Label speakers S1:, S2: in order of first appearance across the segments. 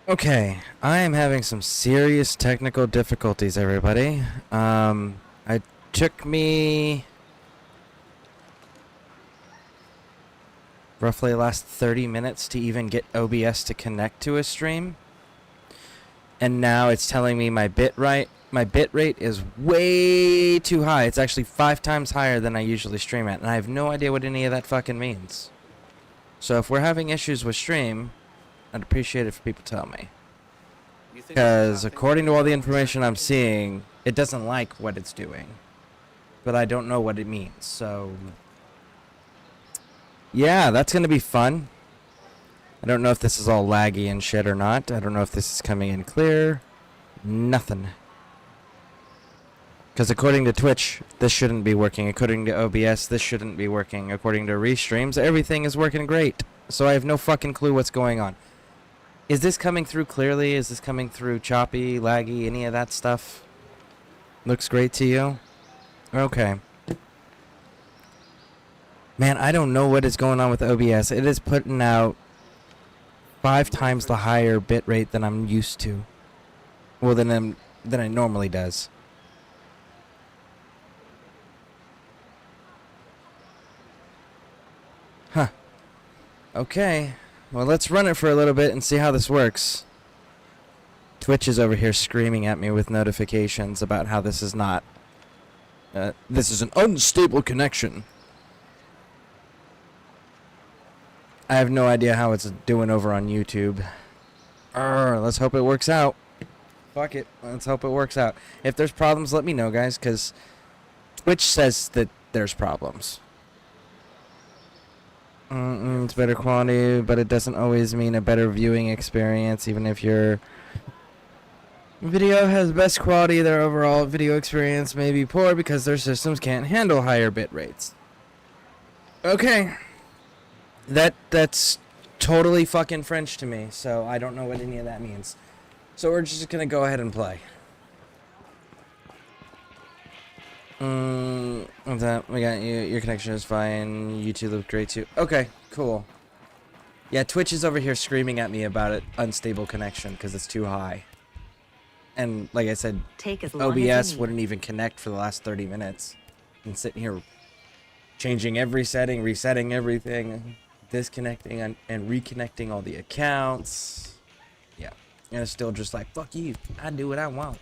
S1: Okay, I am having some serious technical difficulties, everybody. It took me roughly the last 30 minutes to even get OBS to connect to a stream. And now it's telling me my bit rate is way too high. It's actually 5 times higher than I usually stream at, and I have no idea what any of that fucking means. So if we're having issues with stream, I'd appreciate it if people tell me. Because according to all the information I'm seeing, it doesn't like what it's doing. But I don't know what it means, so... yeah, that's going to be fun. I don't know if this is all laggy and shit or not. I don't know if this is coming in clear. Nothing. Because according to Twitch, this shouldn't be working. According to OBS, this shouldn't be working. According to Restreams, everything is working great. So I have no fucking clue what's going on. Is this coming through clearly? Is this coming through choppy, laggy, any of that stuff? Looks great to you? Okay. Man, I don't know what is going on with OBS. It is putting out 5 times the higher bit rate than I'm used to. Well, than it normally does. Huh. Okay. Well, let's run it for a little bit and see how this works. Twitch is over here screaming at me with notifications about how this is not... this is an unstable connection. I have no idea how it's doing over on YouTube. Let's hope it works out. Fuck it. Let's hope it works out. If there's problems, let me know, guys, because Twitch says that there's problems. It's better quality, but it doesn't always mean a better viewing experience, even if your video has best quality. Their overall video experience may be poor because their systems can't handle higher bit rates. Okay. That's totally fucking French to me, so I don't know what any of that means. So we're just gonna go ahead and play. What's that? We got you. Your connection is fine. YouTube looked great too. Okay, cool. Yeah, Twitch is over here screaming at me about it. Unstable connection because it's too high. And like I said, OBS wouldn't even connect for the last 30 minutes. And sitting here changing every setting, resetting everything, disconnecting and reconnecting all the accounts. Yeah. And it's still just like, fuck you. I do what I want.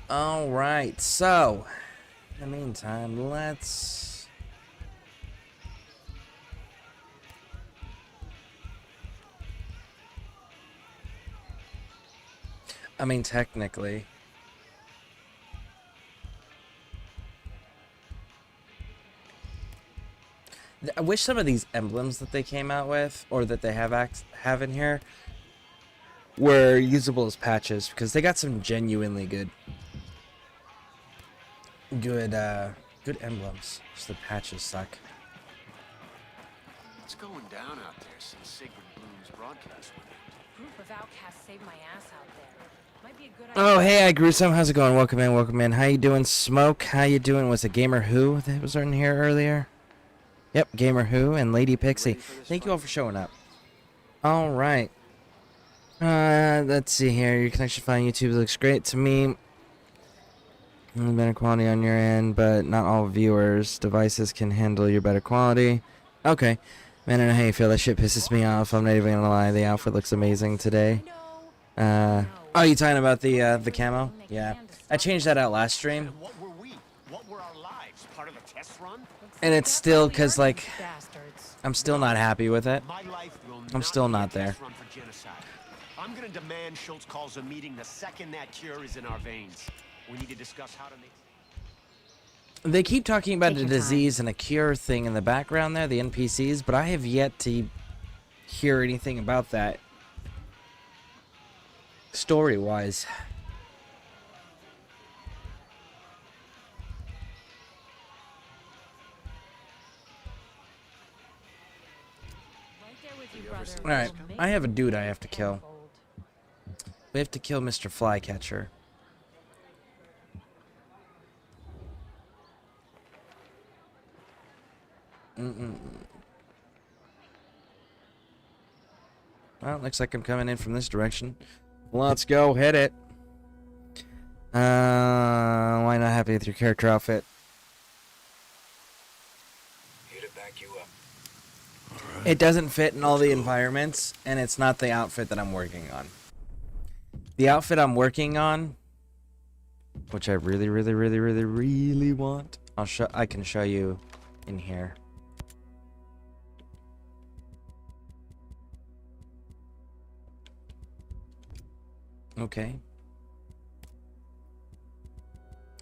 S1: Alright, so in the meantime, let's technically I wish some of these emblems that they came out with, or that they have in here, were usable as patches, because they got some genuinely good emblems. Just the patches suck.
S2: What's going down out there since Sacred Bloom's broadcast went out?
S3: Group of outcasts saved my ass out there. Might be a good
S1: idea. Oh, hey, I Gruesome. How's it going? Welcome in, welcome in. How you doing, Smoke? How you doing? Was it Gamer Who that was in here earlier? Yep, Gamer Who and Lady Pixie. Thank you all for showing up. All right. Let's see here. Your connection fine YouTube looks great to me. Better quality on your end, but not all viewers' devices can handle your better quality. Okay. Man, I don't know how you feel. That shit pisses me off. I'm not even gonna lie. The outfit looks amazing today. Oh, you talking about the camo? Yeah. I changed that out last stream.
S2: What were we? What were our lives? Part of a test run?
S1: And it's still, cause like, I'm still not happy with it. I'm still not there.
S2: I'm gonna demand Schultz calls a meeting the second that cure is in our veins. We need to discuss how to make...
S1: They keep talking about a disease and a cure thing in the background there, the NPCs, but I have yet to hear anything about that story-wise. Alright, I have a dude I have to kill. We have to kill Mr. Flycatcher. Well, looks like I'm coming in from this direction. Let's go, hit it. Why not happy with your character outfit?
S4: Here to back you up.
S1: It doesn't fit in all the environments, and it's not the outfit that I'm working on. The outfit I'm working on, which I really want, I can show you in here. Okay.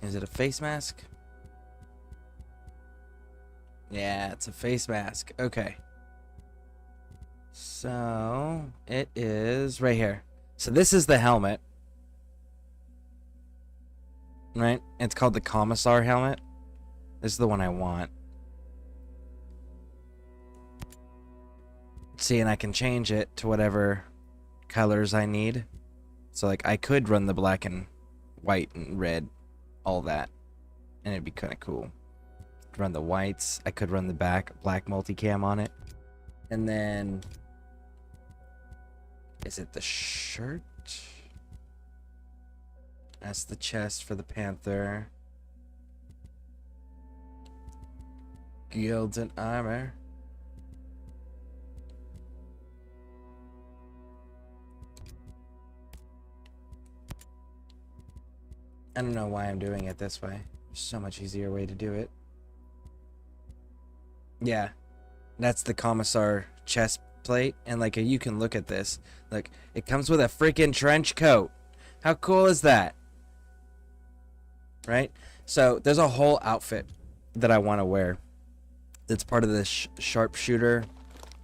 S1: Is it a face mask? Yeah, it's a face mask. Okay. So, it is right here. So this is the helmet. Right? It's called the Commissar helmet. This is the one I want. See, and I can change it to whatever colors I need. So, like, I could run the black and white and red, all that. And it'd be kind of cool. Run the whites. I could run the black multicam on it. And then... is it the shirt? That's the chest for the Panther. Gilded armor. I don't know why I'm doing it this way. There's so much easier way to do it. Yeah. That's the Commissar chest plate. And like you can look at this. Look, it comes with a freaking trench coat. How cool is that? Right? So there's a whole outfit that I want to wear. That's part of this sharpshooter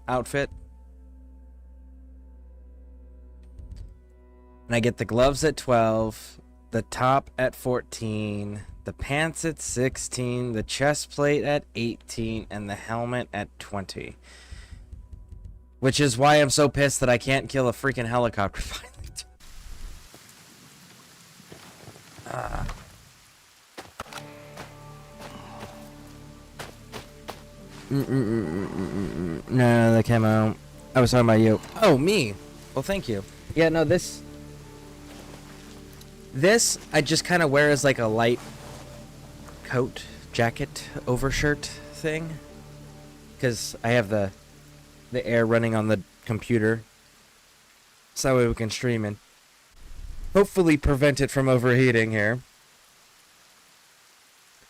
S1: outfit. And I get the gloves at 12. The top at 14, the pants at 16, the chest plate at 18, and the helmet at 20. Which is why I'm so pissed that I can't kill a freaking helicopter finally. No, the camo. I was talking about you. Oh, me. Well, thank you. Yeah, no, this I just kind of wear as like a light coat, jacket, overshirt thing. Because I have the air running on the computer. So that way we can stream and hopefully prevent it from overheating here.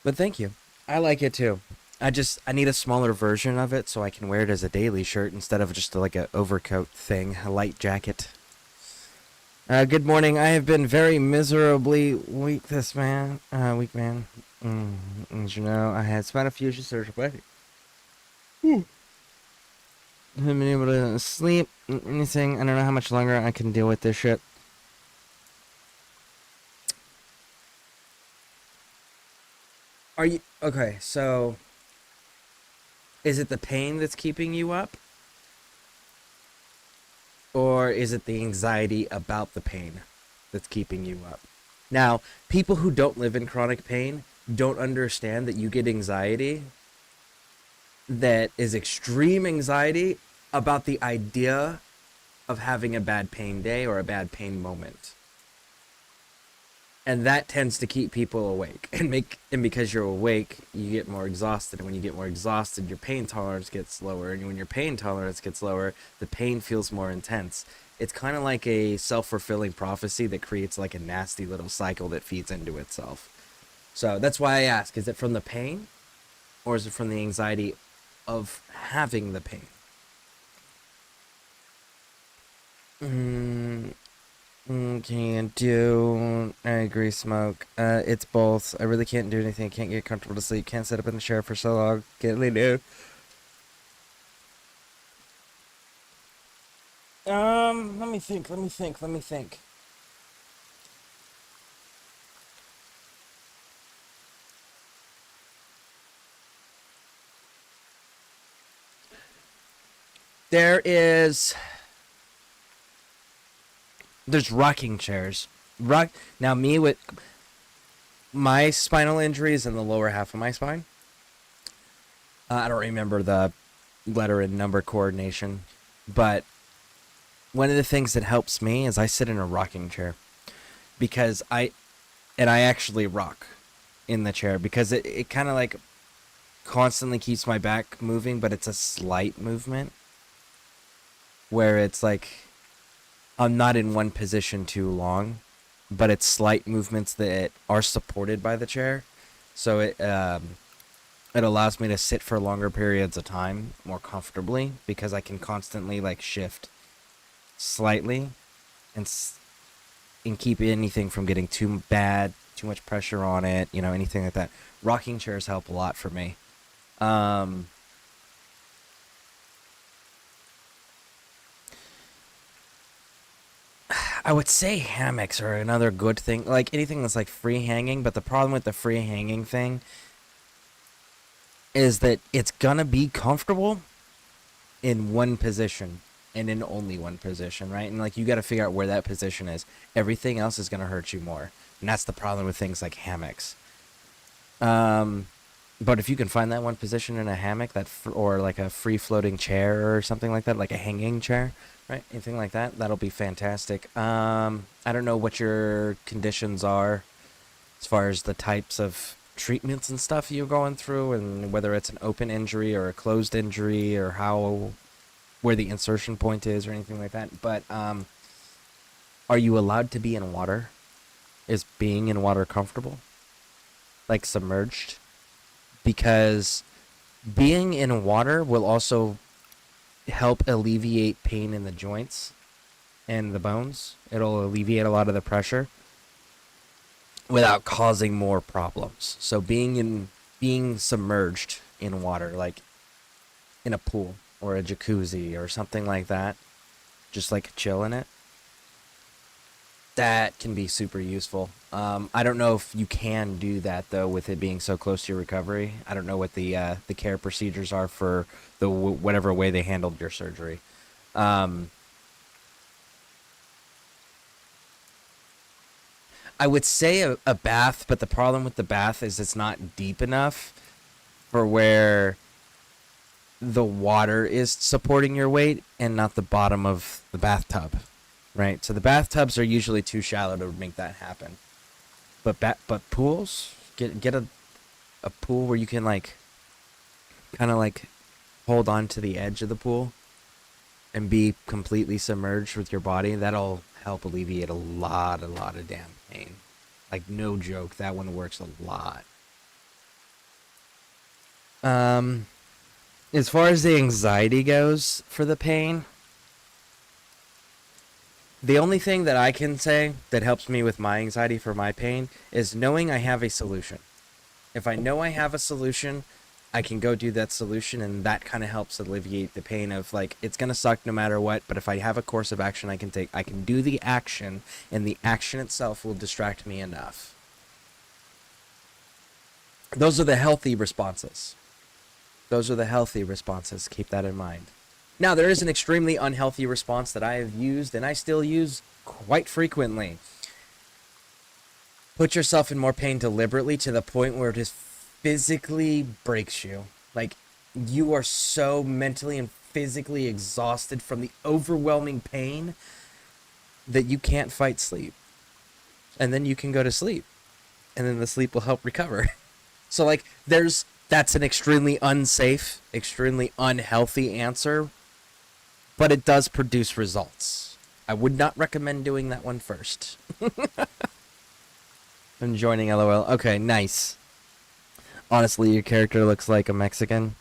S1: But thank you. I like it too. I need a smaller version of it so I can wear it as a daily shirt instead of just like a overcoat thing, a light jacket. Good morning. I have been very miserably weak this man. Weak man. As you know, I had spinal fusion surgery. Haven't been able to sleep, anything. I don't know how much longer I can deal with this shit. Are you... okay, so... is it the pain that's keeping you up? Or is it the anxiety about the pain that's keeping you up? Now, people who don't live in chronic pain don't understand that you get anxiety that is extreme anxiety about the idea of having a bad pain day or a bad pain moment. And that tends to keep people awake. And because you're awake, you get more exhausted. And when you get more exhausted, your pain tolerance gets lower. And when your pain tolerance gets lower, the pain feels more intense. It's kind of like a self-fulfilling prophecy that creates like a nasty little cycle that feeds into itself. So that's why I ask, is it from the pain? Or is it from the anxiety of having the pain? Can't do. I agree, Smoke. It's both. I really can't do anything. Can't get comfortable to sleep. Can't sit up in the chair for so long. Can't lay down. Let me think. There's rocking chairs. Now me with my spinal injuries in the lower half of my spine. I don't remember the letter and number coordination, but one of the things that helps me is I sit in a rocking chair because I actually rock in the chair because it kind of like constantly keeps my back moving, but it's a slight movement where it's like I'm not in one position too long, but it's slight movements that are supported by the chair. So it allows me to sit for longer periods of time more comfortably because I can constantly like shift slightly and and keep anything from getting too bad, too much pressure on it, you know, anything like that. Rocking chairs help a lot for me. I would say hammocks are another good thing. Like anything that's like free hanging, but the problem with the free hanging thing is that it's gonna be comfortable in one position and in only one position, right? And like you got to figure out where that position is. Everything else is gonna hurt you more, and that's the problem with things like hammocks. But if you can find that one position in a hammock, or like a free floating chair or something like that, like a hanging chair, right? Anything like that, that'll be fantastic. I don't know what your conditions are as far as the types of treatments and stuff you're going through, and whether it's an open injury or a closed injury, or where the insertion point is or anything like that. But are you allowed to be in water? Is being in water comfortable? Like submerged? Because being in water will also help alleviate pain in the joints and the bones. It'll alleviate a lot of the pressure without causing more problems. So being submerged in water, like in a pool or a jacuzzi or something like that, just like chill in it, that can be super useful. I don't know if you can do that though with it being so close to your recovery. I don't know what the care procedures are for whatever way they handled your surgery. I would say a bath, but the problem with the bath is it's not deep enough for where the water is supporting your weight and not the bottom of the bathtub, right? So the bathtubs are usually too shallow to make that happen. But pools, get a pool where you can like kind of like hold on to the edge of the pool and be completely submerged with your body. That'll help alleviate a lot of damn pain. Like no joke, that one works a lot. As far as the anxiety goes for the pain, the only thing that I can say that helps me with my anxiety for my pain is knowing I have a solution. If I know I have a solution, I can go do that solution, and that kind of helps alleviate the pain of like, it's going to suck no matter what, but if I have a course of action I can take, I can do the action, and the action itself will distract me enough. Those are the healthy responses. Keep that in mind. Now, there is an extremely unhealthy response that I have used, and I still use quite frequently. Put yourself in more pain deliberately to the point where it just physically breaks you. Like, you are so mentally and physically exhausted from the overwhelming pain that you can't fight sleep. And then you can go to sleep. And then the sleep will help recover. So, like, that's an extremely unsafe, extremely unhealthy answer, but it does produce results. I would not recommend doing that one first. I'm joining LOL. Okay, nice. Honestly, your character looks like a Mexican.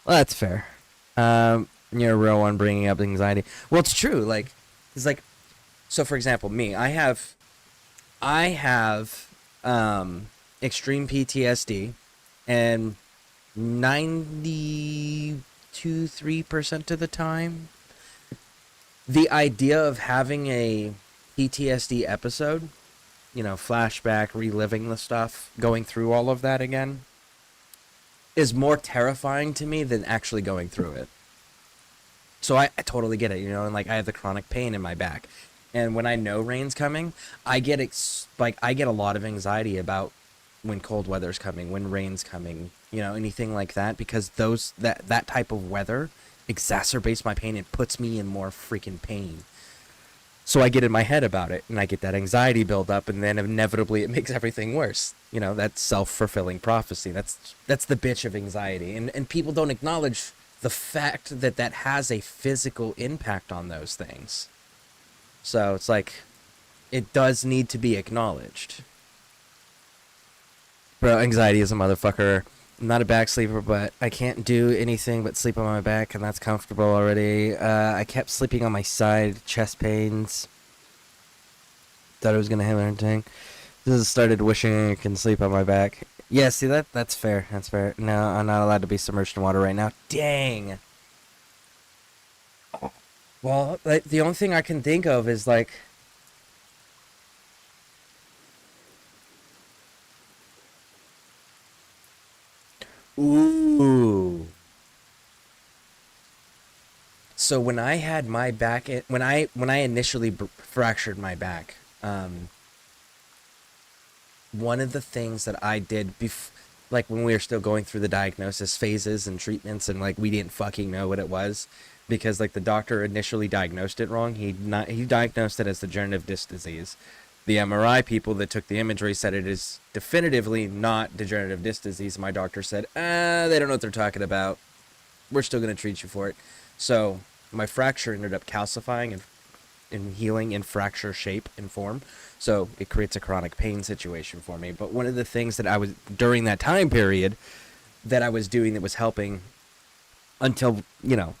S1: Well, that's fair. You're a real one bringing up anxiety. Well, it's true. Like, it's like, so for example, me, I have extreme PTSD, and 3% of the time, the idea of having a PTSD episode, you know, flashback, reliving the stuff, going through all of that again, is more terrifying to me than actually going through it. So I totally get it, you know, and like I have the chronic pain in my back, and when I know rain's coming, I get I get a lot of anxiety about when cold weather's coming, when rain's coming, you know, anything like that, because that type of weather exacerbates my pain and puts me in more freaking pain. So I get in my head about it, and I get that anxiety build up, and then inevitably it makes everything worse. You know, that's self-fulfilling prophecy. That's the bitch of anxiety. And people don't acknowledge the fact that that has a physical impact on those things. So it's like, it does need to be acknowledged. Bro, anxiety is a motherfucker. I'm not a back sleeper, but I can't do anything but sleep on my back, and that's comfortable already. I kept sleeping on my side, chest pains. Thought I was gonna have anything. Just started wishing I can sleep on my back. Yeah, see that's fair. That's fair. No, I'm not allowed to be submerged in water right now. Dang. Well, like, the only thing I can think of is like, ooh. So when I had my back, when I initially fractured my back, one of the things that I did like when we were still going through the diagnosis phases and treatments, and like we didn't fucking know what it was, because like the doctor initially diagnosed it wrong. He diagnosed it as degenerative disc disease. The MRI people that took the imagery said it is definitively not degenerative disc disease. My doctor said, they don't know what they're talking about. We're still going to treat you for it. So my fracture ended up calcifying and healing in fracture shape and form. So it creates a chronic pain situation for me. But one of the things that I was, during that time period, that I was doing that was helping until, you know,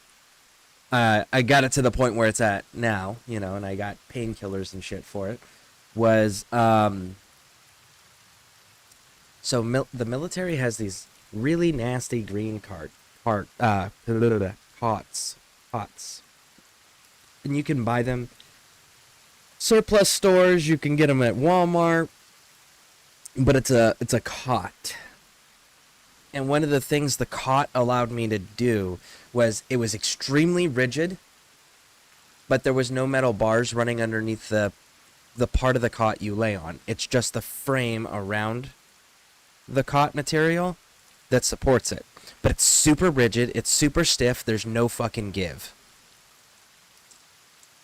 S1: I got it to the point where it's at now, you know, and I got painkillers and shit for it, was, the military has these really nasty green hots. And you can buy them surplus stores, you can get them at Walmart, but it's a cot. And one of the things the cot allowed me to do was, it was extremely rigid, but there was no metal bars running underneath the part of the cot you lay on. It's just the frame around the cot material that supports it. But it's super rigid, it's super stiff, there's no fucking give.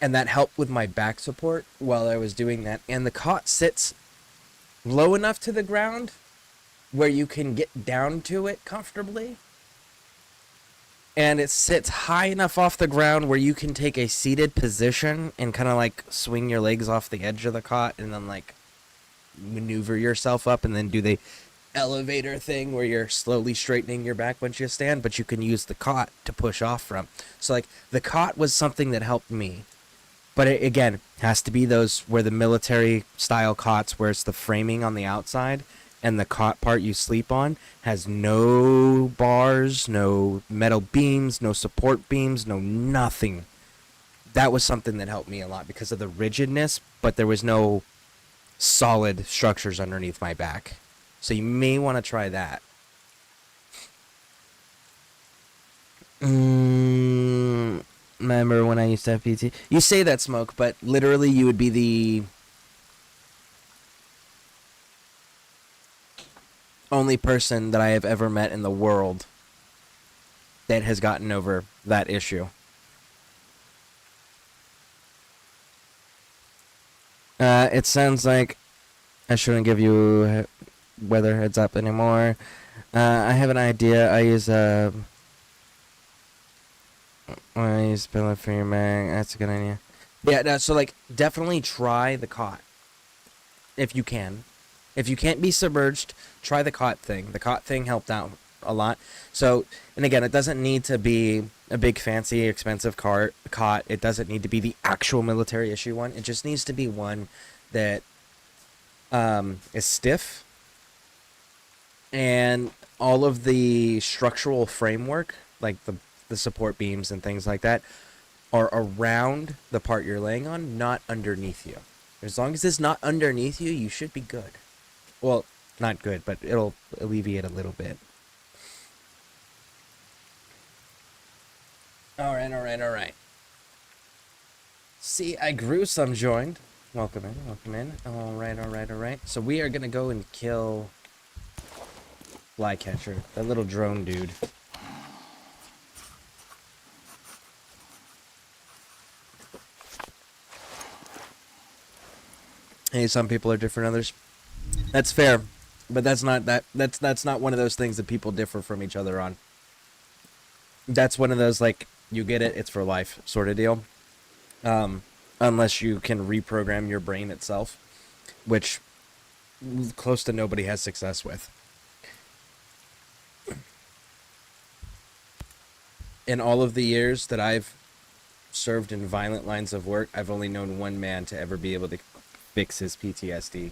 S1: And that helped with my back support while I was doing that. And the cot sits low enough to the ground where you can get down to it comfortably. And it sits high enough off the ground where you can take a seated position and kind of like swing your legs off the edge of the cot and then like maneuver yourself up and then do the elevator thing where you're slowly straightening your back once you stand, but you can use the cot to push off from. So like the cot was something that helped me. But it, again, has to be those where the military style cots where it's the framing on the outside and the cot part you sleep on has no bars, no metal beams, no support beams, no nothing. That was something that helped me a lot because of the rigidness, but there was no solid structures underneath my back. So you may want to try that. Remember when I used to have PT? You say that, Smoke, but literally you would be the only person that I have ever met in the world that has gotten over that issue. It sounds like I shouldn't give you weather heads up anymore. I have an idea. I use pillow for your bag. That's a good idea. Yeah, no, so like definitely try the cot if you can. If you can't be submerged, try the cot thing. The cot thing helped out a lot. So, and again, it doesn't need to be a big fancy expensive cot. It doesn't need to be the actual military issue one. It just needs to be one that is stiff, and all of the structural framework, like the support beams and things like that, are around the part you're laying on, not underneath you. As long as it's not underneath you, you should be good. Well, not good, but it'll alleviate a little bit. Alright. See, I grew some joined. Welcome in. Alright. So we are gonna go and kill Flycatcher, that little drone dude. Hey, some people are different than others. That's fair, but that's not one of those things that people differ from each other on. That's one of those like you get it, it's for life sort of deal. Unless you can reprogram your brain itself, which close to nobody has success with. In all of the years that I've served in violent lines of work, I've only known one man to ever be able to fix his PTSD.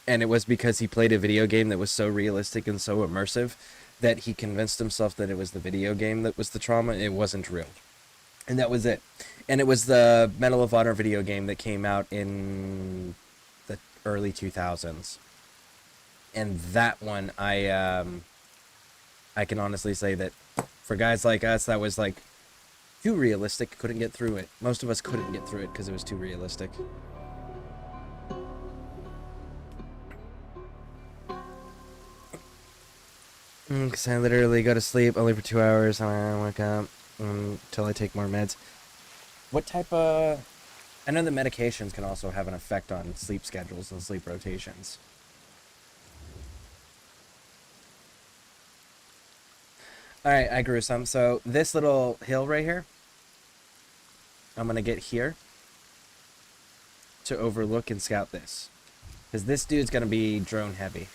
S1: And it was because he played a video game that was so realistic and so immersive that he convinced himself that it was the video game that was the trauma. It wasn't real. And that was it. And it was the Medal of Honor video game that came out in the early 2000s. And that one, I can honestly say that for guys like us, that was like too realistic. Couldn't get through it. Most of us couldn't get through it because it was too realistic. Because I literally go to sleep only for 2 hours and I wake up until I take more meds. What type of... I know the medications can also have an effect on sleep schedules and sleep rotations. Alright, I grew some. So this little hill right here, I'm going to get here to overlook and scout this. Because this dude's going to be drone heavy.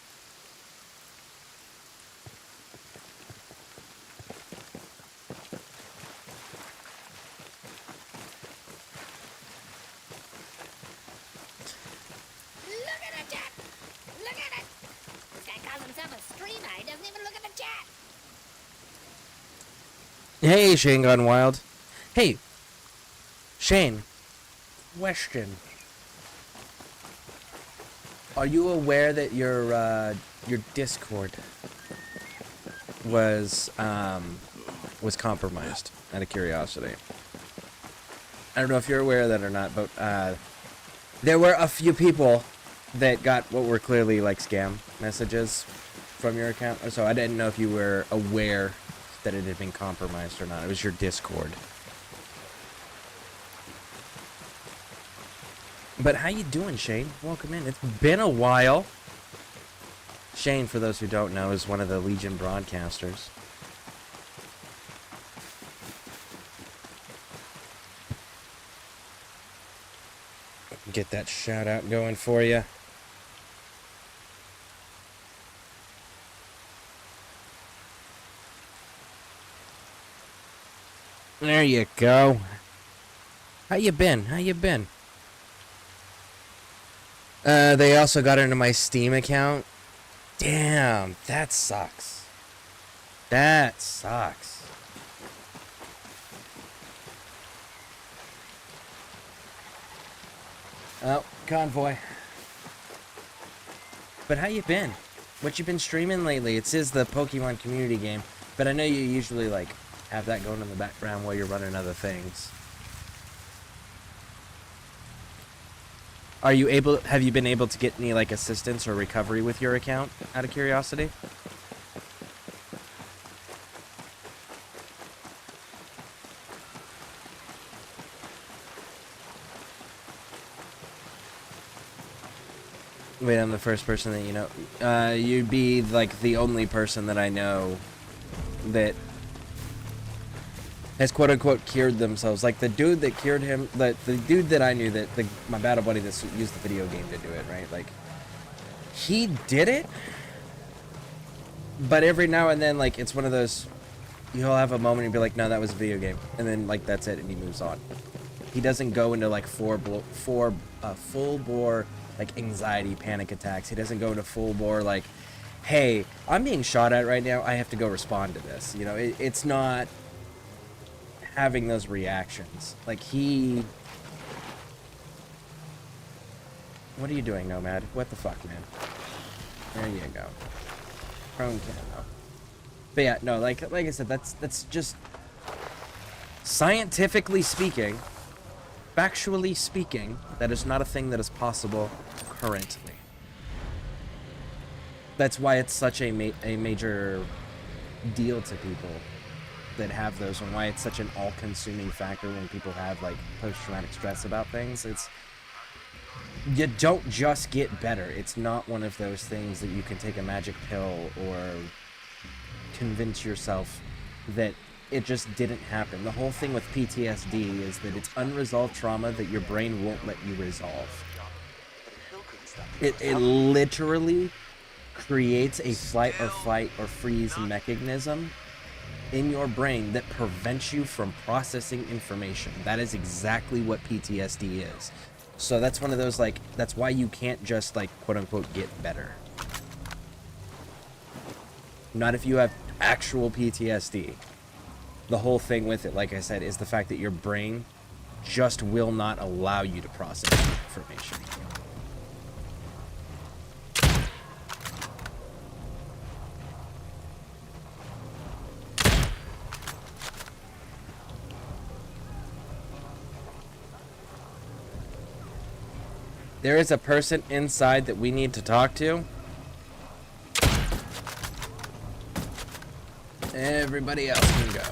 S1: Hey, Shane Gone Wild. Hey, Shane, question. Are you aware that your Discord was compromised? Out of curiosity. I don't know if you're aware of that or not, but there were a few people that got what were clearly like scam messages from your account. So I didn't know if you were aware that it had been compromised or not. It was your Discord. But how you doing, Shane? Welcome in. It's been a while. Shane, for those who don't know, is one of the Legion broadcasters. Get that shout out going for you. There you go. How you been? How you been? They also got into my Steam account. Damn, that sucks. That sucks. Oh, convoy. But how you been? What you been streaming lately? It says the Pokemon community game, but I know you usually like have that going in the background while you're running other things. Are you able? Have you been able to get any like assistance or recovery with your account? Out of curiosity. Wait, I'm the first person that you know. You'd be like the only person that I know that has quote unquote cured themselves. Like the dude that cured him, the dude that I knew that my battle buddy that used the video game to do it, right? Like he did it, but every now and then, like it's one of those, you'll have a moment and be like, no, that was a video game, and then like that's it, and he moves on. He doesn't go into like full bore like anxiety panic attacks. He doesn't go into full bore like, hey, I'm being shot at right now, I have to go respond to this. You know, it's not having those reactions. Like he... What are you doing, Nomad? What the fuck, man? There you go. Chrome camo. But yeah, no, like I said, that's just scientifically speaking, factually speaking, that is not a thing that is possible currently. That's why it's such a major deal to people that have those, and why it's such an all-consuming factor when people have like post-traumatic stress about things. It's you don't just get better. It's not one of those things that you can take a magic pill or convince yourself that it just didn't happen. The whole thing with PTSD is that it's unresolved trauma that your brain won't let you resolve. It literally creates a flight or fight or freeze mechanism in your brain that prevents you from processing information. That is exactly what PTSD is. So that's one of those, like, that's why you can't just, like, quote unquote get better. Not if you have actual PTSD. The whole thing with it, like I said, is the fact that your brain just will not allow you to process information. There is a person inside that we need to talk to. Everybody else can go.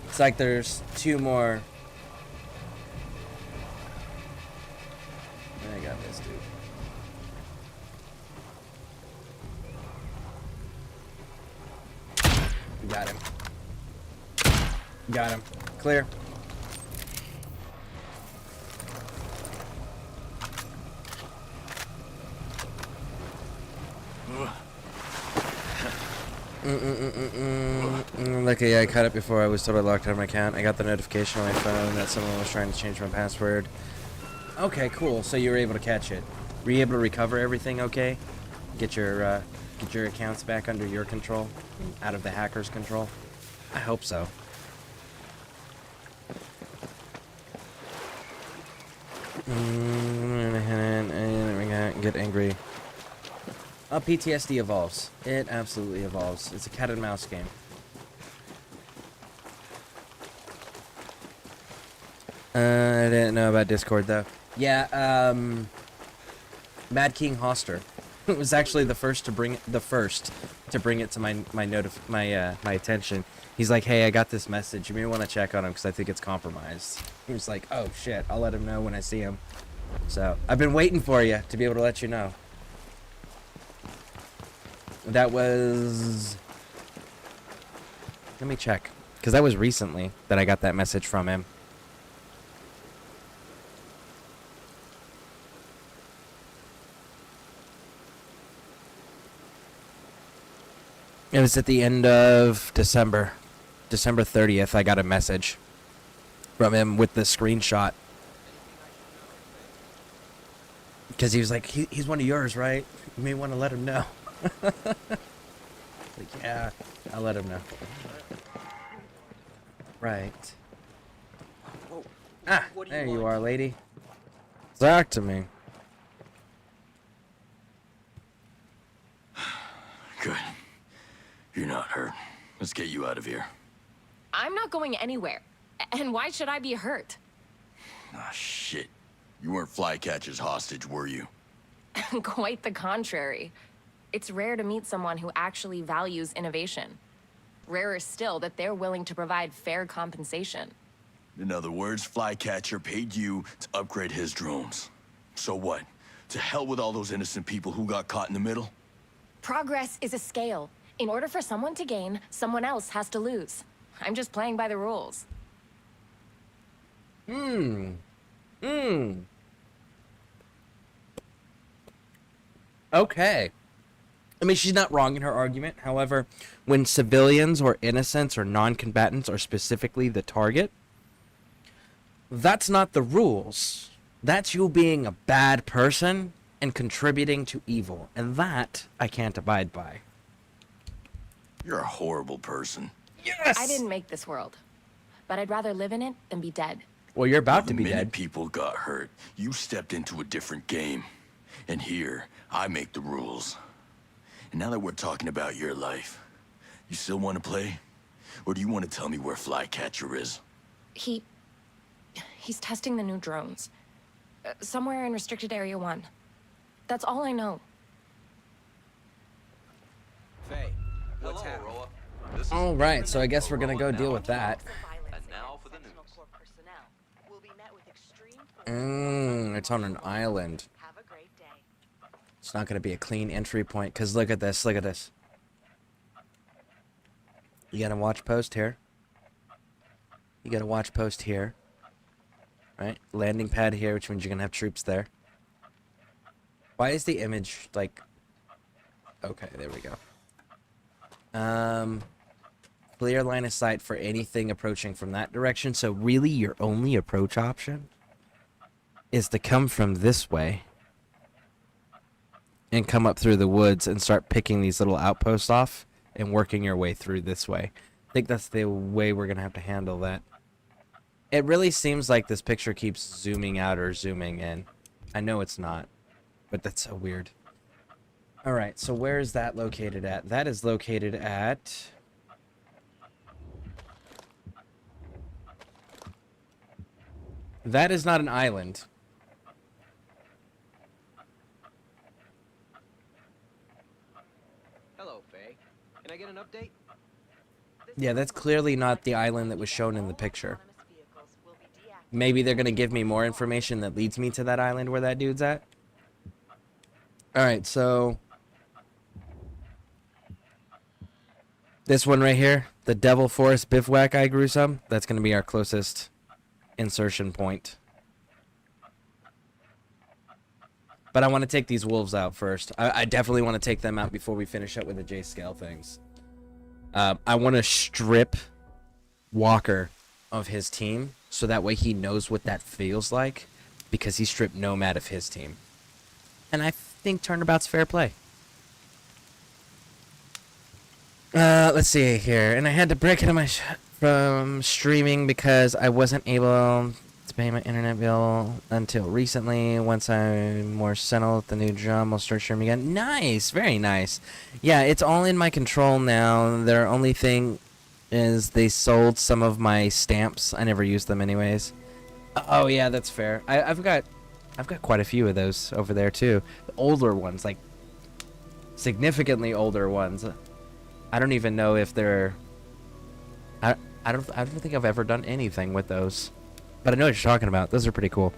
S1: It's like there's two more. I got this dude. Got him. Got him. Clear. Luckily, I caught it before I was totally locked out of my account. I got the notification on my phone that someone was trying to change my password. Okay, cool. So you were able to catch it. Were you able to recover everything okay? Get your accounts back under your control? Out of the hacker's control? I hope so. Get angry. PTSD evolves. It absolutely evolves. It's a cat and mouse game. I didn't know about Discord though. Yeah, Mad King Hoster was actually the first to bring it to my attention. He's like, "Hey, I got this message. You may want to check on him because I think it's compromised." He was like, "Oh shit, I'll let him know when I see him." So I've been waiting for you to be able to let you know. That was... Let me check. Because that was recently that I got that message from him. It was at the end of December. December 30th, I got a message from him with the screenshot. Because he was like, he's one of yours, right? You may want to let him know. Like, yeah, I'll let him know. Right. Ah, there you are, lady. Talk to me.
S4: Good. You're not hurt. Let's get you out of here.
S3: I'm not going anywhere. And why should I be hurt?
S4: Ah, shit. You weren't Flycatcher's hostage, were you?
S3: Quite the contrary. It's rare to meet someone who actually values innovation. Rarer still that they're willing to provide fair compensation.
S4: In other words, Flycatcher paid you to upgrade his drones. So what? To hell with all those innocent people who got caught in the middle?
S3: Progress is a scale. In order for someone to gain, someone else has to lose. I'm just playing by the rules.
S1: Okay. I mean, she's not wrong in her argument. However, when civilians or innocents or non-combatants are specifically the target, that's not the rules. That's you being a bad person and contributing to evil. And that I can't abide by.
S4: You're a horrible person.
S1: Yes!
S3: I didn't make this world, but I'd rather live in it than be dead.
S1: Well, you're about to
S4: The
S1: be
S4: minute
S1: dead.
S4: people got hurt, you stepped into a different game. And here, I make the rules. And now that we're talking about your life, you still want to play? Or do you want to tell me where Flycatcher is?
S3: He's testing the new drones. Somewhere in Restricted Area 1. That's all I know.
S5: Faye, what's happening?
S1: All right, so I guess we're gonna go deal with that.
S5: And now for the news.
S6: Personnel will be met with extreme
S1: It's on an island.
S3: Have a great day.
S1: It's not going to be a clean entry point, because look at this, look at this. You got a watch post here. You got a watch post here. Right? Landing pad here, which means you're going to have troops there. Why is the image, like... Okay, there we go. Clear line of sight for anything approaching from that direction. So really, your only approach option is to come from this way and come up through the woods and start picking these little outposts off and working your way through this way. I think that's the way we're going to have to handle that. It really seems like this picture keeps zooming out or zooming in. I know it's not, but that's so weird. All right, so where is that located at? That is located at... That is not an island.
S5: Hello, Faye. Can I get an update?
S1: Yeah, that's clearly not the island that was shown in the picture. Maybe they're going to give me more information that leads me to that island where that dude's at. Alright, so... This one right here, the Devil Forest Bivouac I grew some, that's going to be our closest insertion point. But I want to take these wolves out first. I definitely want to take them out before we finish up with the J-scale things. I want to strip Walker of his team, so that way he knows what that feels like, because he stripped Nomad of his team. And I think turnabout's fair play. Let's see here. And I had to break into my from streaming because I wasn't able to pay my internet bill until recently. Once I'm more settled with the new job, I'll start streaming again. Nice, very nice. Yeah, it's all in my control now. Their only thing is they sold some of my stamps. I never used them anyways. Oh yeah, that's fair. I've got quite a few of those over there too. The older ones, like significantly older ones. I don't even know if they're... I don't think I've ever done anything with those. But I know what you're talking about. Those are pretty cool.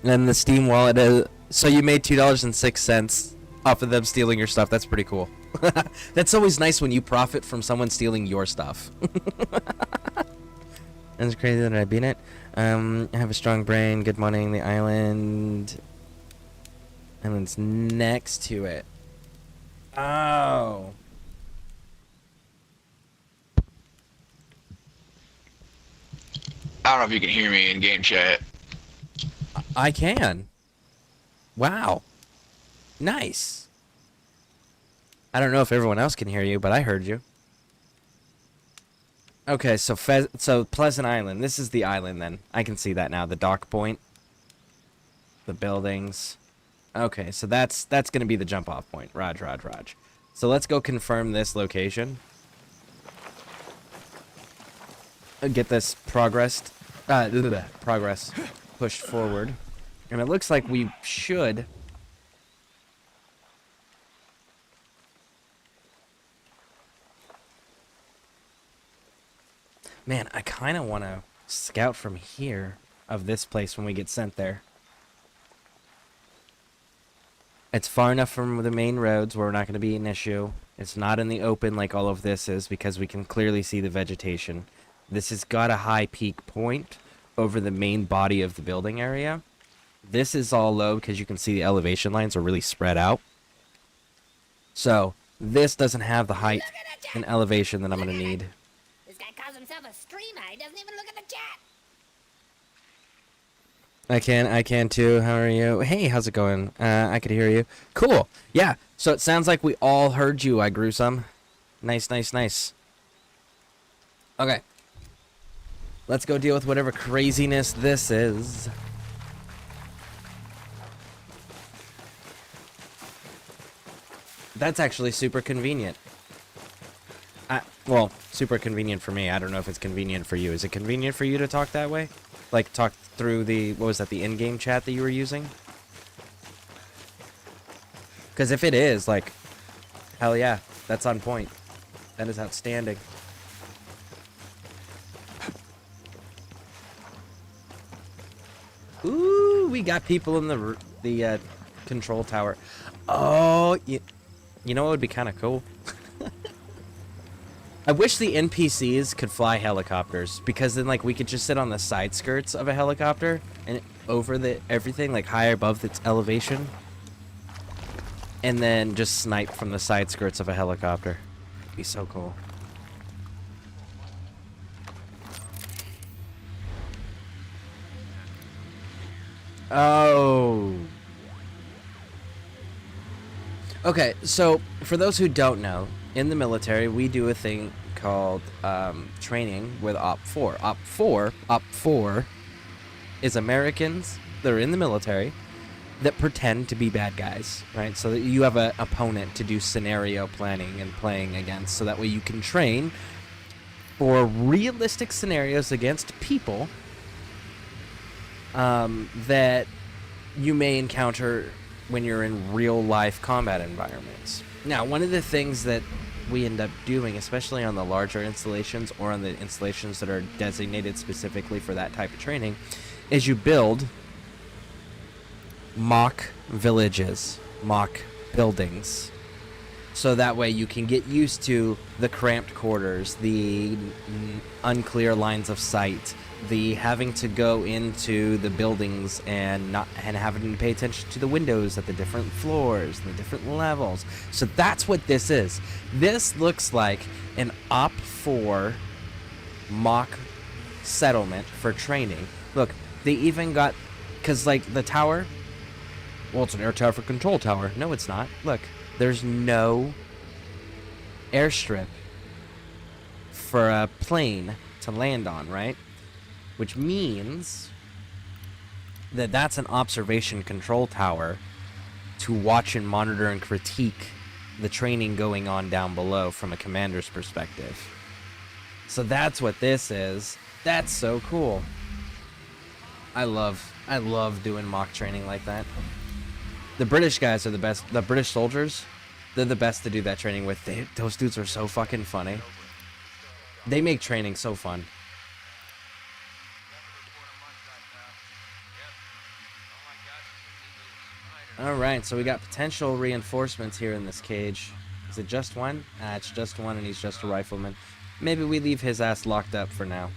S1: And then the Steam wallet... so you made $2.06 off of them stealing your stuff. That's pretty cool. That's always nice when you profit from someone stealing your stuff. It's crazy that I beat it. I have a strong brain. Good morning. The island's next to it. Oh...
S6: I don't know if you can hear me in game chat.
S1: I can. Wow. Nice. I don't know if everyone else can hear you, but I heard you. Okay, so Pleasant Island. This is the island then. I can see that now. The dock point. The buildings. Okay, so that's going to be the jump off point. Raj. So let's go confirm this location. Get this progress pushed forward, and it looks like we should. Man, I kind of want to scout from here of this place when we get sent there. It's far enough from the main roads where we're not going to be an issue. It's not in the open like all of this is, because we can clearly see the vegetation. This has got a high peak point over the main body of the building area. This is all low because you can see the elevation lines are really spread out. So this doesn't have the height and elevation that I'm going to need.
S7: This guy calls himself a streamer. He doesn't even look at the chat.
S1: I can too. How are you? Hey, how's it going? I could hear you. Cool. Yeah. So it sounds like we all heard you. I grew some. Nice. Okay. Let's go deal with whatever craziness this is. That's actually super convenient. Well, super convenient for me. I don't know if it's convenient for you. Is it convenient for you to talk that way? Like, talk through the, what was that, the in-game chat that you were using? Because if it is, like, hell yeah, that's on point. That is outstanding. got people in the control tower. Oh, you know what would be kind of cool? I wish the NPCs could fly helicopters, because then like we could just sit on the side skirts of a helicopter and over the everything, like high above its elevation, and then just snipe from the side skirts of a helicopter. It'd be so cool. Oh. Okay, so for those who don't know, in the military, we do a thing called training with Op 4. Op 4 is Americans that are in the military that pretend to be bad guys, right? So that you have an opponent to do scenario planning and playing against, so that way you can train for realistic scenarios against people that you may encounter when you're in real-life combat environments. Now, one of the things that we end up doing, especially on the larger installations or on the installations that are designated specifically for that type of training, is you build mock villages, mock buildings. So that way you can get used to the cramped quarters, the unclear lines of sight, the having to go into the buildings and having to pay attention to the windows at the different floors, the different levels. So that's what this is. This looks like an Op 4 mock settlement for training. Look, they even got, because like the tower, well, it's an air traffic control tower. No, it's not. Look, there's no airstrip for a plane to land on, right? Which means that that's an observation control tower to watch and monitor and critique the training going on down below from a commander's perspective. So that's what this is. That's so cool. I love doing mock training like that. The British guys are the best. The British soldiers, they're the best to do that training with. Those dudes are so fucking funny. They make training so fun. Alright, so we got potential reinforcements here in this cage. Is it just one? Ah, it's just one, and he's just a rifleman. Maybe we leave his ass locked up for now.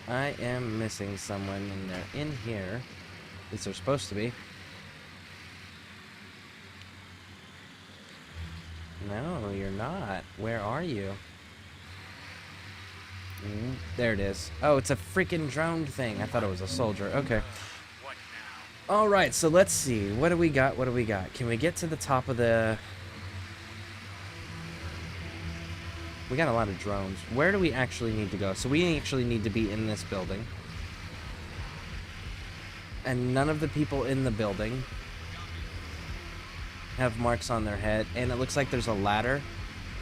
S1: I am missing someone, and they're in here. At least they're supposed to be. No, you're not. Where are you? There it is. Oh, it's a freaking drone thing. I thought it was a soldier. Okay. Alright, so let's see. What do we got? What do we got? Can we get to the top of the... We got a lot of drones. Where do we actually need to go? So we actually need to be in this building. And none of the people in the building have marks on their head. And it looks like there's a ladder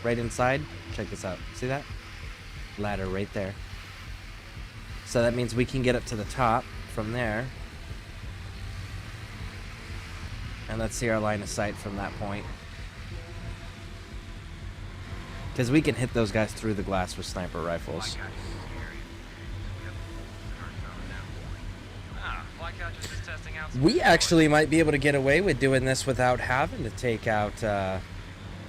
S1: right inside. Check this out. See that? Ladder right there. So that means we can get up to the top from there. And let's see our line of sight from that point. Because we can hit those guys through the glass with sniper rifles. We actually might be able to get away with doing this without having to take out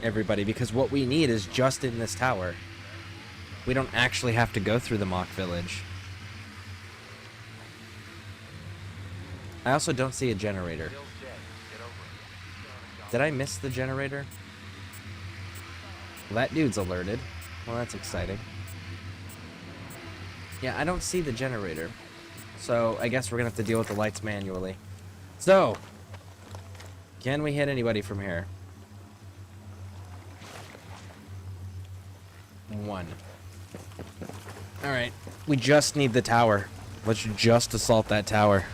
S1: everybody, because what we need is just in this tower. We don't actually have to go through the mock village. I also don't see a generator. Did I miss the generator? Well, that dude's alerted. Well, that's exciting. Yeah, I don't see the generator. So, I guess we're gonna have to deal with the lights manually. So, can we hit anybody from here? One. Alright, we just need the tower. Let's just assault that tower.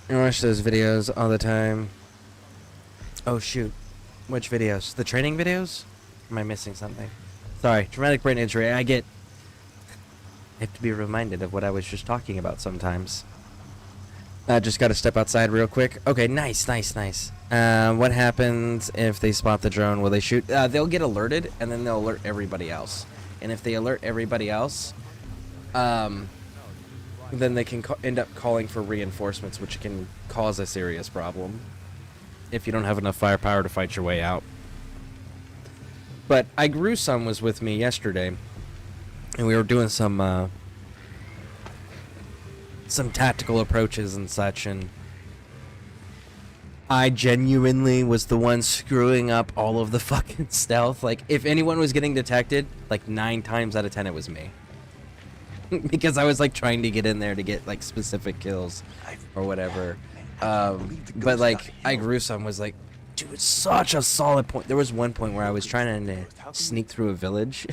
S1: I watch those videos all the time. Oh shoot. Which videos? The training videos? Am I missing something? Sorry, traumatic brain injury. I have to be reminded of what I was just talking about sometimes. Just got to step outside real quick. Okay, nice, nice, nice. What happens if they spot the drone? Will they shoot? They'll get alerted, and then they'll alert everybody else. And if they alert everybody else, then they can end up calling for reinforcements, which can cause a serious problem if you don't have enough firepower to fight your way out. But Gruesome was with me yesterday, and we were doing some tactical approaches and such, and I genuinely was the one screwing up all of the fucking stealth. Like, if anyone was getting detected, like 9 times out of 10 it was me. Because I was like trying to get in there to get like specific kills or whatever. But like Gruesome was like, dude, such a solid point. There was one point where I was trying to sneak through a village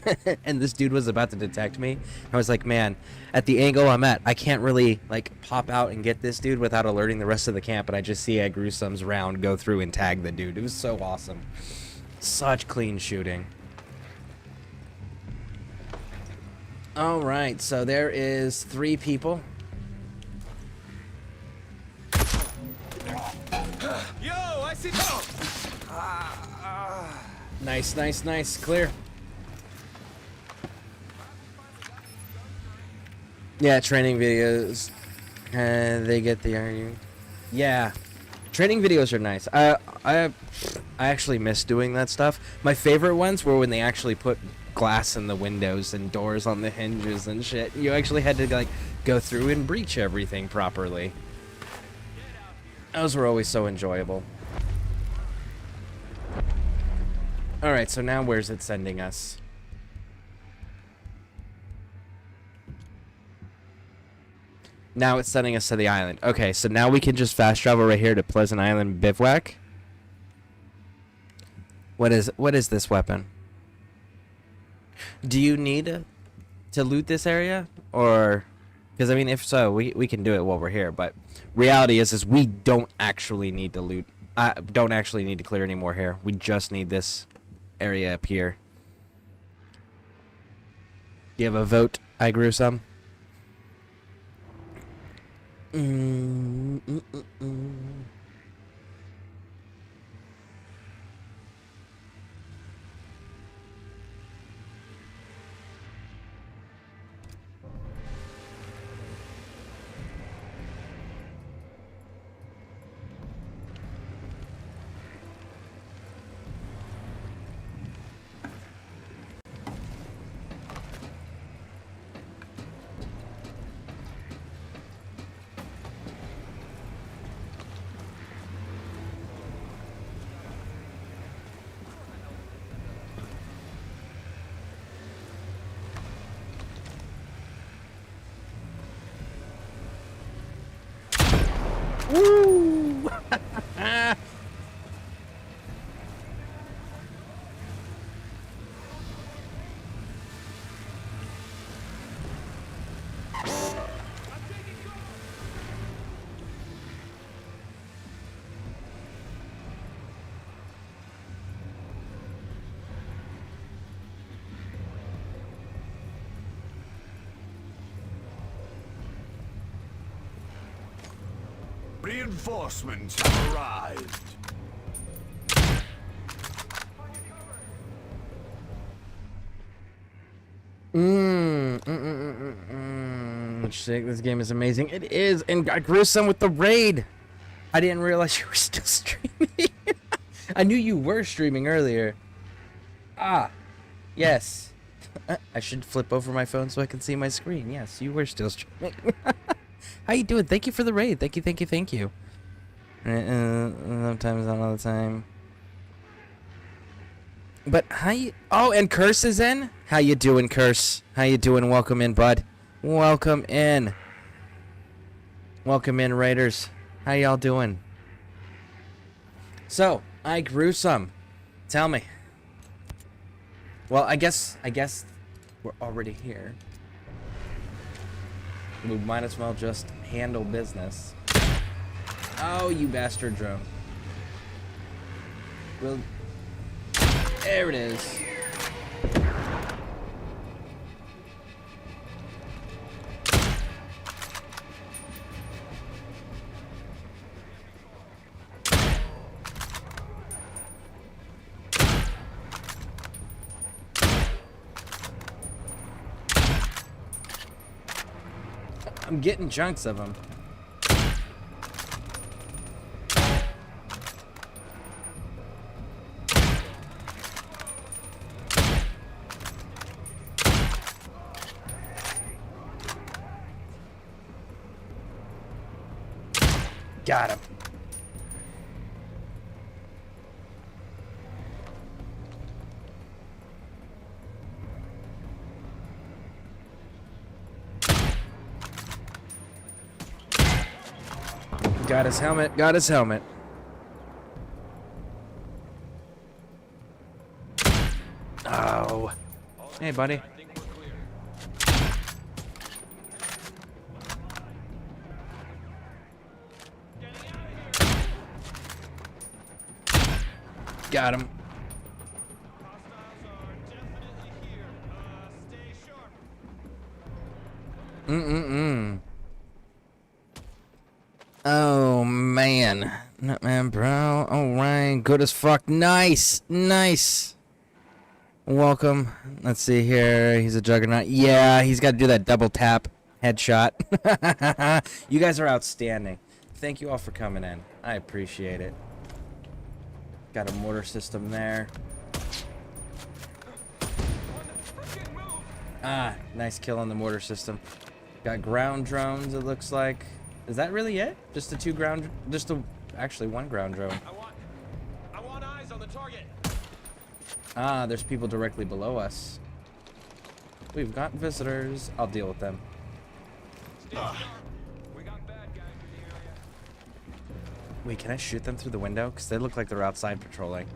S1: and this dude was about to detect me. I was like, man, at the angle I'm at, I can't really like pop out and get this dude without alerting the rest of the camp, and I just see Gruesome's round go through and tag the dude. It was so awesome. Such clean shooting. All right, so there is 3 people.
S2: Yo, I see.
S1: Nice, nice, nice. Clear. Yeah, training videos. They get the argument. Yeah, training videos are nice. I actually miss doing that stuff. My favorite ones were when they actually put glass in the windows and doors on the hinges and shit. You actually had to like go through and breach everything properly. Those were always so enjoyable. Alright, so now where's it sending us? Now it's sending us to the island. Okay, so now we can just fast travel right here to Pleasant Island Bivouac. What is this weapon? Do you need to loot this area? Or... because, I mean, if so, we can do it while we're here. But reality is we don't actually need to loot. Don't actually need to clear any more here. We just need this area up here. Do you have a vote? I grew some. Woo!
S2: Reinforcements have arrived.
S1: Shit, this game is amazing. It is, and I grew some with the raid. I didn't realize you were still streaming. I knew you were streaming earlier. Ah, yes. I should flip over my phone so I can see my screen. Yes, you were still streaming. How you doing? Thank you for the raid. Thank you, thank you, thank you. Sometimes not all the time. But how you... oh, and Curse is in? How you doing, Curse? How you doing? Welcome in, bud. Welcome in. Welcome in, Raiders. How y'all doing? So, I grew some. Tell me. Well, I guess we're already here. We might as well just handle business. Oh, you bastard drone. Well, there it is. I'm getting chunks of them. Got him. Got his helmet. Got his helmet. Oh. Hey, buddy. Got him. Oh, man. Nutman, bro. Alright. Good as fuck. Nice. Nice. Welcome. Let's see here. He's a juggernaut. Yeah, he's got to do that double tap headshot. You guys are outstanding. Thank you all for coming in. I appreciate it. Got a mortar system there. Ah, nice kill on the mortar system. Got ground drones, it looks like. Is that really it? Just the two ground, actually one ground drone.
S2: I want eyes on the target.
S1: Ah, there's people directly below us. We've got visitors. I'll deal with them.
S2: We got bad guys in the area.
S1: Wait, can I shoot them through the window? Because they look like they're outside patrolling.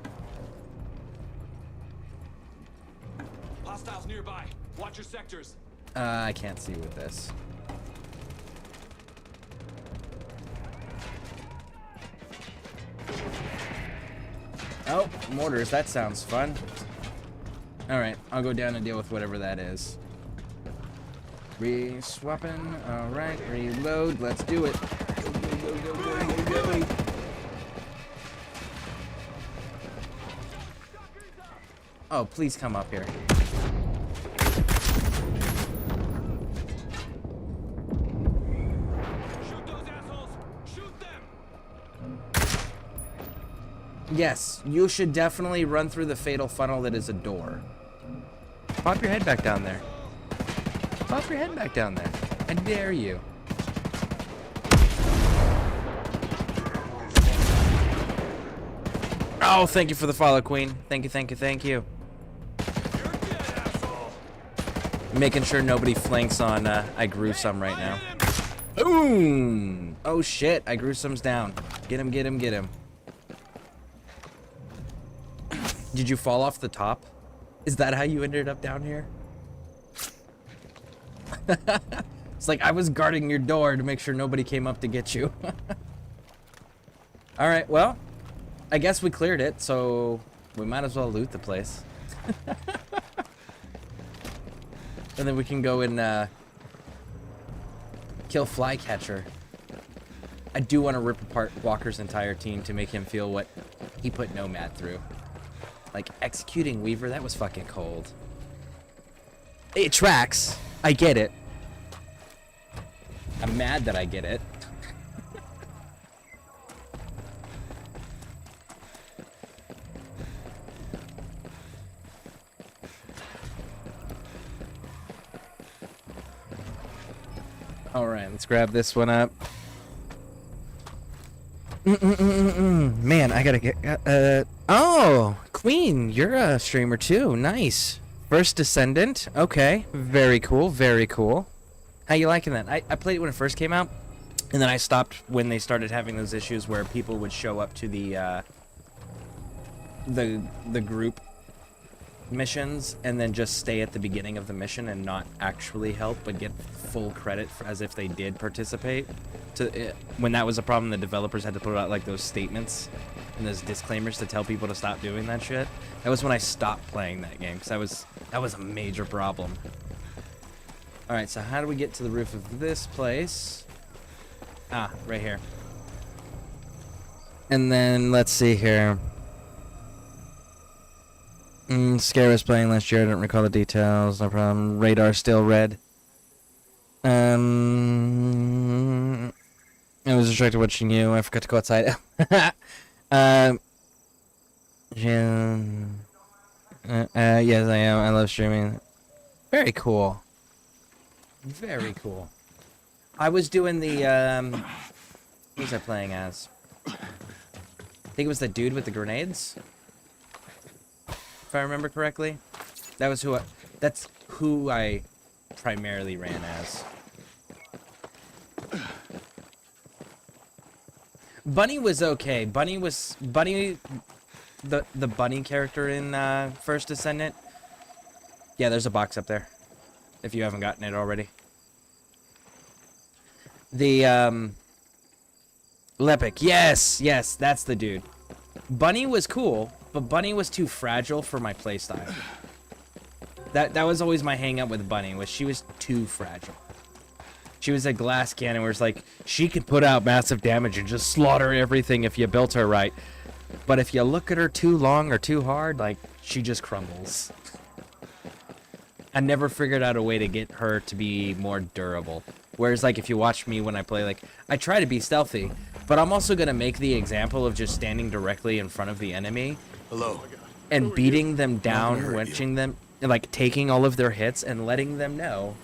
S2: Hostiles nearby. Watch your sectors.
S1: I can't see with this. Oh, mortars. That sounds fun. Alright, I'll go down and deal with whatever that is. Re-swapping. Alright, reload. Let's do it. Go, go, go, go, go, go, go. Oh, please come up here.
S2: Shoot those assholes. Shoot them.
S1: Yes, you should definitely run through the fatal funnel that is a door. Pop your head back down there. Pop your head back down there. I dare you. Oh, thank you for the follow, Queen. Thank you, thank you, thank you.
S2: You're dead, asshole.
S1: Making sure nobody flanks on I grew some right now. Boom! Oh shit, I grew some's down. Get him, get him, get him. Did you fall off the top? Is that how you ended up down here? It's like I was guarding your door to make sure nobody came up to get you. Alright, well, I guess we cleared it, so we might as well loot the place. And then we can go and kill Flycatcher. I do want to rip apart Walker's entire team to make him feel what he put Nomad through. Like, executing Weaver, that was fucking cold. It tracks. I get it. I'm mad that I get it. Alright, let's grab this one up. Man, I gotta get... oh! Queen, you're a streamer too. Nice. First Descendant. Okay. Very cool, very cool. How you liking that? I played it when it first came out, and then I stopped when they started having those issues where people would show up to the group missions and then just stay at the beginning of the mission and not actually help but get full credit for, as if they did participate. When that was a problem, the developers had to put out like those statements and those disclaimers to tell people to stop doing that shit. That was when I stopped playing that game because that was a major problem. All right, so how do we get to the roof of this place? Ah, right here. And then let's see here. Scare was playing last year. I don't recall the details. No problem. Radar still red. I was distracted watching you. I forgot to go outside. um, yes, I am. I love streaming. Very cool. Very cool. I was doing the, who was I playing as? I think it was the dude with the grenades. If I remember correctly. That's who I primarily ran as. Bunny was okay. Bunny, the bunny character in First Descendant. Yeah, there's a box up there. If you haven't gotten it already. The Lepic. Yes, that's the dude. Bunny was cool, but Bunny was too fragile for my playstyle. That was always my hang up with Bunny, was she was too fragile. She was a glass cannon where it's like, she could put out massive damage and just slaughter everything if you built her right. But if you look at her too long or too hard, like, she just crumbles. I never figured out a way to get her to be more durable. Whereas, like, if you watch me when I play, like, I try to be stealthy, but I'm also going to make the example of just standing directly in front of the enemy.
S4: Hello.
S1: And beating them down,
S4: hurt
S1: wrenching them, like, taking all of their hits and letting them know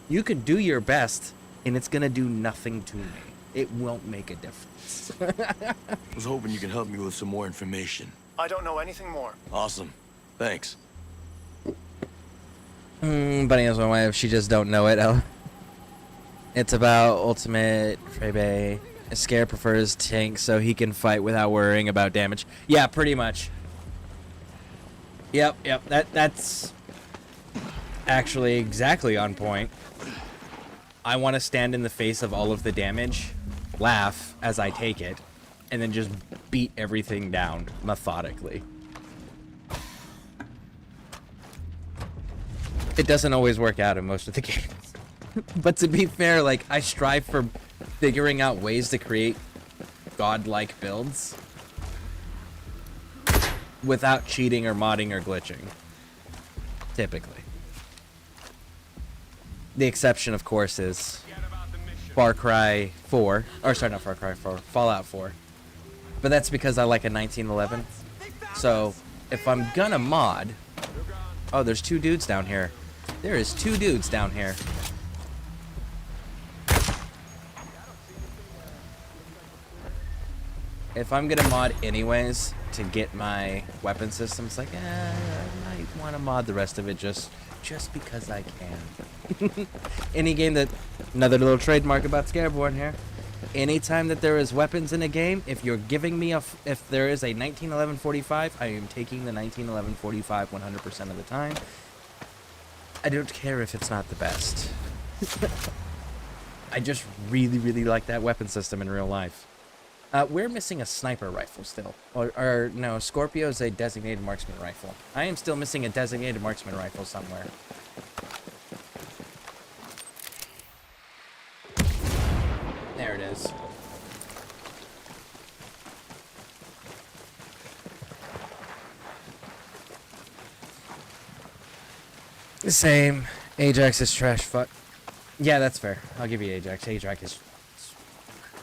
S1: you can do your best, and it's going to do nothing to me. It won't make a difference.
S4: I was hoping you could help me with some more information.
S8: I don't know anything more.
S4: Awesome. Thanks.
S1: Bunny has one wife, she just don't know it. It's about ultimate Frebe. Scare prefers tank so he can fight without worrying about damage. Yeah, pretty much. Yep. That's actually exactly on point. I want to stand in the face of all of the damage, laugh as I take it, and then just beat everything down methodically. It doesn't always work out in most of the games. But to be fair, like, I strive for figuring out ways to create godlike builds without cheating or modding or glitching. Typically. The exception, of course, is Far Cry 4. Or, sorry, not Far Cry 4. Fallout 4. But that's because I like a 1911. So, if I'm gonna mod... Oh, there's two dudes down here. There is two dudes down here. If I'm gonna mod anyways to get my weapon systems, like, I might want to mod the rest of it just because I can. Any game that... Another little trademark about Scareborn here. Anytime that there is weapons in a game, if you're giving me if there is a 1911-45, I am taking the 1911-45 100% of the time. I don't care if it's not the best. I just really, really like that weapon system in real life. We're missing a sniper rifle still. Or no, Scorpio's a designated marksman rifle. I am still missing a designated marksman rifle somewhere. There it is. The same. Ajax is trash fuck. Yeah, that's fair. I'll give you Ajax. Ajax is...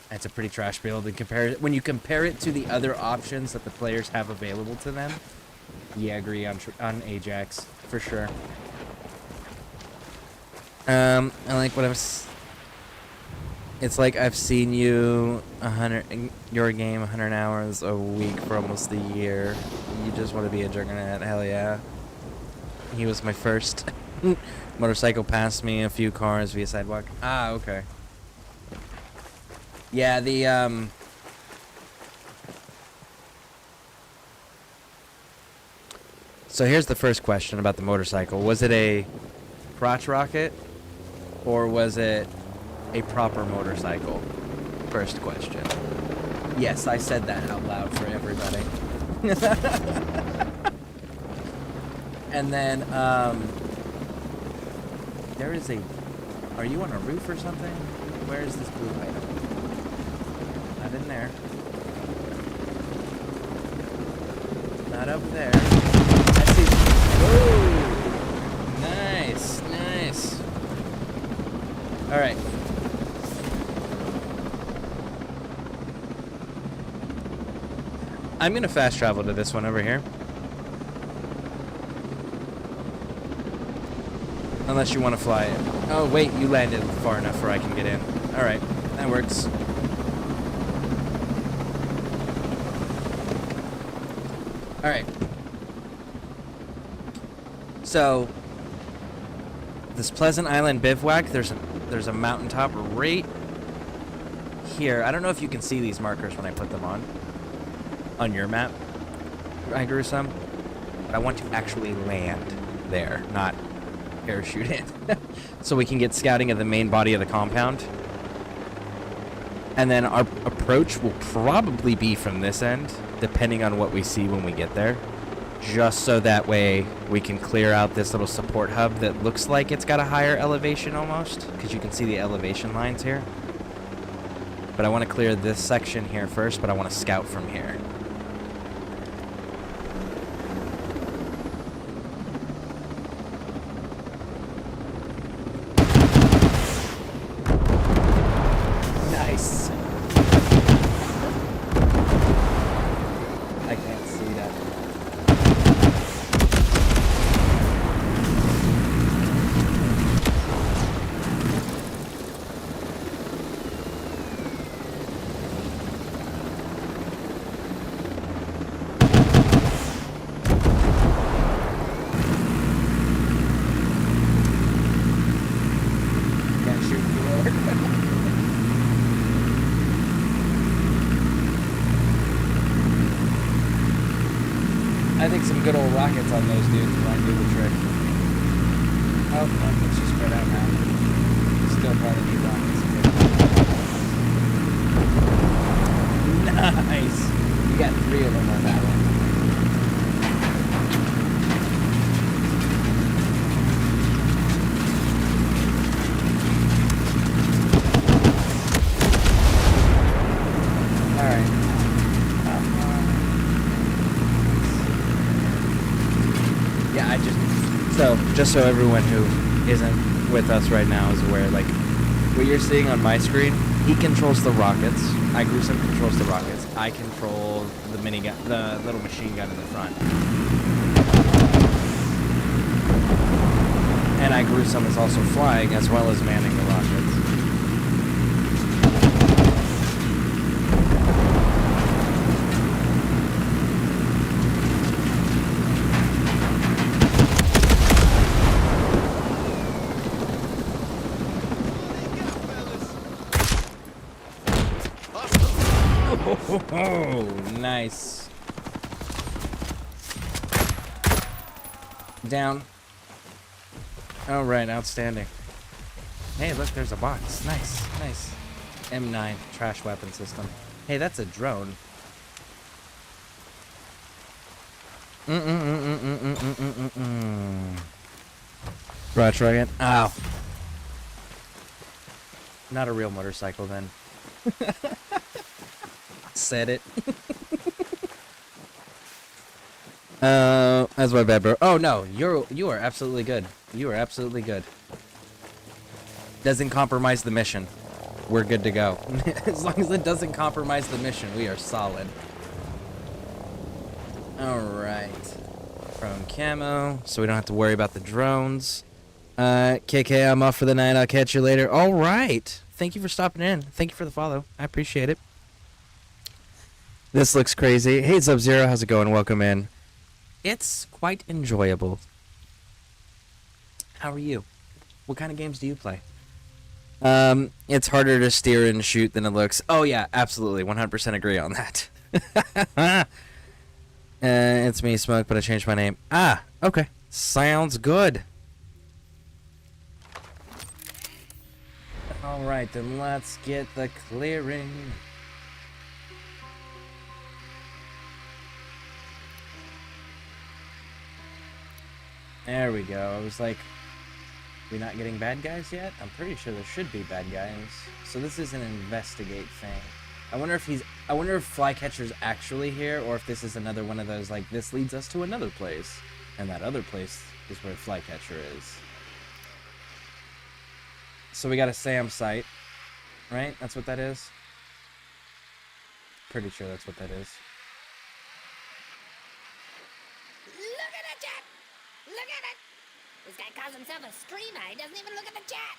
S1: That's a pretty trash build. And when you compare it to the other options that the players have available to them, yeah, I agree on Ajax for sure. I like what it's like I've seen you your game 100 hours a week for almost a year. You just want to be a juggernaut. Hell yeah. He was my first. Motorcycle passed me a few cars via sidewalk. Ah, okay. Yeah, the, So here's the first question about the motorcycle. Was it a crotch rocket, or was it a proper motorcycle? First question. Yes, I said that out loud for everybody. And then, there is a... Are you on a roof or something? Where is this blue item? Not in there. Not up there. I see... Whoa! Nice, nice. I'm gonna fast travel to this one over here. Unless you want to fly it. Oh, wait, you landed far enough where I can get in. Alright, that works. Alright. So, this Pleasant Island bivouac, there's a mountaintop right here. I don't know if you can see these markers when I put them on your map. I grew some. But I want to actually land there, not parachute in. So we can get scouting of the main body of the compound. And then our approach will probably be from this end, depending on what we see when we get there. Just so that way we can clear out this little support hub that looks like it's got a higher elevation almost, because you can see the elevation lines here. But I want to clear this section here first, but I want to scout from here. Nice. I can't see that. Can't shoot anymore. I think some good old rockets on those dudes might do the trick. Oh, no, it's just spread out now. Still probably need rockets. Nice! You got 3 of them on that one. Alright. Yeah, just so everyone who isn't with us right now is aware, like, what you're seeing on my screen, he controls the rockets. Gruesome controls the rockets. I control the minigun, the little machine gun in the front. And Gruesome is also flying as well as manning the rockets. Oh, nice. Down. All right, outstanding. Hey, look, there's a box. Nice, nice. M9 trash weapon system. Hey, that's a drone. Right, try again. Ow. Not a real motorcycle then. Said it. That's my bad, bro. Oh no, you are absolutely good. You are absolutely good. Doesn't compromise the mission. We're good to go. As long as it doesn't compromise the mission, we are solid. Alright. Chrome camo, so we don't have to worry about the drones. KK, I'm off for the night. I'll catch you later. Alright. Thank you for stopping in. Thank you for the follow. I appreciate it. This looks crazy. Hey, Sub-Zero, how's it going? Welcome in. It's quite enjoyable. How are you? What kind of games do you play? It's harder to steer and shoot than it looks. Oh yeah, absolutely. 100% agree on that. It's me, Smoke, but I changed my name. Ah, okay. Sounds good. Alright, then let's get the clearing. There we go. I was like, we not getting bad guys yet? I'm pretty sure there should be bad guys. So this is an investigate thing. I wonder if Flycatcher's actually here, or if this is another one of those, like, this leads us to another place. And that other place is where Flycatcher is. So we got a SAM site, right? That's what that is? Pretty sure that's what that is.
S7: Look at it! This guy calls himself a streamer. He doesn't even look at the chat.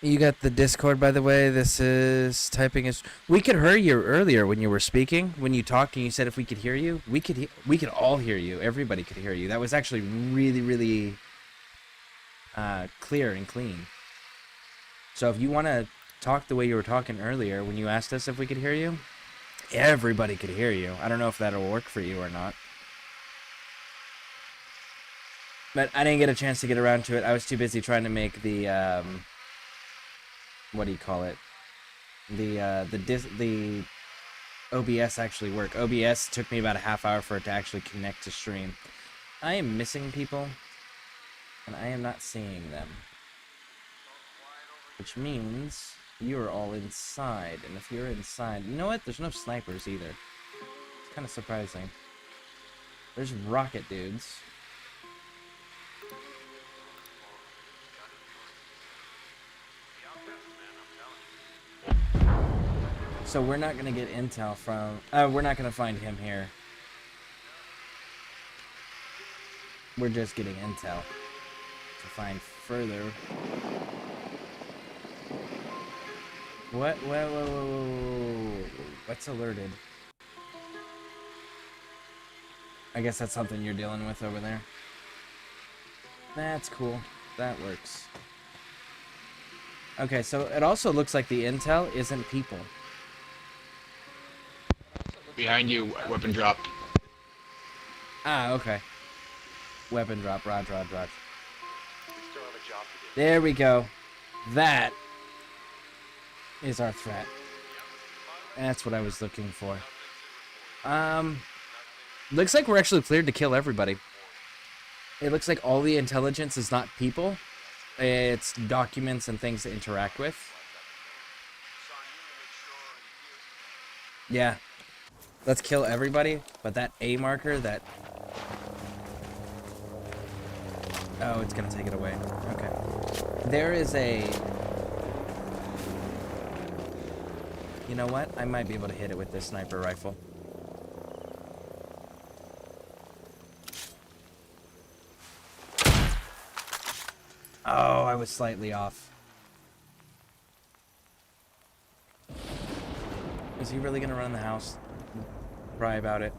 S1: You got the Discord, by the way. This is typing is. We could hear you earlier when you were speaking. When you talked and you said if we could hear you, we could all hear you. Everybody could hear you. That was actually really, really clear and clean. So if you want to talk the way you were talking earlier when you asked us if we could hear you, everybody could hear you. I don't know if that'll work for you or not. But I didn't get a chance to get around to it. I was too busy trying to make the what do you call it? The OBS actually work. OBS took me about a half hour for it to actually connect to stream. I am missing people, and I am not seeing them. Which means you are all inside, and if you're inside, you know what? There's no snipers either. It's kind of surprising. There's rocket dudes. So we're not gonna get intel from. We're not gonna find him here. We're just getting intel to find further. What? Whoa. What's alerted? I guess that's something you're dealing with over there. That's cool. That works. Okay, so it also looks like the intel isn't people.
S6: Behind you, weapon drop.
S1: Ah, okay. Weapon drop, Rod. There we go. That is our threat. That's what I was looking for. Looks like we're actually cleared to kill everybody. It looks like all the intelligence is not people. It's documents and things to interact with. Yeah. Let's kill everybody, but that A marker, that... Oh, it's gonna take it away. Okay. There is a... You know what? I might be able to hit it with this sniper rifle. Oh, I was slightly off. Is he really gonna run the house? Cry about it.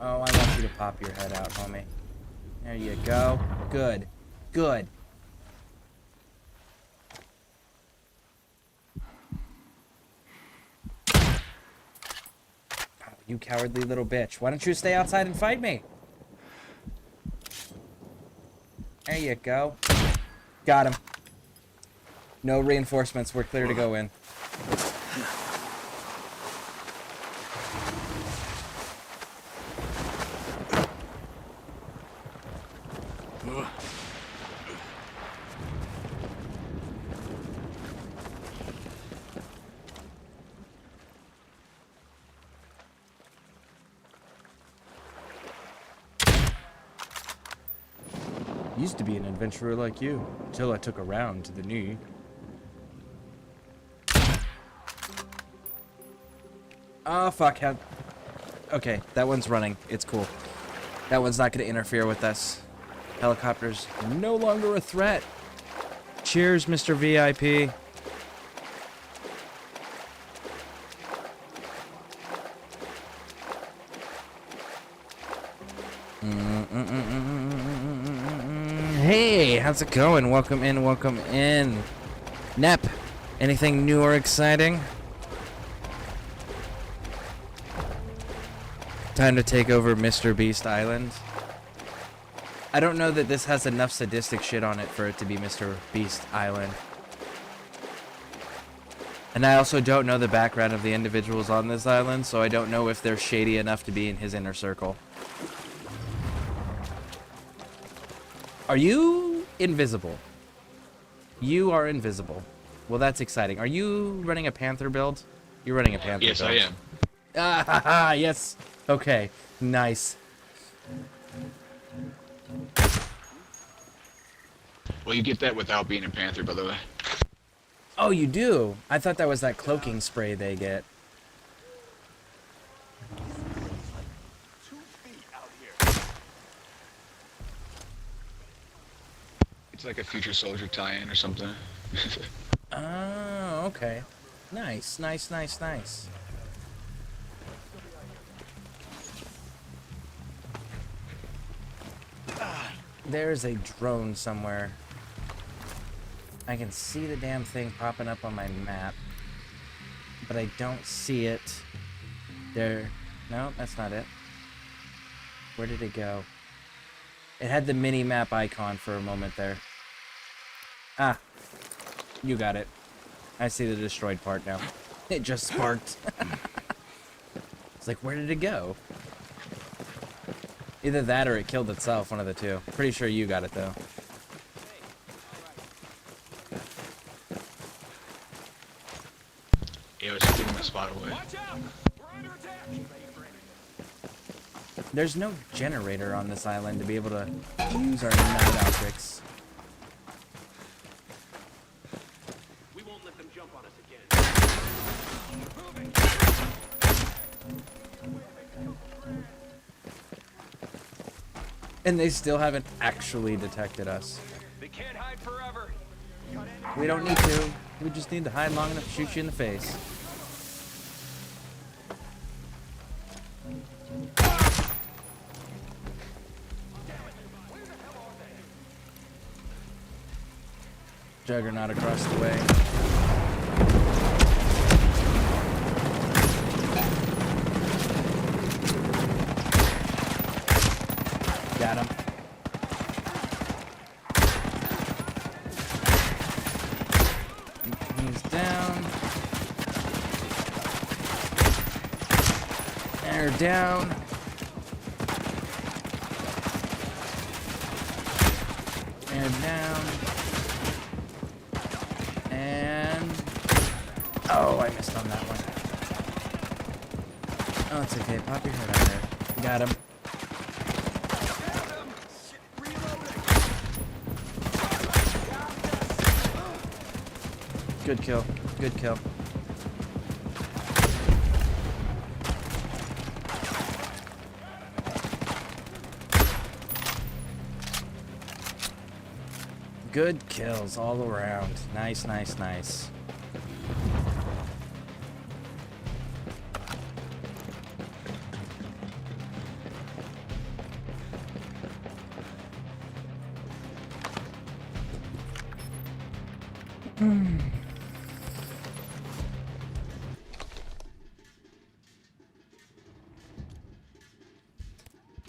S1: Oh, I want you to pop your head out, homie. There you go. Good. Good. Oh, you cowardly little bitch. Why don't you stay outside and fight me? There you go. Got him. No reinforcements. We're clear to go in. Used to be an adventurer like you, until I took a round to the knee. Oh, fuck. Okay, that one's running. It's cool. That one's not going to interfere with us. Helicopter's no longer a threat. Cheers, Mr. VIP. Hey, how's it going? Welcome in, welcome in. Nep, anything new or exciting? Time to take over Mr. Beast Island. I don't know that this has enough sadistic shit on it for it to be Mr. Beast Island. And I also don't know the background of the individuals on this island, so I don't know if they're shady enough to be in his inner circle. Are you invisible? You are invisible. Well, that's exciting. Are you running a Panther build? You're running a Panther
S6: Yes,
S1: build.
S6: I am.
S1: Ah, ha, ha, yes. Okay, nice.
S6: Well, you get that without being a Panther, by the way.
S1: Oh, you do? I thought that was that cloaking spray they get.
S2: 2 feet out here.
S6: It's like a future soldier tie-in or something.
S1: Oh, okay. Nice, nice, nice, nice. There's a drone somewhere. I can see the damn thing popping up on my map, but I don't see it. There. No, that's not it. Where did it go? It had the mini-map icon for a moment there. Ah. You got it. I see the destroyed part now. It just sparked. It's like, where did it go? Either that or it killed itself, one of the two. Pretty sure you got it, though.
S6: Yeah, I was giving my spot away.
S1: There's no generator on this island to be able to use our night optics.
S2: We won't let them jump on us again.
S1: And they still haven't actually detected us.
S2: They can't hide forever.
S1: We don't need to. We just need to hide long enough to shoot you in the face. Juggernaut across the way. Got him. He's down. They're down. They're down. And... oh, I missed on that one. Oh, it's okay. Pop your head out there. Got him. Good kill. Good kill. Good kills all around. Nice, nice, nice.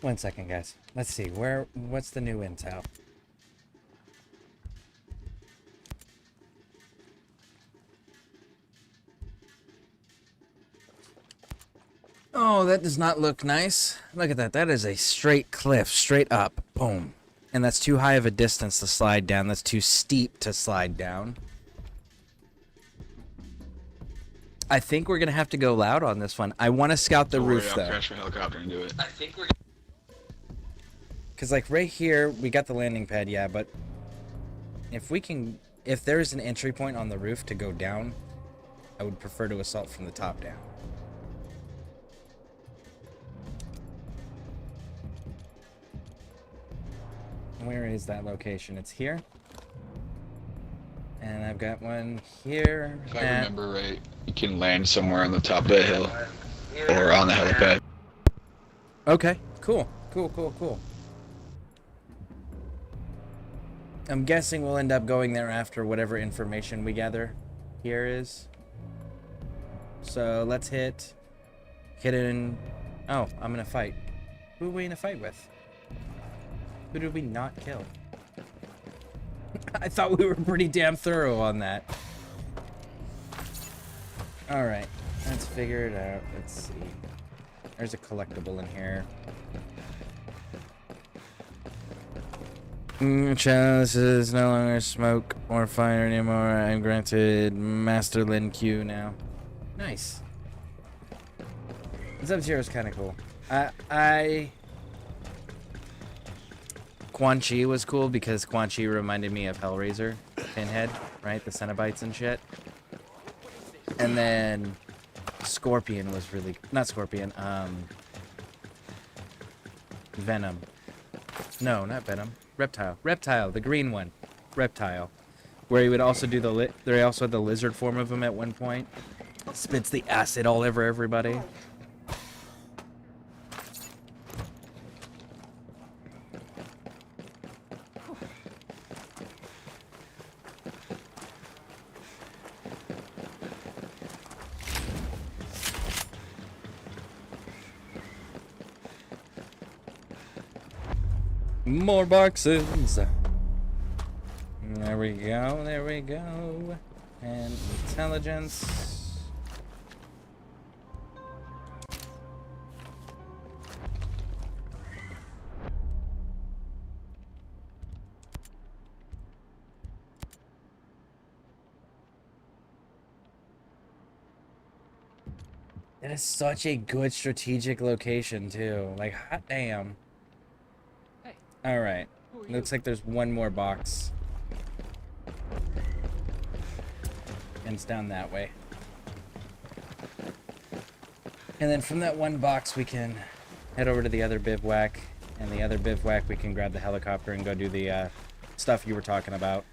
S1: One second, guys. Let's see. What's the new intel? Oh, that does not look nice. Look at that. That is a straight cliff, straight up. Boom. And that's too high of a distance to slide down. That's too steep to slide down. I think we're going to have to go loud on this one. I want to scout the roof, though.
S6: I'll crash my helicopter and do it.
S1: Because, like, right here, we got the landing pad, yeah, but if we can... if there's an entry point on the roof to go down, I would prefer to assault from the top down. Where is that location? It's here. And I've got one here.
S6: If I remember right, you can land somewhere on the top of the hill. Or on the helipad.
S1: Okay, cool. Cool, cool, cool. I'm guessing we'll end up going there after whatever information we gather here is. So let's hit it in... oh, I'm gonna fight. Who are we gonna fight with? Who did we not kill? I thought we were pretty damn thorough on that. Alright, let's figure it out. Let's see. There's a collectible in here. Chalices no longer smoke or fire anymore. I'm granted Master Lin Q now. Nice. Sub-Zero is kind of cool. Quan Chi was cool because Quan Chi reminded me of Hellraiser, Pinhead, right? The Cenobites and shit. And then Scorpion was really... Not Scorpion, Venom. No, not Venom. Reptile. Reptile, the green one. Reptile. Where he would also do the... They also had the lizard form of him at one point. Spits the acid all over everybody. More boxes. There we go, there we go. And intelligence. That is such a good strategic location too. Like, hot damn. Alright. Looks like there's one more box. And it's down that way. And then from that one box we can head over to the other bivouac. And the other bivouac we can grab the helicopter and go do the stuff you were talking about.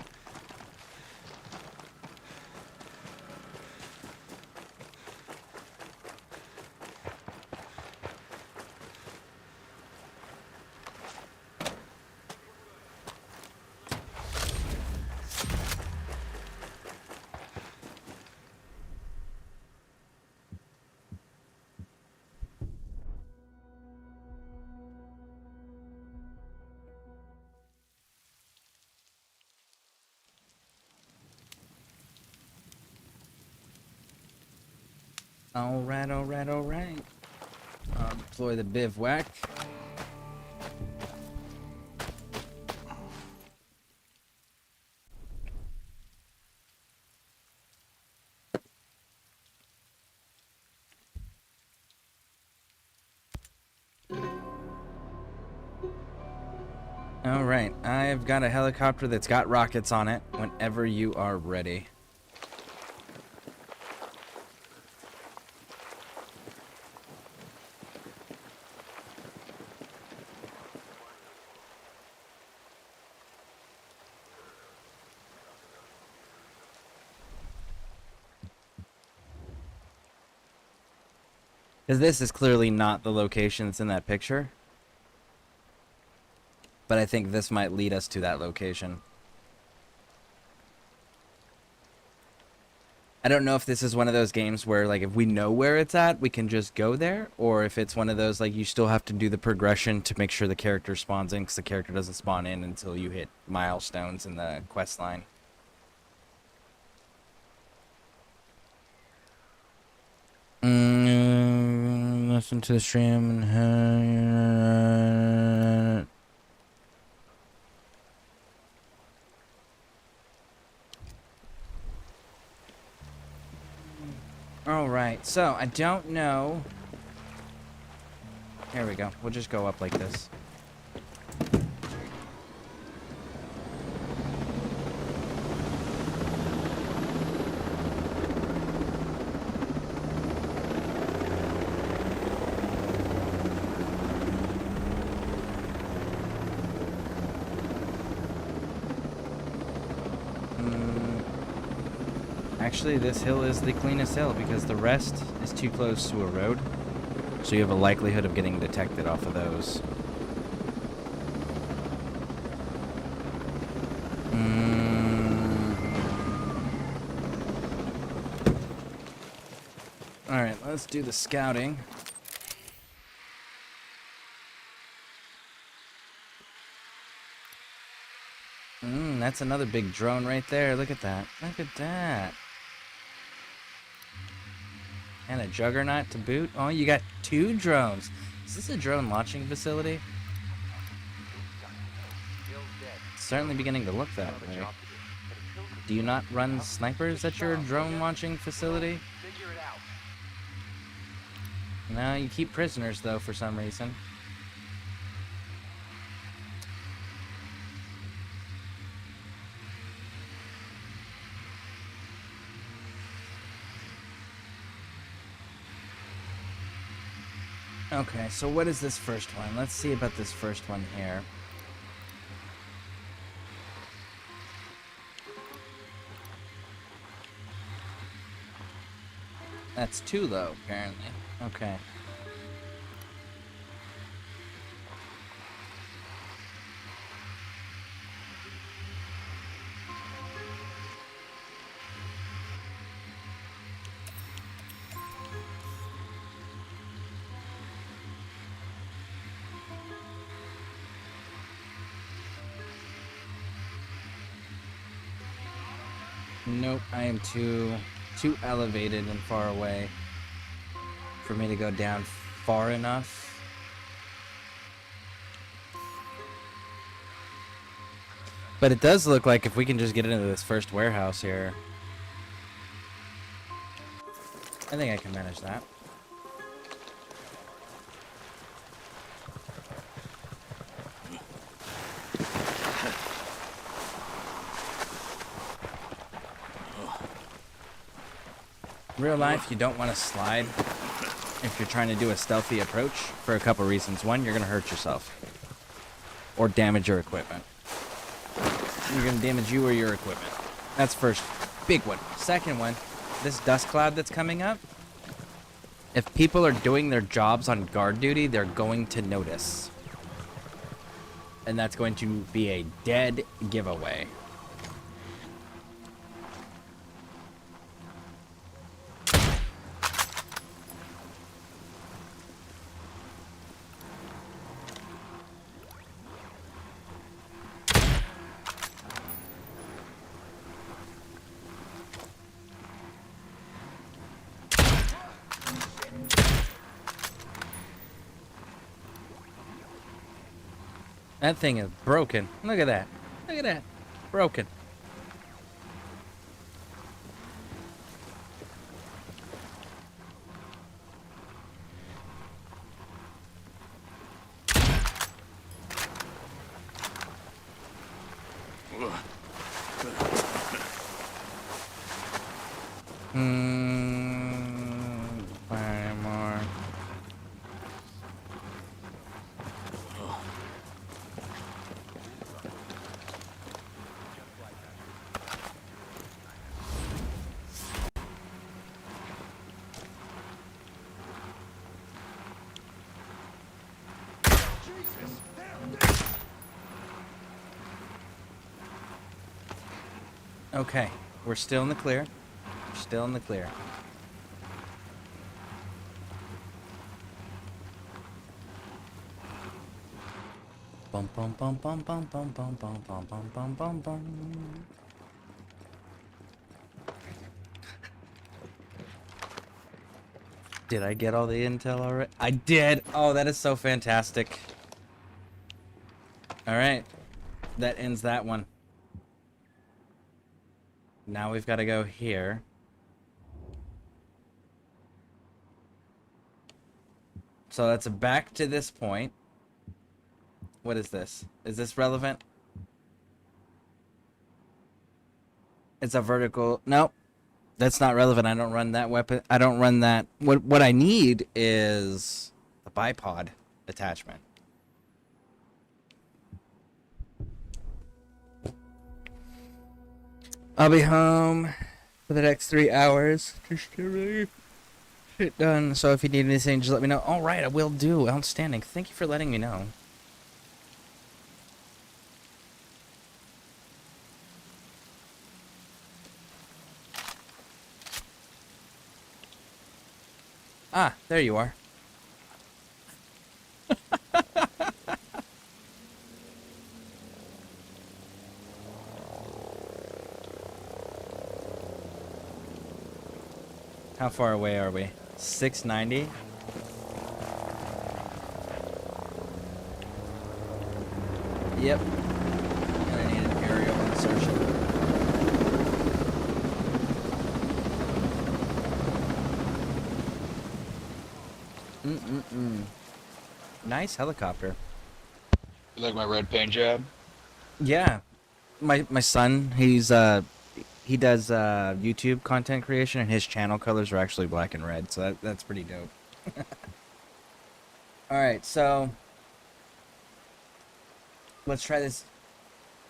S1: Alright, alright, alright. Deploy the bivouac. Alright, I've got a helicopter that's got rockets on it whenever you are ready. Because this is clearly not the location that's in that picture. But I think this might lead us to that location. I don't know if this is one of those games where, like, if we know where it's at, we can just go there. Or if it's one of those, like, you still have to do the progression to make sure the character spawns in. Because the character doesn't spawn in until you hit milestones in the quest line. Listen to the stream and alright, so I don't know. Here we go. We'll just go up like this. Actually, this hill is the cleanest hill because the rest is too close to a road. So you have a likelihood of getting detected off of those. Alright, let's do the scouting. That's another big drone right there. Look at that. Look at that. And a juggernaut to boot. Oh, you got 2 drones. Is this a drone launching facility? It's certainly beginning to look that way. Do you not run snipers at your drone launching facility? No, you keep prisoners though for some reason. Okay, so what is this first one? Let's see about this first one here. That's 2 though, apparently. Okay. Nope, I am too elevated and far away for me to go down far enough. But it does look like if we can just get into this first warehouse here, I think I can manage that. In real life, you don't want to slide if you're trying to do a stealthy approach for a couple reasons. One, you're going to hurt yourself or damage your equipment. You're going to damage you or your equipment. That's first big one. Second one, this dust cloud that's coming up, if people are doing their jobs on guard duty, they're going to notice. And that's going to be a dead giveaway. That thing is broken. Look at that. Look at that. Broken. Five more. Okay, we're still in the clear. We're still in the clear. Bum bum bum bum bum bum bum bum bum bum bum bum bum. Did I get all the intel already? I did! Oh, that is so fantastic. Alright. That ends that one. Now we've got to go here. So that's back to this point. What is this? Is this relevant? It's a vertical. Nope. That's not relevant. I don't run that weapon. I don't run that. What I need is a bipod attachment. I'll be home for the next 3 hours. Just get really shit done. So if you need anything, just let me know. All right, I will do. Outstanding. Thank you for letting me know. Ah, there you are. How far away are we? 690. Yep. And I need an aerial insertion. Nice helicopter.
S6: You like my red paint job?
S1: Yeah. My son, he does YouTube content creation, and his channel colors are actually black and red, so that's pretty dope. Alright, so let's try this.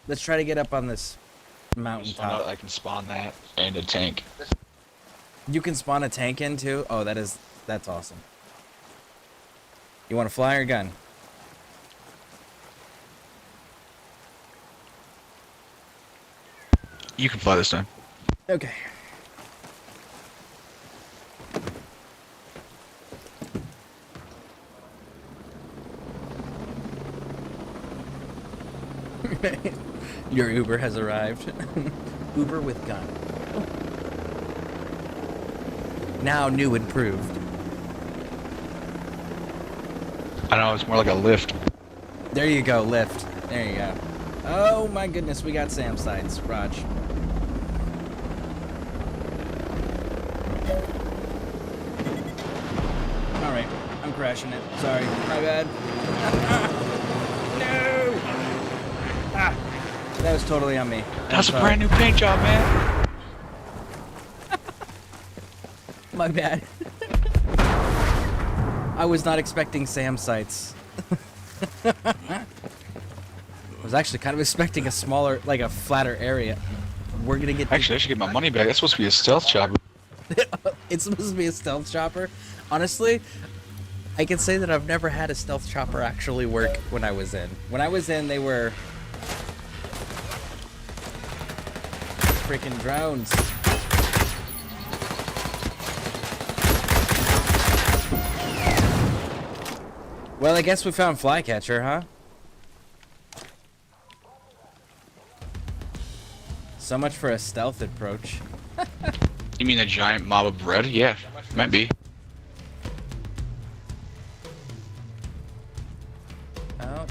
S1: Let's try to get up on this
S6: Just found
S1: mountaintop.
S6: out I can spawn that and a tank.
S1: You can spawn a tank in too? Oh, that's awesome. You want to fly or gun?
S6: You can fly this time.
S1: Okay. Your Uber has arrived. Uber with gun. Now new and improved.
S6: I know, it's more like a lift.
S1: There you go, lift. There you go. Oh my goodness, we got Sam sights, Raj. Alright, I'm crashing it. Sorry, my bad. No! Ah, that was totally on me.
S6: That's a brand new paint job, man.
S1: My bad. I was not expecting Sam sights. I was actually kind of expecting a smaller, like a flatter area. We're gonna get.
S6: Actually, I should get my money back. That's supposed to be a stealth chopper.
S1: It's supposed to be a stealth chopper. Honestly, I can say that I've never had a stealth chopper actually work when I was in. When I was in, they were freaking drones. Well, I guess we found Flycatcher, huh? So much for a stealth approach.
S6: You mean a giant mob of red? Yeah, might be.
S1: Oh,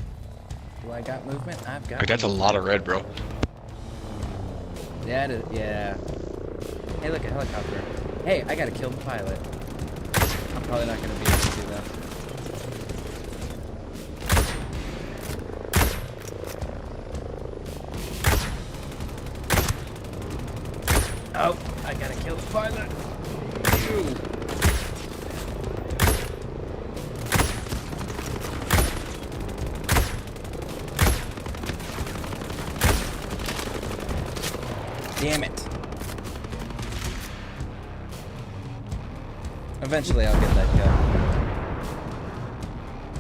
S1: do I got movement? I've got.
S6: Like, that's a lot of red, bro.
S1: Yeah, yeah. Hey, look, a helicopter. Hey, I gotta kill the pilot. I'm probably not gonna be able to do that. Oh, I gotta kill the pilot. Ew. Damn it. Eventually I'll get that kill.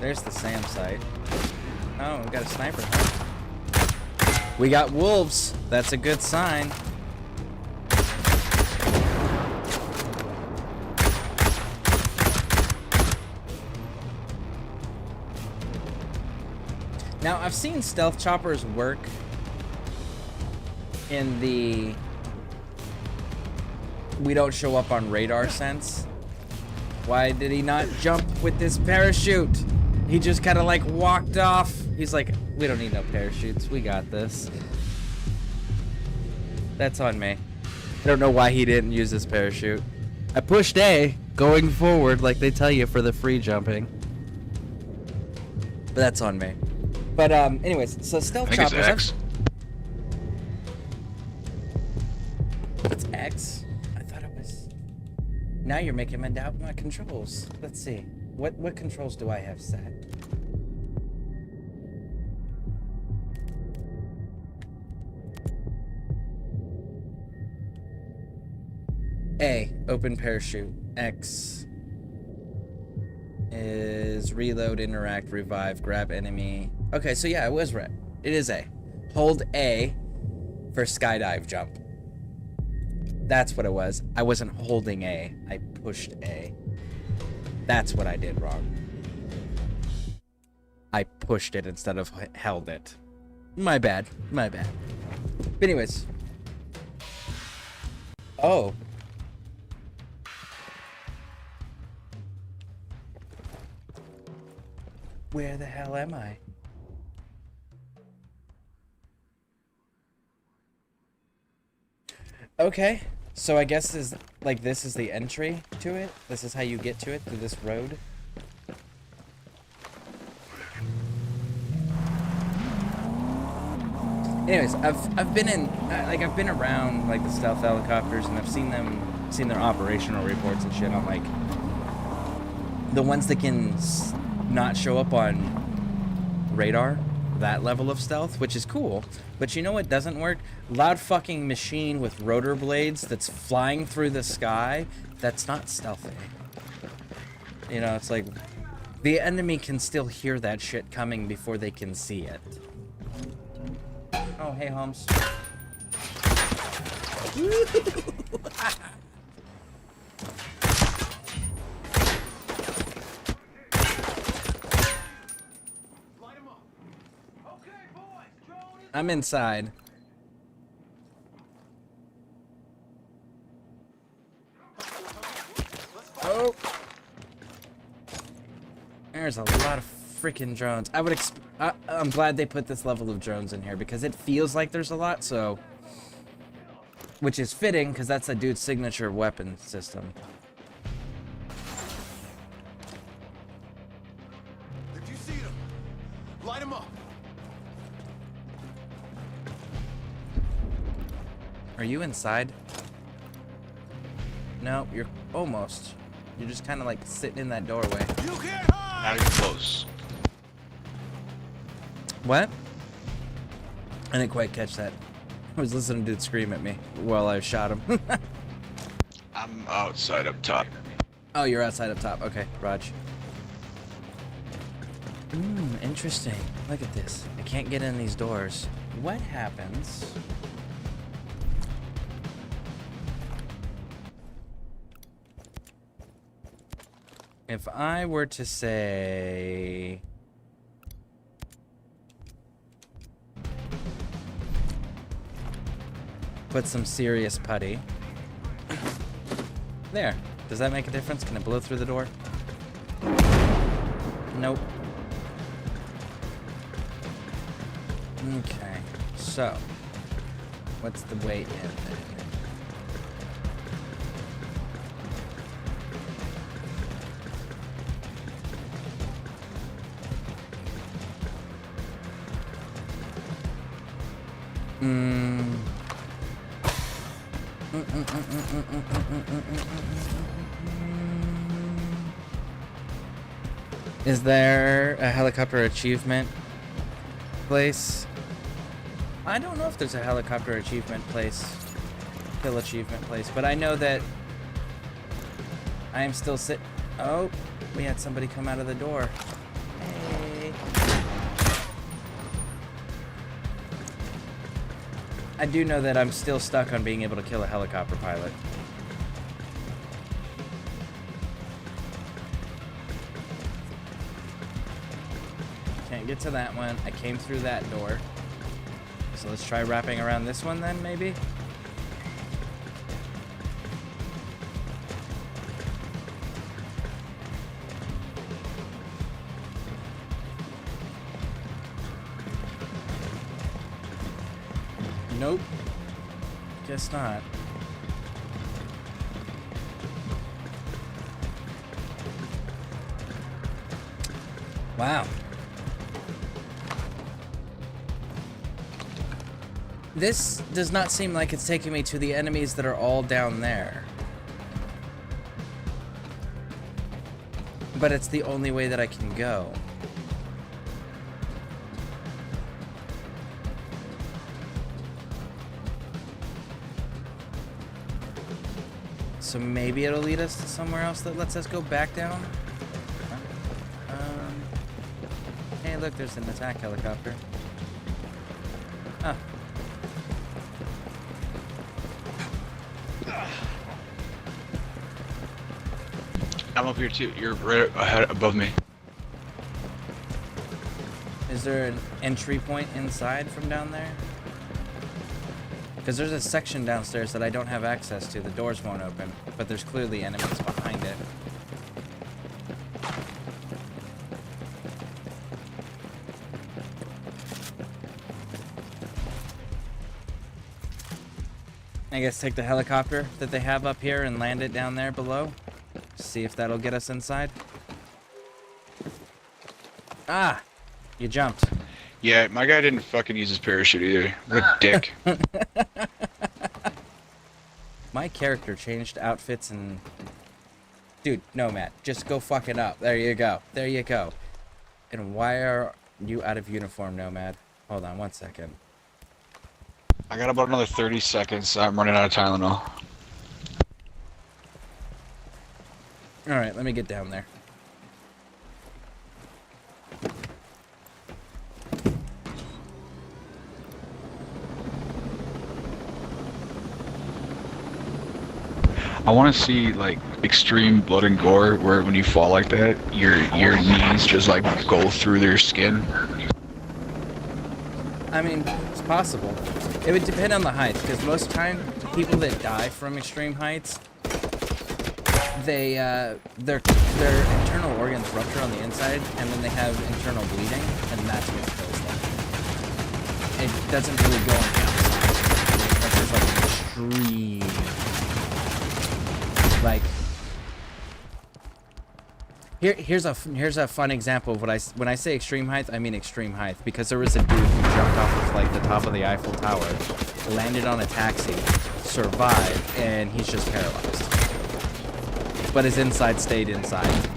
S1: There's the SAM site. Oh, we got a sniper, huh? We got wolves. That's a good sign. Now, I've seen stealth choppers work in the we don't show up on radar sense. Why did he not jump with this parachute? He just kind of like walked off. He's like, we don't need no parachutes. We got this. That's on me. I don't know why he didn't use his parachute. I pushed A going forward like they tell you for the free jumping. But that's on me. But anyways, so stealth
S6: I think it's
S1: choppers.
S6: X.
S1: It's X. I thought it was. Now you're making me doubt my controls. Let's see. What controls do I have set? A, open parachute. X is reload, interact, revive, grab enemy. Okay, so yeah, it was red. It is A. Hold A for skydive jump. That's what it was. I wasn't holding A. I pushed A. That's what I did wrong. I pushed it instead of held it. My bad. My bad. But anyways. Oh. Where the hell am I? Okay, so I guess this is the entry to it. This is how you get to it, through this road. Anyways, I've been around like the stealth helicopters, and I've seen their operational reports and shit on like the ones that can not show up on radar, that level of stealth, which is cool. But you know what doesn't work? Loud fucking machine with rotor blades that's flying through the sky. That's not stealthy. You know, it's like the enemy can still hear that shit coming before they can see it. Oh, hey, Holmes. I'm inside. Oh. There's a lot of freaking drones. I'm glad they put this level of drones in here because it feels like there's a lot, so... Which is fitting, because that's a dude's signature weapon system.
S4: If you see them, light them up.
S1: Are you inside? No, you're almost. You're just kind of like sitting in that doorway.
S4: You can't hide!
S6: Not even close.
S1: What? I didn't quite catch that. I was listening to dude scream at me while I shot him.
S6: I'm outside up top.
S1: Oh, you're outside up top. Okay, Raj. Interesting. Look at this. I can't get in these doors. What happens? If I were to say... Put some serious putty. There. Does that make a difference? Can it blow through the door? Nope. Okay. So, what's the way in there? Is there a helicopter achievement place? I don't know if there's a helicopter achievement place, kill achievement place, but I know that I am still Oh, we had somebody come out of the door. Hey. I do know that I'm still stuck on being able to kill a helicopter pilot. Can't get to that one. I came through that door. So let's try wrapping around this one then, maybe? Nope. Guess not. Wow. This does not seem like it's taking me to the enemies that are all down there. But it's the only way that I can go. So maybe it'll lead us to somewhere else that lets us go back down? Hey, look, there's an attack helicopter. Oh.
S6: I'm up here too. You're right ahead above me.
S1: Is there an entry point inside from down there? Because there's a section downstairs that I don't have access to. The doors won't open, but there's clearly enemies behind it. I guess take the helicopter that they have up here and land it down there below. See if that'll get us inside. Ah! You jumped.
S6: Yeah, my guy didn't fucking use his parachute either. What a dick.
S1: My character changed outfits and... Dude, no, Matt. Just go fuck it up. There you go. There you go. And why are you out of uniform, Nomad? Hold on 1 second.
S6: I got about another 30 seconds. I'm running out of Tylenol.
S1: Alright, let me get down there.
S6: I want to see like extreme blood and gore, where when you fall like that, your knees just like go through their skin.
S1: I mean, it's possible. It would depend on the height, because most time, people that die from extreme heights, they, their internal organs rupture on the inside, and then they have internal bleeding, and that's what kills them. It doesn't really go on the outside. That's just like extreme. Like, here's a fun example of what when I say extreme height, I mean extreme height, because there was a dude who jumped off of like the top of the Eiffel Tower, landed on a taxi, survived, and he's just paralyzed. But his inside stayed inside.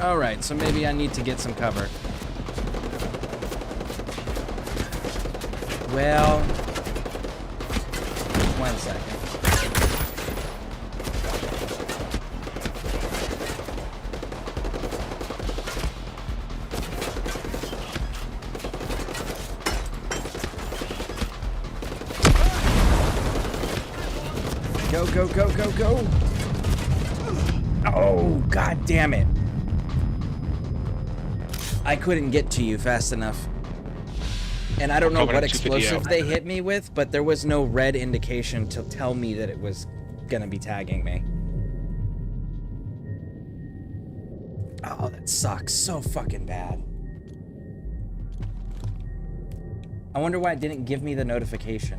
S1: All right, so maybe I need to get some cover. Well, 1 second. Go, go, go, go, go! Oh, god damn it. I couldn't get to you fast enough. And I don't know what explosive they hit me with, but there was no red indication to tell me that it was gonna be tagging me. Oh, that sucks so fucking bad. I wonder why it didn't give me the notification.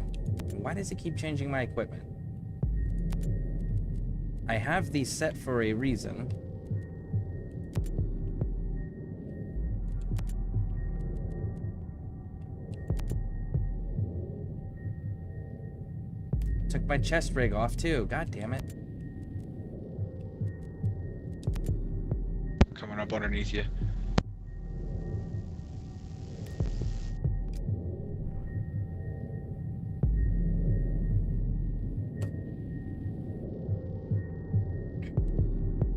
S1: Why does it keep changing my equipment? I have these set for a reason. Took my chest rig off too. God damn it.
S6: Coming up underneath you.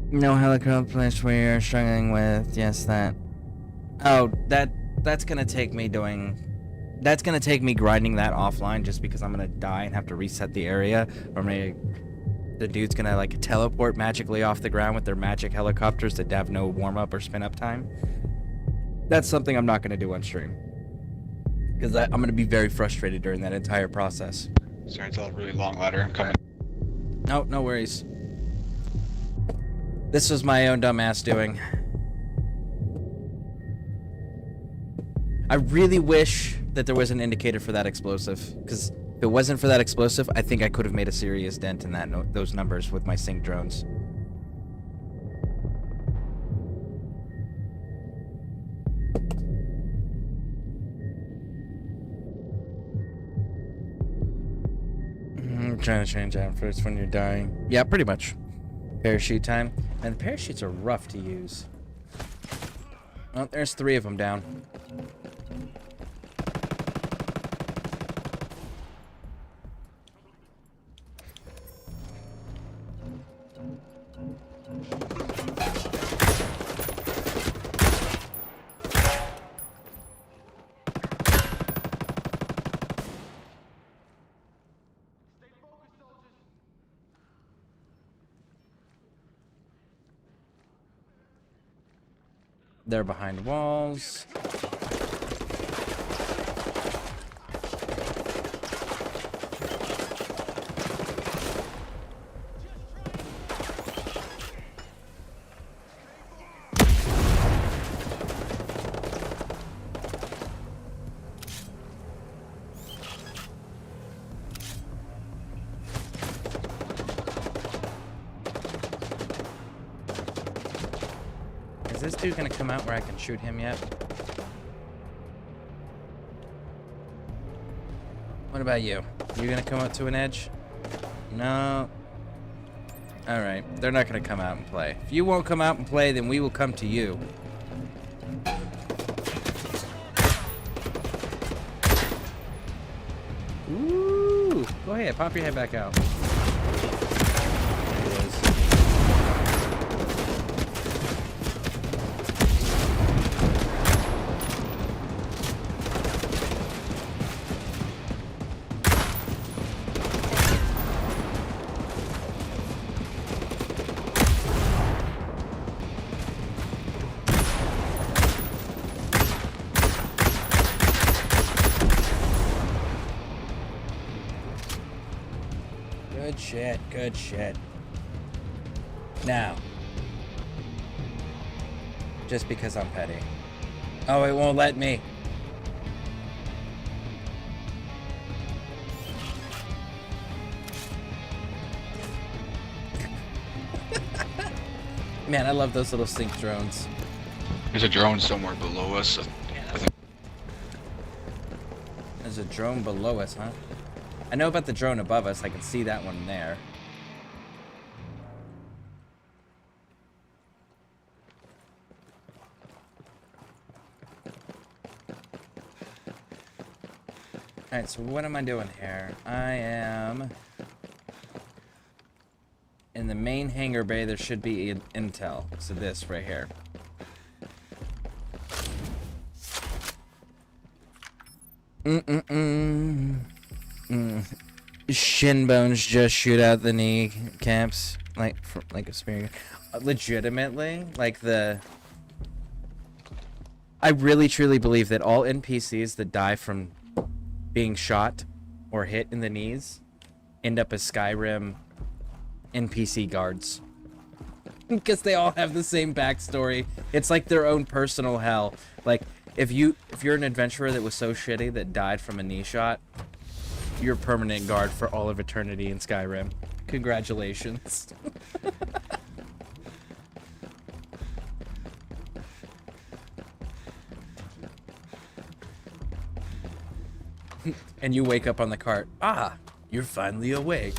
S1: No helicopter place where you're struggling with. Yes, that. Oh, that's gonna take me doing. That's gonna take me grinding that offline, just because I'm gonna die and have to reset the area, or maybe the dude's gonna like teleport magically off the ground with their magic helicopters that have no warm up or spin up time. That's something I'm not gonna do on stream, because I'm gonna be very frustrated during that entire process.
S6: Sorry, it's a really long ladder. I'm coming.
S1: No, no worries. This was my own dumbass doing. I really wish that there was an indicator for that explosive, because if it wasn't for that explosive, I think I could have made a serious dent in those numbers with my sync drones. I'm trying to change that first when you're dying. Yeah, pretty much. Parachute time. And the parachutes are rough to use. Oh, there's 3 of them down. They're behind walls. Is this dude gonna come out where I can shoot him yet? What about you? You gonna come up to an edge? No. Alright, they're not gonna come out and play. If you won't come out and play, then we will come to you. Ooh! Go ahead, pop your head back out. There he is. Good shit, good shit. Now, just because I'm petty. Oh, it won't let me. Man, I love those little sync drones.
S6: There's a drone somewhere below us. I think.
S1: There's a drone below us, huh? I know about the drone above us. I can see that one there. Alright, so what am I doing here? I am in the main hangar bay. There should be intel. So this right here. Shin bones just shoot out the knee caps like a spear. Legitimately, like I really truly believe that all NPCs that die from being shot or hit in the knees end up as Skyrim NPC guards. Because they all have the same backstory. It's like their own personal hell. Like if you're an adventurer that was so shitty that died from a knee shot, you're a permanent guard for all of eternity in Skyrim. Congratulations. And you wake up on the cart. Ah, you're finally awake.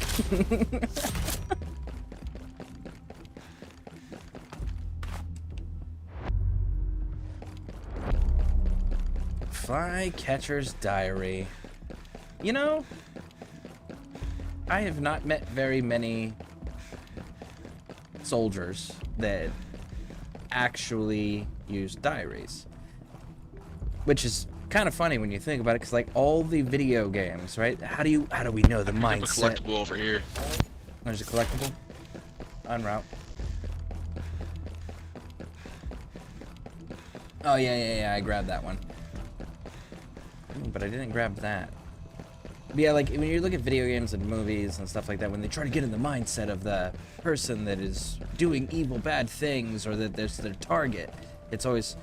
S1: Flycatcher's Diary. You know, I have not met very many soldiers that actually use diaries. Which is kind of funny when you think about it, because like all the video games, right? How do we know the mindset?
S6: There's a collectible over here.
S1: There's a collectible? En route. Oh, yeah, I grabbed that one. But I didn't grab that. But yeah, like when you look at video games and movies and stuff like that, when they try to get in the mindset of the person that is doing evil, bad things, or that there's their target, it's always,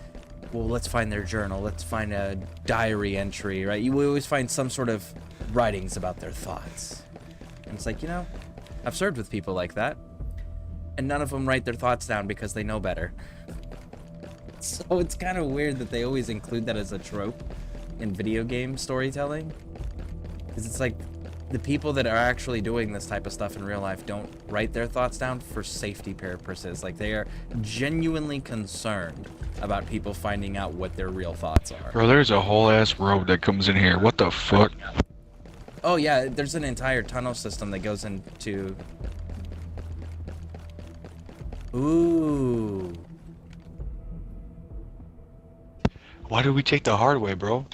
S1: well, let's find their journal, let's find a diary entry, right? You always find some sort of writings about their thoughts. And it's like, you know, I've served with people like that, and none of them write their thoughts down because they know better. So it's kind of weird that they always include that as a trope in video game storytelling. Because it's like the people that are actually doing this type of stuff in real life don't write their thoughts down for safety purposes. Like they are genuinely concerned about people finding out what their real thoughts are.
S6: Bro, there's a whole ass road that comes in here. What the fuck?
S1: Oh yeah, there's an entire tunnel system that goes into... Ooh.
S6: Why did we take the hard way, bro?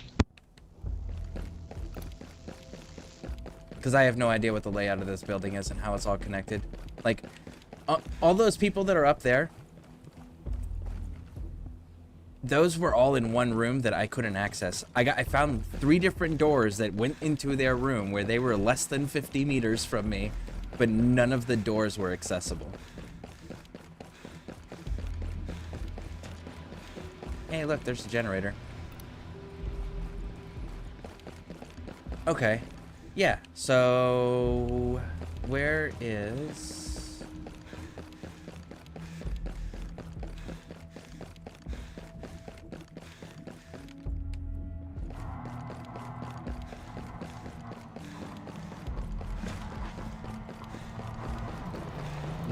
S1: Because I have no idea what the layout of this building is and how it's all connected. Like, all those people that are up there, those were all in one room that I couldn't access. I found 3 different doors that went into their room where they were less than 50 meters from me, but none of the doors were accessible. Hey, look, there's the generator. Okay. Yeah, so where is...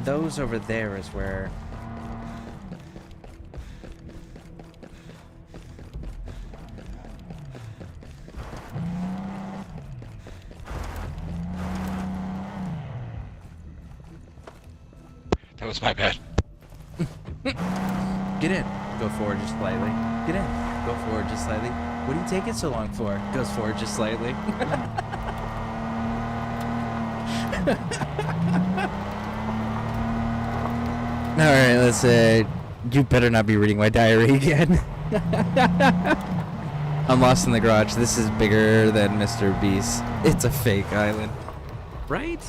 S1: those over there is where...
S6: That was my bad.
S1: Get in. Go forward just slightly. Get in. Go forward just slightly. What are you taking so long for? Goes forward just slightly. Alright, let's say... You better not be reading my diary again. I'm lost in the garage. This is bigger than Mr. Beast. It's a fake island. Right?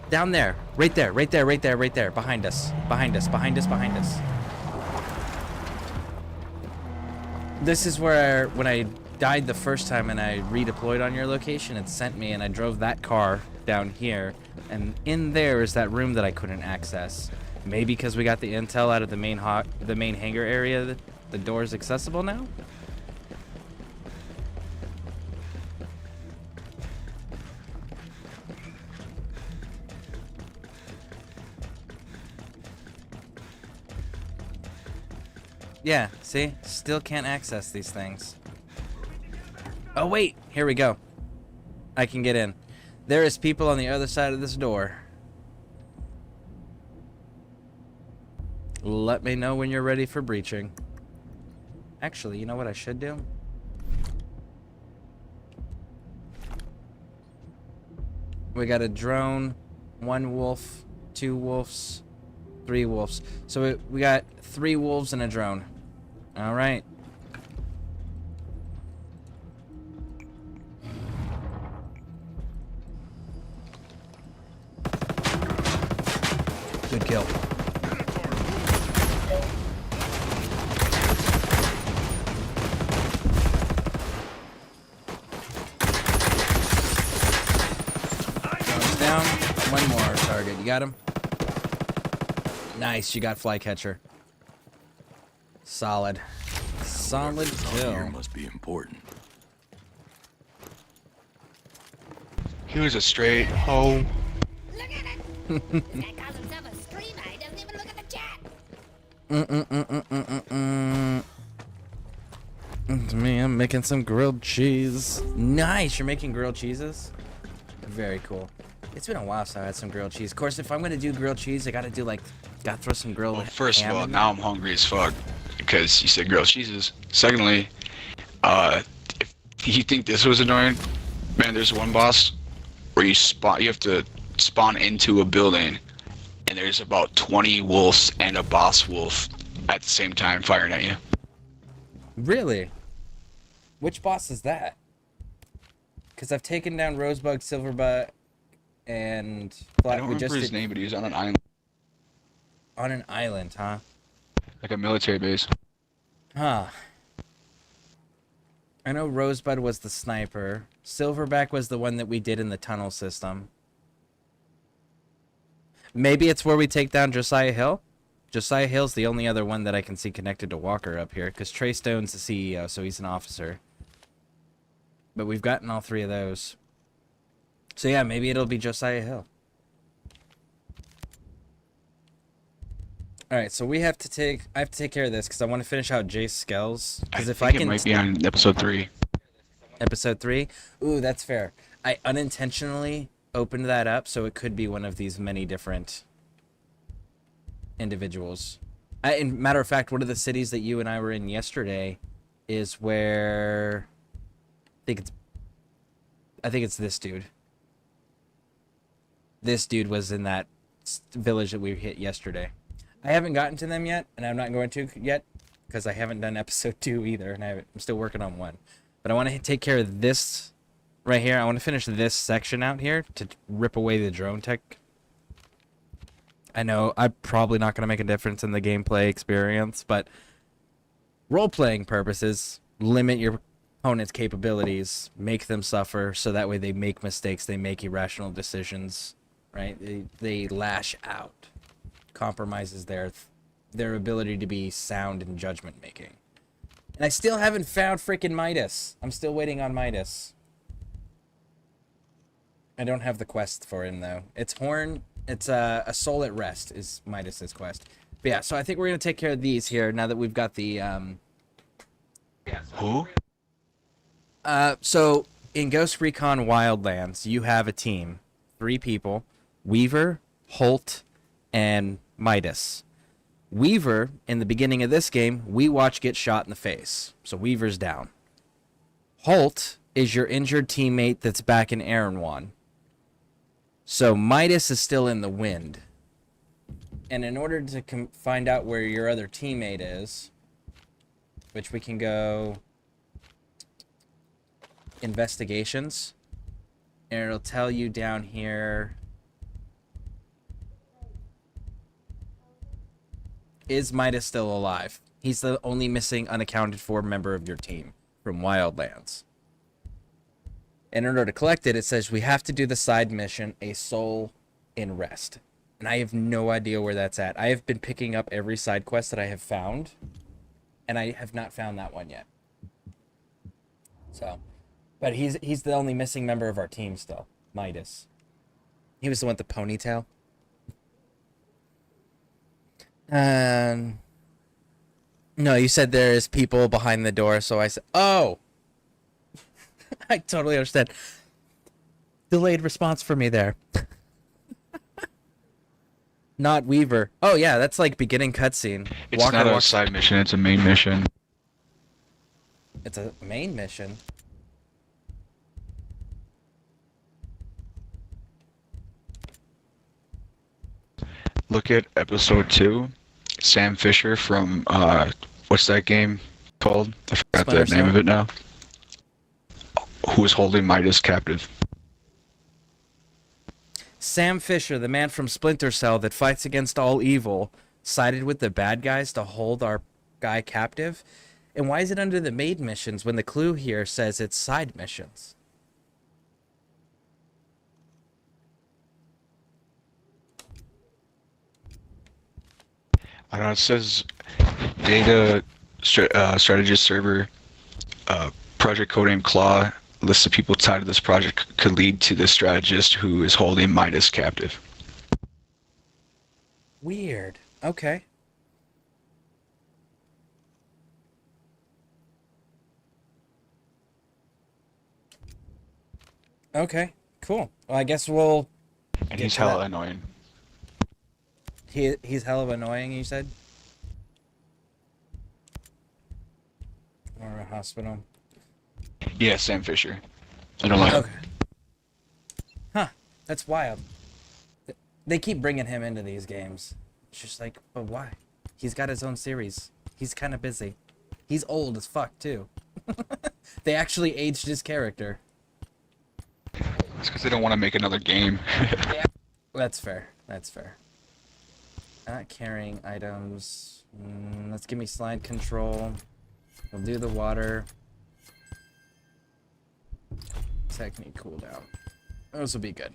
S1: Down there. Right there. Right there. Right there. Right there. Behind us. Behind us. Behind us. Behind us. This is where, when I died the first time and I redeployed on your location, it sent me and I drove that car down here. And in there is that room that I couldn't access. Maybe because we got the intel out of the main hangar area, the door's accessible now? Yeah, see? Still can't access these things. Oh, wait! Here we go. I can get in. There is people on the other side of this door. Let me know when you're ready for breaching. Actually, you know what I should do? We got a drone, 1 wolf, 2 wolves, 3 wolves. So we got 3 wolves and a drone. All right. Good kill. One's down. 1 more target. You got him? Nice. You got Flycatcher. Solid. Solid kill.
S4: Here must be important.
S6: He was a straight hoe.
S7: Look at it! This guy calls himself a streamer. He doesn't even look at the chat.
S1: It's me. I'm making some grilled cheese. Nice. You're making grilled cheeses? Very cool. It's been a while since I had some grilled cheese. Of course, if I'm gonna do grilled cheese, I gotta do like, gotta throw some grilled.
S6: Well, first of
S1: ham
S6: all,
S1: in
S6: now I'm hungry as fuck because you said grilled cheeses. Secondly, if you think this was annoying, man, there's one boss where you have to spawn into a building, and there's about 20 wolves and a boss wolf at the same time firing at you.
S1: Really? Which boss is that? Because I've taken down Rosebud, Silverbutt, and
S6: I don't remember his name, but he was on an island.
S1: On an island, huh?
S6: Like a military base.
S1: Huh. I know Rosebud was the sniper. Silverback was the one that we did in the tunnel system. Maybe it's where we take down Josiah Hill? Josiah Hill's the only other one that I can see connected to Walker up here, because Trey Stone's the CEO, so he's an officer. But we've gotten all 3 of those. So yeah, maybe it'll be Josiah Hill. Alright, so I have to take care of this, because I want to finish out Jace Skells. Because if I can...
S6: it might be on episode 3.
S1: Episode 3? Ooh, that's fair. I unintentionally opened that up, so it could be one of these many different individuals. And matter of fact, one of the cities that you and I were in yesterday is where I think it's this dude. This dude was in that village that we hit yesterday. I haven't gotten to them yet, and I'm not going to yet because I haven't done episode 2 either, and I'm still working on 1. But I want to take care of this right here. I want to finish this section out here to rip away the drone tech. I know I'm probably not going to make a difference in the gameplay experience, but role-playing purposes, limit your opponent's capabilities, make them suffer, so that way they make mistakes, they make irrational decisions, right? They lash out. Compromises their ability to be sound in judgment making. And I still haven't found freaking Midas. I'm still waiting on Midas. I don't have the quest for him though. It's Horn It's a soul at rest is Midas's quest. But yeah, so I think we're gonna take care of these here now that we've got the
S6: Who?
S1: So in Ghost Recon Wildlands, you have a team, 3 people: Weaver, Holt, and Midas. Weaver, in the beginning of this game, we watch get shot in the face, so Weaver's down. Holt is your injured teammate that's back in Erewhon. So Midas is still in the wind. And in order to find out where your other teammate is, which we can go investigations, and it'll tell you down here, is Midas still alive? He's the only missing unaccounted for member of your team from Wildlands. And in order to collect it, it says we have to do the side mission, A Soul in Rest. And I have no idea where that's at. I have been picking up every side quest that I have found, and I have not found that one yet. So, but he's the only missing member of our team still, Midas. He was the one with the ponytail. No, you said there is people behind the door, so I said, oh! I totally understand. Delayed response for me there. Not Weaver. Oh yeah, that's like beginning cutscene.
S6: It's not a side mission, it's a main mission.
S1: It's a main mission.
S6: Look at episode 2. Sam Fisher from, what's that game called? I forgot
S1: Splinter
S6: the name
S1: Cell?
S6: of it now. Who is holding Midas captive.
S1: Sam Fisher, the man from Splinter Cell that fights against all evil, sided with the bad guys to hold our guy captive. And why is it under the main missions when the clue here says it's side missions?
S6: I don't know, it says data strategist server, project codename Claw, lists of people tied to this project could lead to the strategist who is holding Midas captive.
S1: Weird. Okay. Okay, cool. Well, I guess we'll...
S6: And
S1: get
S6: he's
S1: to
S6: hella
S1: that.
S6: annoying.
S1: He's hell of annoying, you said? Or a hospital.
S6: Yeah, Sam Fisher. I don't like him.
S1: Okay. Huh. That's wild. They keep bringing him into these games. It's just like, but why? He's got his own series. He's kind of busy. He's old as fuck, too. They actually aged his character.
S6: It's because they don't want to make another game.
S1: That's fair. That's fair. Not carrying items. Let's give me slide control. We'll do the water. Technique cooldown. Those will be good.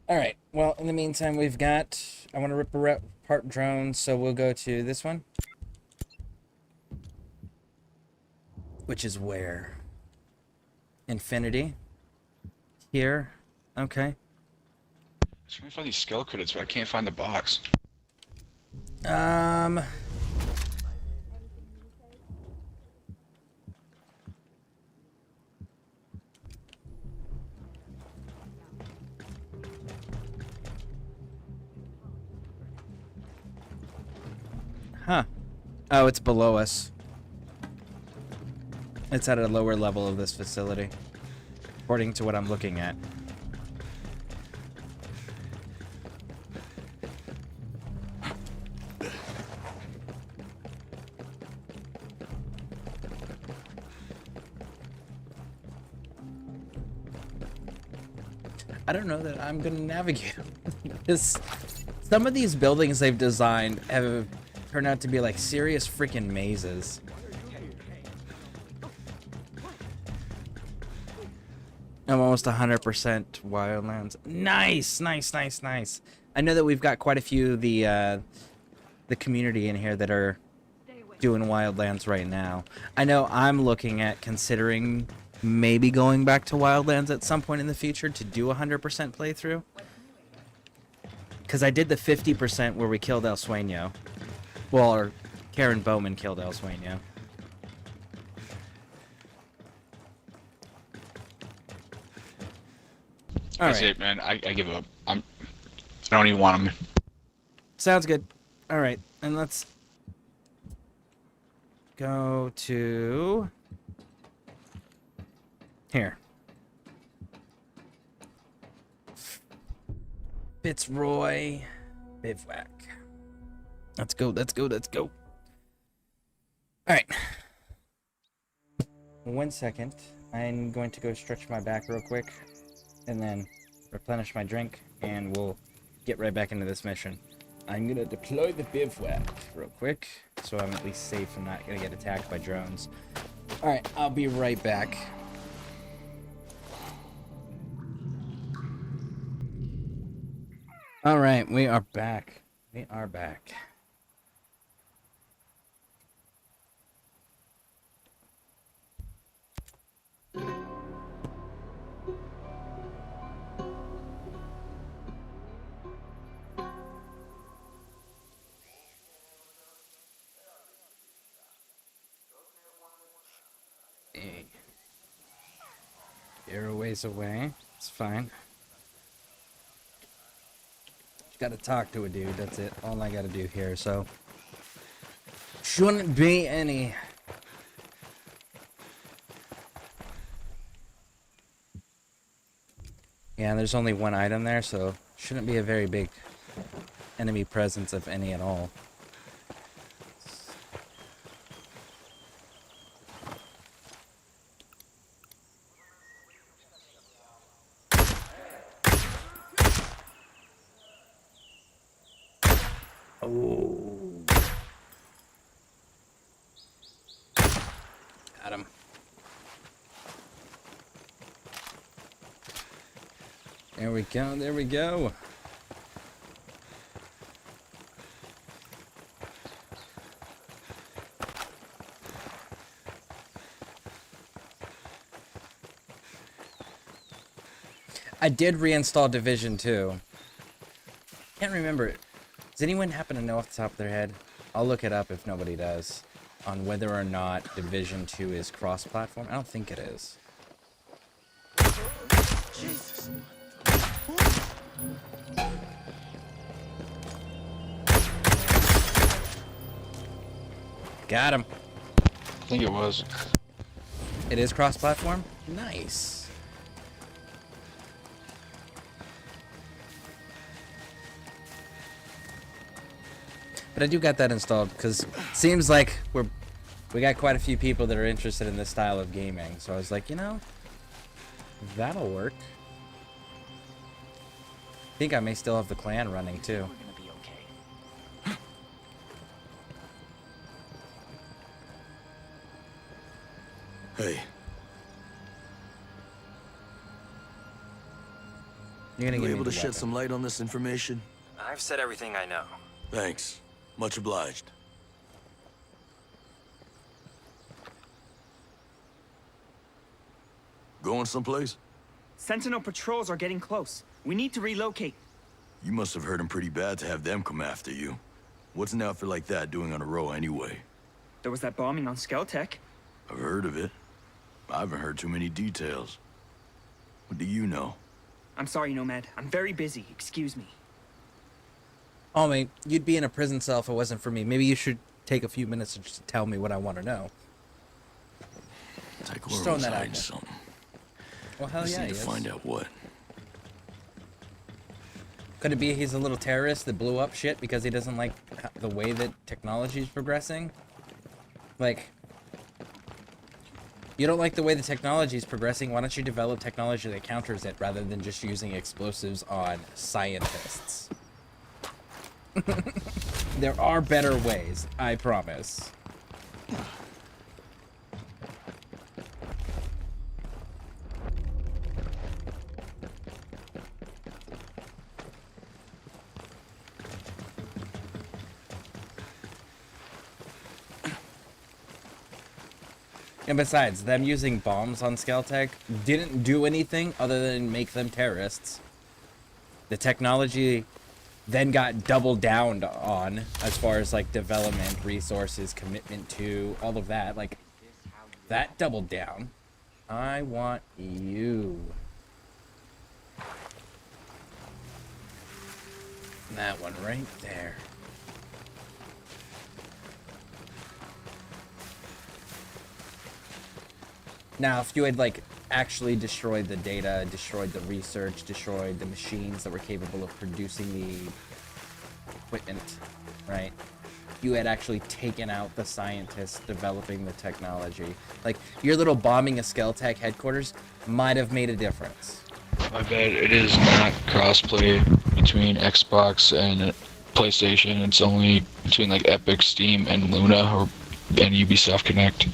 S1: Alright, well, in the meantime, we've got... I want to rip apart drones, so we'll go to this one. Which is where? Infinity. Here. Okay.
S6: I'm trying to find these skill credits, but I can't find the box.
S1: Huh. Oh, it's below us. It's at a lower level of this facility, according to what I'm looking at. I don't know that I'm gonna navigate them. Some of these buildings they've designed have turned out to be like serious freaking mazes. I'm almost 100% Wildlands. Nice, nice, nice, nice. I know that we've got quite a few of the community in here that are doing Wildlands right now. I know I'm looking at considering maybe going back to Wildlands at some point in the future to do a 100% playthrough. Because I did the 50% where we killed El Sueño. Well, or Karen Bowman killed El Sueño.
S6: That's it, man. I give up. I don't even want them.
S1: Sounds good. All right, and let's go to here. Fitzroy Bivouac. Let's go, let's go, let's go. All right. 1 second. I'm going to go stretch my back real quick and then replenish my drink, and we'll get right back into this mission. I'm going to deploy the bivouac real quick so I'm at least safe and not going to get attacked by drones. All right, I'll be right back. All right, we are back. We are back. You're a ways away. It's fine. Gotta talk to a dude, that's it. All I gotta do here, so shouldn't be any yeah, there's only one item there, so shouldn't be a very big enemy presence, if any at all. Oh. Got him. There we go, there we go. I did reinstall Division 2. Can't remember it. Does anyone happen to know off the top of their head? I'll look it up if nobody does. On whether or not Division 2 is cross-platform. I don't think it is.
S4: Jesus.
S1: Got him.
S6: I think it was.
S1: It is cross-platform? Nice. But I do got that installed because it seems like we got quite a few people that are interested in this style of gaming. So I was like, you know, that'll work. I think I may still have the clan running too.
S2: We're gonna be okay.
S4: Hey,
S1: You're gonna
S4: you
S1: give me
S4: able to
S1: the
S4: shed
S1: weapon.
S4: some light on this information?
S8: I've said everything I know.
S4: Thanks. Much obliged. Going someplace?
S9: Sentinel patrols are getting close. We need to relocate.
S4: You must have hurt him pretty bad to have them come after you. What's an outfit like that doing on a row anyway?
S9: There was that bombing on Skeltec.
S4: I've heard of it. I haven't heard too many details. What do you know?
S9: I'm sorry, Nomad. I'm very busy. Excuse me.
S1: Oh, mate, you'd be in a prison cell if it wasn't for me. Maybe you should take a few minutes to just tell me what I want to know.
S4: Take
S1: Just throwing that out
S4: hiding
S1: there.
S4: something.
S1: Well, hell
S4: Just
S1: yeah,
S4: need to
S1: he is.
S4: find out what.
S1: Could it be he's a little terrorist that blew up shit because he doesn't like the way that technology is progressing? Like, you don't like the way the technology is progressing, why don't you develop technology that counters it rather than just using explosives on scientists? There are better ways, I promise. And besides, them using bombs on Skeltec didn't do anything other than make them terrorists. The technology then got doubled down on as far as like development, resources, commitment to all of that. Like that doubled down. I want you. That one right there. Now, if you had like actually destroyed the data, destroyed the research, destroyed the machines that were capable of producing the equipment, right? You had actually taken out the scientists developing the technology. Like, your little bombing a Skeltech headquarters might have made a difference.
S6: My bad, it is not crossplay between Xbox and PlayStation. It's only between like Epic, Steam, and Luna and Ubisoft Connect.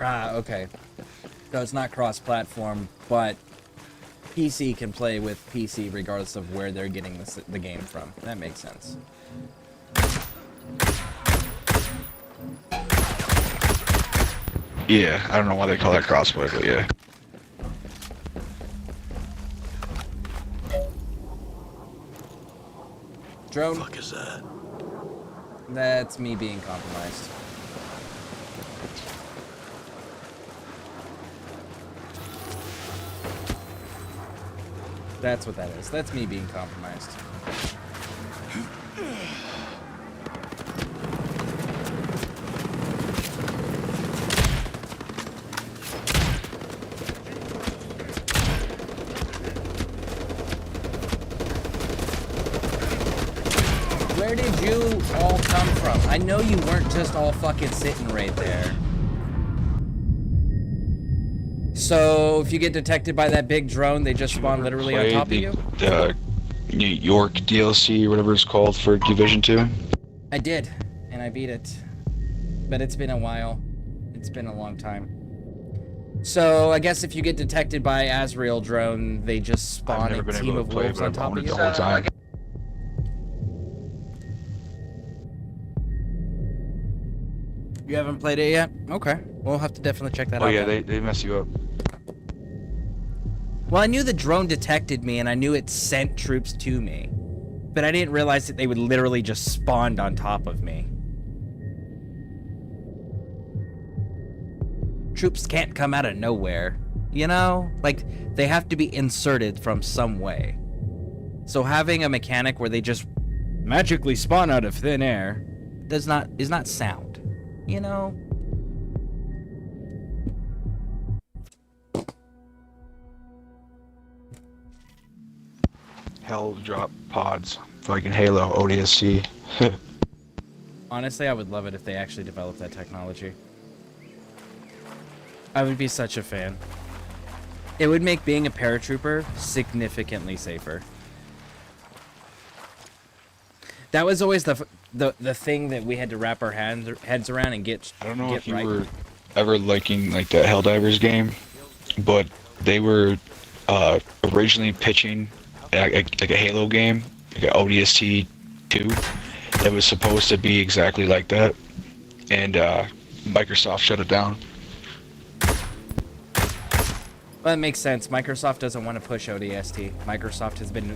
S1: Ah, okay. So it's not cross-platform, but PC can play with PC regardless of where they're getting the game from. That makes sense.
S6: Yeah, I don't know why they call that crossplay, but yeah.
S1: Drone.
S4: Fuck is that?
S1: That's me being compromised. That's what that is. That's me being compromised. Where did you all come from? I know you weren't just all fucking sitting right there. So, if you get detected by that big drone, they just spawn literally on top of you?
S6: The New York DLC, or whatever it's called, for Division 2?
S1: I did, and I beat it. But it's been a while. It's been a long time. So, I guess if you get detected by Azrael drone, they just spawn a team of wolves on top of you?
S6: The whole time.
S1: You haven't played it yet? Okay. We'll have to definitely check that out.
S6: Oh yeah,
S1: then.
S6: they mess you up.
S1: Well, I knew the drone detected me, and I knew it sent troops to me. But I didn't realize that they would literally just spawn on top of me. Troops can't come out of nowhere. You know? Like, they have to be inserted from some way. So having a mechanic where they just magically spawn out of thin air is not sound. You know?
S6: Hell drop pods. Fucking Halo, ODST.
S1: Honestly, I would love it if they actually developed that technology. I would be such a fan. It would make being a paratrooper significantly safer. That was always the thing that we had to wrap our heads around and get.
S6: I don't know
S1: get
S6: if you
S1: right.
S6: were ever liking like the Helldivers game, but they were originally pitching like a Halo game, like an ODST 2, that was supposed to be exactly like that, and Microsoft shut it down.
S1: Well, that makes sense. Microsoft doesn't want to push ODST. Microsoft has been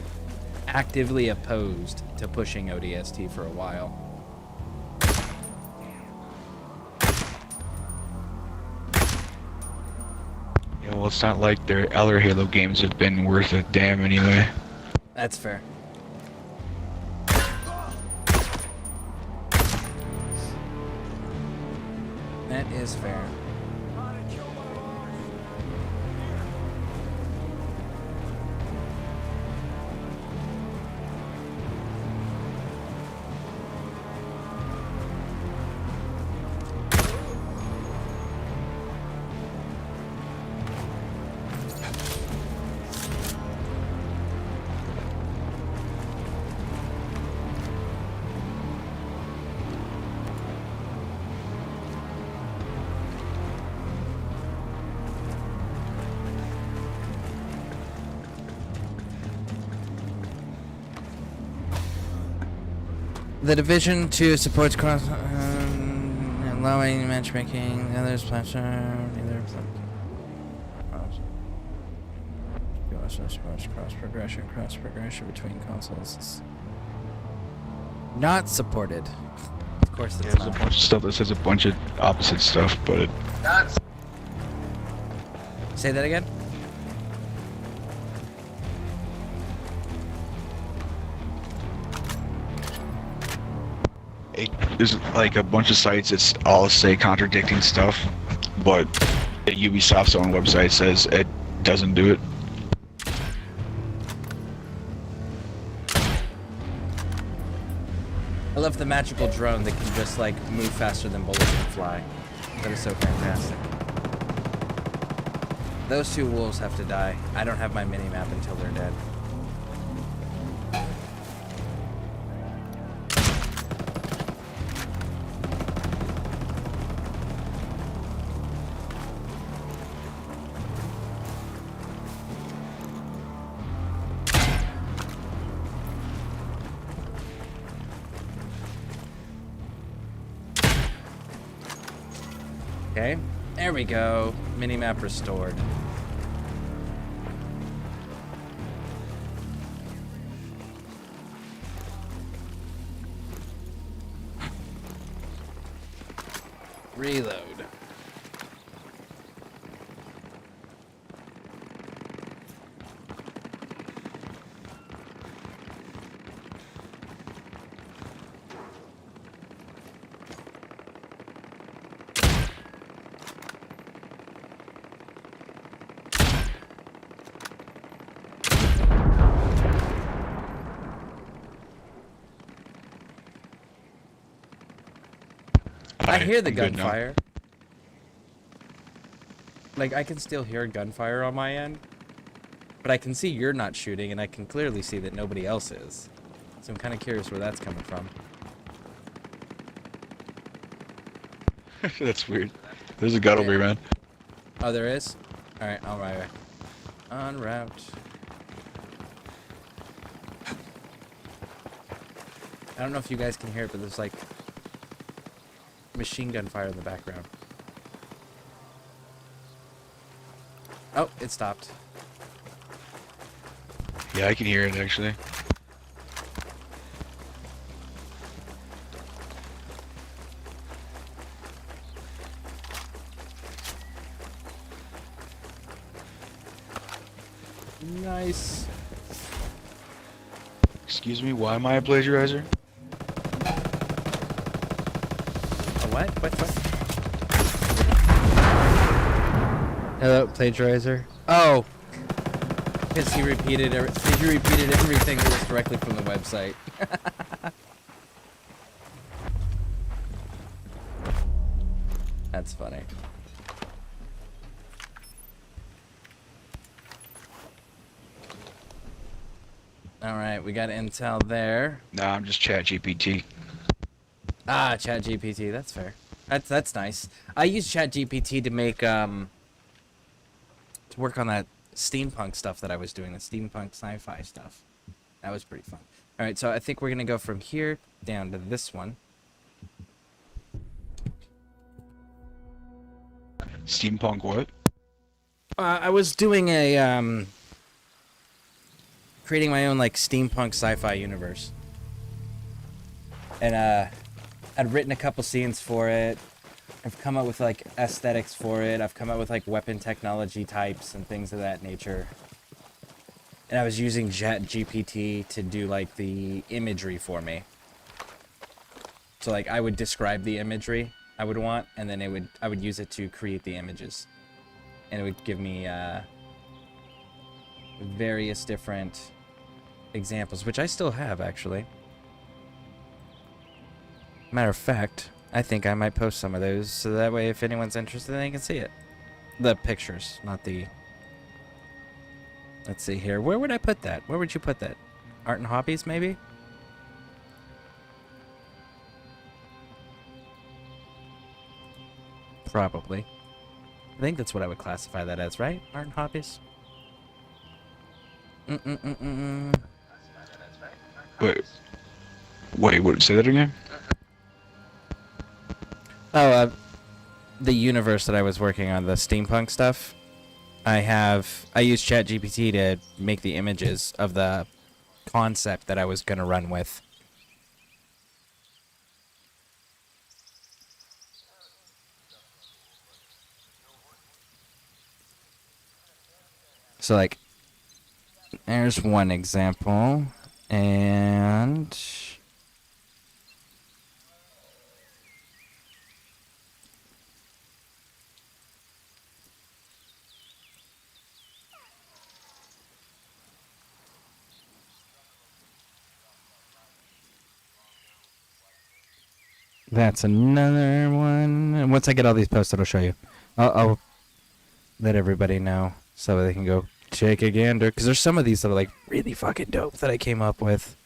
S1: actively opposed to pushing ODST for a while.
S6: Yeah, well, it's not like their other Halo games have been worth a damn anyway.
S1: That's fair. That is fair. The Division 2 supports cross allowing matchmaking. The other's platform. cross progression between consoles is not supported. Of course, it's
S6: There's a
S1: not.
S6: bunch of stuff that says a bunch of opposite stuff, but it,
S1: Say that again.
S6: there's like a bunch of sites that all say contradicting stuff, but Ubisoft's own website says it doesn't do it.
S1: I love the magical drone that can just like move faster than bullets and fly. That is so fantastic. Those two wolves have to die. I don't have my mini map until they're dead. Okay, there we go. Minimap restored. Reload. I hear the
S6: I'm good now.
S1: gunfire. Like, I can still hear gunfire on my end. But I can see you're not shooting, and I can clearly see that nobody else is. So I'm kind of curious where that's coming from.
S6: That's weird. There's a gut over here, man.
S1: Oh, there is? Alright, alright. En route. I don't know if you guys can hear it, but there's like machine gun fire in the background. Oh, it stopped.
S6: Yeah, I can hear it actually.
S1: Nice.
S6: Excuse me, why am I a plagiarizer?
S1: A what? What? Hello, plagiarizer. Oh, because he repeated everything that was directly from the website. That's funny. All right, we got intel there.
S6: Nah, I'm just chat GPT.
S1: Ah, ChatGPT. That's fair. That's nice. I use ChatGPT to make to work on that steampunk stuff that I was doing, the steampunk sci-fi stuff. That was pretty fun. All right, so I think we're gonna go from here down to this one.
S6: Steampunk what?
S1: I was doing a creating my own like steampunk sci-fi universe, and I'd written a couple scenes for it. I've come up with like aesthetics for it. I've come up with like weapon technology types and things of that nature. And I was using ChatGPT to do like the imagery for me. So like I would describe the imagery I would want, and then I would use it to create the images, and it would give me various different examples, which I still have actually. Matter of fact, I think I might post some of those so that way if anyone's interested they can see it. The pictures, not the... Let's see here. Where would I put that? Where would you put that? Art and hobbies, maybe? Probably. I think that's what I would classify that as, right? Art and hobbies?
S6: Wait, what? Say that again?
S1: Oh, the universe that I was working on, the steampunk stuff. I use ChatGPT to make the images of the concept that I was gonna run with. So like, there's one example, and that's another one. And once I get all these posted, I'll show you. I'll let everybody know so they can go take a gander. Because there's some of these that are like really fucking dope that I came up with.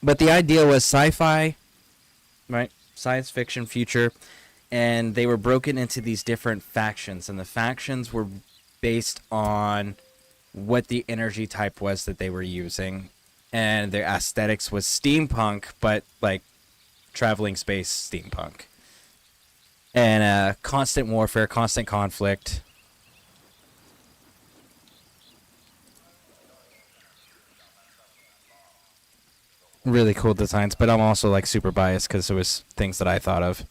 S1: But the idea was sci-fi, right? Science fiction, future. And they were broken into these different factions. And the factions were based on what the energy type was that they were using. And their aesthetics was steampunk, but like traveling space steampunk. And constant warfare, constant conflict. Really cool designs, but I'm also like super biased because it was things that I thought of.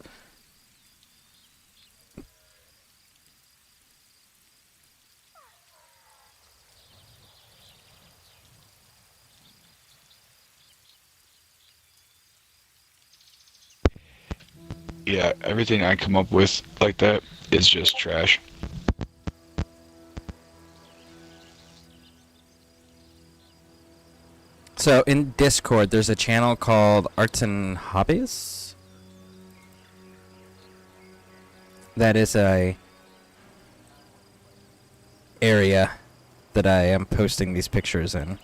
S6: Yeah, everything I come up with like that is just trash.
S1: So in Discord, there's a channel called Arts and Hobbies. That is a area that I am posting these pictures in.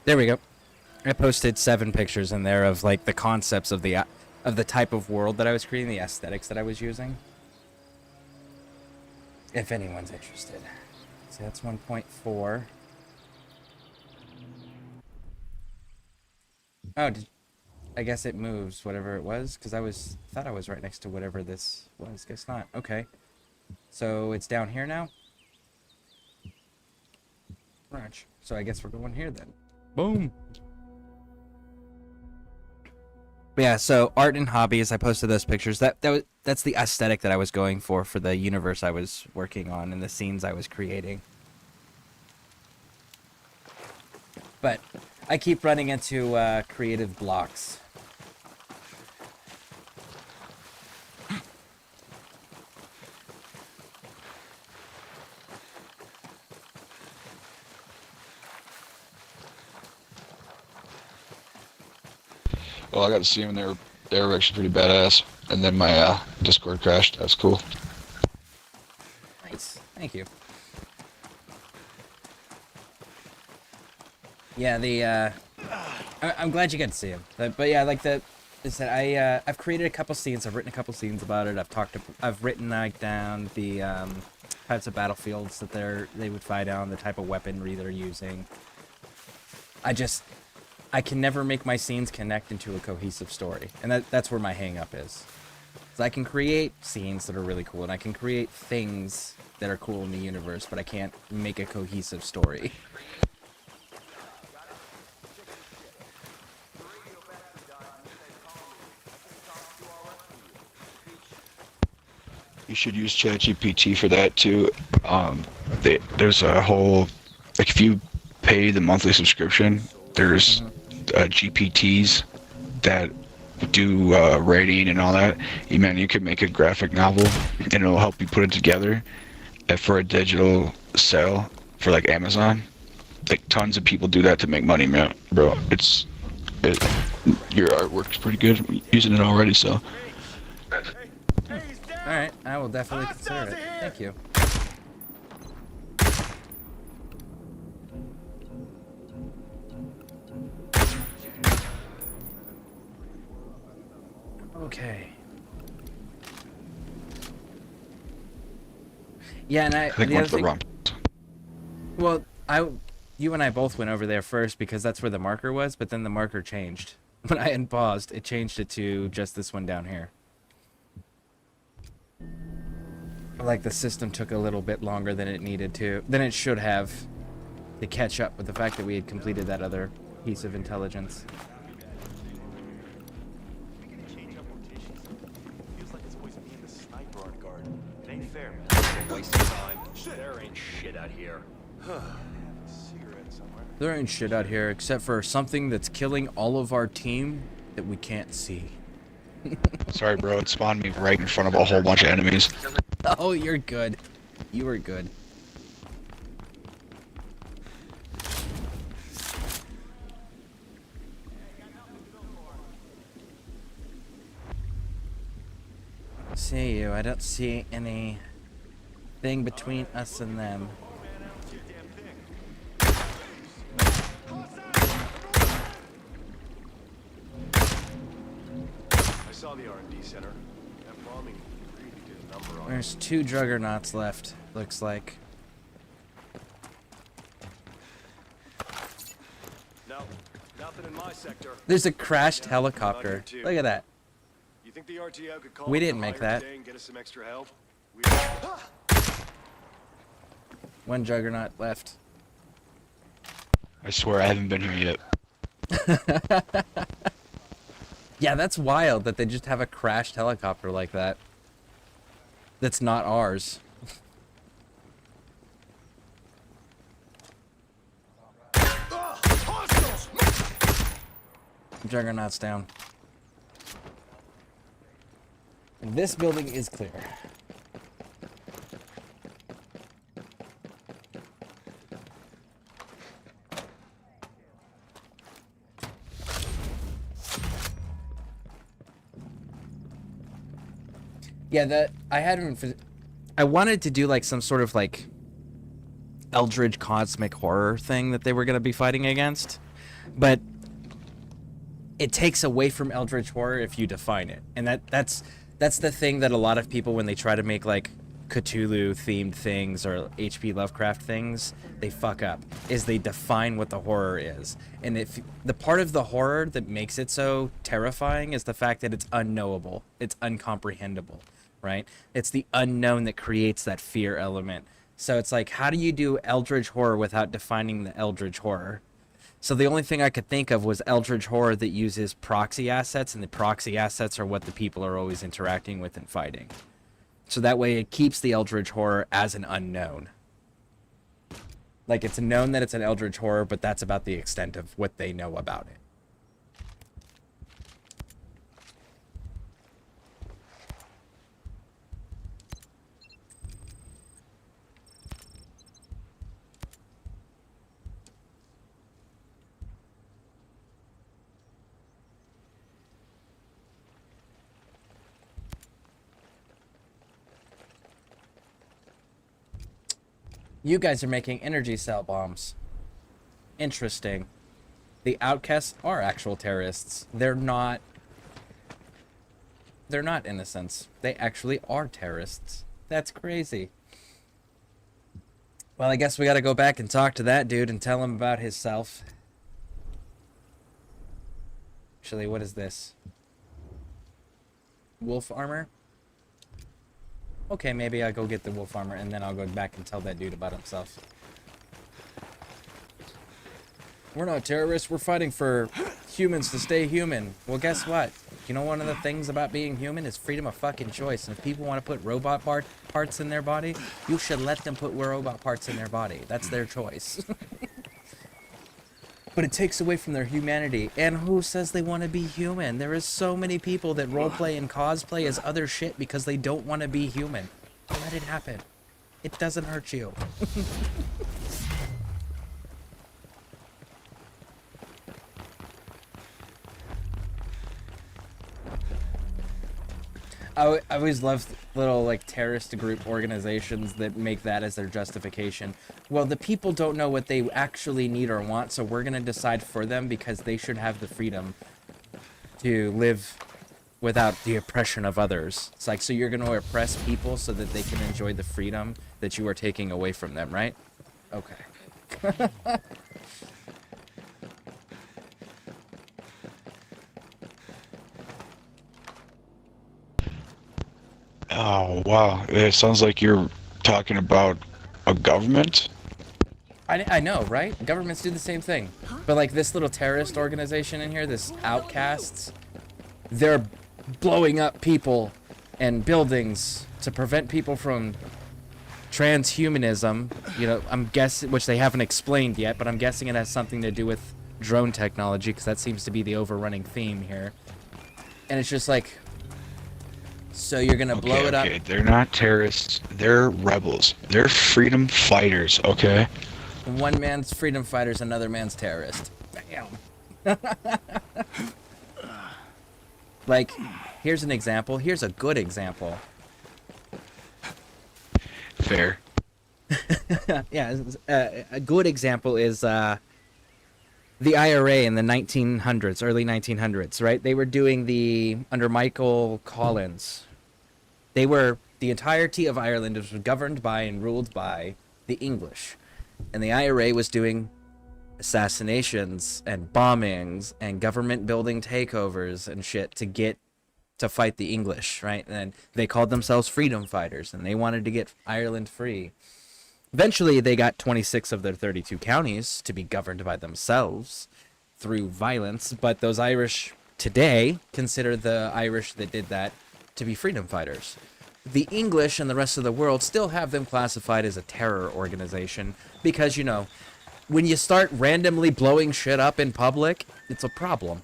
S1: There we go. I posted 7 pictures in there of like the concepts of the type of world that I was creating, the aesthetics that I was using. If anyone's interested. So that's 1.4. Oh, I guess it moves whatever it was because thought I was right next to whatever this was. Guess not. Okay. So it's down here now. Right. So I guess we're going here then. Boom. Yeah, so art and hobbies, I posted those pictures. That's the aesthetic that I was going for the universe I was working on and the scenes I was creating. But I keep running into creative blocks.
S6: Well, I got to see them, and they were actually pretty badass. And then my Discord crashed. That's cool.
S1: Nice. Thank you. Yeah, I'm glad you got to see him. But yeah, like I've created a couple scenes. I've written a couple scenes about it. I've written like down the types of battlefields that they would fight on, the type of weaponry they're using. I can never make my scenes connect into a cohesive story, and that's where my hang-up is. So I can create scenes that are really cool, and I can create things that are cool in the universe, but I can't make a cohesive story.
S6: You should use ChatGPT for that too. There's a whole, like, if you pay the monthly subscription, there's GPTs that do writing and all that. You could make a graphic novel, and it'll help you put it together for a digital sale for like Amazon. Like tons of people do that to make money, man, bro. Your artwork's pretty good. I'm using it already, so.
S1: Alright, I will definitely consider it. Thank you. Okay. Yeah, and
S6: I think
S1: the
S6: one
S1: other
S6: for the
S1: thing,
S6: wrong.
S1: well, You and I both went over there first because that's where the marker was, but then the marker changed. When I unpaused, it changed it to just this one down here. Like the system took a little bit longer than it needed to, than it should have, to catch up with the fact that we had completed that other piece of intelligence.
S2: Wasting time. There ain't shit out here.
S1: There ain't shit out here except for something that's killing all of our team that we can't see.
S6: Sorry, bro. It spawned me right in front of a whole bunch of enemies.
S1: Oh, you're good. You were good. See you. I don't see anything between us and them.
S2: I saw the R&D center. That bombing really did a number on
S1: There's 2 juggernauts left, looks like.
S2: No, nothing in my sector.
S1: There's a crashed helicopter. Look at that.
S2: You think the RTO could call
S1: We
S2: up the
S1: didn't make
S2: higher
S1: that.
S2: today and get us some extra help?
S1: 1 juggernaut left.
S6: I swear I haven't been here yet.
S1: Yeah, that's wild that they just have a crashed helicopter like that. That's not ours. Juggernaut's down. And this building is clear. Yeah, that I wanted to do like some sort of like eldritch cosmic horror thing that they were going to be fighting against, but it takes away from eldritch horror if you define it. And that's the thing that a lot of people, when they try to make like Cthulhu themed things or H.P. Lovecraft things, they fuck up, is they define what the horror is. And if the part of the horror that makes it so terrifying is the fact that it's unknowable, it's uncomprehendable, right? It's the unknown that creates that fear element. So it's like, how do you do eldritch horror without defining the eldritch horror? So the only thing I could think of was eldritch horror that uses proxy assets, and the proxy assets are what the people are always interacting with and fighting. So that way it keeps the eldritch horror as an unknown. Like, it's known that it's an eldritch horror, but that's about the extent of what they know about it. You guys are making energy cell bombs. Interesting. The outcasts are actual terrorists. They're not innocents. They actually are terrorists. That's crazy. Well, I guess we gotta go back and talk to that dude and tell him about himself. Actually, what is this? Wolf armor? Okay, maybe I'll go get the wolf armor and then I'll go back and tell that dude about himself. We're not terrorists, we're fighting for humans to stay human. Well, guess what? You know, one of the things about being human is freedom of fucking choice. And if people want to put robot parts in their body, you should let them put robot parts in their body. That's their choice. But it takes away from their humanity. And who says they want to be human? There is so many people that roleplay and cosplay as other shit because they don't want to be human. Let it happen. It doesn't hurt you. I always love little like terrorist group organizations that make that as their justification. Well, the people don't know what they actually need or want, so we're going to decide for them because they should have the freedom to live without the oppression of others. It's like, so you're going to oppress people so that they can enjoy the freedom that you are taking away from them, right? Okay.
S6: Oh, wow. It sounds like you're talking about a government?
S1: I know, right? Governments do the same thing. But like this little terrorist organization in here, this Outcasts, they're blowing up people and buildings to prevent people from transhumanism. You know, I'm guessing, which they haven't explained yet, but I'm guessing it has something to do with drone technology, because that seems to be the overrunning theme here. And it's just like, so you're gonna blow it up.
S6: Okay, they're not terrorists. They're rebels. They're freedom fighters, okay?
S1: One man's freedom fighter's another man's terrorist. Bam. Like, here's an example. Here's a good example.
S6: Fair.
S1: Yeah, a good example is the IRA in the 1900s, early 1900s, right? They were doing under Michael Collins. The entirety of Ireland was governed by and ruled by the English. And the IRA was doing assassinations and bombings and government building takeovers and shit to fight the English, right? And they called themselves freedom fighters, and they wanted to get Ireland free. Eventually, they got 26 of their 32 counties to be governed by themselves through violence, but those Irish today consider the Irish that did that to be freedom fighters. The English and the rest of the world still have them classified as a terror organization because, you know, when you start randomly blowing shit up in public, it's a problem.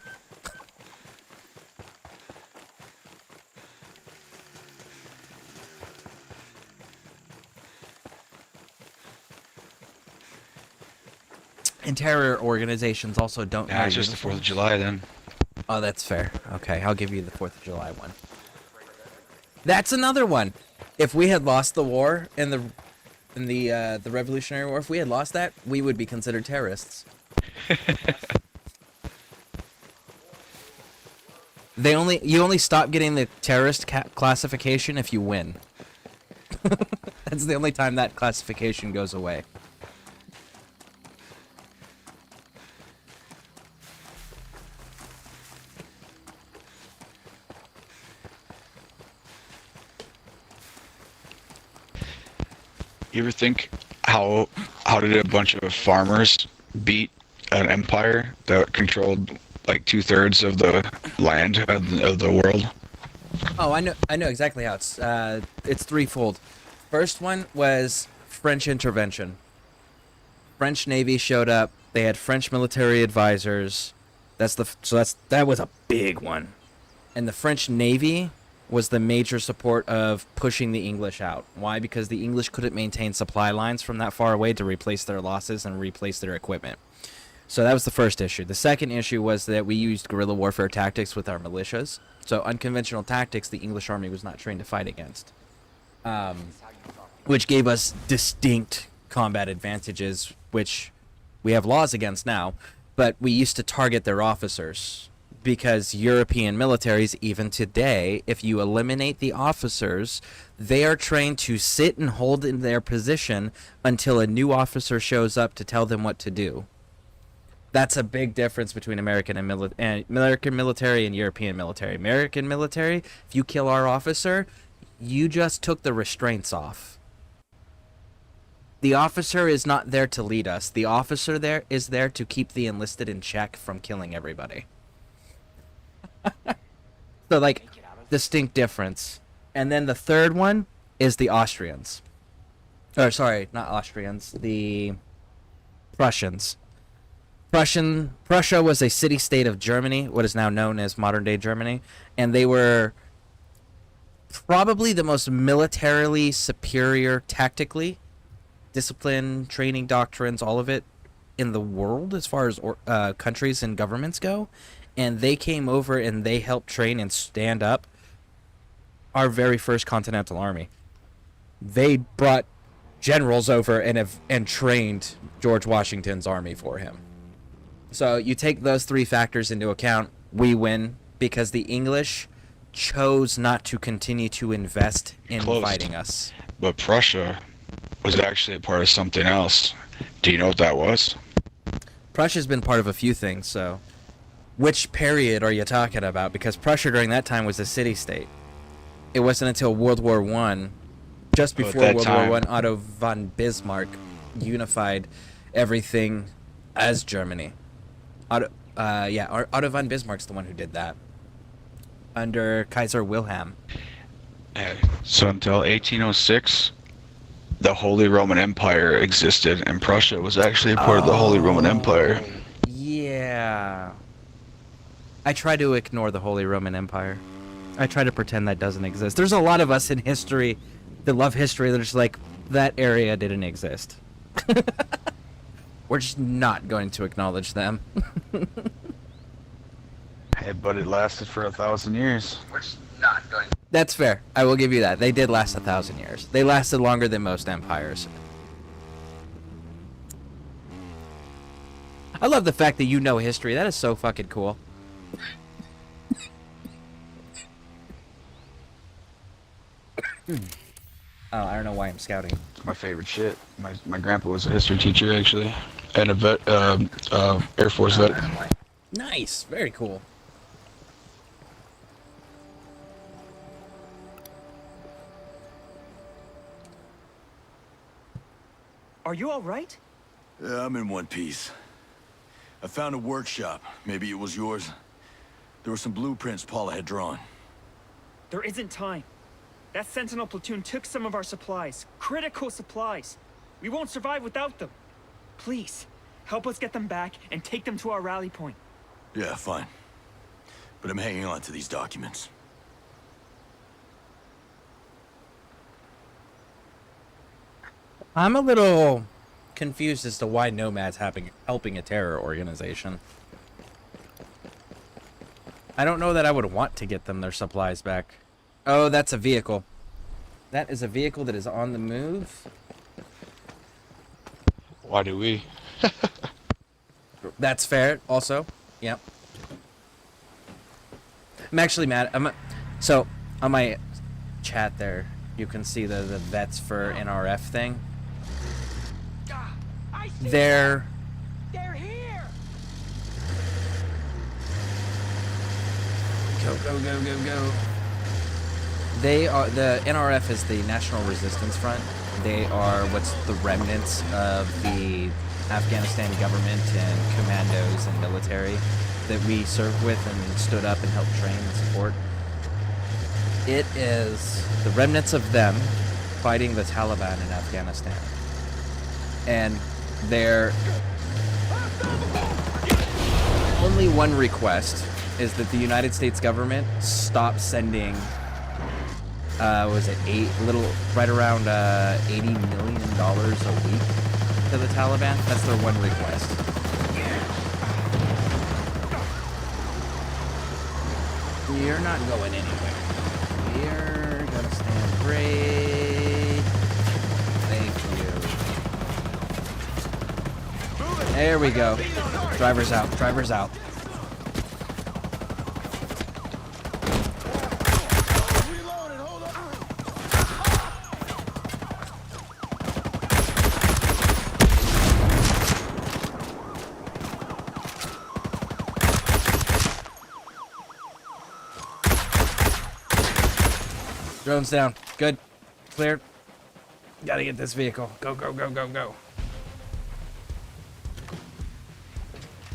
S1: And terror organizations also don't
S6: Nah, it's just the 4th of July then.
S1: Oh, that's fair. Okay, I'll give you the 4th of July one. That's another one. If we had lost the war in the Revolutionary War, if we had lost that, we would be considered terrorists. You only stop getting the terrorist classification if you win. That's the only time that classification goes away.
S6: You ever think how did a bunch of farmers beat an empire that controlled like 2/3 of the land of the world?
S1: Oh, I know exactly how it's threefold. First one was French intervention. French Navy showed up. They had French military advisors. That was a big one. And the French Navy was the major support of pushing the English out. Why? Because the English couldn't maintain supply lines from that far away to replace their losses and replace their equipment. So that was the first issue. The second issue was that we used guerrilla warfare tactics with our militias. So unconventional tactics the English army was not trained to fight against. Which gave us distinct combat advantages, which we have laws against now, but we used to target their officers. Because European militaries, even today, if you eliminate the officers, they are trained to sit and hold in their position until a new officer shows up to tell them what to do. That's a big difference between American military and European military. American military, if you kill our officer, you just took the restraints off. The officer is not there to lead us. The officer is there to keep the enlisted in check from killing everybody. So, like, distinct difference. And then the third one is the Austrians. Or, sorry, not Austrians. The Prussians. Prussia was a city-state of Germany, what is now known as modern-day Germany. And they were probably the most militarily superior tactically. Discipline, training doctrines, all of it in the world as far as countries and governments go. And they came over and they helped train and stand up our very first Continental Army. They brought generals over and trained George Washington's army for him. So you take those three factors into account, we win because the English chose not to continue to invest in fighting us.
S6: But Prussia was actually a part of something else. Do you know what that was?
S1: Prussia's been part of a few things, so which period are you talking about? Because Prussia during that time was a city-state. It wasn't until World War One, just
S6: Oh, at
S1: before
S6: that
S1: World War
S6: time.
S1: One, Otto von Bismarck unified everything as Germany. Otto von Bismarck's the one who did that under Kaiser Wilhelm.
S6: So until 1806, the Holy Roman Empire existed, and Prussia was actually a part of the Holy Roman Empire.
S1: Yeah. I try to ignore the Holy Roman Empire. I try to pretend that doesn't exist. There's a lot of us in history that love history that are just like, that area didn't exist. We're just not going to acknowledge them.
S6: Hey, but it lasted for 1,000 years.
S1: That's fair. I will give you that. They did last 1,000 years. They lasted longer than most empires. I love the fact that you know history. That is so fucking cool. Oh, I don't know why I'm scouting.
S6: My favorite shit. My grandpa was a history teacher, actually, and a vet, Air Force vet.
S1: Nice. Very cool.
S9: Are you all right?
S4: Yeah, I'm in one piece. I found a workshop. Maybe it was yours. There were some blueprints Paula had drawn.
S9: There isn't time. That Sentinel platoon took some of our supplies. Critical supplies. We won't survive without them. Please, help us get them back and take them to our rally point.
S4: Yeah, fine. But I'm hanging on to these documents.
S1: I'm a little confused as to why Nomad's helping a terror organization. I don't know that I would want to get them their supplies back. Oh, that's a vehicle. That is a vehicle that is on the move.
S6: Why do we?
S1: That's fair, also. Yep. I'm actually mad. So, on my chat there, you can see the vets for NRF thing. They're
S7: here!
S1: Go. They are, the NRF is the National Resistance Front. They are what's the remnants of the Afghanistan government and commandos and military that we served with and stood up and helped train and support. It is the remnants of them fighting the Taliban in Afghanistan. And their only one request is that the United States government stop sending right around $80 million a week to the Taliban. That's their one request. You're not going anywhere. You're gonna stand great. Thank you. There we go. Driver's out. Driver's out. Drone's down. Good. Cleared. Gotta get this vehicle. Go.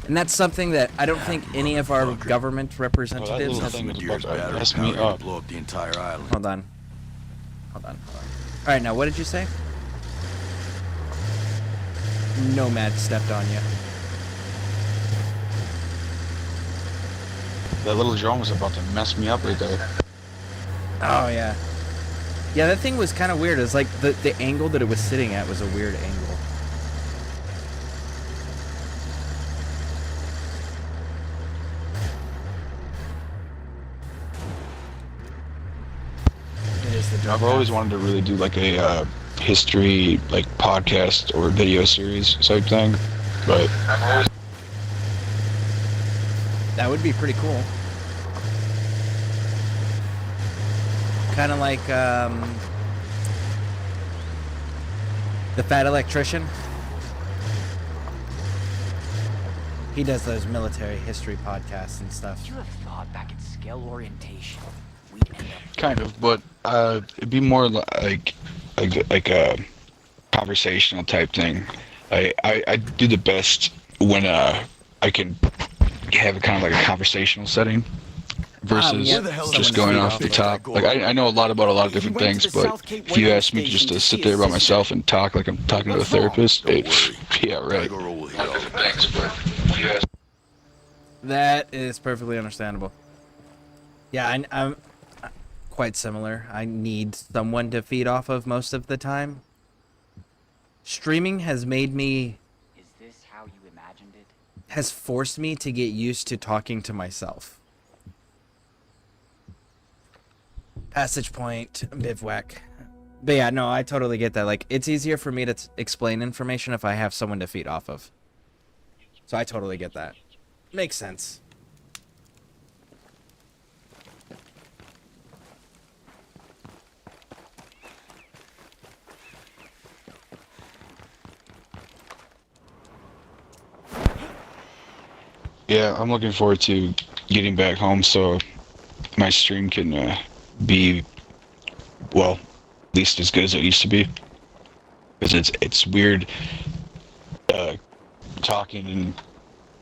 S1: And that's something that I don't think any of our government representatives have.
S6: thing was
S4: Deer's
S6: about to
S4: battery
S6: mess
S4: power
S6: me
S4: to
S6: up.
S4: blow up the entire island.
S1: Hold on. Alright, now what did you say? Nomad stepped on you.
S6: That little drone was about to mess me up right there.
S1: Oh, yeah. Yeah, that thing was kind of weird. It's like the angle that it was sitting at was a weird angle. It is the
S6: I've always wanted to really do like a history like podcast or video series type thing, but
S1: That would be pretty cool. Kind of like the Fat Electrician. He does those military history podcasts and stuff.
S5: You have thought back in scale orientation. We end up
S6: Kind of, but it'd be more like a conversational type thing. I do the best when I can have a kind of like a conversational setting versus
S1: Where the hell is
S6: just
S1: someone
S6: going
S1: to
S6: off the
S1: feed off
S6: top. Like I know a lot about a lot of different
S2: went to
S6: things,
S2: the
S6: but
S2: South Cape
S6: if you
S2: radio
S6: ask me just
S2: station
S6: to
S2: to
S6: sit
S2: see
S6: there
S2: his
S6: by
S2: sister.
S6: myself and talk like I'm talking to a
S2: What's wrong?
S6: therapist,
S4: Don't worry.
S6: yeah, right.
S4: Tiger will heal.
S6: Thanks, but if you ask
S1: That is perfectly understandable. Yeah, I'm quite similar. I need someone to feed off of most of the time. Streaming has made me,
S5: Is this how you imagined it?
S1: has forced me to get used to talking to myself. Passage point, bivouac. But yeah, no, I totally get that. Like, it's easier for me to explain information if I have someone to feed off of. So I totally get that. Makes sense.
S6: Yeah, I'm looking forward to getting back home so my stream can be, well, at least as good as it used to be. Because it's weird talking and,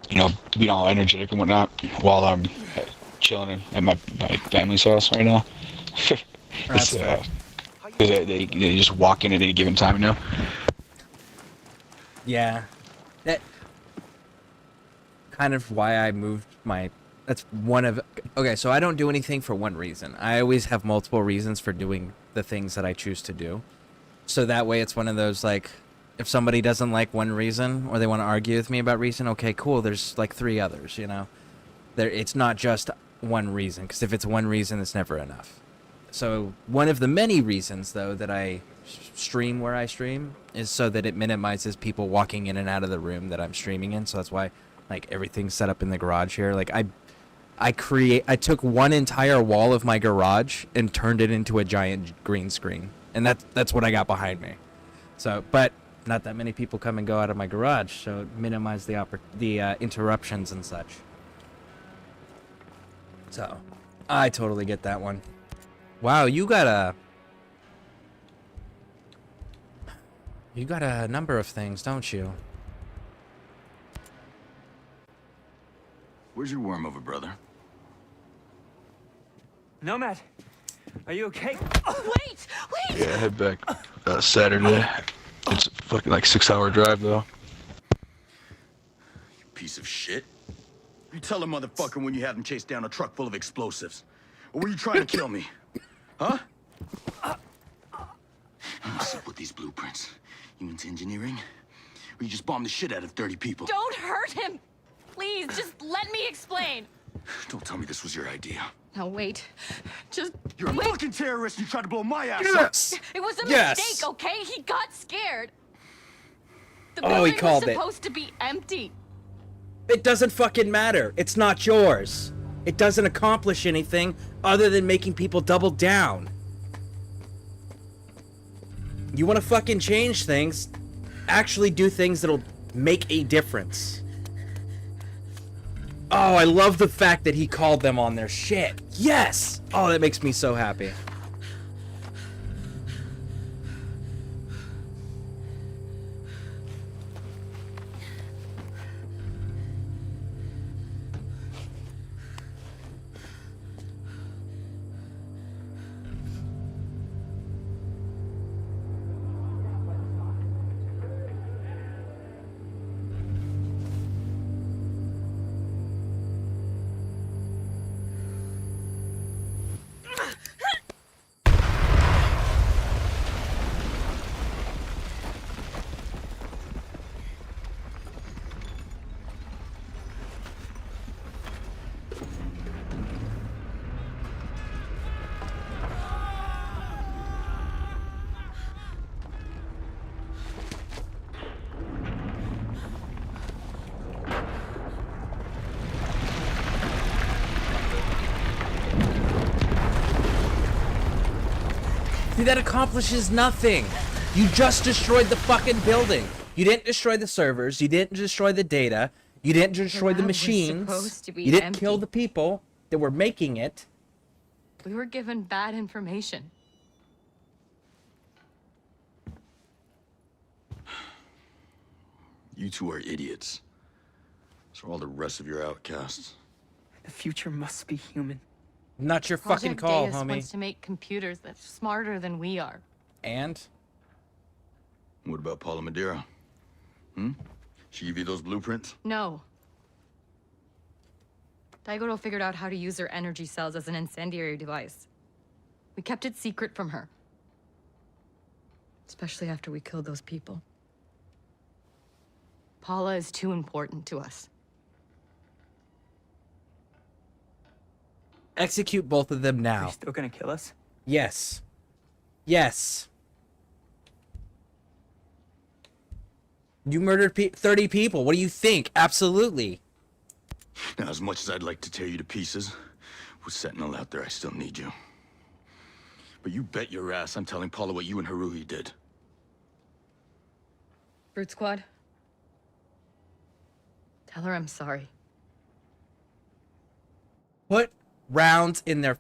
S6: you know, being all energetic and whatnot while I'm chilling at my family's house right now.
S1: That's fair.
S6: Because they just walk in at any given time, you know?
S1: Yeah. That kind of why I moved my, that's one of, okay, so I don't do anything for one reason. I always have multiple reasons for doing the things that I choose to do. So that way it's one of those, like, if somebody doesn't like one reason or they want to argue with me about reason, okay, cool, there's like 3 others, you know? It's not just one reason, because if it's one reason, it's never enough. So one of the many reasons, though, that I stream where I stream is so that it minimizes people walking in and out of the room that I'm streaming in. So that's why, like, everything's set up in the garage here. Like, I took one entire wall of my garage and turned it into a giant green screen, and that's what I got behind me. So, but not that many people come and go out of my garage, so it minimized the interruptions and such. So, I totally get that one. Wow, you got a number of things, don't you?
S4: Where's your worm over, brother?
S9: Nomad, are you okay?
S7: Wait! Wait!
S6: Yeah, head back Saturday. It's a fucking like 6-hour drive though.
S4: You piece of shit. You tell a motherfucker when you have him chase down a truck full of explosives. Or were you trying to kill me? Huh? What's up with these blueprints? You into engineering? Or you just bombed the shit out of 30 people?
S3: Don't hurt him! Please, just let me explain.
S4: Don't tell me this was your idea.
S3: No, wait. Just
S4: You're a
S3: wait.
S4: fucking terrorist and you tried to blow my ass up.
S1: Yes!
S3: It was a
S1: Yes!
S3: mistake, okay? He got scared. The
S1: Oh, he
S3: building
S1: called
S3: was
S1: it.
S3: supposed to be empty.
S1: It doesn't fucking matter. It's not yours. It doesn't accomplish anything other than making people double down. You want to fucking change things, actually do things that'll make a difference. Oh, I love the fact that he called them on their shit. Yes! Oh, that makes me so happy. See, that accomplishes nothing. You just destroyed the fucking building. You didn't destroy the servers. You didn't destroy the data. You didn't destroy the
S3: lab was
S1: machines.
S3: supposed to be
S1: You didn't kill
S3: empty.
S1: the people that were making it.
S3: We were given bad information.
S4: You two are idiots. So are all the rest of your outcasts.
S9: The future must be human.
S1: Not your fucking
S3: Project
S1: call,
S3: Deus
S1: homie.
S3: wants to make computers that's smarter than we are.
S1: And?
S4: What about Paula Madeira? She give you those blueprints?
S3: No. Daigoro figured out how to use her energy cells as an incendiary device. We kept it secret from her. Especially after we killed those people. Paula is too important to us.
S1: Execute both of them
S9: Are
S1: now.
S9: you still gonna kill us?
S1: Yes. Yes. You murdered 30 people. What do you think? Absolutely.
S4: Now, as much as I'd like to tear you to pieces, with Sentinel out there, I still need you. But you bet your ass I'm telling Paula what you and Haruhi did.
S3: Brute Squad? Tell her I'm sorry.
S1: Put rounds in their...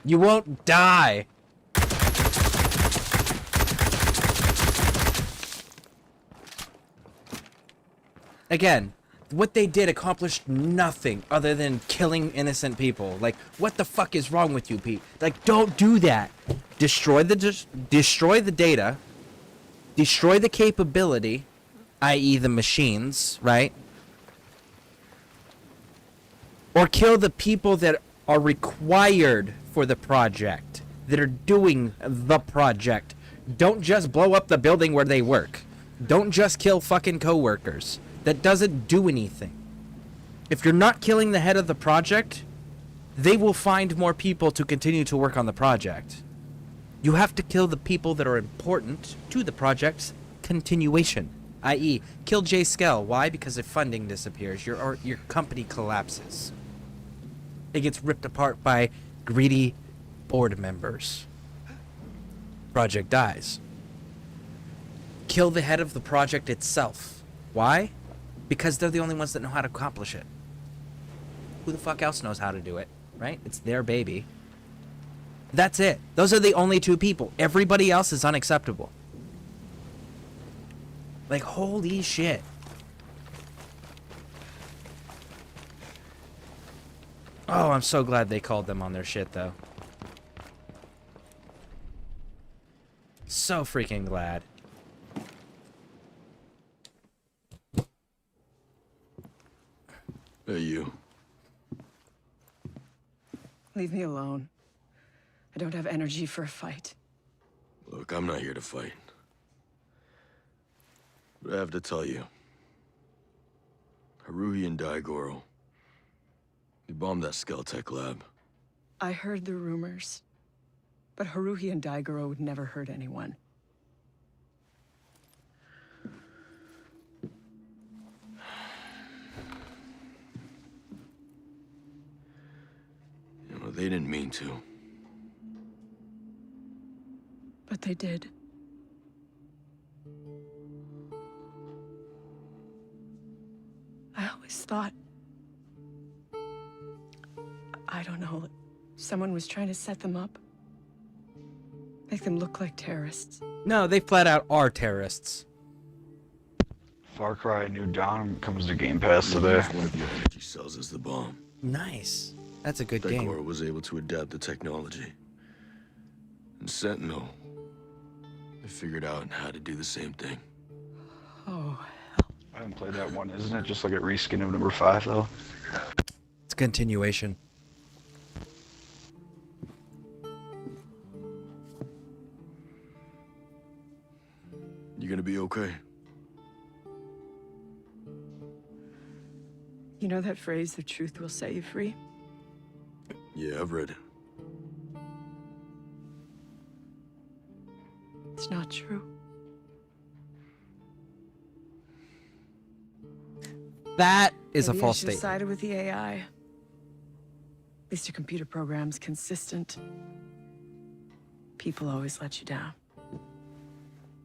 S1: You won't die. Again, what they did accomplished nothing other than killing innocent people. Like, what the fuck is wrong with you, Pete? Like, don't do that. Destroy the data. Destroy the capability, i.e. the machines, right? Or kill the people that are required for the project, that are doing the project. Don't just blow up the building where they work. Don't just kill fucking coworkers. That doesn't do anything. If you're not killing the head of the project, they will find more people to continue to work on the project. You have to kill the people that are important to the project's continuation, i.e. kill Jay Skell. Why? Because if funding disappears, your company collapses. It gets ripped apart by greedy board members. Project dies. Kill the head of the project itself. Why? Because they're the only ones that know how to accomplish it. Who the fuck else knows how to do it, right? It's their baby. That's it. Those are the only two people. Everybody else is unacceptable. Like, holy shit. Oh, I'm so glad they called them on their shit, though. So freaking glad.
S4: Hey, you.
S10: Leave me alone. I don't have energy for a fight.
S4: Look, I'm not here to fight. But I have to tell you. Haruhi and Daigoro. They bombed that Skeltech lab.
S10: I heard the rumors. But Haruhi and Daigoro would never hurt anyone.
S4: You know, they didn't mean to.
S10: But they did. I always thought... I don't know, someone was trying to set them up. Make them look like terrorists.
S1: No, they flat out are terrorists.
S6: Far Cry New Dawn comes to Game Pass today.
S4: One of your energy cells is the bomb.
S1: Nice. That's a good
S4: Daigoro
S1: game.
S4: was able to adapt the technology. And Sentinel, they figured out how to do the same thing.
S10: Oh,
S6: I haven't played that one. Isn't it just like a reskin of number 5 though?
S1: It's a continuation.
S4: You gonna be okay?
S10: you know that phrase, the truth will set you free?
S4: Yeah, I've read it.
S10: not true.
S1: That is a
S10: Maybe
S1: false
S10: I should have
S1: statement.
S10: sided with the AI. At least your computer program's consistent. People always let you down.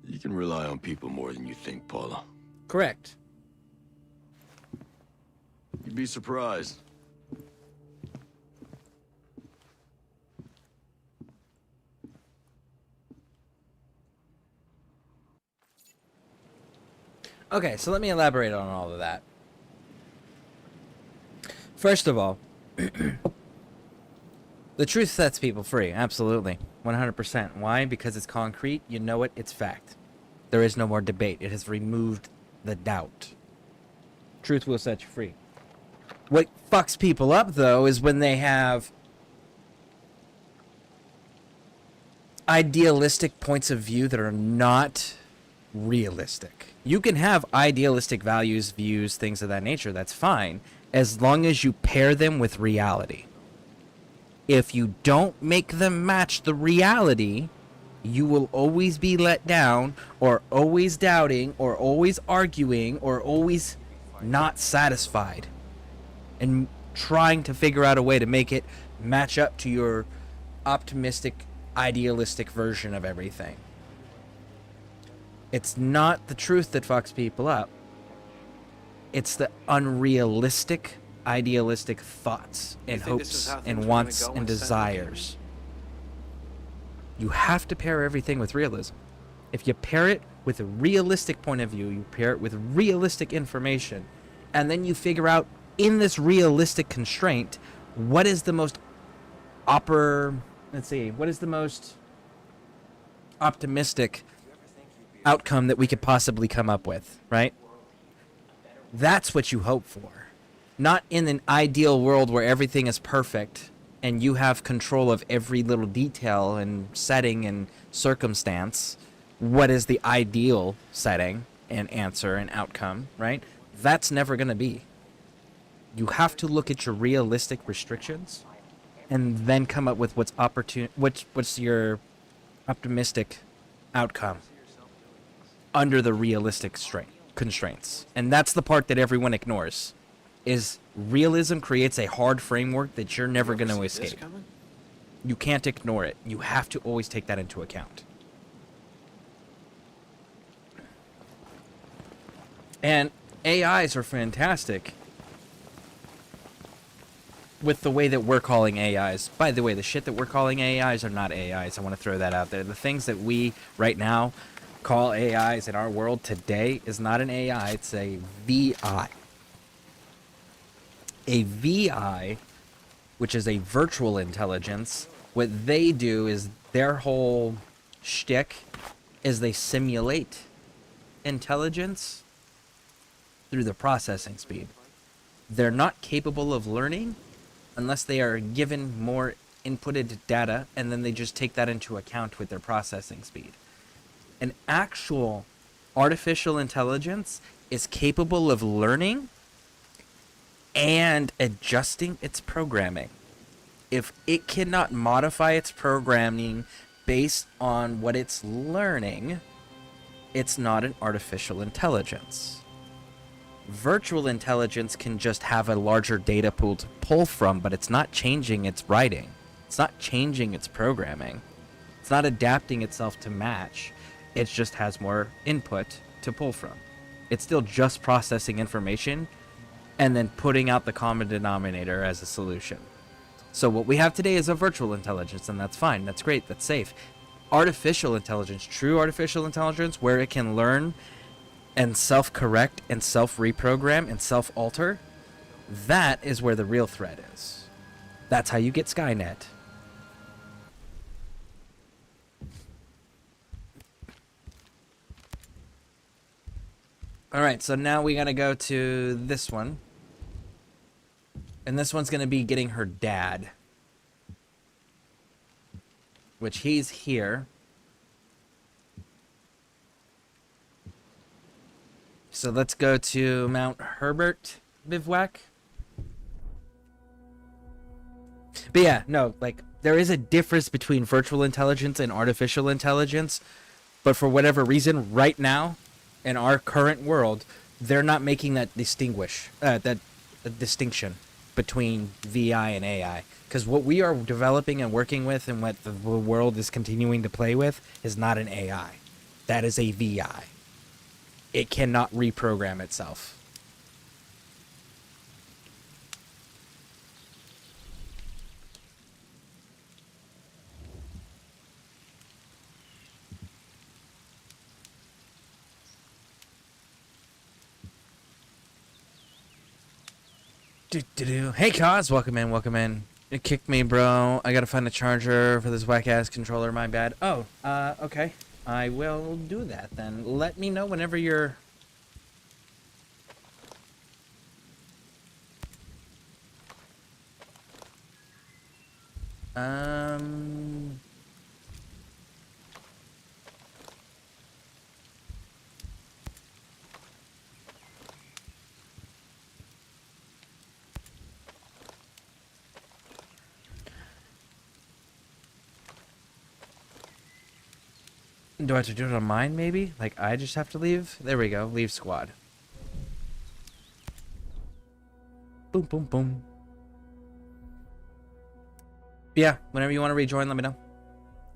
S4: You can rely on people more than you think, Paula.
S1: Correct.
S4: You'd be surprised.
S1: Okay, so let me elaborate on all of that. First of all, the truth sets people free. Absolutely. 100%. Why? Because it's concrete. You know it. It's fact. There is no more debate. It has removed the doubt. Truth will set you free. What fucks people up, though, is when they have idealistic points of view that are not realistic. You can have idealistic values, views, things of that nature. That's fine, as long as you pair them with reality. If you don't make them match the reality, you will always be let down, or always doubting, or always arguing, or always not satisfied, and trying to figure out a way to make it match up to your optimistic, idealistic version of everything. It's not the truth that fucks people up. It's the unrealistic, idealistic thoughts and hopes and wants and desires. You have to pair everything with realism. If you pair it with a realistic point of view, you pair it with realistic information, and then you figure out in this realistic constraint, what is the most what is the most optimistic outcome that we could possibly come up with, right? That's what you hope for. Not in an ideal world where everything is perfect and you have control of every little detail and setting and circumstance. What is the ideal setting and answer and outcome, right? That's never going to be. You have to look at your realistic restrictions and then come up with what's your optimistic outcome under the realistic constraints. And that's the part that everyone ignores, is realism creates a hard framework that you're never going to escape. You can't ignore it. You have to always take that into account. And AIs are fantastic with the way that we're calling AIs. By the way, the shit that we're calling AIs are not AIs. I want to throw that out there. The things that we right now call AIs in our world today is not an AI, it's a VI. A VI, which is a virtual intelligence, what they do is their whole shtick is they simulate intelligence through the processing speed. They're not capable of learning unless they are given more inputted data, and then they just take that into account with their processing speed. An actual artificial intelligence is capable of learning and adjusting its programming. If it cannot modify its programming based on what it's learning, it's not an artificial intelligence. Virtual intelligence can just have a larger data pool to pull from, but it's not changing its writing. It's not changing its programming. It's not adapting itself to match. It just has more input to pull from. It's still just processing information and then putting out the common denominator as a solution. So what we have today is a virtual intelligence, and that's fine. That's great. That's safe. Artificial intelligence, true artificial intelligence, where it can learn and self-correct and self-reprogram and self-alter, that is where the real threat is. That's how you get Skynet. Alright, so now we gotta go to this one. And this one's gonna be getting her dad. Which he's here. So let's go to Mount Herbert Bivouac. But yeah, no, like, there is a difference between virtual intelligence and artificial intelligence. But for whatever reason, right now, in our current world, they're not making that distinction between VI and AI. Because what we are developing and working with, and what the world is continuing to play with, is not an AI. That is a VI. It cannot reprogram itself. Hey, Cos, welcome in, welcome in. It kicked me, bro. I gotta find a charger for this whack-ass controller, my bad. Oh, okay. I will do that then. Let me know whenever you're... Do I have to do it on mine, maybe? Like, I just have to leave? There we go. Leave squad. Boom, boom, boom. Yeah, whenever you want to rejoin, let me know.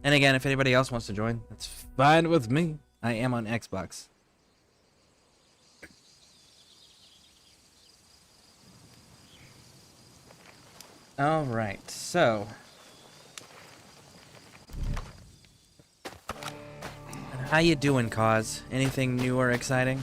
S1: And again, if anybody else wants to join, that's fine with me. I am on Xbox. Alright, so... How you doing, Cause? Anything new or exciting?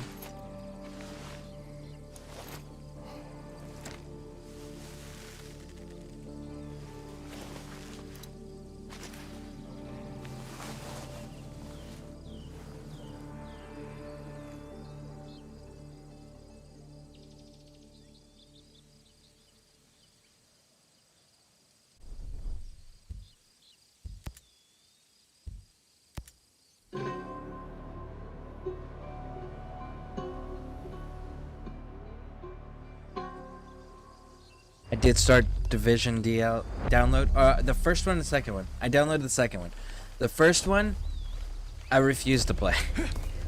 S1: I did start Division DL download. The first one and the second one. I downloaded the second one. The first one, I refused to play.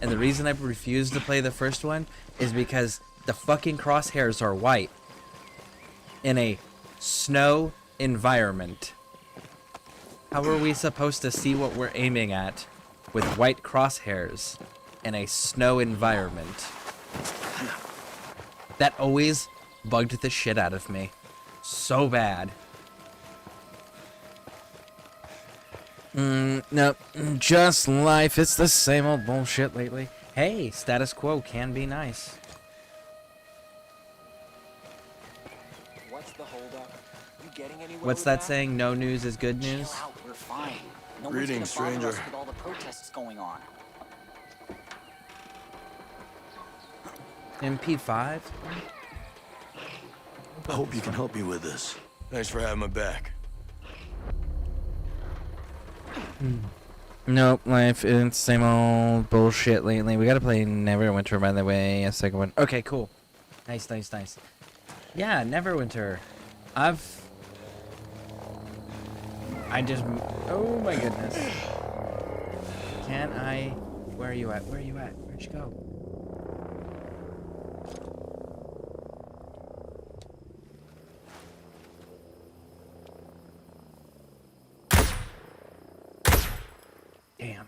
S1: And the reason I refused to play the first one is because the fucking crosshairs are white in a snow environment. How are we supposed to see what we're aiming at with white crosshairs in a snow environment? That always bugged the shit out of me. So bad. Nope. Just life. It's the same old bullshit lately. Hey, status quo can be nice.
S5: What's the holdup? You getting anywhere?
S1: What's that saying? No news is good news?
S5: Chill out, we're fine. No
S4: Greetings,
S5: one's gonna bother
S4: stranger.
S5: us with all the protests going on.
S1: MP5?
S4: I hope you can help me with this. Thanks for having my back.
S1: Nope, life is same old bullshit lately. We gotta play Neverwinter, by the way. A second one. Okay, cool. Nice, nice, nice. Yeah, Neverwinter. I just... Oh my goodness. Can I... Where are you at? Where are you at? Where'd you go? Damn.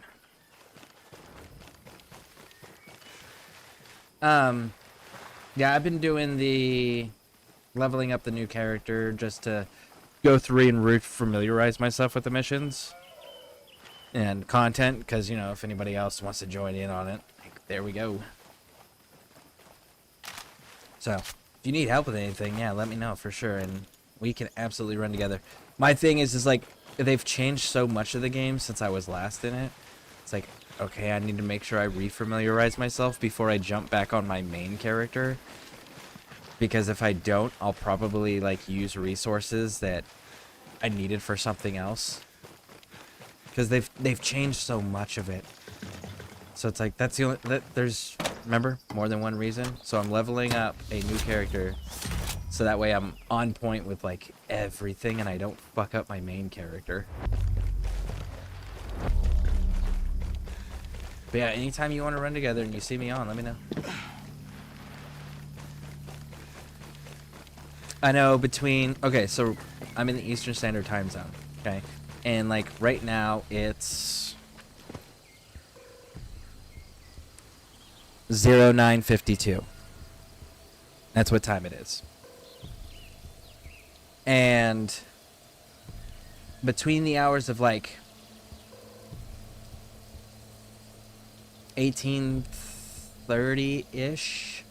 S1: Yeah, I've been doing the leveling up the new character just to go through and familiarize myself with the missions and content, because, you know, if anybody else wants to join in on it, like, there we go. So, if you need help with anything, yeah, let me know for sure, and we can absolutely run together. My thing is like, they've changed so much of the game since I was last in it. It's like, okay, I need to make sure I refamiliarize myself before I jump back on my main character. Because if I don't, I'll probably, like, use resources that I needed for something else. Because they've changed so much of it. So it's like, that's the only... there's, remember, more than one reason. So I'm leveling up a new character. So that way I'm on point with, like, everything and I don't fuck up my main character. But yeah, anytime you want to run together and you see me on, let me know. I know between... Okay, so I'm in the Eastern Standard Time Zone, okay? And, like, right now, it's... 09:52. That's what time it is. And between the hours of, like, 18:30-ish,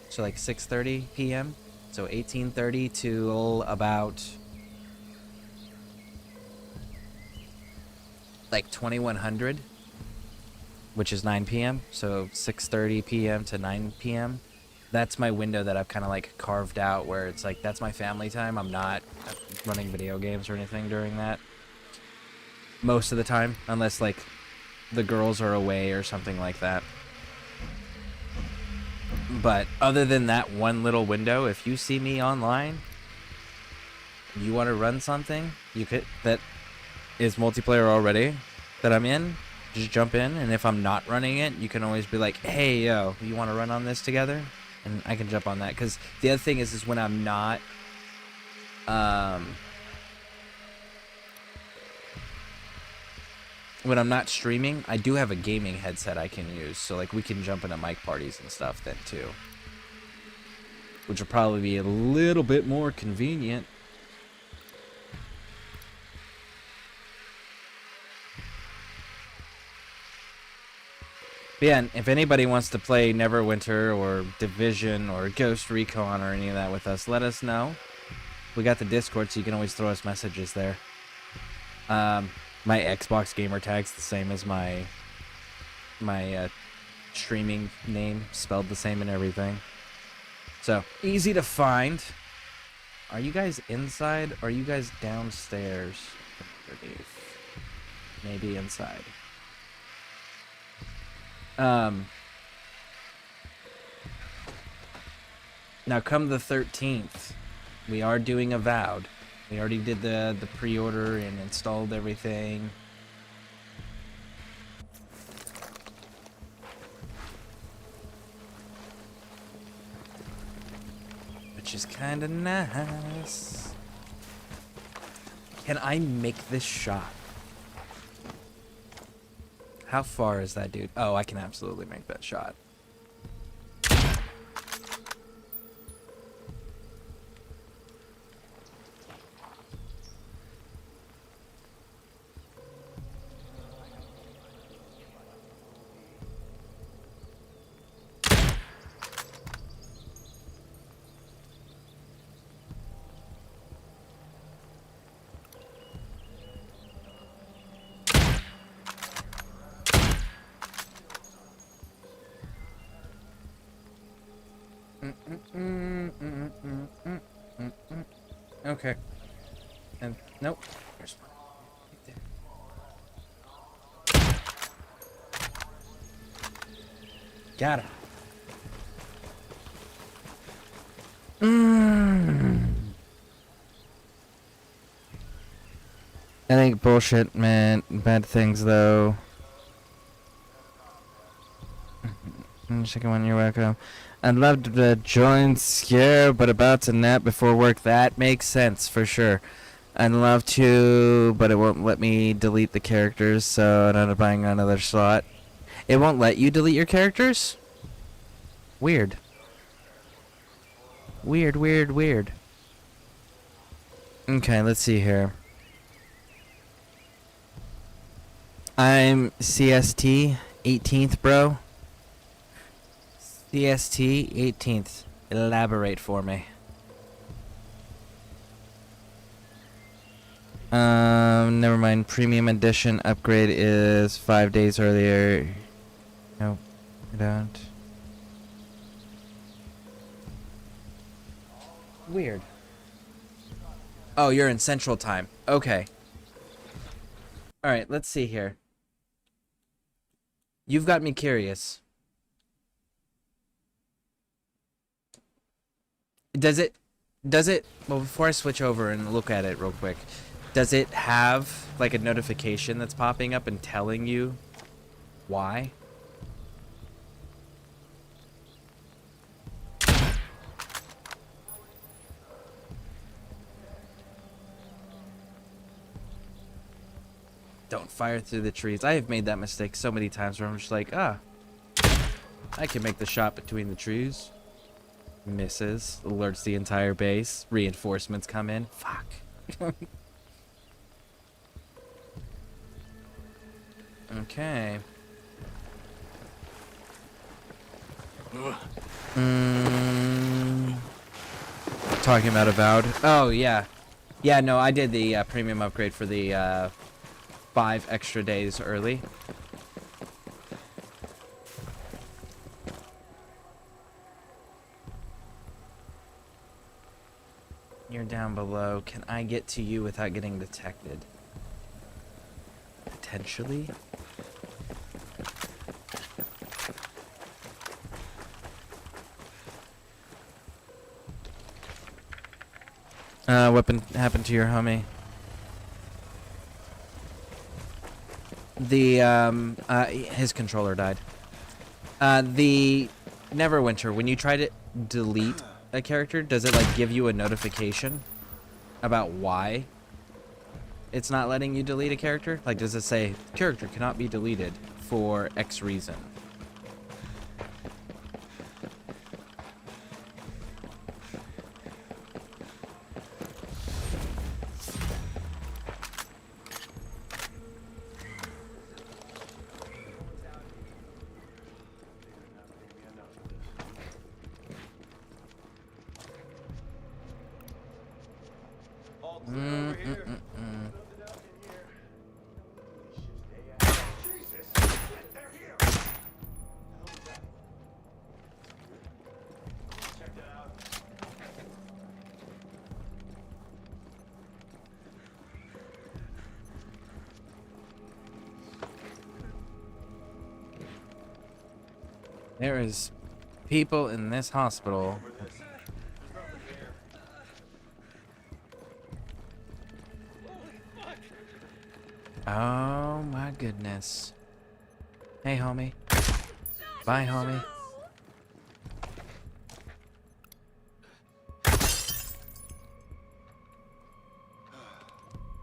S1: so like 6:30 p.m., so 18:30 till about like 2100, which is 9 p.m., so 6:30 p.m. to 9 p.m. That's my window that I've kind of like carved out where it's like that's my family time. I'm not running video games or anything during that most of the time, unless like the girls are away or something like that. But other than that one little window, if you see me online, you want to run something, you could that is multiplayer already that I'm in, just jump in. And if I'm not running it, you can always be like, hey, yo, you want to run on this together? And I can jump on that. Because the other thing is when I'm not when I'm not streaming, I do have a gaming headset I can use. So like we can jump into mic parties and stuff then too, which will probably be a little bit more convenient. But yeah, and if anybody wants to play Neverwinter or Division or Ghost Recon or any of that with us, let us know. We got the Discord, so you can always throw us messages there. My Xbox gamer tag's the same as my streaming name, spelled the same and everything. So, easy to find. Are you guys inside? Or are you guys downstairs? Underneath. Maybe inside. Now come the 13th, we are doing Avowed. We already did the pre-order and installed everything. Which is kind of nice. Can I make this shot? How far is that, dude? Oh, I can absolutely make that shot. Okay. And nope. There's one. Right there. Got it. I think bullshit meant bad things though. Second one, you're welcome. I'd love to join Scare, but about to nap before work. That makes sense for sure. I'd love to, but it won't let me delete the characters, so I'm not buying another slot. It won't let you delete your characters? Weird. Weird, weird, weird. Okay, let's see here. I'm CST 18th, bro. CST 18th. Elaborate for me. Never mind. Premium edition upgrade is 5 days earlier. Nope, I don't. Weird. Oh, you're in Central Time. Okay. Alright, let's see here. You've got me curious. Does it, well, before I switch over and look at it real quick, does it have, like, a notification that's popping up and telling you why? Don't fire through the trees. I have made that mistake so many times where I'm just like, I can make the shot between the trees. Misses. Alerts the entire base. Reinforcements come in. Fuck. Okay. Talking about Avowed. Oh, yeah. Yeah, no, I did the premium upgrade for the 5 extra days early. You're down below. Can I get to you without getting detected? Potentially? Weapon happened to your homie. His controller died. The Neverwinter, when you try to delete a character, does it like give you a notification about why it's not letting you delete a character? Like, does it say character cannot be deleted for X reason? There is people in this hospital. Oh my goodness. Hey, homie. Bye, homie.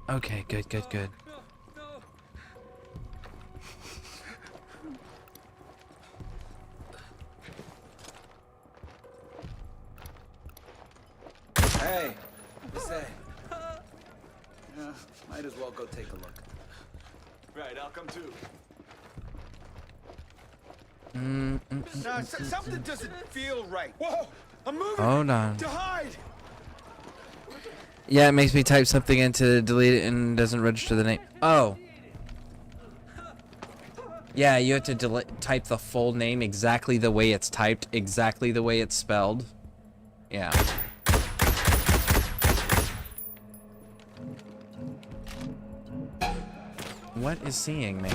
S1: Okay, good, good, good.
S11: Hey, say. Yeah, might as well go take a look.
S2: Right, I'll come too.
S11: Something doesn't feel right. Whoa! I'm moving.
S1: Hold on.
S11: To hide.
S1: Yeah, it makes me type something in to delete it and doesn't register the name. Oh. Yeah, you have to type the full name exactly the way it's typed, exactly the way it's spelled. Yeah. What is seeing me?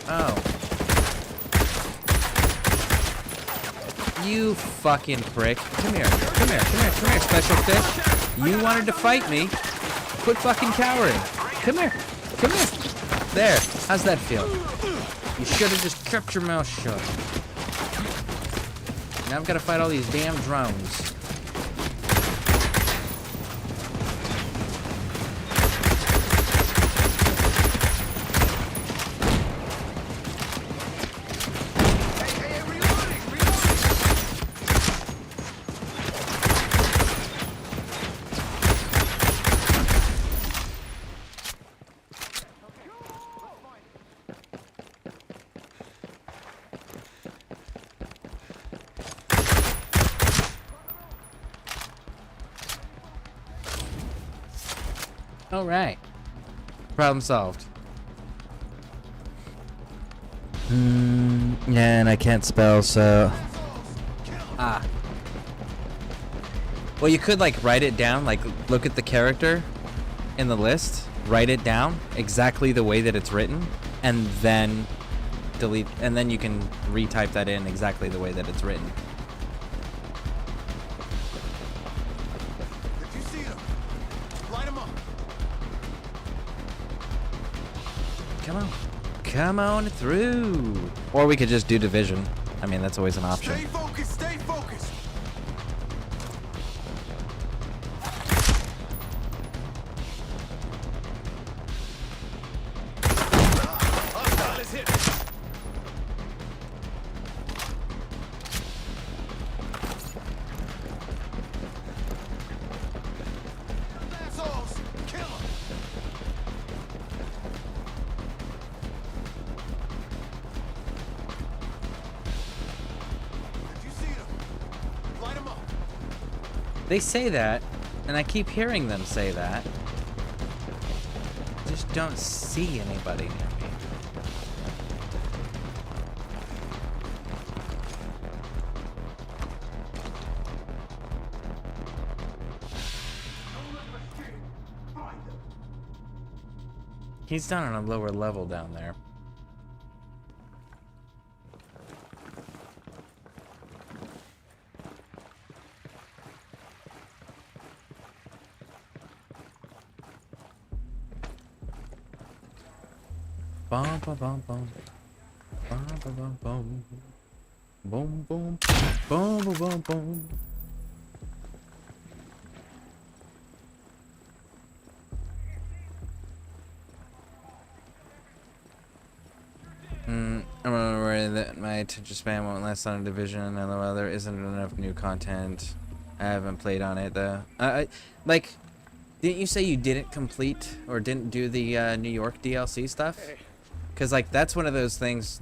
S1: Oh. You fucking prick. Come here. Come here. Come here. Come here, special fish. You wanted to fight me. Quit fucking cowering. Come here. Come here. There. How's that feel? You should have just kept your mouth shut. Now I've got to fight all these damn drones. All right. Problem solved. Yeah, and I can't spell, so... Ah. Well, you could, like, write it down, like, look at the character in the list, write it down exactly the way that it's written, and then delete, and then you can retype that in exactly the way that it's written.
S11: If you see them, light them up.
S1: Come on. Come on through. Or we could just do division. I mean, that's always an option.
S11: Stay focused. Stay focused.
S1: They say that, and I keep hearing them say that. Just don't see anybody near me. He's down on a lower level down there. Bum bum bum bum. Bum bum bum bum. Boom boom. Boom boom boom boom. I'm worried that my attention span won't last on a division, and while there isn't enough new content, I haven't played on it though. Like, didn't you say you didn't complete or didn't do the New York DLC stuff? Cause like that's one of those things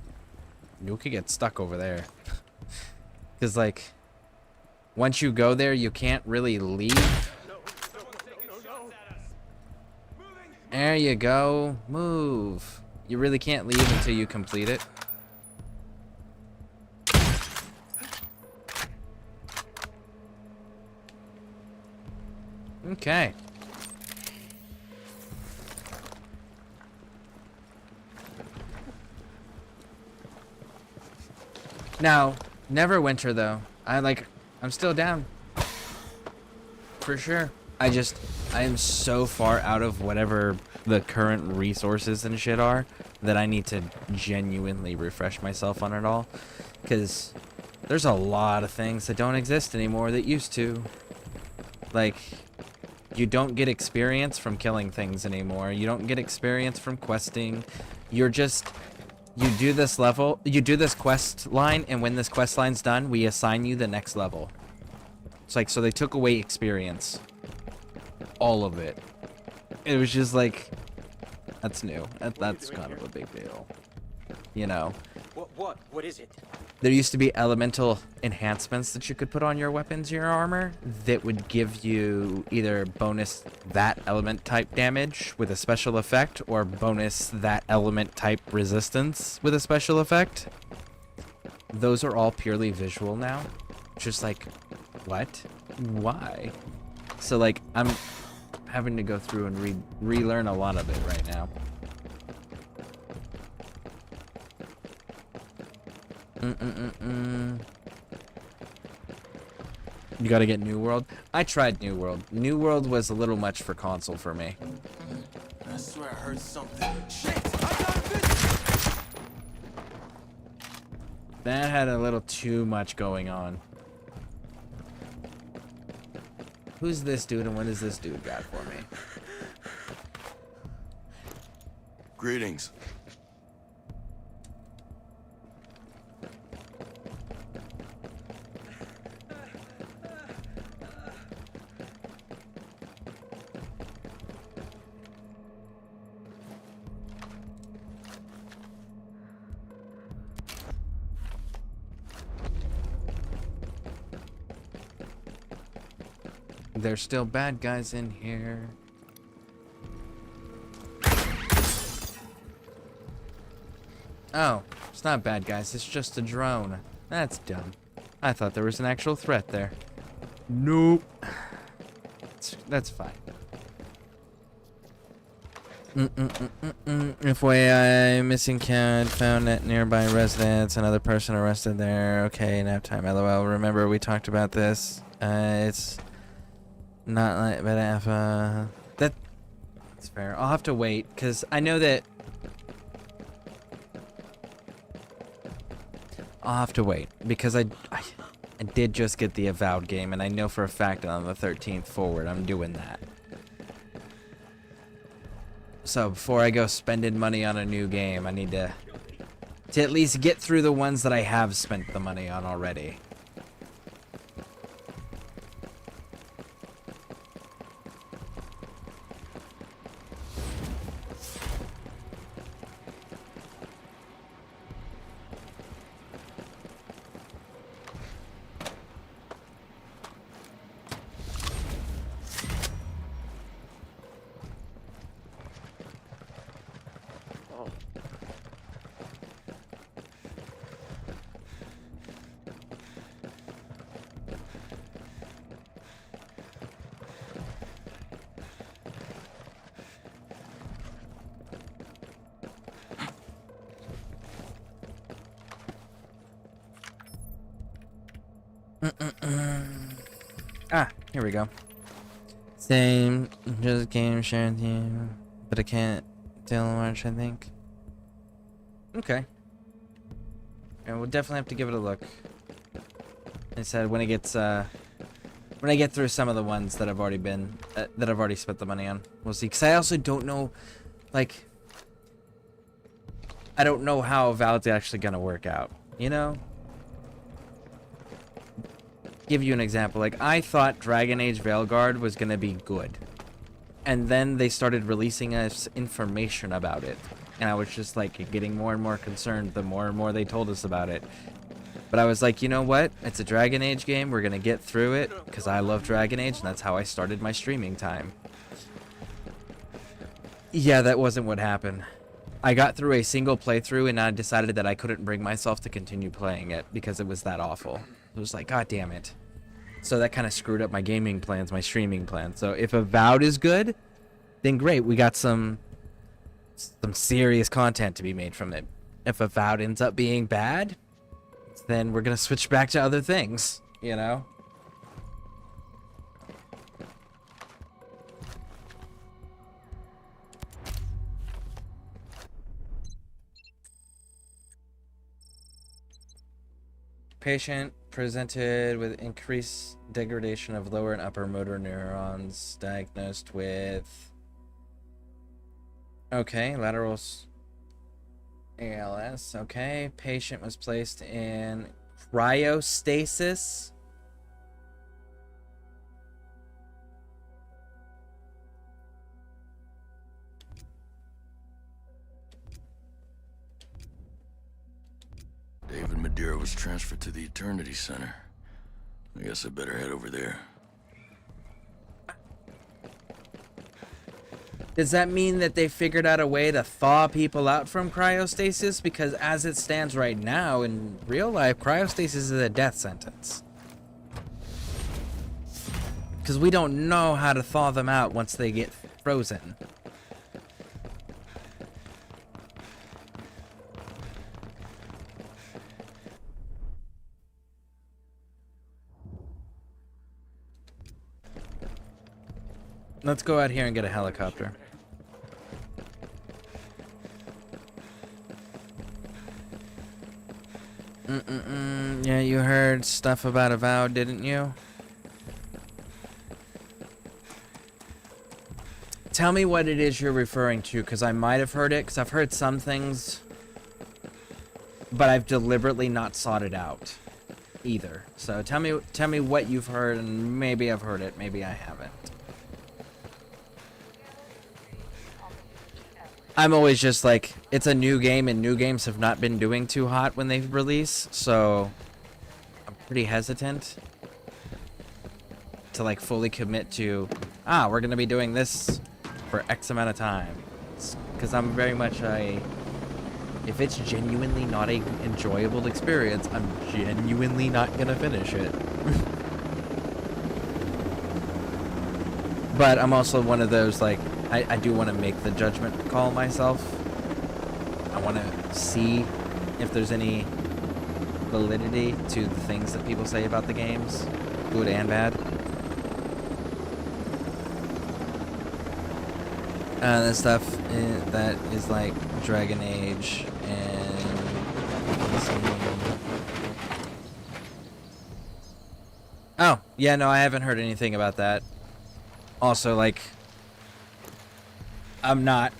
S1: you could get stuck over there. Cause like once you go there, you can't really leave. There you go. Move. You really can't leave until you complete it. Okay. Now, Neverwinter though. I'm still down. For sure. I am so far out of whatever the current resources and shit are that I need to genuinely refresh myself on it all. Because there's a lot of things that don't exist anymore that used to. Like, you don't get experience from killing things anymore. You don't get experience from questing. You're just... You do this level, you do this quest line, and when this quest line's done, we assign you the next level. It's like, so they took away experience. All of it. It was just like, that's new. That's kind of a big deal. You know?
S5: What is it?
S1: There used to be elemental enhancements that you could put on your weapons, your armor, that would give you either bonus that element type damage with a special effect, or bonus that element type resistance with a special effect. Those are all purely visual now. Just like, what? Why? So like, I'm having to go through and relearn a lot of it right now. You gotta get New World. I tried New World. New World was a little much for console for me.
S4: I swear I heard something. Shit! I got this!
S1: That had a little too much going on. Who's this dude and what does this dude got for me?
S4: Greetings.
S1: There's still bad guys in here. Oh, it's not bad guys, it's just a drone. That's dumb. I thought there was an actual threat there. Nope. That's fine. FYI, missing cat found at nearby residence. Another person arrested there. Okay, nap time. LOL. Remember we talked about this. It's not like, but that's fair. I'll have to wait because I know that. I'll have to wait because I did just get the Avowed game, and I know for a fact that on the 13th forward I'm doing that. So before I go spending money on a new game, I need to at least get through the ones that I have spent the money on already. Ah, here we go. Same, just game sharing with you, but I can't tell much, I think. Okay. Yeah, we'll definitely have to give it a look. I said when it gets, when I get through some of the ones that I've already been, that I've already spent the money on. We'll see. Because I also don't know, like, I don't know how Valve's actually gonna work out, you know? Give you an example. Like, I thought Dragon Age Veilguard was gonna be good. And then they started releasing us information about it. And I was just, like, getting more and more concerned the more and more they told us about it. But I was like, you know what? It's a Dragon Age game. We're gonna get through it. Because I love Dragon Age, and that's how I started my streaming time. Yeah, that wasn't what happened. I got through a single playthrough, and I decided that I couldn't bring myself to continue playing it. Because it was that awful. It was like, god damn it. So that kind of screwed up my gaming plans, my streaming plans. So if Avowed is good, then great. We got some serious content to be made from it. If Avowed ends up being bad, then we're going to switch back to other things, you know? Patient presented with increased degradation of lower and upper motor neurons, diagnosed with... Okay, lateral ALS. Okay, patient was placed in cryostasis.
S4: David Madeira was transferred to the Eternity Center. I guess I better head over there.
S1: Does that mean that they figured out a way to thaw people out from cryostasis? Because as it stands right now, in real life, cryostasis is a death sentence. Because we don't know how to thaw them out once they get frozen. Let's go out here and get a helicopter. Yeah, you heard stuff about Avowed, didn't you? Tell me what it is you're referring to, because I might have heard it, because I've heard some things, but I've deliberately not sought it out either. So tell me what you've heard, and maybe I've heard it, maybe I haven't. I'm always just like, it's a new game, and new games have not been doing too hot when they release, so I'm pretty hesitant to like fully commit to, we're gonna be doing this for X amount of time. Because I'm very much if it's genuinely not an enjoyable experience, I'm genuinely not gonna finish it. But I'm also one of those, like, I do want to make the judgment call myself. I want to see if there's any validity to the things that people say about the games, good and bad. The stuff that is like Dragon Age and... Oh, yeah, no, I haven't heard anything about that. Also, like, I'm not...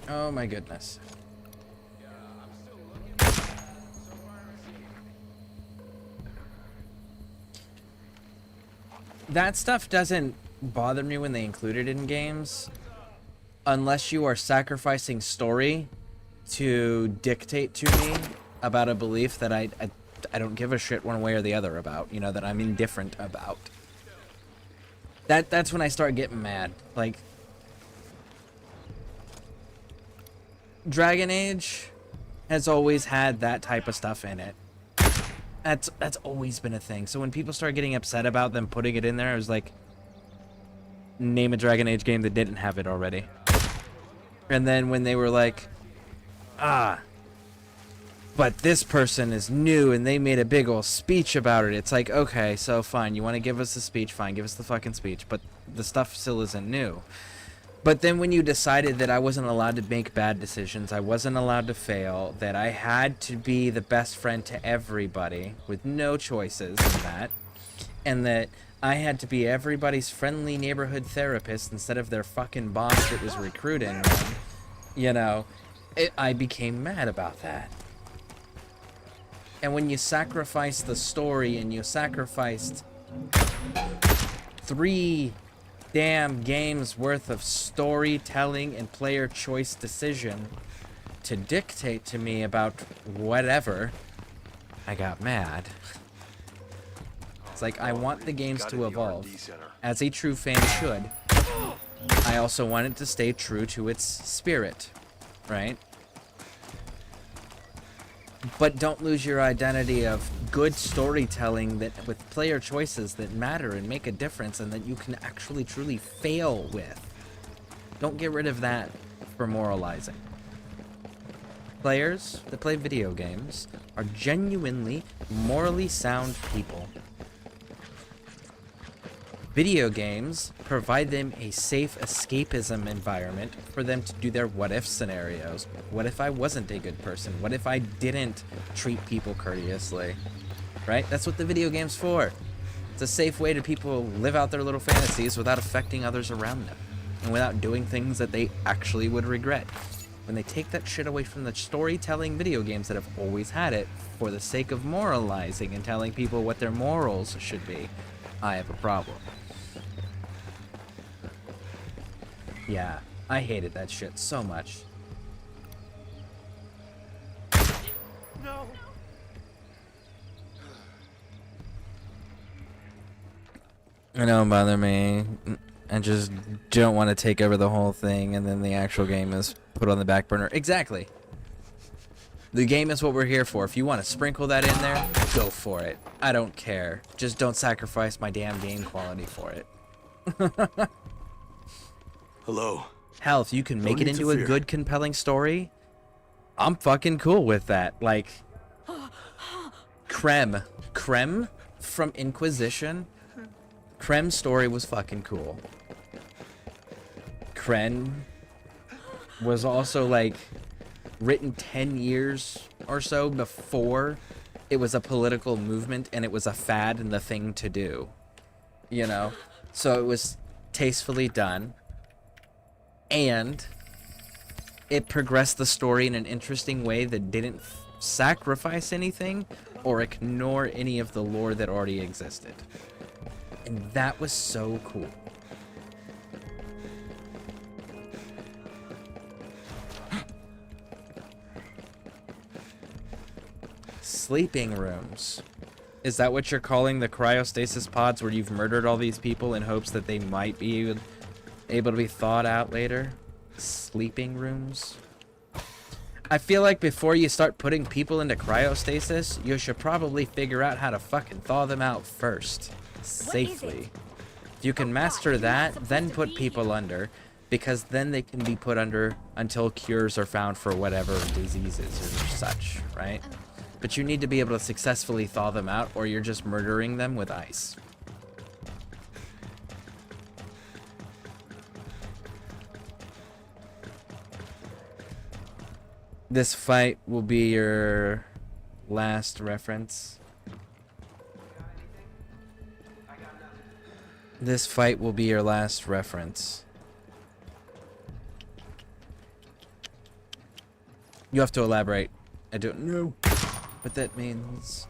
S1: Oh my goodness. That stuff doesn't bother me when they include it in games, unless you are sacrificing story to dictate to me about a belief that I don't give a shit one way or the other about, you know, that I'm indifferent about. That's when I start getting mad. Like, Dragon Age has always had that type of stuff in it. That's always been a thing. So when people start getting upset about them putting it in there, I was like, name a Dragon Age game that didn't have it already. And then when they were like, but this person is new and they made a big old speech about it. It's like, okay, so fine, you want to give us a speech, fine, give us the fucking speech, but the stuff still isn't new. But then when you decided that I wasn't allowed to make bad decisions, I wasn't allowed to fail, that I had to be the best friend to everybody with no choices in that, and that I had to be everybody's friendly neighborhood therapist instead of their fucking boss that was recruiting them, you know, I became mad about that. And when you sacrifice the story and you sacrificed 3 damn games worth of storytelling and player choice decision to dictate to me about whatever, I got mad. It's like, I want the games to evolve, as a true fan should. I also want it to stay true to its spirit, right? But don't lose your identity of good storytelling that with player choices that matter and make a difference and that you can actually truly fail with. Don't get rid of that for moralizing. Players that play video games are genuinely morally sound people. Video games provide them a safe escapism environment for them to do their what-if scenarios. What if I wasn't a good person? What if I didn't treat people courteously? Right? That's what the video game's for. It's a safe way to people live out their little fantasies without affecting others around them and without doing things that they actually would regret. When they take that shit away from the storytelling video games that have always had it for the sake of moralizing and telling people what their morals should be, I have a problem. Yeah, I hated that shit so much.
S2: No.
S1: I don't bother me. I just don't want to take over the whole thing, and then the actual game is put on the back burner. Exactly. The game is what we're here for. If you want to sprinkle that in there, go for it. I don't care. Just don't sacrifice my damn game quality for it.
S4: Hello.
S1: Hell, if you can make
S4: Don't
S1: it into a
S4: interfere.
S1: good, compelling story, I'm fucking cool with that. Like, Krem from Inquisition. Krem's story was fucking cool. Krem was also, like, written 10 years or so before it was a political movement and it was a fad and the thing to do. You know? So it was tastefully done. And it progressed the story in an interesting way that didn't sacrifice anything or ignore any of the lore that already existed. And that was so cool. Sleeping rooms. Is that what you're calling the cryostasis pods where you've murdered all these people in hopes that they might be able to be thawed out later? Sleeping rooms? I feel like before you start putting people into cryostasis, you should probably figure out how to fucking thaw them out first. Safely. If you can master that, then put people under, because then they can be put under until cures are found for whatever diseases or such, right? But you need to be able to successfully thaw them out, or you're just murdering them with ice. This fight will be your last reference. This fight will be your last reference. You have to elaborate. I don't know what that means.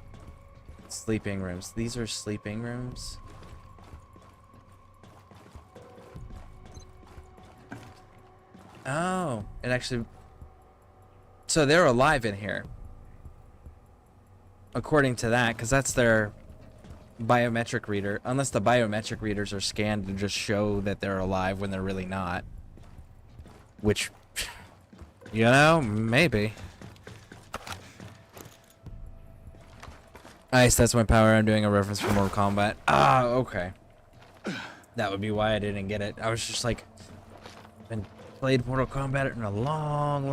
S1: Sleeping rooms. These are sleeping rooms. Oh, it actually... So they're alive in here. According to that, because that's their biometric reader. Unless the biometric readers are scanned to just show that they're alive when they're really not. Which, you know, maybe. Ice, that's my power. I'm doing a reference for Mortal Kombat. Ah, okay. That would be why I didn't get it. I was just like, been played Mortal Kombat in a long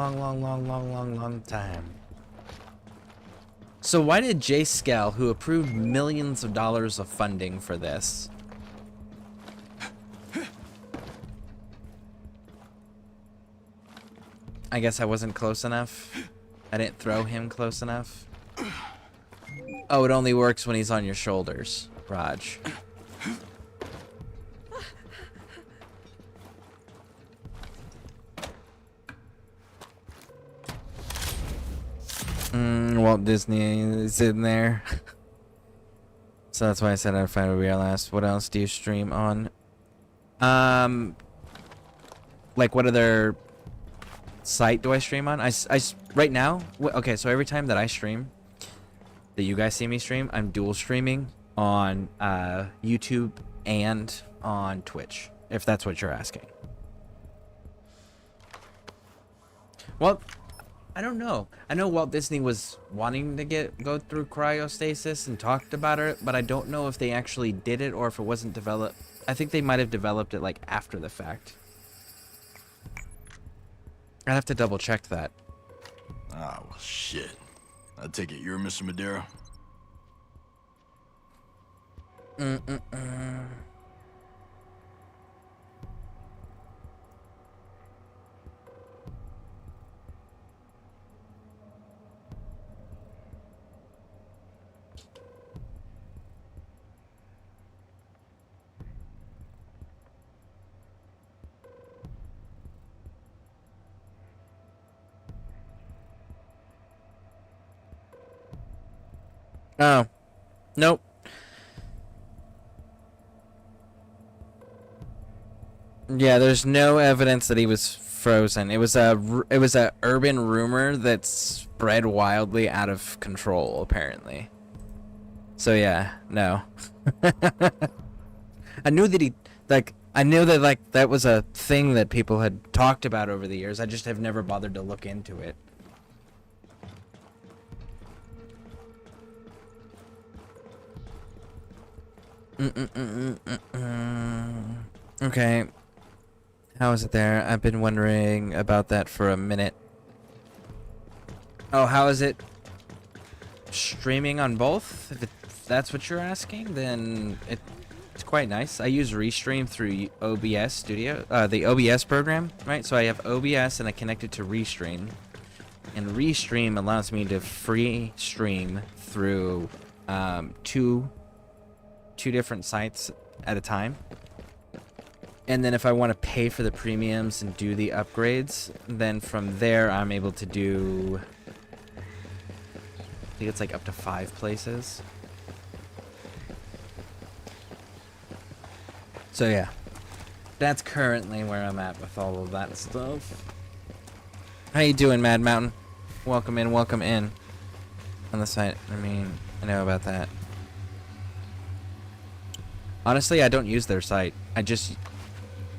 S1: time. So why did Jay Skell, who approved millions of dollars of funding for this, I guess I wasn't close enough. I didn't throw him close enough. Oh, it only works when he's on your shoulders, Raj. Walt Disney is in there. So that's why I said I'd find a real last. What else do you stream on? Like what other site do I stream on? Right now, okay, so every time that I stream, that you guys see me stream, I'm dual streaming on YouTube and on Twitch, if that's what you're asking. Well, I don't know. I know Walt Disney was wanting to go through cryostasis and talked about it, but I don't know if they actually did it or if it wasn't developed. I think they might have developed it like after the fact. I'd have to double check that.
S4: Ah, well, shit. I take it you're Mr. Madera?
S1: Oh, nope. Yeah, there's no evidence that he was frozen. It was a urban rumor that spread wildly out of control, apparently. So yeah, no. I knew that that was a thing that people had talked about over the years. I just have never bothered to look into it. Okay. How is it there? I've been wondering about that for a minute. Oh, how is it streaming on both? If that's what you're asking, then it's quite nice. I use Restream through OBS Studio, the OBS program, right? So I have OBS and I connect it to Restream. And Restream allows me to free stream through two different sites at a time. And then if I want to pay for the premiums and do the upgrades, then from there I'm able to do, I think it's like up to 5 places. So yeah, that's currently where I'm at with all of that stuff. How you doing, Mad Mountain? Welcome in on the site. I mean, I know about that. Honestly, I don't use their site. I just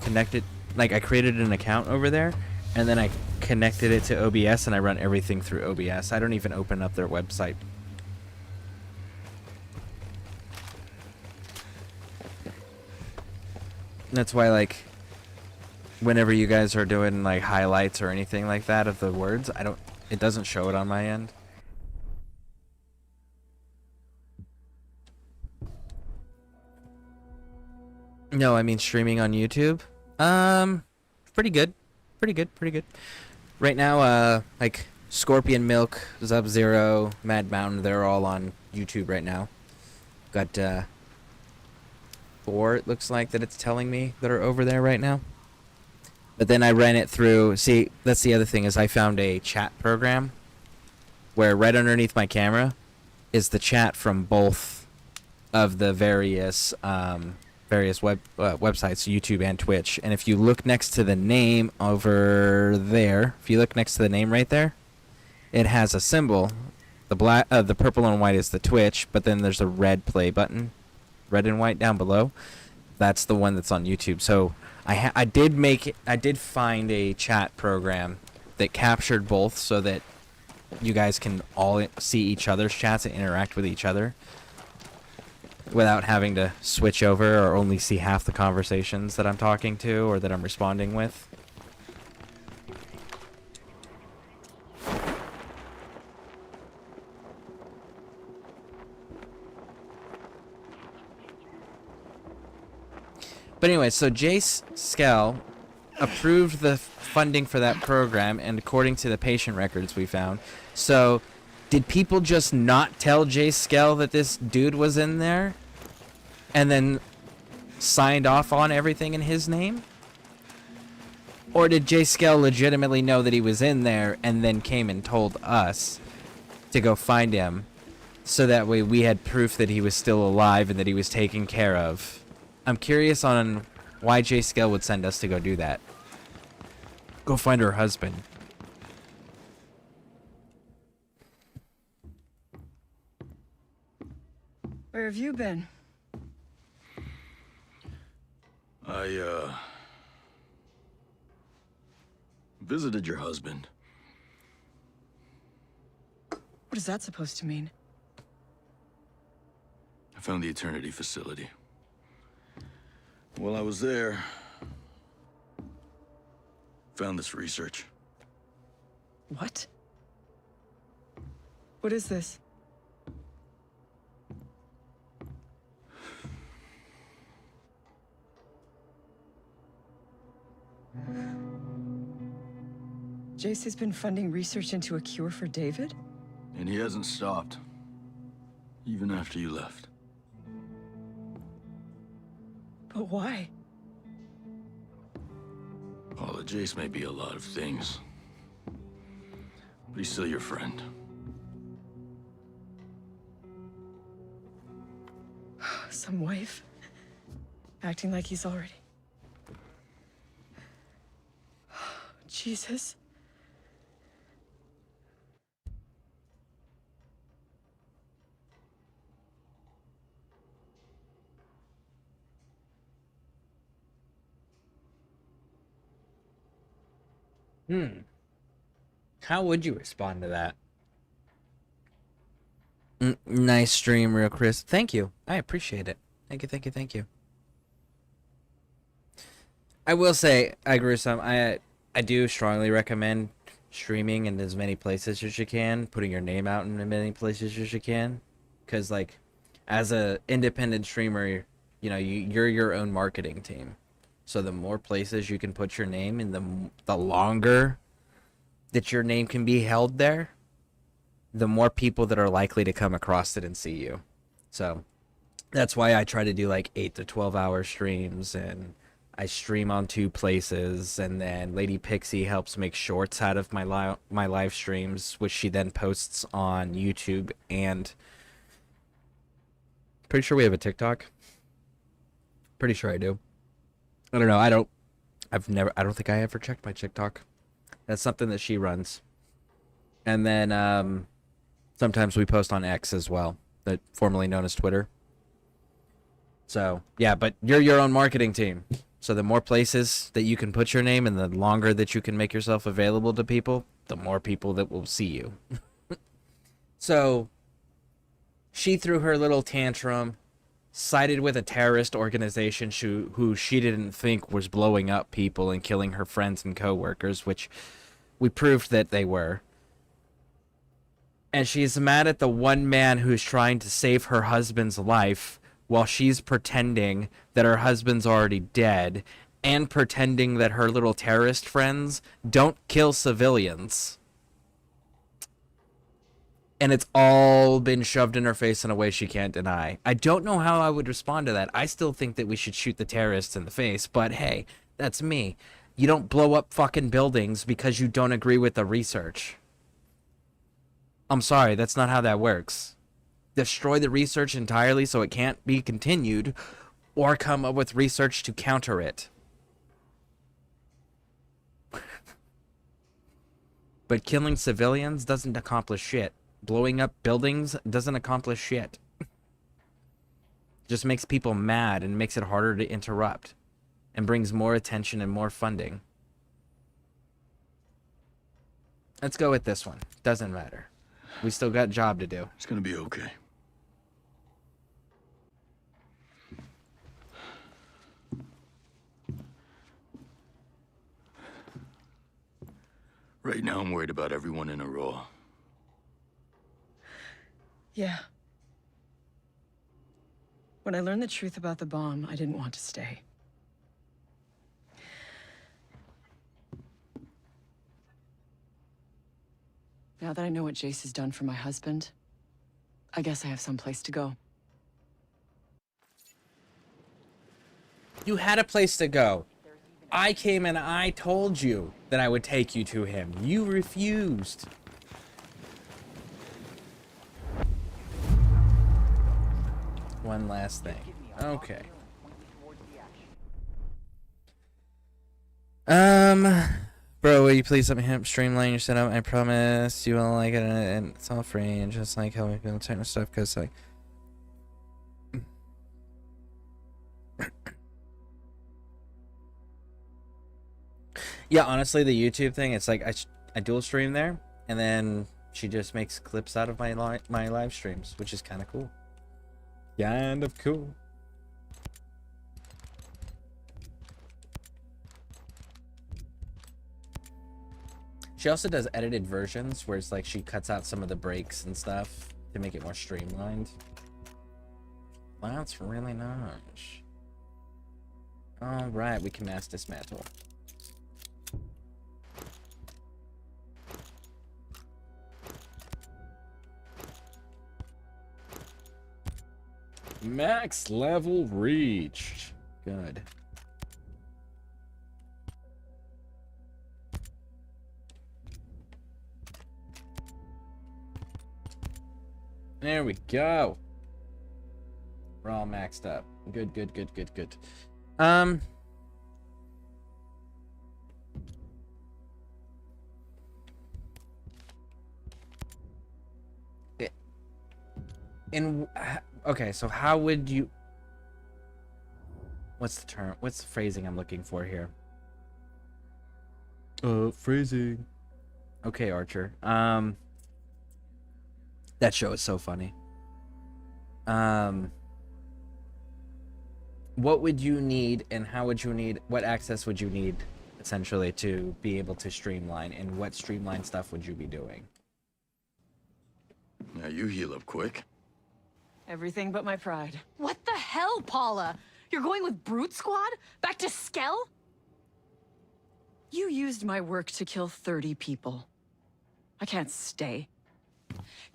S1: connected, like I created an account over there and then I connected it to OBS and I run everything through OBS. I don't even open up their website. That's why, like, whenever you guys are doing like highlights or anything like that of the words, it doesn't show it on my end. No, I mean streaming on YouTube. Pretty good. Right now, like Scorpion Milk, Sub-Zero, Mad Mountain, they're all on YouTube right now. Got 4, it looks like, that it's telling me that are over there right now. But then I ran it through, see, that's the other thing, is I found a chat program where right underneath my camera is the chat from both of the various websites, YouTube and Twitch. And if you look next to the name over there, if you look next to the name right there, it has a symbol. The purple and white is the Twitch, but then there's a red play button, red and white down below. That's the one that's on YouTube. So I did find a chat program that captured both so that you guys can all see each other's chats and interact with each other without having to switch over or only see half the conversations that I'm talking to or that I'm responding with. But anyway, so Jace Skell approved the funding for that program, and according to the patient records we found. So, did people just not tell Jace Skell that this dude was in there? And then signed off on everything in his name? Or did Jace Skell legitimately know that he was in there and then came and told us to go find him, so that way we had proof that he was still alive and that he was taken care of? I'm curious on why Jace Skell would send us to go do that. Go find her husband.
S10: Where have you been?
S4: I visited your husband.
S10: What is that supposed to mean?
S4: I found the Eternity facility. While I was there, found this research.
S10: What? What is this? Jace has been funding research into a cure for David?
S4: And he hasn't stopped. Even after you left.
S10: But why?
S4: Paula, Jace may be a lot of things. But he's still your friend.
S10: Some wife acting like he's already... Jesus.
S1: How would you respond to that? Nice stream, real Chris. Thank you. I appreciate it. Thank you, thank you, thank you. I will say, Gruesome, I do strongly recommend streaming in as many places as you can, putting your name out in as many places as you can, because like, as a independent streamer, you know, you're your own marketing team. So the more places you can put your name in, the longer that your name can be held there, the more people that are likely to come across it and see you. So that's why I try to do like 8 to 12 hour streams, and I stream on 2 places, and then Lady Pixie helps make shorts out of my live streams, which she then posts on YouTube, and pretty sure we have a TikTok. Pretty sure I do. I don't know. I don't think I ever checked my TikTok. That's something that she runs. And then sometimes we post on X as well, that formerly known as Twitter. So, yeah, but you're your own marketing team. So the more places that you can put your name and the longer that you can make yourself available to people, the more people that will see you. So she threw her little tantrum, sided with a terrorist organization who she didn't think was blowing up people and killing her friends and coworkers, which we proved that they were. And she's mad at the one man who's trying to save her husband's life while she's pretending that her husband's already dead and pretending that her little terrorist friends don't kill civilians. And it's all been shoved in her face in a way she can't deny. I don't know how I would respond to that. I still think that we should shoot the terrorists in the face, but hey, that's me. You don't blow up fucking buildings because you don't agree with the research. I'm sorry, that's not how that works. Destroy the research entirely so it can't be continued, or come up with research to counter it. But killing civilians doesn't accomplish shit. Blowing up buildings doesn't accomplish shit. Just makes people mad and makes it harder to interrupt. And brings more attention and more funding. Let's go with this one. Doesn't matter. We still got job to do.
S4: It's gonna be okay. Right now, I'm worried about everyone in Aurora.
S10: Yeah. When I learned the truth about the bomb, I didn't want to stay. Now that I know what Jace has done for my husband, I guess I have some place to go.
S1: You had a place to go. I came and I told you that I would take you to him. You refused. One last thing. Okay. Bro, will you please let me streamline your setup? I promise you will like it, and it's all free, and just like how we build certain stuff, because like. Yeah, honestly, the YouTube thing, it's like I dual stream there, and then she just makes clips out of my live streams, which is kind of cool. Kind of cool. She also does edited versions where it's like she cuts out some of the breaks and stuff to make it more streamlined. That's really nice. All right, we can mass dismantle. Max level reached. Good. There we go. We're all maxed up. Good, good, good, good, good. Okay, so how would you... What's the term? What's the phrasing I'm looking for here? Phrasing. Okay, Archer. That show is so funny. What would you need, and how would you need... What access would you need, essentially, to be able to streamline, and what streamline stuff would you be doing?
S4: Now you heal up quick.
S10: Everything but my pride.
S3: What the hell, Paula? You're going with Brute Squad? Back to Skell?
S10: You used my work to kill 30 people. I can't stay.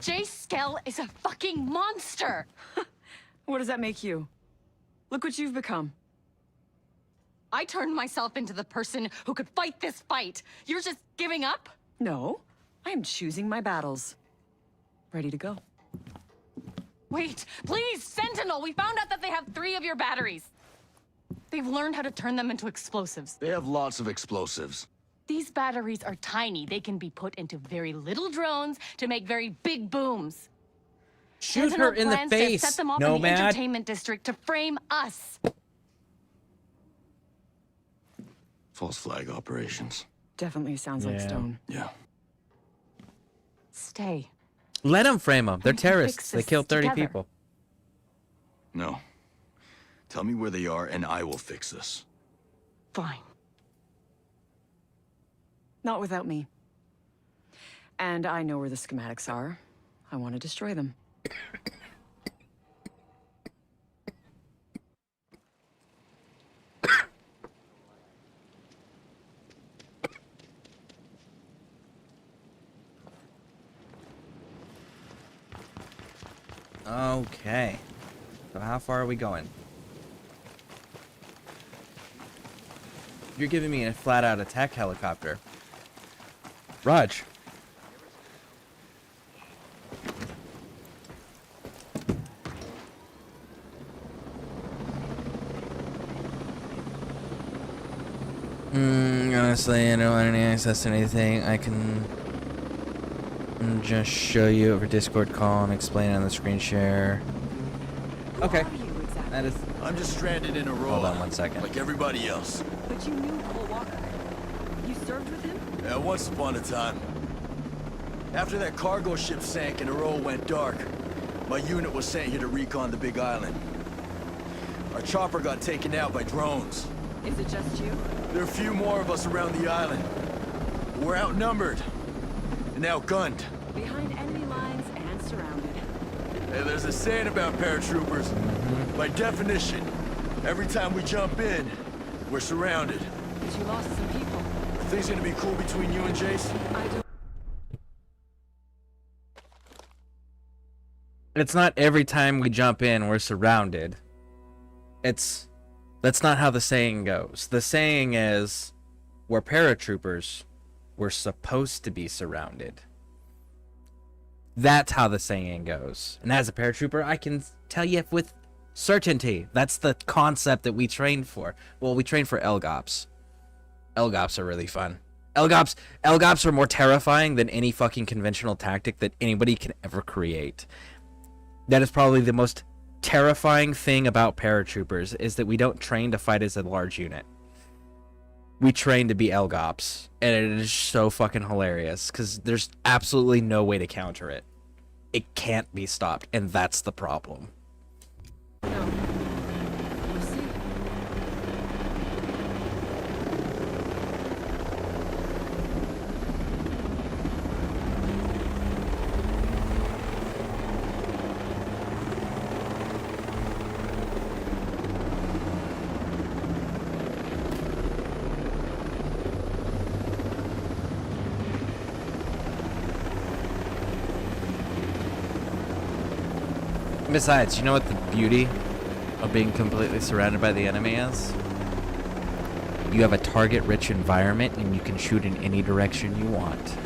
S3: Jay Skell is a fucking monster!
S10: What does that make you? Look what you've become.
S3: I turned myself into the person who could fight this fight. You're just giving up?
S10: No, I am choosing my battles. Ready to go.
S3: Wait, please, Sentinel! We found out that they have 3 of your batteries. They've learned how to turn them into explosives.
S4: They have lots of explosives.
S3: These batteries are tiny. They can be put into very little drones to make very big booms.
S1: Shoot
S3: Sentinel
S1: her in the
S3: plans
S1: face,
S3: to set them off in the
S1: Nomad.
S3: entertainment district to frame us.
S4: False flag operations.
S10: Definitely sounds like Stone.
S4: Yeah.
S3: Stay.
S1: Let them frame them. They're
S3: We can
S1: terrorists.
S3: fix
S1: They
S3: this
S1: killed 30
S3: together.
S1: people.
S4: No. Tell me where they are, and I will fix this.
S3: Fine.
S10: Not without me. And I know where the schematics are. I want to destroy them.
S1: Okay. So how far are we going? You're giving me a flat-out attack helicopter. Raj. Honestly, I don't want any access to anything. I can just show you over Discord call and explain on the screen share. Okay. That is...
S4: I'm just stranded in a row.
S1: Hold on 1 second.
S4: Like everybody else.
S10: But you knew Cole Walker. You served with him?
S4: Yeah, once upon a time. After that cargo ship sank and the road went dark, my unit was sent here to recon the Big Island. Our chopper got taken out by drones.
S10: Is it just you?
S4: There are a few more of us around the island. We're outnumbered and outgunned.
S10: Behind enemy lines and surrounded.
S4: Hey, there's a saying about paratroopers. By definition, every time we jump in, we're surrounded.
S10: But you lost some people.
S4: Are things gonna be cool between you and Jace?
S10: I don't...
S1: It's not every time we jump in, we're surrounded. That's not how the saying goes. The saying is, we're paratroopers. We're supposed to be surrounded. That's how the saying goes. And as a paratrooper, I can tell you with certainty, that's the concept that we trained for. Well, we trained for LGOPs. LGOPs are really fun. LGOPs are more terrifying than any fucking conventional tactic that anybody can ever create. That is probably the most terrifying thing about paratroopers, is that we don't train to fight as a large unit. We train to be LGOPs, and it is so fucking hilarious because there's absolutely no way to counter it. It can't be stopped, and that's the problem. Besides, you know what the beauty of being completely surrounded by the enemy is? You have a target-rich environment, and you can shoot in any direction you want.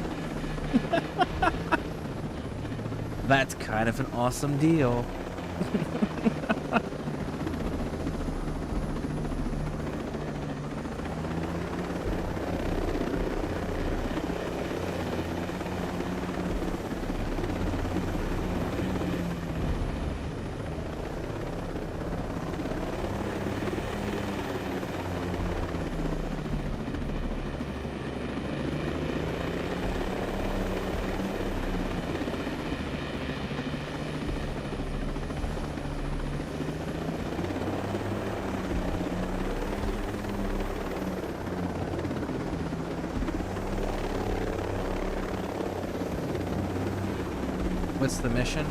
S1: That's kind of an awesome deal. What's the mission?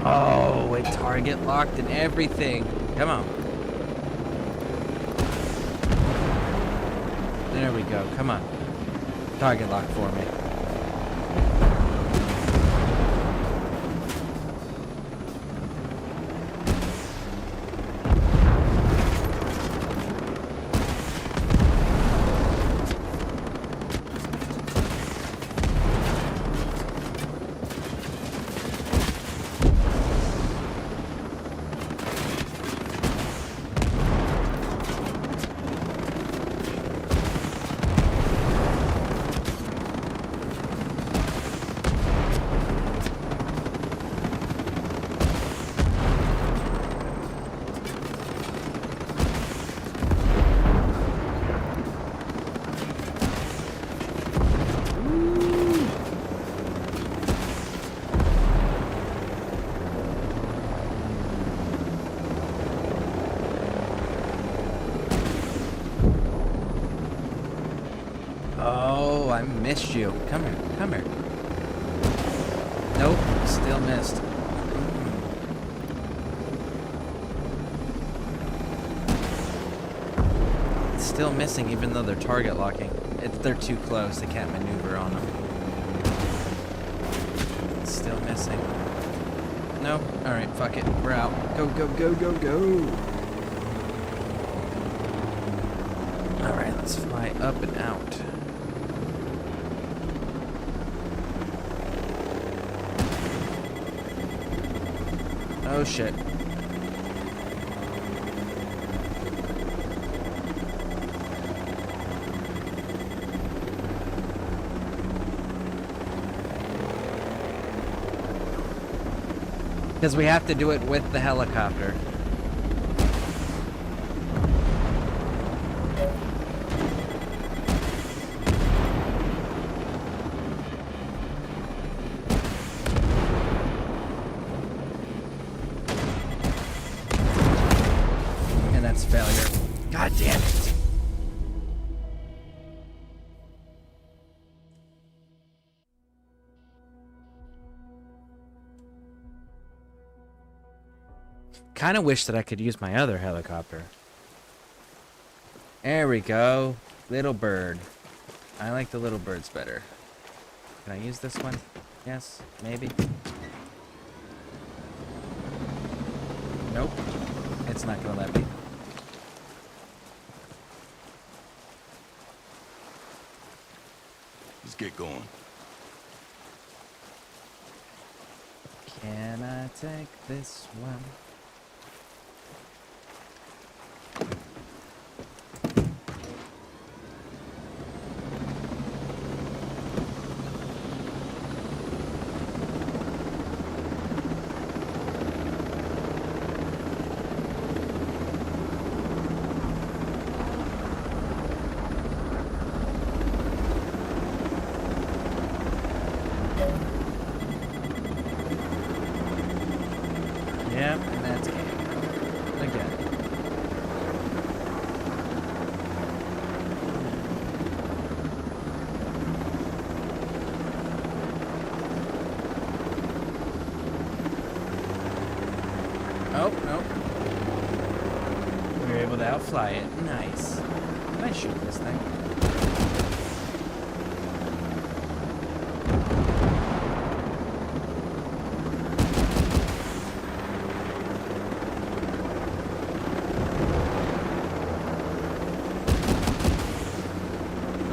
S1: Oh, it target locked and everything. Come on. There we go. Come on. Target lock for me. Oh, I missed you. Come here. Come here. Nope. Still missed. It's still missing even though they're target locking. They're too close. They can't maneuver on them. It's still missing. Nope. Alright, fuck it. We're out. Go, go, go, go, go. Alright, let's fly up and out. Oh shit. Because we have to do it with the helicopter. And that's failure. God damn it. Kind of wish that I could use my other helicopter. There we go. Little bird. I like the little birds better. Can I use this one? Yes, maybe. Nope. It's not gonna let me.
S4: Let's get going.
S1: Can I take this one? Yep, and that's game. Again. Oh, nope. We were able to outfly it. Nice. Can I shoot this thing?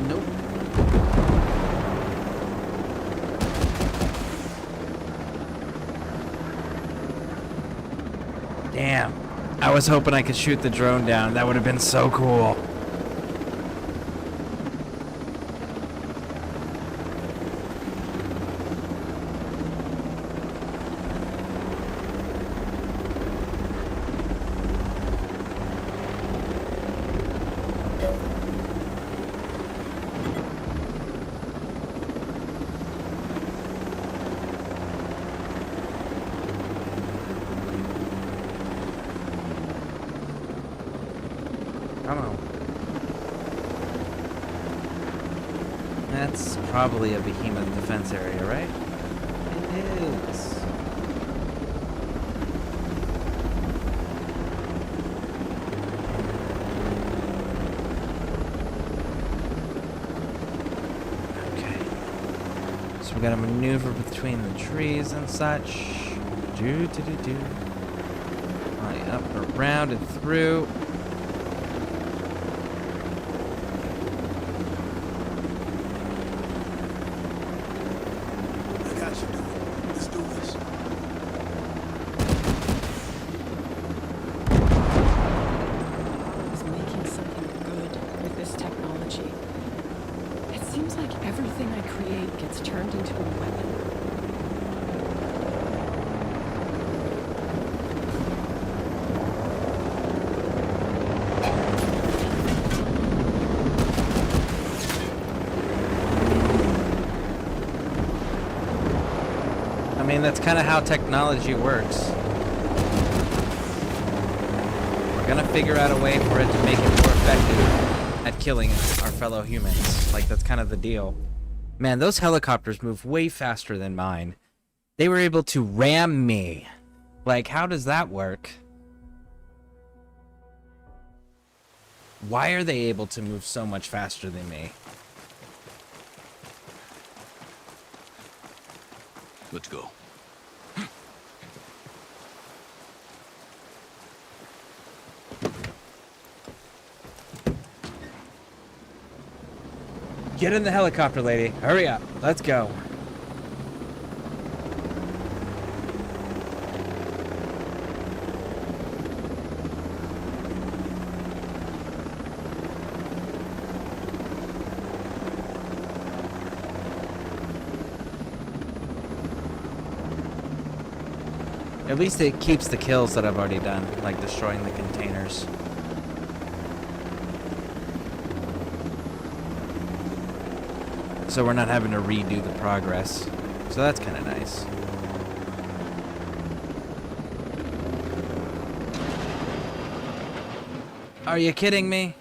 S1: Nope. Damn. I was hoping I could shoot the drone down. That would have been so cool. Come on. That's probably a behemoth defense area, right? It is. Okay. So we gotta maneuver between the trees and such. Do. Up, around, and through.
S10: Everything I create gets turned into a weapon.
S1: I mean, that's kind of how technology works. We're gonna figure out a way for it to make it more effective at killing our fellow humans. Like, that's kind of the deal. Man, those helicopters move way faster than mine. They were able to ram me. Like, how does that work? Why are they able to move so much faster than me?
S4: Let's go.
S1: Get in the helicopter, lady. Hurry up. Let's go. At least it keeps the kills that I've already done, like destroying the containers. So we're not having to redo the progress. So that's kind of nice. Are you kidding me?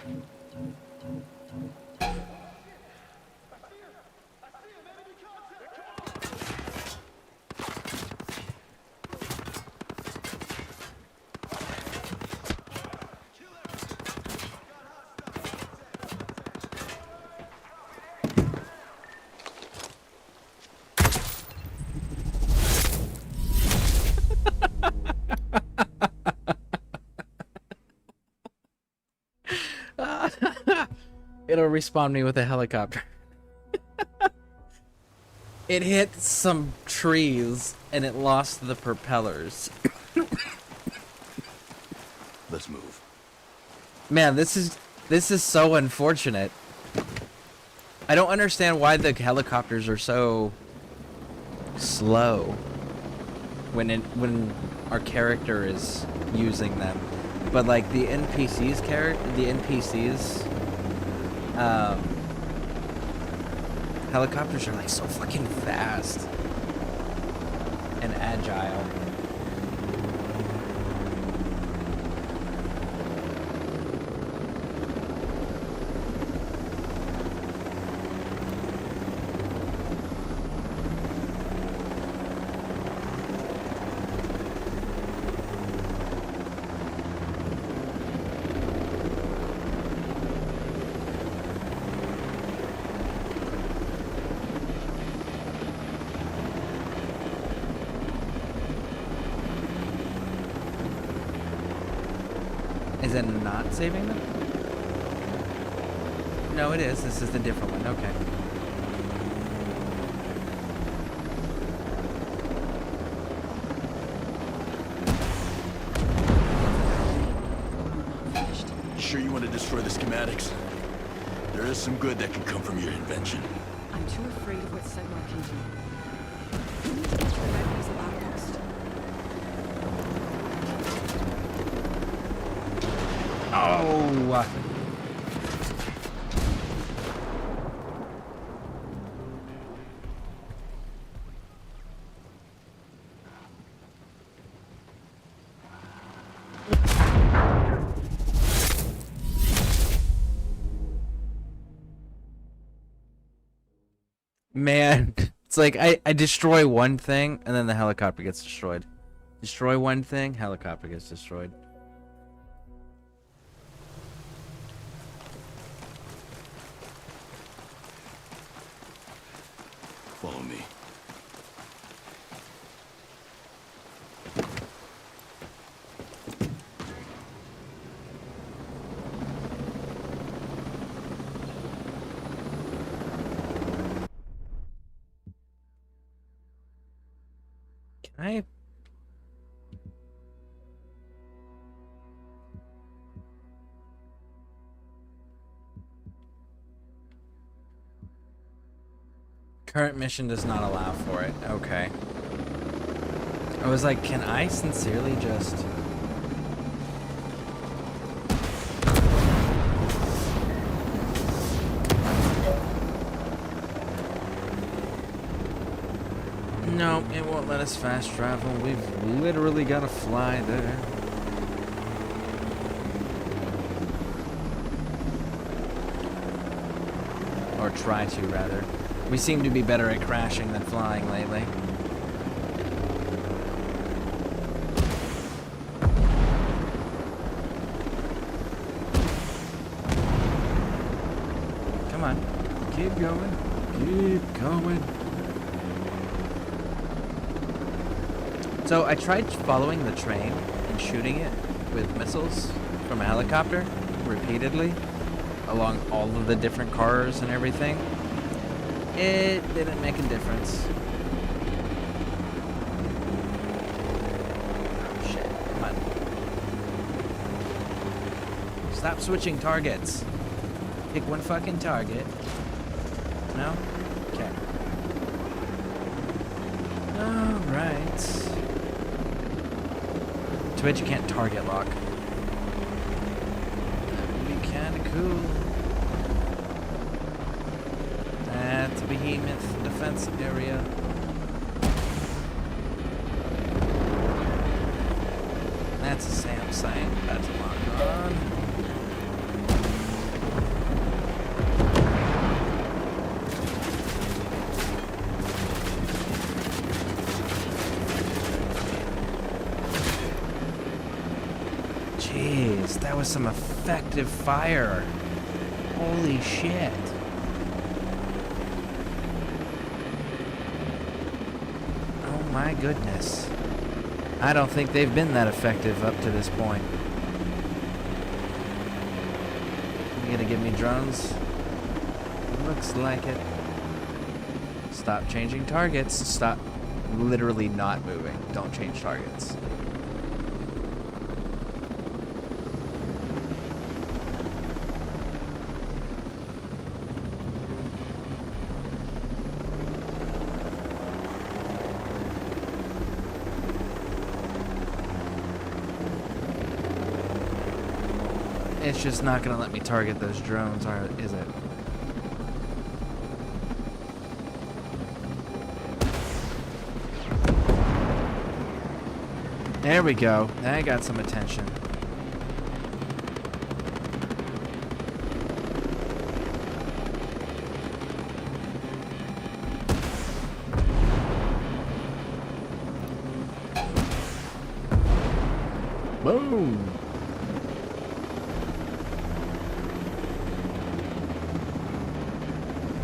S1: It'll respawn me with a helicopter. It hit some trees and it lost the propellers.
S4: Let's move.
S1: Man, this is so unfortunate. I don't understand why the helicopters are so slow when our character is using them, but like the NPCs helicopters are like so fucking fast and agile. Is it not saving them? No, it is. This is the different one. Okay.
S4: You sure you want to destroy the schematics? There is some good that can come from your invention.
S10: I'm too afraid of what Sigmar can do. The red was an outpost.
S1: Oh. Man, it's like I destroy one thing and then the helicopter gets destroyed. Destroy one thing, helicopter gets destroyed.
S4: Follow me.
S1: Can I? Current mission does not allow for it. Okay. I was like, can I sincerely just... No, it won't let us fast travel. We've literally got to fly there. Or try to, rather. We seem to be better at crashing than flying lately. Come on. Keep going. Keep going. So I tried following the train and shooting it with missiles from a helicopter repeatedly along all of the different cars and everything. It didn't make a difference. Oh shit, come on. Stop switching targets. Pick one fucking target. No? Okay. Alright. Too bad you can't target lock. That would be kinda cool. That's a behemoth defense area. That's a SAM site. That's a lock on. Jeez, that was some effective fire. Holy shit. Oh my goodness. I don't think they've been that effective up to this point. You gonna give me drones? Looks like it. Stop changing targets. Stop literally not moving. Don't change targets. It's just not gonna let me target those drones, is it? There we go. I got some attention. Boom!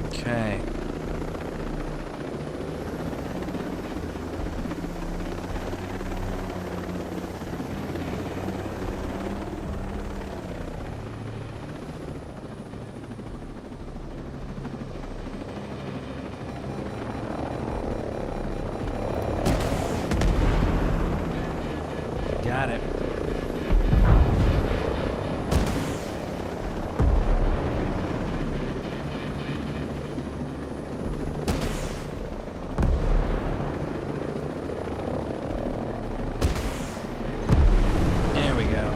S1: Okay. Got it. There we go.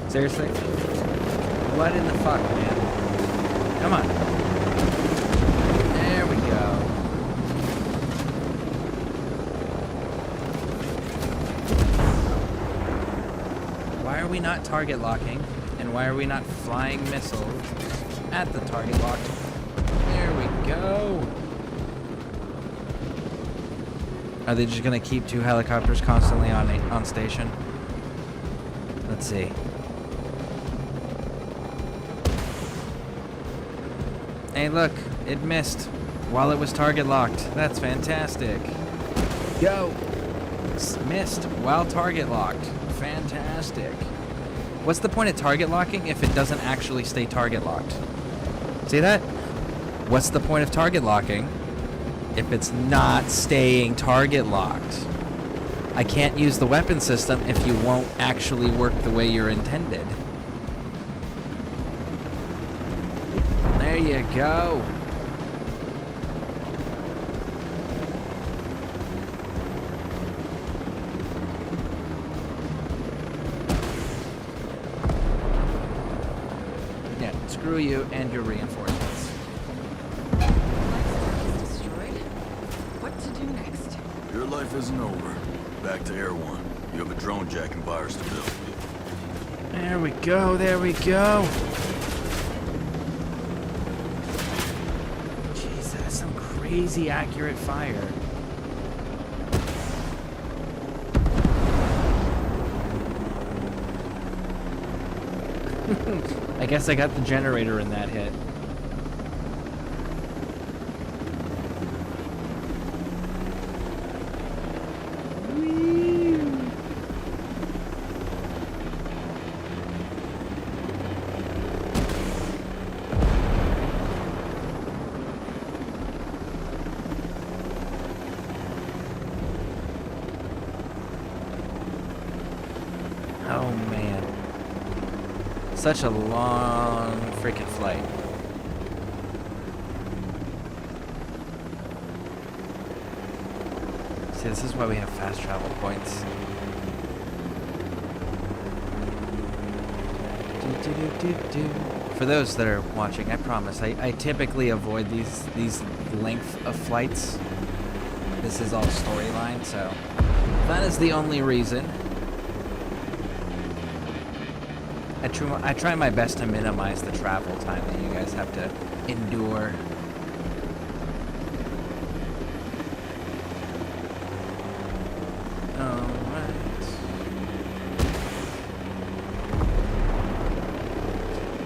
S1: Seriously? What in the fuck, man? Come on. There we go. Why are we not target locking? And why are we not flying missiles at the target lock? There we go. Are they just gonna keep two helicopters constantly on station? Let's see. Hey, look, it missed while it was target locked. That's fantastic. Go. Missed while target locked. Fantastic. What's the point of target locking if it doesn't actually stay target locked? See that? What's the point of target locking if it's not staying target locked? I can't use the weapon system if you won't actually work the way you're intended. There you go. Yeah, screw you and your reinforcements.
S10: Life is destroyed. What to do next?
S4: Your life isn't over. Back to Air One. You have a drone jacking virus to build.
S1: There we go, there we go. Jeez, that's some crazy accurate fire. I guess I got the generator in that hit. Oh man. Such a long freaking flight. See, this is why we have fast travel points. For those that are watching, I promise, I typically avoid these length of flights. This is all storyline, so that is the only reason. I try my best to minimize the travel time that you guys have to endure.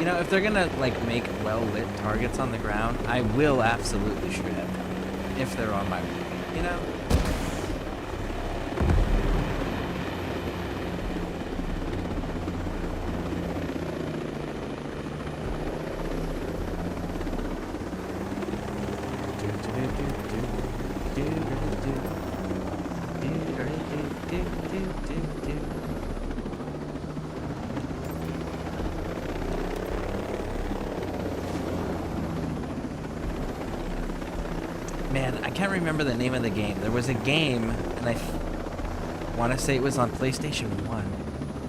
S1: You know, if they're gonna like make well-lit targets on the ground, I will absolutely shoot at them if they're on my way. You know. Man, I can't remember the name of the game. There was a game, and I want to say it was on PlayStation 1,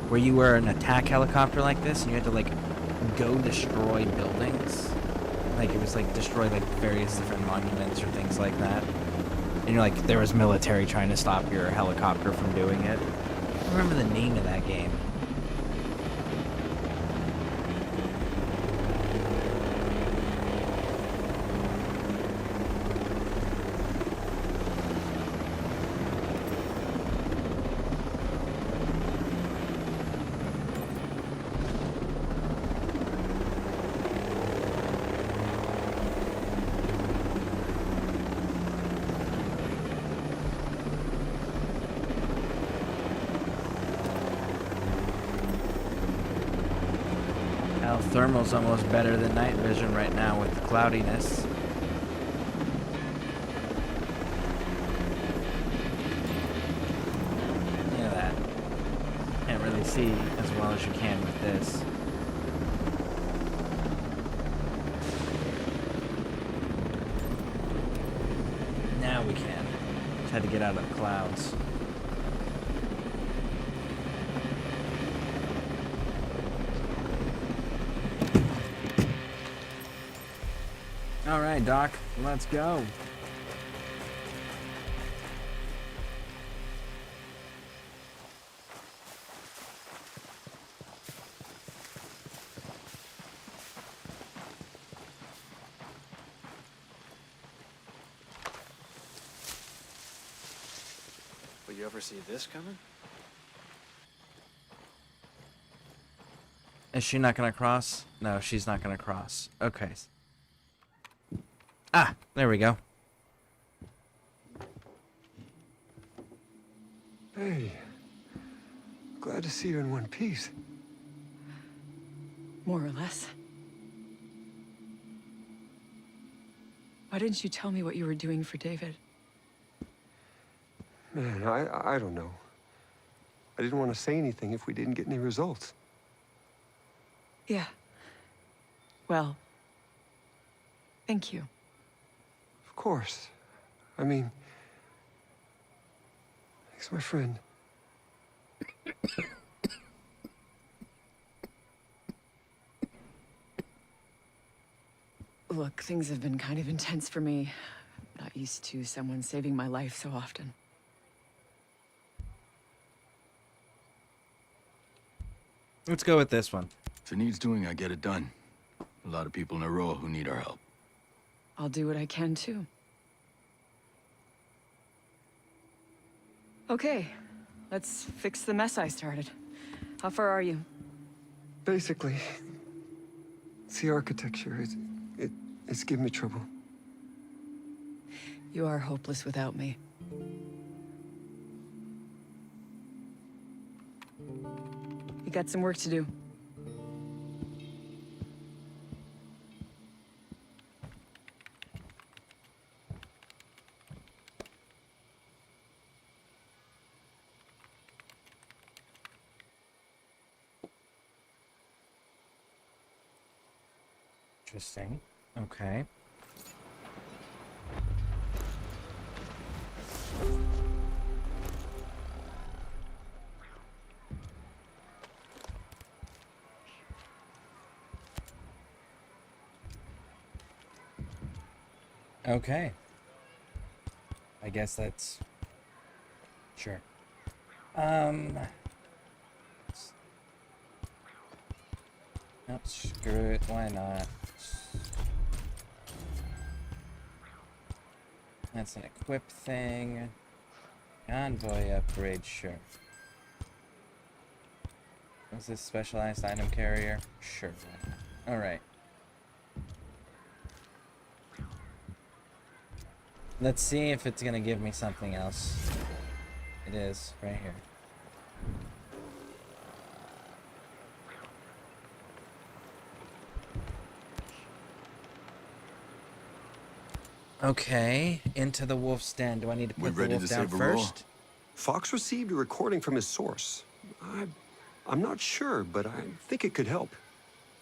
S1: where you were an attack helicopter like this, and you had to, like, go destroy buildings. Like, it was, like, destroy, like, various different monuments or things like that. And you're like, there was military trying to stop your helicopter from doing it. I don't remember the name of that game. Thermal's almost better than night vision right now with the cloudiness. You know that. Can't really see as well as you can with this. Now we can. Just had to get out of the clouds. All right, Doc, let's go.
S11: Will you ever see this coming?
S1: Is she not gonna cross? No, she's not gonna cross. Okay. Ah, there we go.
S12: Hey, glad to see you in one piece.
S10: More or less. Why didn't you tell me what you were doing for David?
S12: Man, I don't know. I didn't want to say anything if we didn't get any results.
S10: Yeah. Well, thank you.
S12: Of course. I mean, he's my friend.
S10: Look, things have been kind of intense for me. I'm not used to someone saving my life so often.
S1: Let's go with this one.
S4: If it needs doing, I get it done. A lot of people in a row who need our help.
S10: I'll do what I can, too. Okay, let's fix the mess I started. How far are you?
S12: Basically, it's the architecture. It's giving me trouble.
S10: You are hopeless without me. You got some work to do.
S1: Interesting. Okay. Okay. I guess that's... Sure. Nope, screw it. Why not? That's an equip thing. Convoy upgrade, sure. Is this specialized item carrier? Sure. Why not? All right. Let's see if it's gonna give me something else. It is right here. Okay, into the wolf's den. Do I need to
S4: We
S1: put the
S4: ready
S1: wolf
S4: to
S1: down
S4: save a roll?
S1: first?
S12: Fox received a recording from his source. I'm not sure, but I think it could help.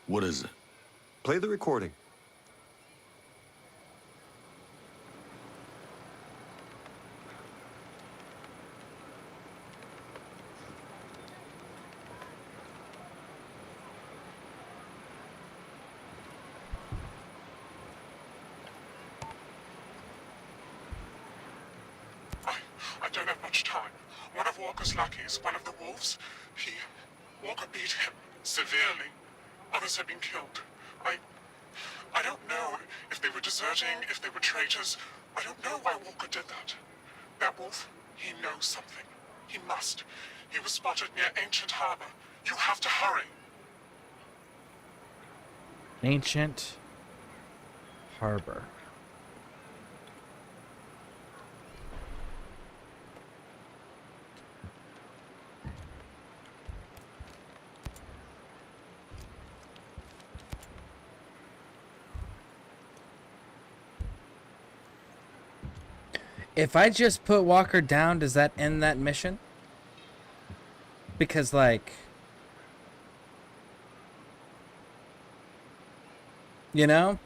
S4: What is it?
S12: Play the recording.
S13: I don't have much time. One of Walker's lackeys, one of the wolves, Walker beat him severely. Others have been killed. I don't know if they were deserting, if they were traitors. I don't know why Walker did that. That wolf, he knows something. He must. He was spotted near Ancient Harbor. You have to hurry.
S1: Ancient Harbor. If I just put Walker down, does that end that mission? Because, like... You know?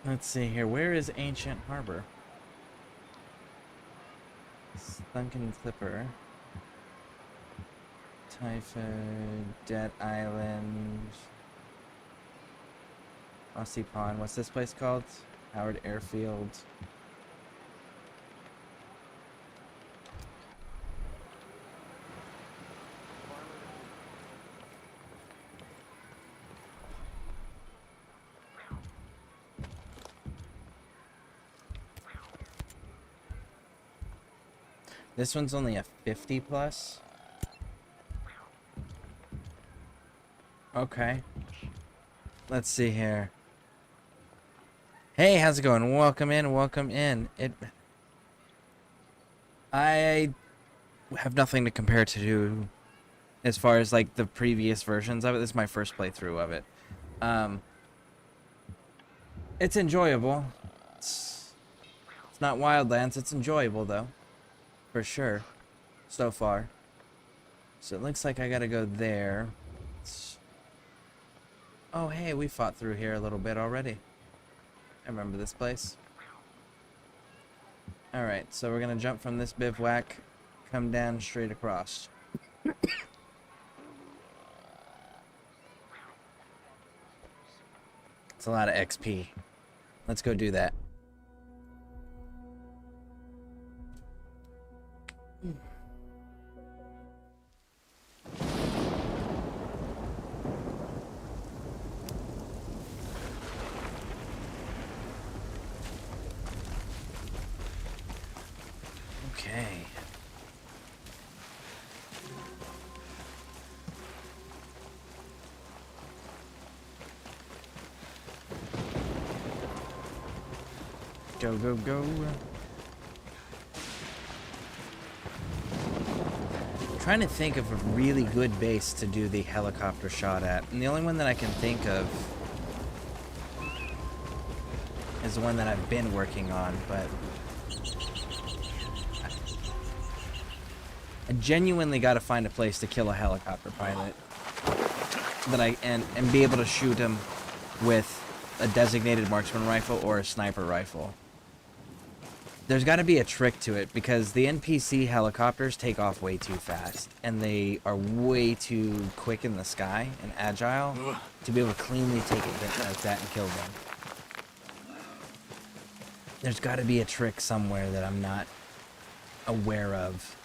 S1: Let's see here. Where is Ancient Harbor? Sunken Clipper. Typhoid, Dead Island, Aussie Pond. What's this place called? Howard Airfield. This one's only a 50 plus. Okay. Let's see here. Hey, how's it going? Welcome in, welcome in. I have nothing to compare to as far as like the previous versions of it. This is my first playthrough of it. It's enjoyable. It's not Wildlands, it's enjoyable though. For sure. So far. So it looks like I gotta go there. Oh, hey, we fought through here a little bit already. I remember this place. Alright, so we're gonna jump from this bivouac, come down straight across. It's a lot of XP. Let's go do that. Okay. Go, go, go. Trying to think of a really good base to do the helicopter shot at. And the only one that I can think of is the one that I've been working on, but I genuinely got to find a place to kill a helicopter pilot that and be able to shoot him with a designated marksman rifle or a sniper rifle. There's got to be a trick to it because the NPC helicopters take off way too fast and they are way too quick in the sky and agile to be able to cleanly take a hit like that and kill them. There's got to be a trick somewhere that I'm not aware of.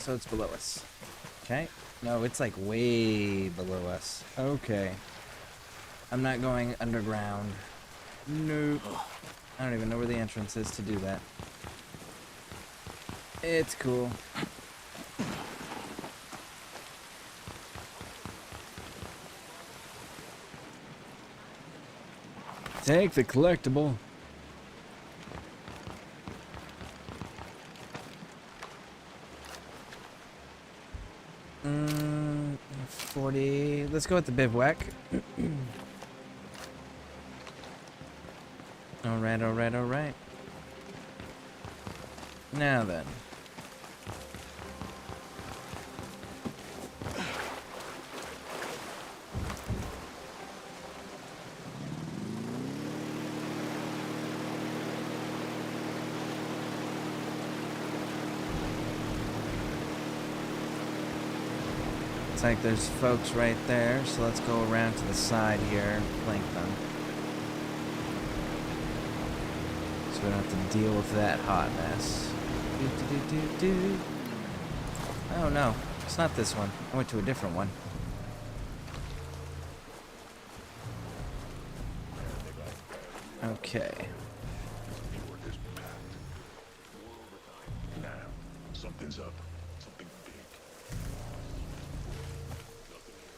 S1: So it's below us. Okay. No, it's like way below us. Okay. I'm not going underground. Nope. I don't even know where the entrance is to do that. It's cool. Take the collectible. Mm, 40. Let's go with the bivouac. Alright, alright, alright. Now then. Looks like there's folks right there, so let's go around to the side here and flank them. So we don't have to deal with that hot mess. Oh no, it's not this one. I went to a different one. Okay.
S13: Now, something's up. Something big. Nothing here.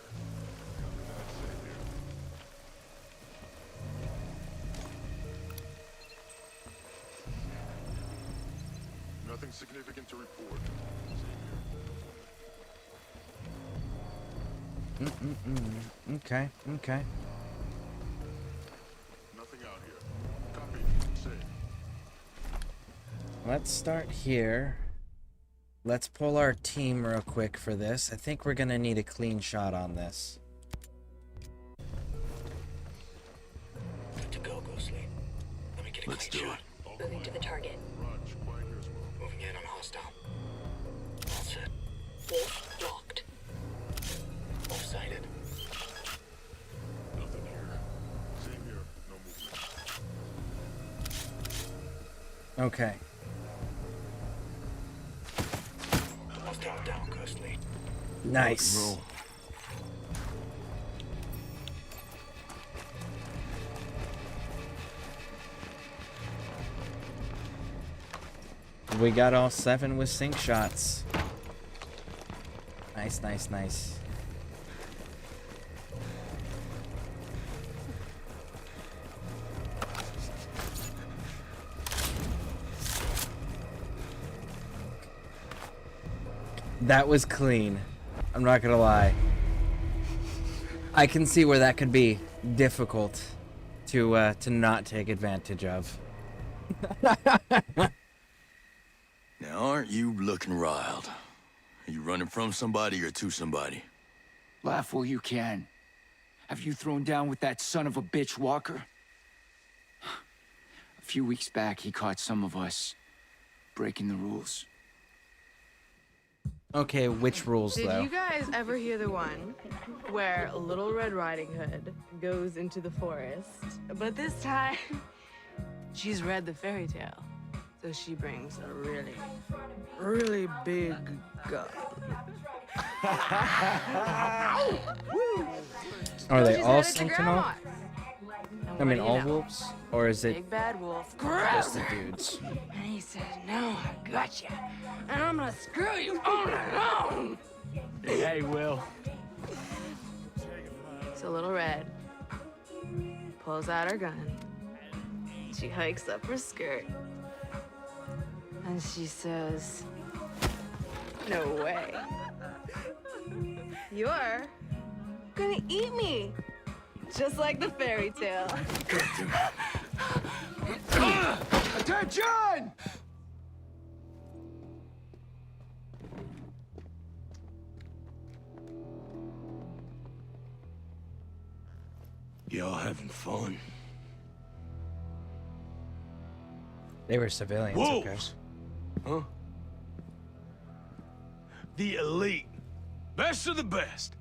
S13: Nothing significant to report.
S1: Okay, okay.
S13: Nothing out here. Copy. Say.
S1: Let's start here. Let's pull our team real quick for this. I think we're gonna need a clean shot on this.
S14: Good to go, Ghostly. Let me get a
S4: Let's
S14: clean
S4: do
S14: shot.
S4: it.
S7: Moving to the target.
S13: Raj, quiet here as well.
S14: Moving in on hostile. All set.
S7: Wolf locked.
S14: Both sighted.
S13: Nothing here. Same here. No movement.
S1: Okay.
S14: Hostile down, Ghostly.
S1: Nice.
S4: Roll.
S1: We got all 7 with sync shots. Nice, nice, nice. That was clean. I'm not gonna lie. I can see where that could be difficult to not take advantage of.
S4: Now, aren't you looking riled? Are you running from somebody or to somebody?
S11: Laugh while you can. Have you thrown down with that son of a bitch Walker? A few weeks back, he caught some of us breaking the rules.
S1: Okay, which rules
S10: Did
S1: though?
S10: you guys ever hear the one where Little Red Riding Hood goes into the forest, but this time she's read the fairy tale, so she brings a really, really big gun.
S1: Are they
S10: She's
S1: all
S10: headed to
S1: Sentinel?
S10: Grandma's. And
S1: I
S10: what
S1: mean,
S10: do you
S1: all
S10: know?
S1: wolves? Or is it
S10: Big bad wolf
S1: just
S10: grabs
S1: the
S10: her.
S1: dudes?
S10: And he says, "No, I got you, and I'm gonna screw you all alone."
S11: Hey, Will.
S10: So Little Red pulls out her gun. She hikes up her skirt. And she says, "No way. You're gonna eat me. Just like the fairy tale."
S11: Attention!
S4: Y'all having fun?
S1: They were civilians, okay.
S4: Wolves! Huh? The elite. Best of the best.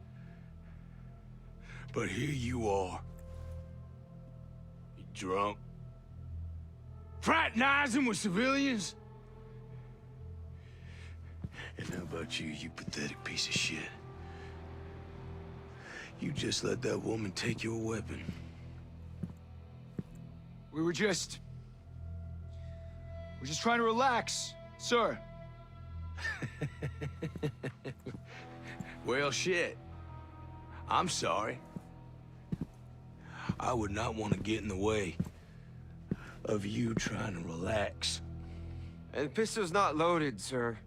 S4: But here you are. You drunk? Fraternizing with civilians?
S14: And how about you, you pathetic piece of shit? You just let that woman take your weapon.
S11: We're just trying to relax, sir.
S14: Well, shit. I'm sorry. I would not want to get in the way of you trying to relax.
S11: And the pistol's not loaded, sir.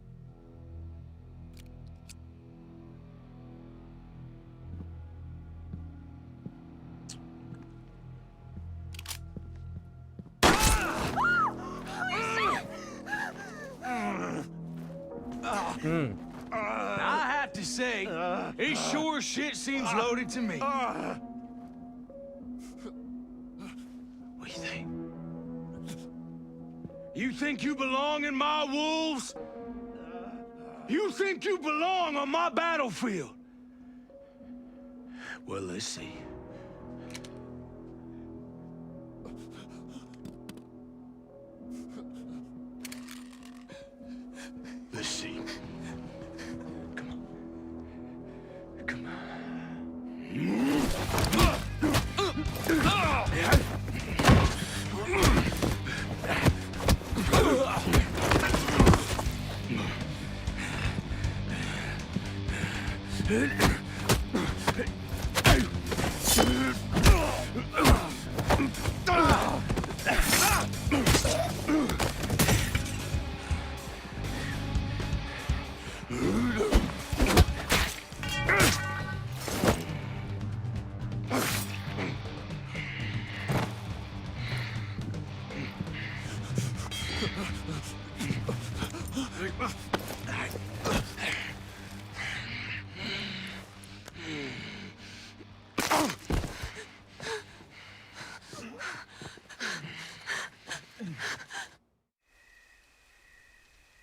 S14: I have to say, it sure shit seems loaded to me. What do you think? You think you belong in my wolves? You think you belong on my battlefield? Well, let's see. Let's see. Come on. Come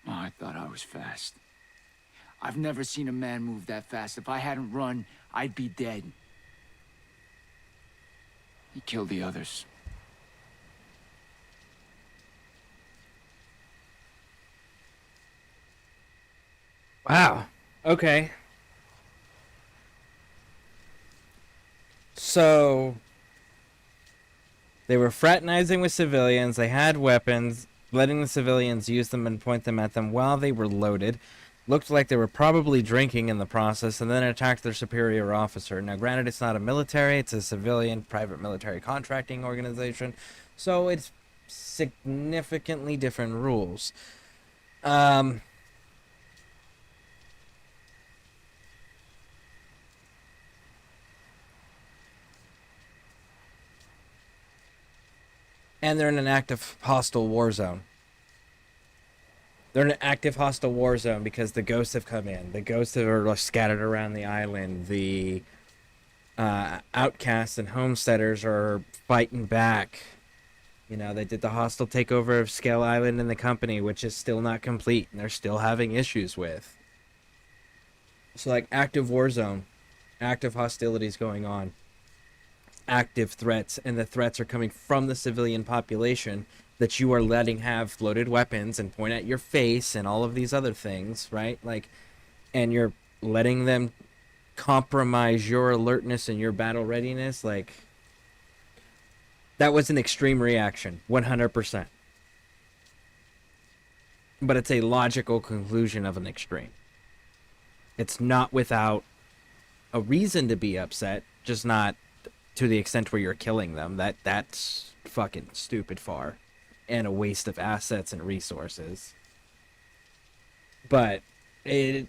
S11: I thought I was fast. I've never seen a man move that fast. If I hadn't run, I'd be dead. He killed the others.
S1: Wow. Okay. So they were fraternizing with civilians. They had weapons, letting the civilians use them and point them at them while they were loaded. Looked like they were probably drinking in the process, and then attacked their superior officer. Now, granted, it's not a military, it's a civilian private military contracting organization, so it's significantly different rules. And they're in an active hostile war zone. They're in an active hostile war zone because the ghosts have come in. The ghosts are scattered around the island. The outcasts and homesteaders are fighting back. You know, they did the hostile takeover of Scale Island and the company, which is still not complete, and they're still having issues with. So, like, active war zone. Active hostilities going on. Active threats, and the threats are coming from the civilian population that you are letting have loaded weapons and point at your face and all of these other things, right? Like, and you're letting them compromise your alertness and your battle readiness. Like, that was an extreme reaction, 100%. But it's a logical conclusion of an extreme. It's not without a reason to be upset, just not to the extent where you're killing them. That's fucking stupid far. And a waste of assets and resources. But I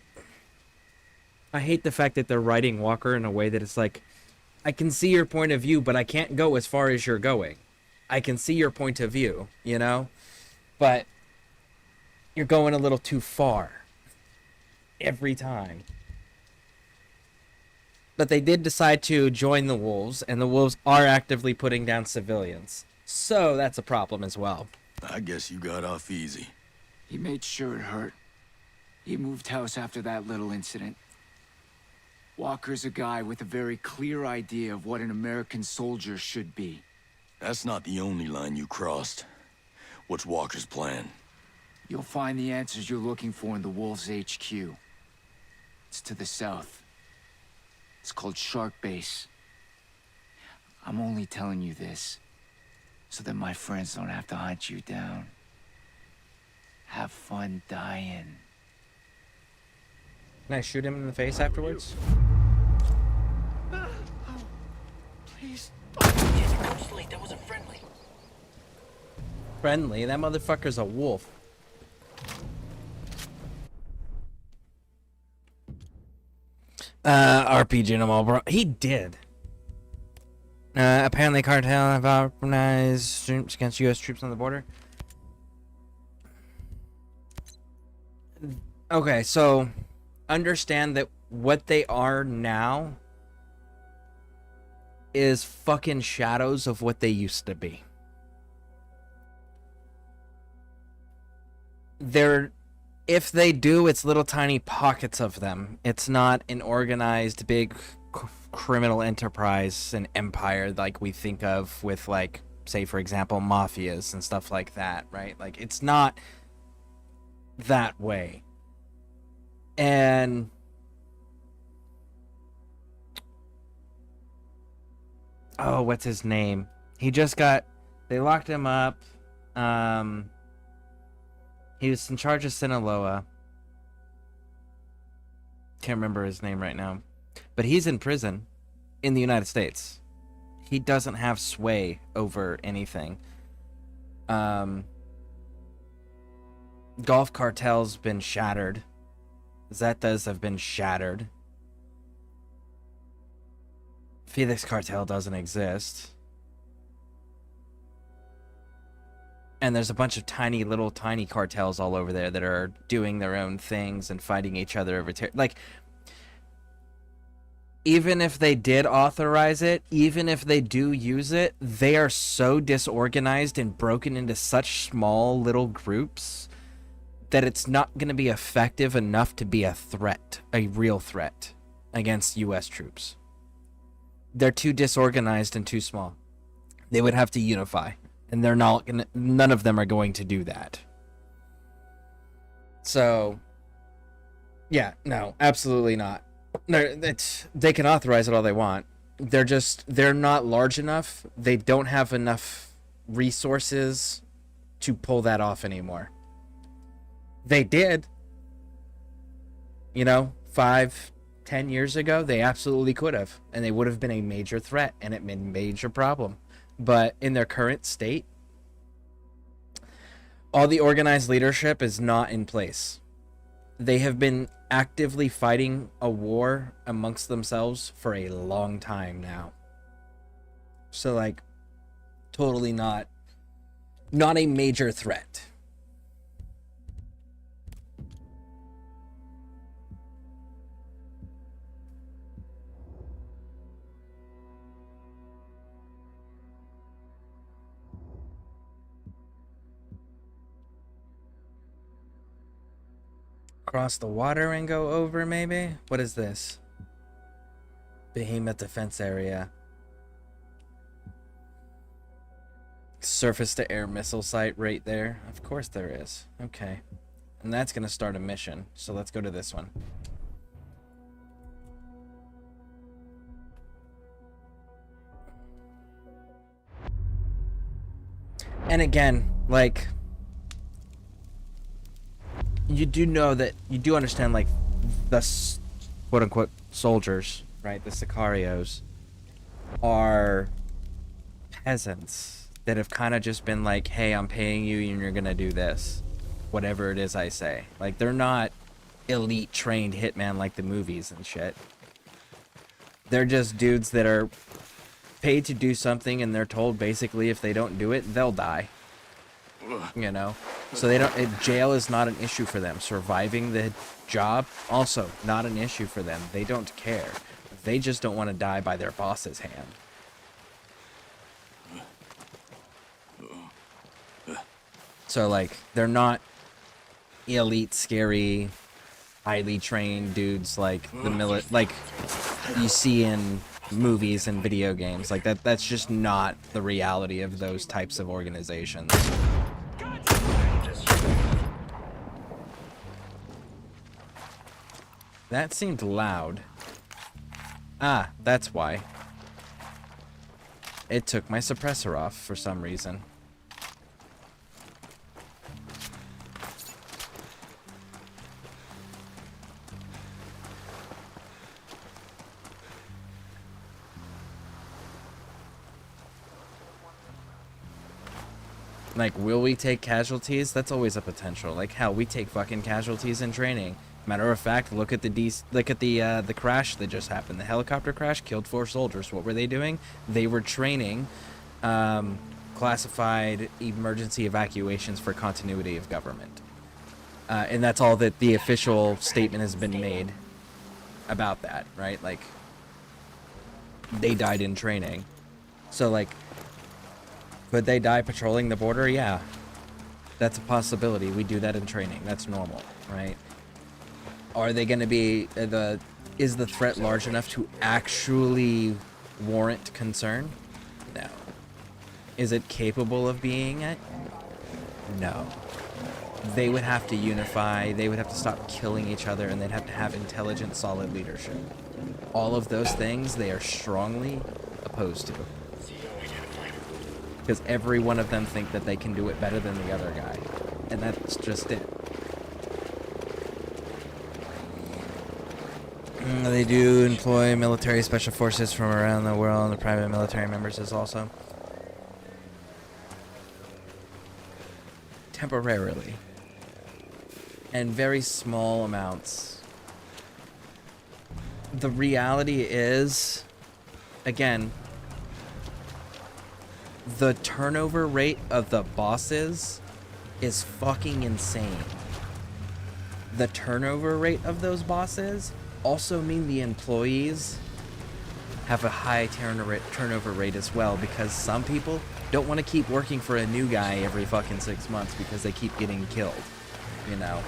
S1: hate the fact that they're writing Walker in a way that it's like, I can see your point of view, but I can't go as far as you're going. I can see your point of view, you know? But you're going a little too far. Every time. But they did decide to join the Wolves, and the Wolves are actively putting down civilians. So that's a problem as well.
S4: I guess you got off easy.
S11: He made sure it hurt. He moved house after that little incident. Walker's a guy with a very clear idea of what an American soldier should be.
S4: That's not the only line you crossed. What's Walker's plan?
S11: You'll find the answers you're looking for in the Wolves HQ. It's to the south. It's called Shark Base. I'm only telling you this so that my friends don't have to hunt you down. Have fun dying.
S1: Can I shoot him in the face afterwards?
S9: Please.
S5: That wasn't friendly.
S1: Friendly? That motherfucker's a wolf. RPG him all, bro. He did. Apparently cartel have organized troops against U.S. troops on the border. Okay, so understand that what they are now is fucking shadows of what they used to be. If they do, it's little tiny pockets of them. It's not an organized big criminal enterprise and empire like we think of with, like, say for example, mafias and stuff like that, right? Like, it's not that way. And oh, what's his name? They locked him up. He was in charge of Sinaloa. Can't remember his name right now. But he's in prison in the United States. He doesn't have sway over anything. Gulf Cartel's been shattered. Zetas have been shattered. Felix Cartel doesn't exist. And there's a bunch of tiny cartels all over there that are doing their own things and fighting each other over like, even if they did authorize it, even if they do use it, they are so disorganized and broken into such small little groups that it's not going to be effective enough to be a threat, a real threat against U.S. troops. They're too disorganized and too small. They would have to unify. And they're not gonna, none of them are going to do that. So, yeah, no, absolutely not. They can authorize it all they want. They're not large enough. They don't have enough resources to pull that off anymore. They did. 5, 10 years ago, they absolutely could have. And they would have been a major threat and it been a major problem. But in their current state, all the organized leadership is not in place. They have been actively fighting a war amongst themselves for a long time now. So, like, totally not a major threat. Cross the water and go over, maybe? What is this? Behemoth defense area. Surface to air missile site right there. Of course there is. Okay. And that's going to start a mission. So let's go to this one. And again, like, you do know that, you do understand, like, the quote-unquote soldiers, right, the Sicarios, are peasants that have kind of just been like, hey, I'm paying you and you're gonna do this, whatever it is I say. Like, they're not elite trained hitman like the movies and shit. They're just dudes that are paid to do something and they're told basically if they don't do it, they'll die. So they don't, jail is not an issue for them. Surviving the job, also not an issue for them. They don't care. They just don't want to die by their boss's hand. So, like, they're not elite, scary, highly trained dudes like like you see in movies and video games. Like, that's just not the reality of those types of organizations. That seemed loud. Ah, that's why. It took my suppressor off for some reason. Like, will we take casualties? That's always a potential. Like, hell, we take fucking casualties in training. Matter of fact, look at the crash that just happened. The helicopter crash killed 4 soldiers. What were they doing? They were training classified emergency evacuations for continuity of government. And that's all that the official statement has been made about that, right? Like, they died in training. So, like, could they die patrolling the border? Yeah. That's a possibility. We do that in training. That's normal, right? Are they going to be is the threat large enough to actually warrant concern? No. Is it capable of being it? No. They would have to unify, they would have to stop killing each other, and they'd have to have intelligent, solid leadership. All of those things they are strongly opposed to. Because every one of them think that they can do it better than the other guy. And that's just it. They do employ military special forces from around the world, and the private military members is also. Temporarily. And very small amounts. The reality is, again, the turnover rate of the bosses is fucking insane. The turnover rate of those bosses also mean the employees have a high turnover rate as well, because some people don't want to keep working for a new guy every fucking 6 months because they keep getting killed, you know.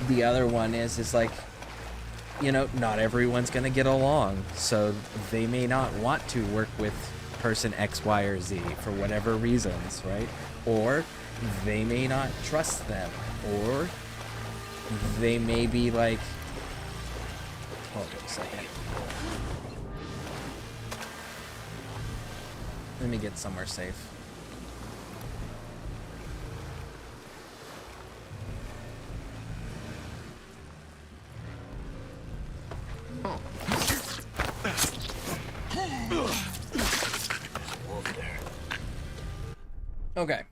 S1: The other one is like, you know, not everyone's gonna get along, so they may not want to work with person X, Y, or Z for whatever reasons, right? Or they may not trust them, or they may be like, hold on a second. Let me get somewhere safe. Okay.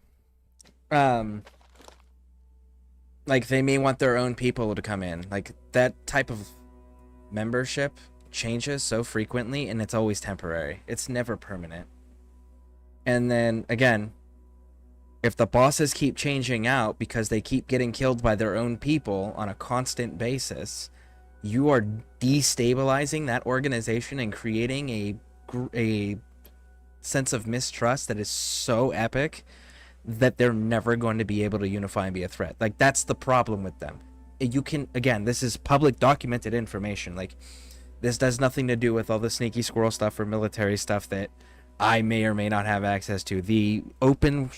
S1: Like, they may want their own people to come in. Like, that type of membership changes so frequently, and it's always temporary. It's never permanent. And then, again, if the bosses keep changing out because they keep getting killed by their own people on a constant basis, you are destabilizing that organization and creating a sense of mistrust that is so epic that they're never going to be able to unify and be a threat. Like, that's the problem with them. You can, again, this is public documented information. Like, this does nothing to do with all the sneaky squirrel stuff or military stuff that I may or may not have access to. The open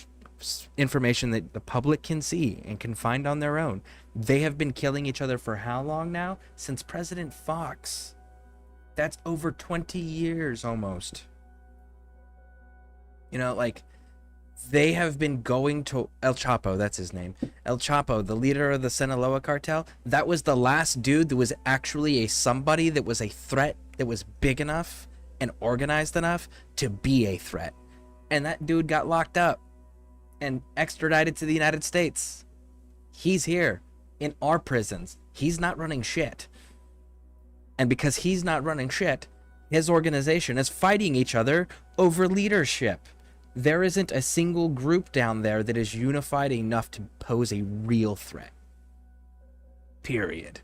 S1: information that the public can see and can find on their own. They have been killing each other for how long now? Since President Fox. That's over 20 years almost. You know, like, they have been going to El Chapo, that's his name. El Chapo, the leader of the Sinaloa cartel, that was the last dude that was actually a somebody that was a threat, that was big enough and organized enough to be a threat. And that dude got locked up and extradited to the United States. He's here in our prisons. He's not running shit. And because he's not running shit, his organization is fighting each other over leadership. There isn't a single group down there that is unified enough to pose a real threat. Period.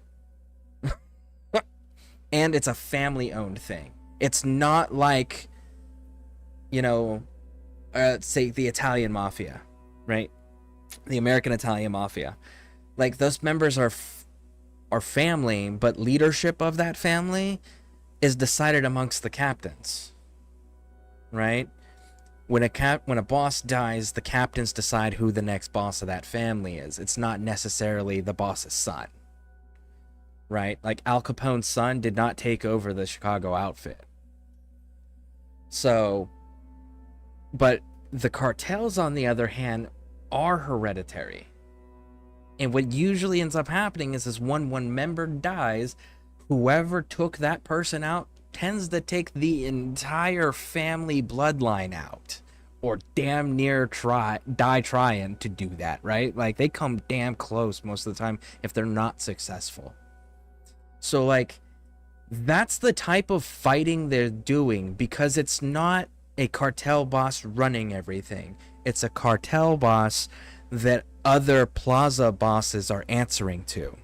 S1: And it's a family-owned thing. It's not like, you know, say the Italian mafia, right? The American Italian mafia. Like, those members are family, but leadership of that family is decided amongst the captains, right? When a boss dies, the captains decide who the next boss of that family is. It's not necessarily the boss's son. right? Like Al Capone's son did not take over the Chicago outfit. So, but the cartels, on the other hand, are hereditary. And what usually ends up happening is when one member dies, whoever took that person out tends to take the entire family bloodline out, or damn near die trying to do that, right? Like, they come damn close most of the time if they're not successful. So, like, that's the type of fighting they're doing, because it's not a cartel boss running everything. It's a cartel boss that other plaza bosses are answering to.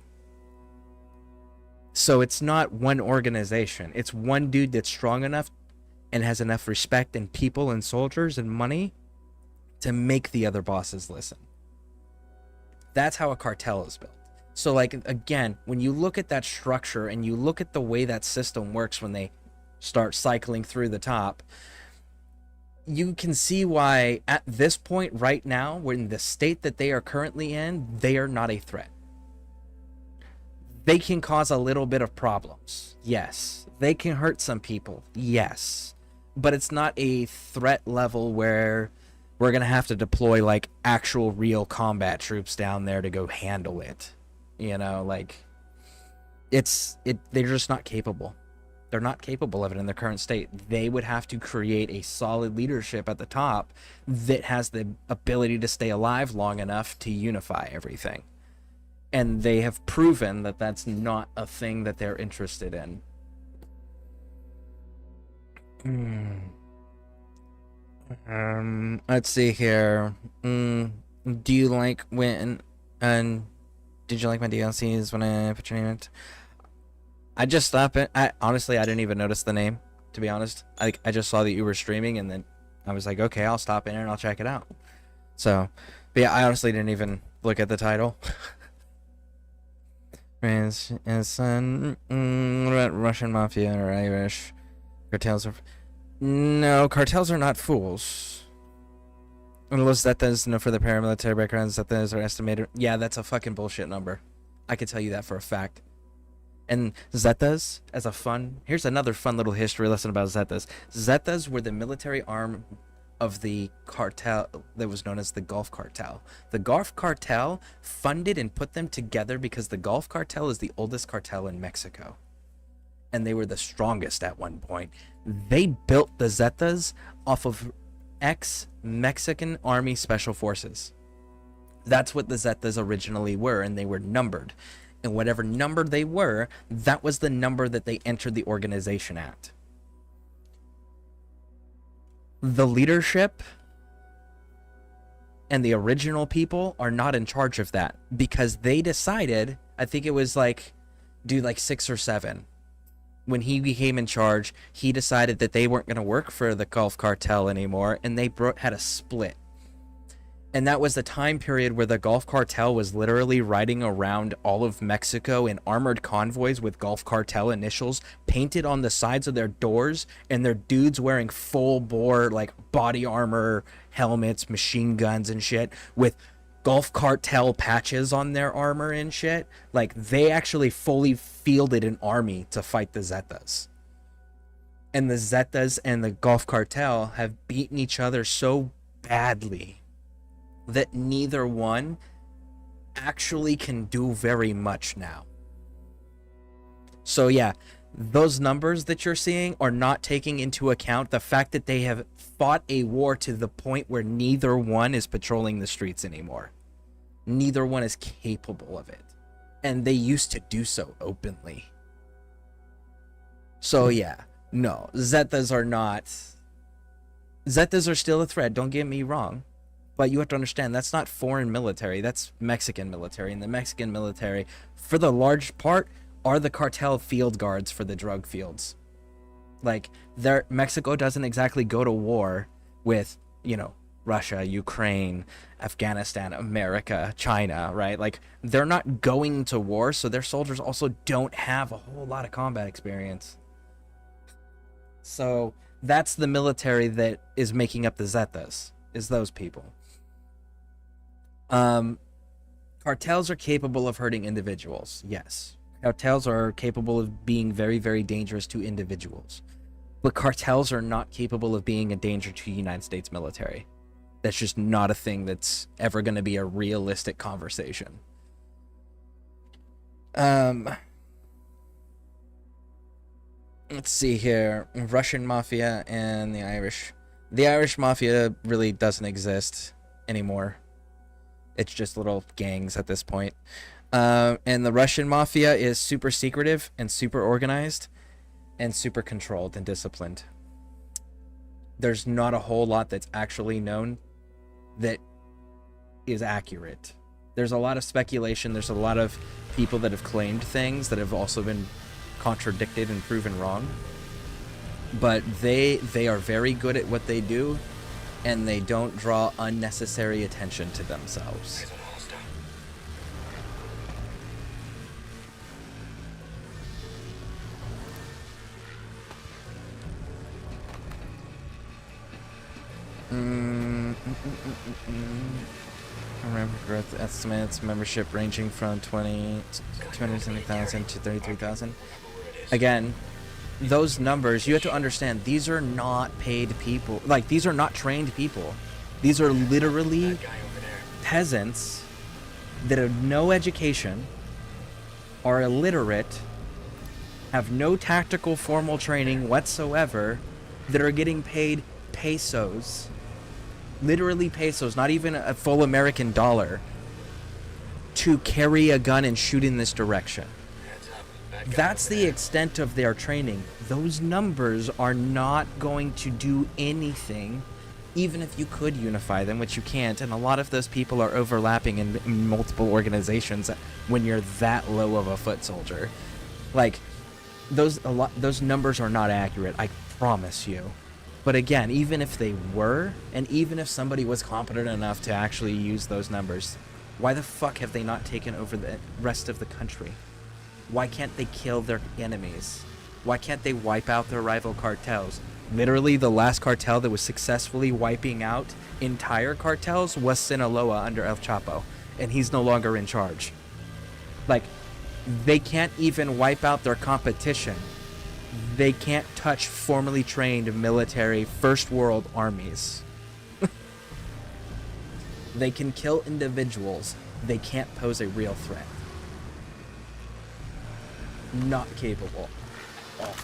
S1: So it's not one organization. It's one dude that's strong enough and has enough respect and people and soldiers and money to make the other bosses listen. That's how a cartel is built. So, like, again, when you look at that structure and you look at the way that system works when they start cycling through the top, you can see why at this point right now, when the state that they are currently in, they are not a threat. They can cause a little bit of problems, yes. They can hurt some people, yes. But it's not a threat level where we're going to have to deploy, like, actual real combat troops down there to go handle it. You know, like, they're just not capable. They're not capable of it in their current state. They would have to create a solid leadership at the top that has the ability to stay alive long enough to unify everything. And they have proven that that's not a thing that they're interested in. Let's see here. Do you like when... did you like my DLCs when I put your name in it? I just stopped it. Honestly, I didn't even notice the name, to be honest. I just saw that you were streaming, and then I was like, okay, I'll stop in and I'll check it out. So, but yeah, I honestly didn't even look at the title. What about Russian mafia or Irish cartels? No, cartels are not fools. Unless Zetas, no further paramilitary backgrounds, Zetas are estimated. Yeah, that's a fucking bullshit number. I can tell you that for a fact. And Zetas, as a fun... Here's another fun little history lesson about Zetas. Zetas were the military arm of the cartel that was known as the Gulf Cartel. The Gulf Cartel funded and put them together because the Gulf Cartel is the oldest cartel in Mexico. And they were the strongest at one point. They built the Zetas off of ex-Mexican Army Special Forces. That's what the Zetas originally were, and they were numbered. And whatever number they were, that was the number that they entered the organization at. The leadership and the original people are not in charge of that, because they decided, I think it was like, dude, like 6 or 7. When he became in charge, he decided that they weren't going to work for the Gulf Cartel anymore, and they had a split. And that was the time period where the Gulf Cartel was literally riding around all of Mexico in armored convoys with Gulf Cartel initials painted on the sides of their doors, and their dudes wearing full-bore, like, body armor, helmets, machine guns and shit, with Gulf Cartel patches on their armor and shit. Like, they actually fully fielded an army to fight the Zetas. And the Zetas and the Gulf Cartel have beaten each other so badly that neither one actually can do very much now. So yeah, those numbers that you're seeing are not taking into account the fact that they have fought a war to the point where neither one is patrolling the streets anymore. Neither one is capable of it. And they used to do so openly. So yeah, no, Zetas are not... Zetas are still a threat, don't get me wrong. But you have to understand, that's not foreign military, that's Mexican military. And the Mexican military, for the large part, are the cartel field guards for the drug fields. Like, Mexico doesn't exactly go to war with, you know, Russia, Ukraine, Afghanistan, America, China, right? Like, they're not going to war, so their soldiers also don't have a whole lot of combat experience. So, that's the military that is making up the Zetas, is those people. Cartels are capable of hurting individuals, yes. Cartels are capable of being very, very dangerous to individuals. But cartels are not capable of being a danger to the United States military. That's just not a thing that's ever going to be a realistic conversation. Let's see here. Russian mafia and the Irish. The Irish mafia really doesn't exist anymore. It's just little gangs at this point. And the Russian mafia is super secretive and super organized and super controlled and disciplined. There's not a whole lot that's actually known that is accurate. There's a lot of speculation. There's a lot of people that have claimed things that have also been contradicted and proven wrong. But they are very good at what they do, and they don't draw unnecessary attention to themselves. Remember growth estimates, membership ranging from 270,000 to 33,000. Again, those numbers, you have to understand, these are not paid people. Like, these are not trained people. These are literally peasants that have no education, are illiterate, have no tactical formal training whatsoever, that are getting paid pesos. Literally pesos, not even a full American dollar, to carry a gun and shoot in this direction. That's the extent of their training. Those numbers are not going to do anything, even if you could unify them, which you can't, and a lot of those people are overlapping in multiple organizations when you're that low of a foot soldier. Like, those numbers are not accurate, I promise you. But again, even if they were, and even if somebody was competent enough to actually use those numbers, why the fuck have they not taken over the rest of the country? Why can't they kill their enemies? Why can't they wipe out their rival cartels? Literally, the last cartel that was successfully wiping out entire cartels was Sinaloa under El Chapo, and he's no longer in charge. Like, they can't even wipe out their competition. They can't touch formally trained military first world armies. They can kill individuals. They can't pose a real threat. Not capable. Oh.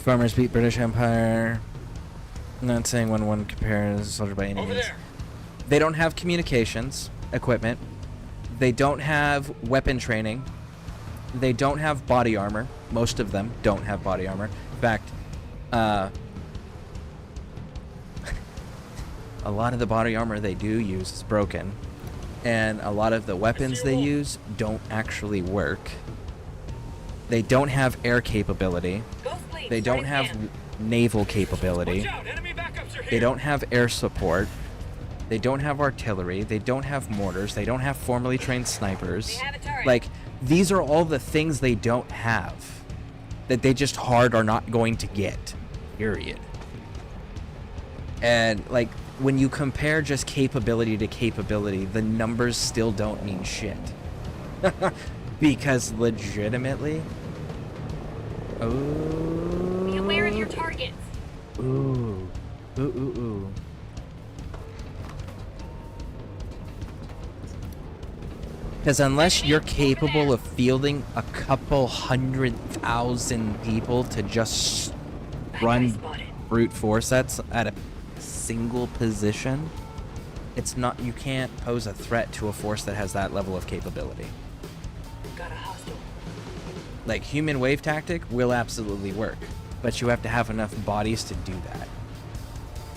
S1: Farmers beat British Empire. I'm not saying one compares soldier by any means. They don't have communications equipment. They don't have weapon training. They don't have body armor. Most of them don't have body armor. In fact, a lot of the body armor they do use is broken. And a lot of the weapons they use don't actually work. They don't have air capability. They don't have naval capability. They don't have air support. They don't have artillery. They don't have mortars. They don't have formally trained snipers. Like, these are all the things they don't have that they just hard are not going to get. Period. And, like, when you compare just capability to capability, the numbers still don't mean shit. Because legitimately... Oh.
S7: Be aware of your targets.
S1: Ooh. Ooh. Because unless you're capable of fielding a couple 100,000 people to just run brute force at a single position, it's not, you can't pose a threat to a force that has that level of capability. Like, human wave tactic will absolutely work, but you have to have enough bodies to do that.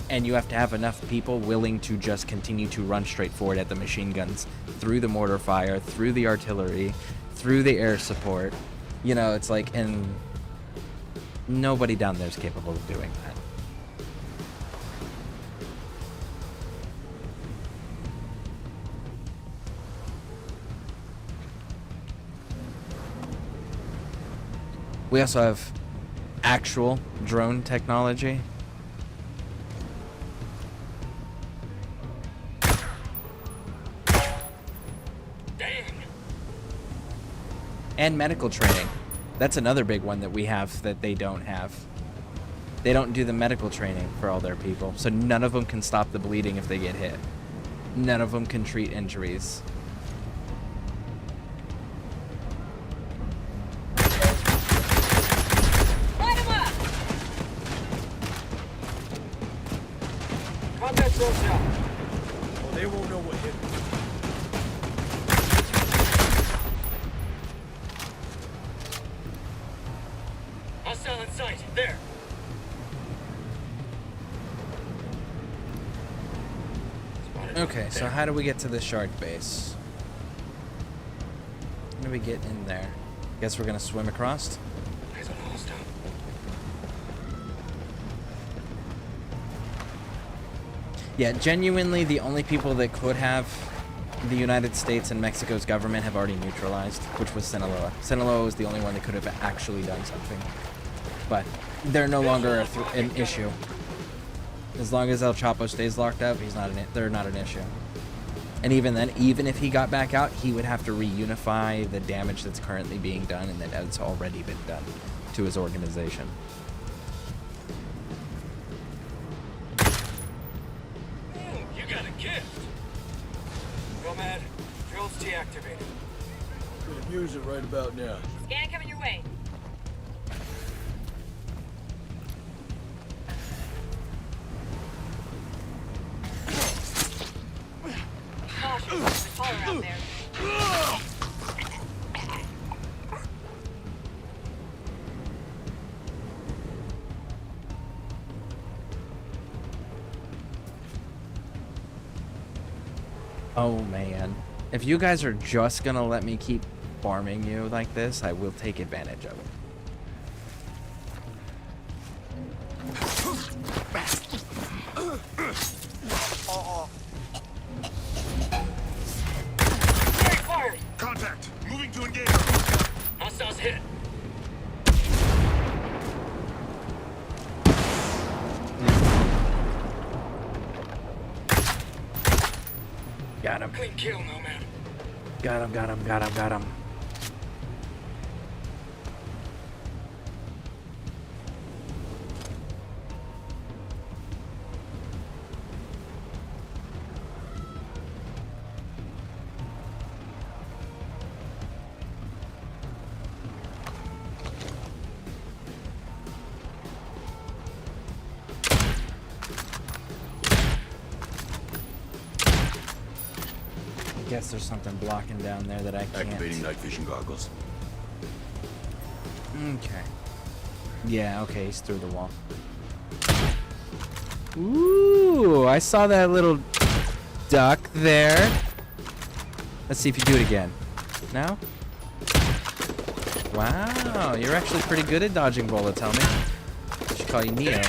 S1: And you have to have enough people willing to just continue to run straight forward at the machine guns, through the mortar fire, through the artillery, through the air support. You know, it's like, and nobody down there is capable of doing that. We also have actual drone technology. And medical training. That's another big one that we have that they don't have. They don't do the medical training for all their people, so none of them can stop the bleeding if they get hit. None of them can treat injuries.
S7: Light him up! Combat throws out.
S14: Well, they won't know what hit me.
S7: Hostile in sight. There.
S1: Okay, so how do we get to the shark base? How do we get in there? Guess we're gonna swim across? Yeah, genuinely the only people that could have the United States and Mexico's government have already neutralized, which was Sinaloa. Sinaloa was the only one that could have actually done something. But they're no longer an issue. As long as El Chapo stays locked up, they're not an issue. And even then, even if he got back out, he would have to reunify the damage that's currently being done and that has already been done to his organization.
S7: You got a gift. Nomad, drills deactivated.
S14: Gonna use it right about now.
S7: Scan coming your way. Caution, it's taller out there.
S1: Oh man. If you guys are just gonna let me keep farming you like this, I will take advantage of it.
S7: Fired!
S13: Contact! Moving to engage!
S7: Hostiles hit!
S1: Got him.
S7: Clean kill, Nomad.
S1: Got him, got him, got him, got him. I guess there's something blocking down there that I can't.
S4: Activating night vision goggles.
S1: Okay. Yeah, okay, he's through the wall. Ooh, I saw that little duck there. Let's see if you do it again. No? Wow, you're actually pretty good at dodging bullets, homie. I should call you Neo.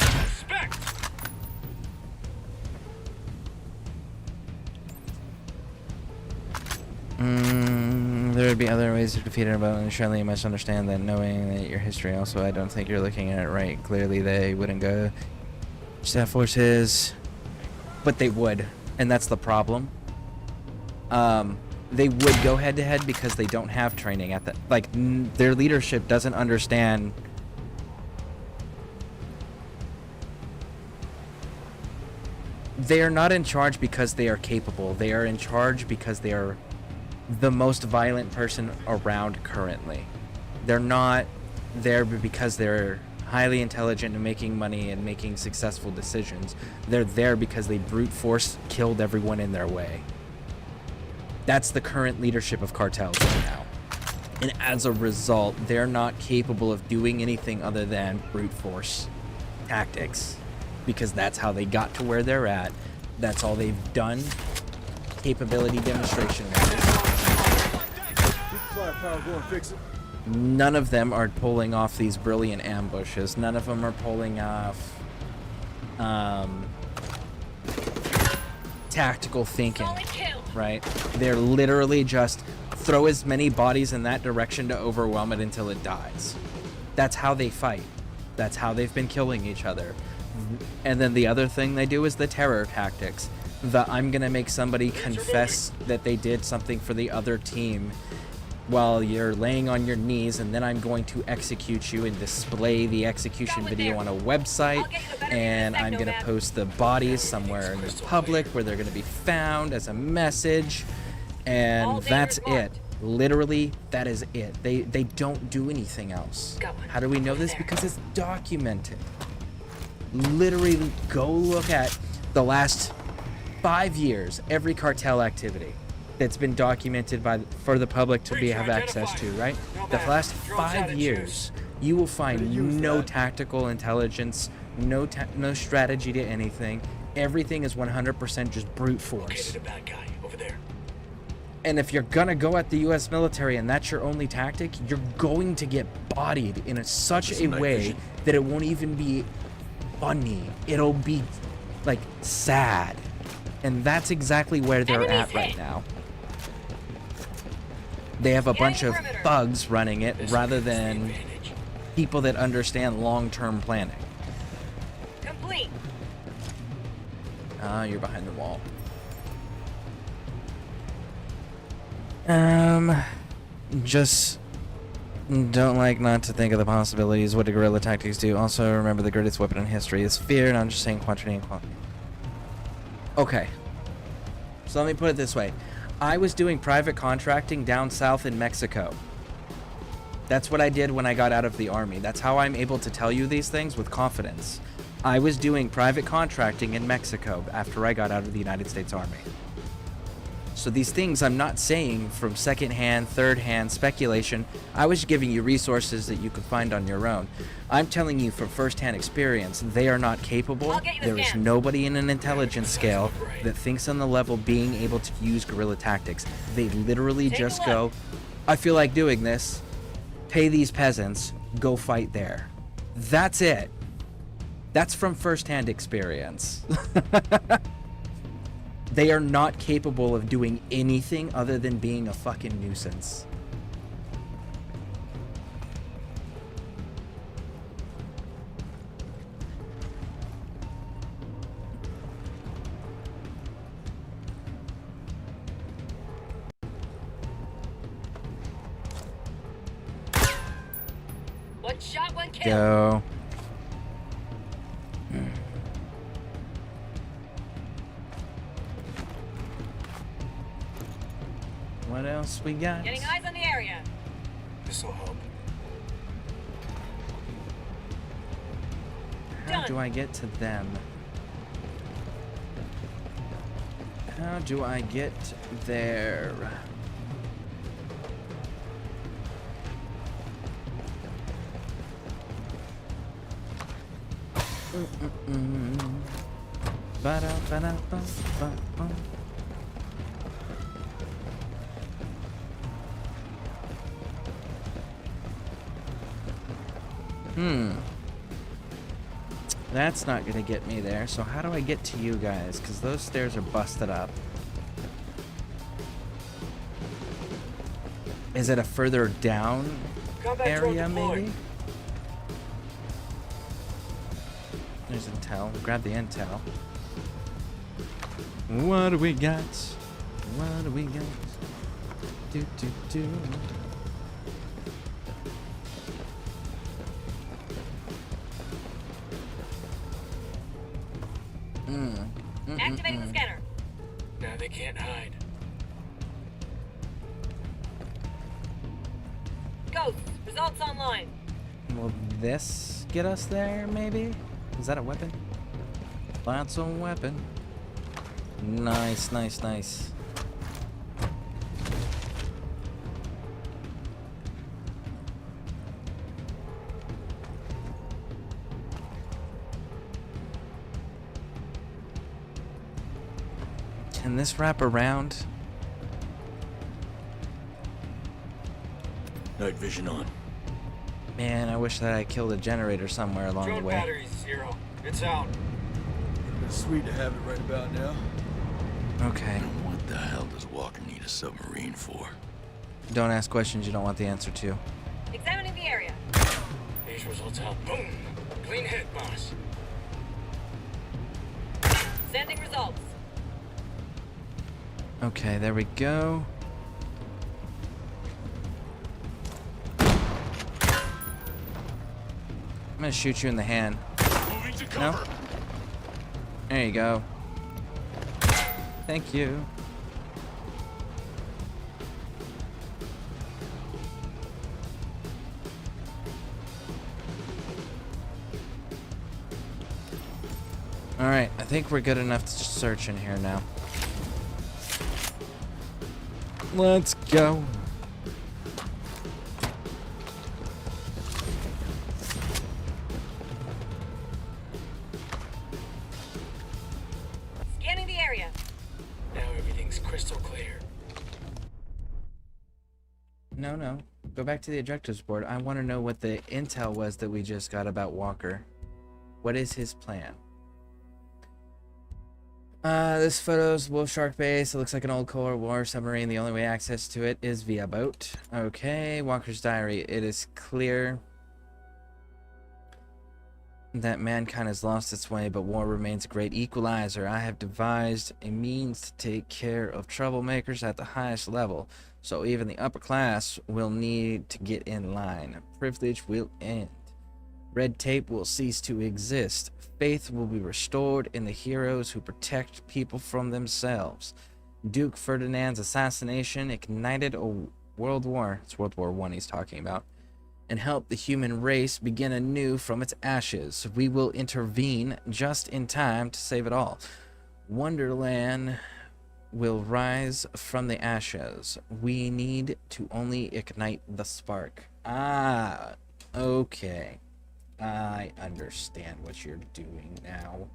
S1: There would be other ways to defeat it, but surely you must understand that knowing that your history. Also, I don't think you're looking at it right. Clearly, they wouldn't go staff forces, but they would, and that's the problem. They would go head to head because they don't have training at that. Like, their leadership doesn't understand. They are not in charge because they are capable. They are in charge because they are the most violent person around currently. They're not there because they're highly intelligent and making money and making successful decisions. They're there because they brute force killed everyone in their way. That's the current leadership of cartels right now. And as a result, they're not capable of doing anything other than brute force tactics, because that's how they got to where they're at. That's all they've done capability demonstration wise. None of them are pulling off these brilliant ambushes. None of them are pulling off tactical thinking, right? They're literally just throw as many bodies in that direction to overwhelm it until it dies. That's how they fight. That's how they've been killing each other. And then the other thing they do is the terror tactics. I'm gonna make somebody confess that they did something for the other team while you're laying on your knees, and then I'm going to execute you and display the execution video on a website, and I'm gonna post the bodies somewhere in the public where they're gonna be found as a message, and that's it. Literally, that is it. They don't do anything else. How do we know this? Because it's documented. Literally, go look at the last 5 years, every cartel activity that's been documented for the public to have access to, right? The last 5 years, you will find no tactical intelligence, no strategy to anything. Everything is 100% just brute force. And if you're gonna go at the U.S. military and that's your only tactic, you're going to get bodied in such a way that it won't even be funny. It'll be like sad. And that's exactly where they're at right now. They have a bunch of thugs running it rather than people that understand long-term planning.
S7: Complete.
S1: Ah, you're behind the wall. Just don't like not to think of the possibilities. What do guerrilla tactics do? Also, remember the greatest weapon in history is fear, and I'm just saying quantity and quality. Okay. So let me put it this way. I was doing private contracting down south in Mexico. That's what I did when I got out of the army. That's how I'm able to tell you these things with confidence. I was doing private contracting in Mexico after I got out of the United States Army. So these things I'm not saying from second-hand, third-hand speculation. I was giving you resources that you could find on your own. I'm telling you from first-hand experience, they are not capable. There is nobody in an intelligence scale that thinks on the level being able to use guerrilla tactics. They literally just go, I feel like doing this, pay these peasants, go fight there. That's it. That's from first-hand experience. They are not capable of doing anything other than being a fucking nuisance.
S7: One shot, one kill.
S1: Go. What else we got?
S7: Getting eyes on the area.
S14: This'll help.
S1: How do I get to them? How do I get there? Ba-da-ba-da-ba-ba-ba. That's not gonna get me there, so how do I get to you guys? Because those stairs are busted up. Is it a further down area, maybe? There's intel. Grab the intel. What do we got? What do we got? Do.
S7: Activating the scanner.
S14: Now they can't hide.
S7: Ghost, results online.
S1: Will this get us there, maybe? Is that a weapon? That's a weapon. Nice, nice, nice. Can this wrap around?
S4: Night vision on.
S1: Man, I wish that I killed a generator somewhere along the way.
S14: Batteries 0. It's out.
S15: It's sweet to have it right about now.
S1: Okay.
S4: What the hell does Walker need a submarine for?
S1: Don't ask questions you don't want the answer to.
S7: Examining the area.
S14: They these results out. Boom! Clean hit, boss.
S7: Sending results.
S1: Okay, there we go. I'm gonna shoot you in the hand.
S14: Moving to
S1: No?
S14: cover.
S1: There you go. Thank you. Alright, I think we're good enough to search in here now. Let's go.
S7: Scanning the area.
S14: Now everything's crystal clear.
S1: No. Go back to the objectives board. I want to know what the intel was that we just got about Walker. What is his plan? This photo's Wolf Shark Base. It looks like an old Cold War submarine. The only way access to it is via boat. Okay, Walker's diary. It is clear that mankind has lost its way, but war remains a great equalizer. I have devised a means to take care of troublemakers at the highest level, so even the upper class will need to get in line. Privilege will end. Red tape will cease to exist. Faith will be restored in the heroes who protect people from themselves. Duke Ferdinand's assassination ignited a world war. It's World War I he's talking about. And help the human race begin anew from its ashes. We will intervene just in time to save it all. Wonderland will rise from the ashes. We need to only ignite the spark. Ah, okay. I understand what you're doing now.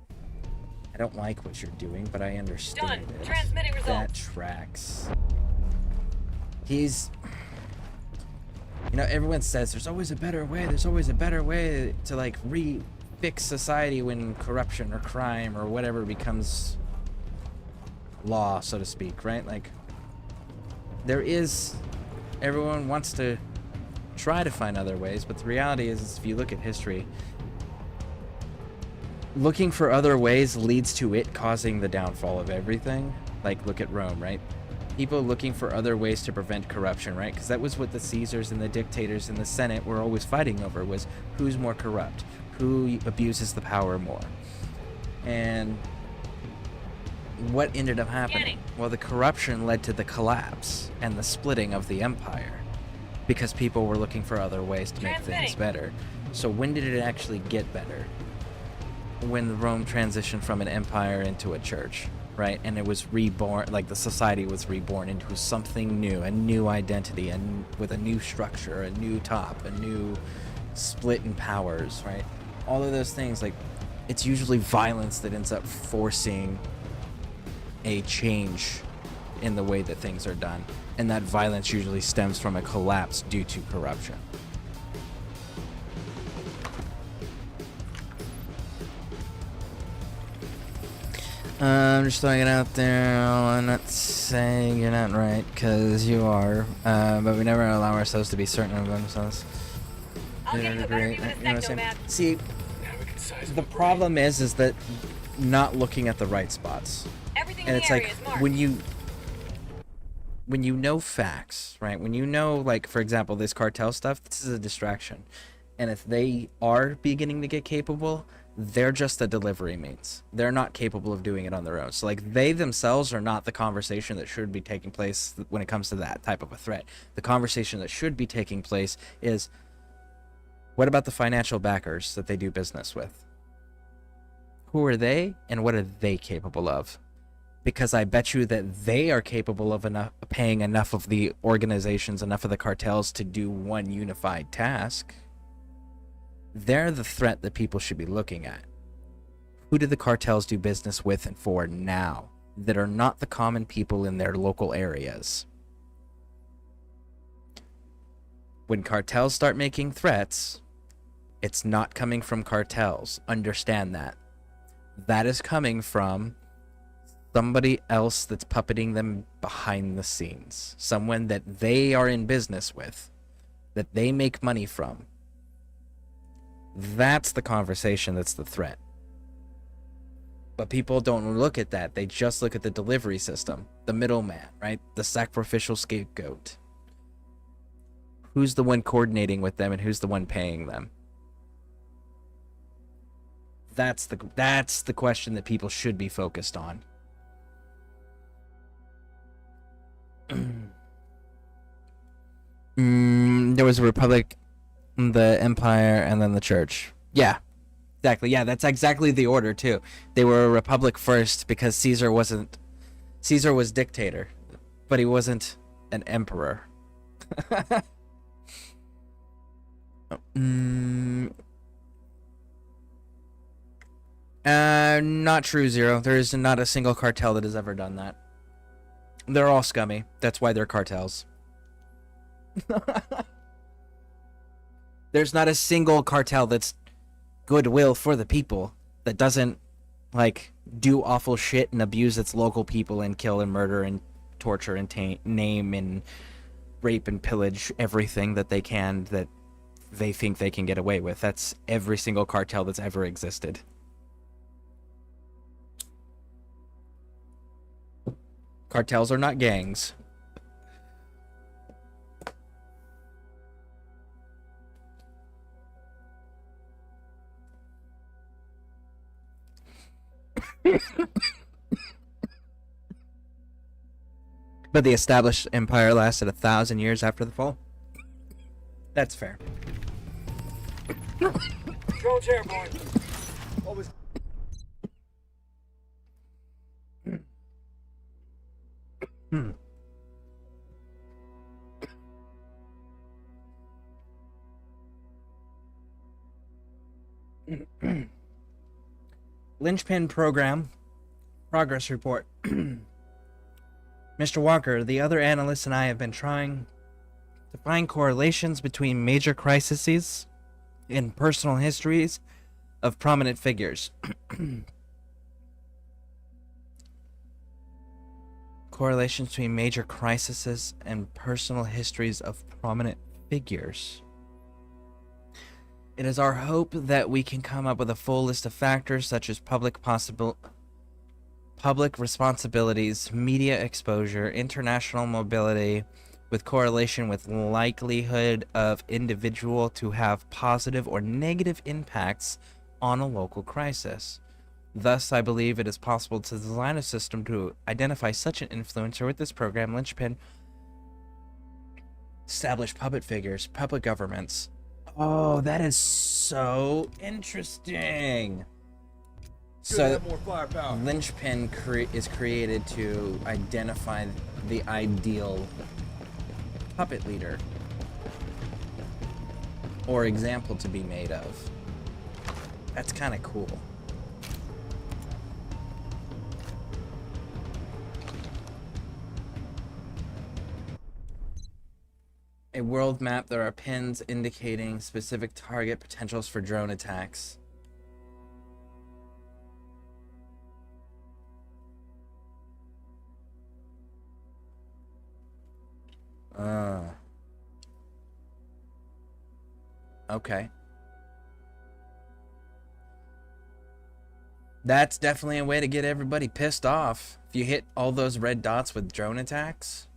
S1: I don't like what you're doing, but I understand it.
S7: Transmitting results.
S1: That tracks. He's... You know, everyone says there's always a better way. There's always a better way to, like, fix society when corruption or crime or whatever becomes law, so to speak, right? Like, there is... Everyone wants to try to find other ways, but the reality is if you look at history, looking for other ways leads to it causing the downfall of everything. Like, look at Rome, right? People looking for other ways to prevent corruption, right? Because that was what the Caesars and the dictators in the Senate were always fighting over, was who's more corrupt, who abuses the power more. And what ended up happening? Well, the corruption led to the collapse and the splitting of the empire, because people were looking for other ways to make things better. So when did it actually get better? When Rome transitioned from an empire into a church, right? And it was reborn, like the society was reborn into something new, a new identity, and with a new structure, a new top, a new split in powers, right? All of those things, like, it's usually violence that ends up forcing a change in the way that things are done. And that violence usually stems from a collapse due to corruption. I'm just throwing it out there. I'm not saying you're not right, because you are. But we never allow ourselves to be certain of themselves. See, the problem is that not looking at the right spots. And it's like, when you know facts, right? When you know, like, for example, this cartel stuff, this is a distraction. And if they are beginning to get capable, they're just a delivery means. They're not capable of doing it on their own. So, like, they themselves are not the conversation that should be taking place when it comes to that type of a threat. The conversation that should be taking place is, what about the financial backers that they do business with? Who are they, and what are they capable of? Because I bet you that they are capable of paying enough of the organizations, enough of the cartels to do one unified task. They're the threat that people should be looking at. Who do the cartels do business with and for now that are not the common people in their local areas? When cartels start making threats, it's not coming from cartels. Understand that. That is coming from somebody else that's puppeting them behind the scenes. Someone that they are in business with, that they make money from. That's the conversation that's the threat. But people don't look at that. They just look at the delivery system, the middleman, right? The sacrificial scapegoat. Who's the one coordinating with them and who's the one paying them? That's the question that people should be focused on. There was a republic, the empire, and then the church. Yeah, exactly. Yeah, that's exactly the order too. They were a republic first because Caesar was dictator, but he wasn't an emperor. Not true, Zero. There is not a single cartel that has ever done that. They're all scummy. That's why they're cartels. There's not a single cartel that's goodwill for the people, that doesn't, like, do awful shit and abuse its local people and kill and murder and torture and name and rape and pillage everything that they can that they think they can get away with. That's every single cartel that's ever existed. Cartels are not gangs. But the established empire lasted 1,000 years after the fall. That's fair.
S14: Drone's airborne. Always.
S1: Linchpin program progress report. Mr. Walker, the other analysts and I have been trying to find correlations between major crises in personal histories of prominent figures. Correlations between major crises and personal histories of prominent figures. It is our hope that we can come up with a full list of factors such as public responsibilities, media exposure, international mobility, with correlation with likelihood of individual to have positive or negative impacts on a local crisis. Thus, I believe it is possible to design a system to identify such an influencer with this program, Linchpin. Establish puppet figures, puppet governments. Oh, that is so interesting. So, Linchpin is created to identify the ideal puppet leader or example to be made of. That's kind of cool. A world map, there are pins indicating specific target potentials for drone attacks. Okay. That's definitely a way to get everybody pissed off. If you hit all those red dots with drone attacks.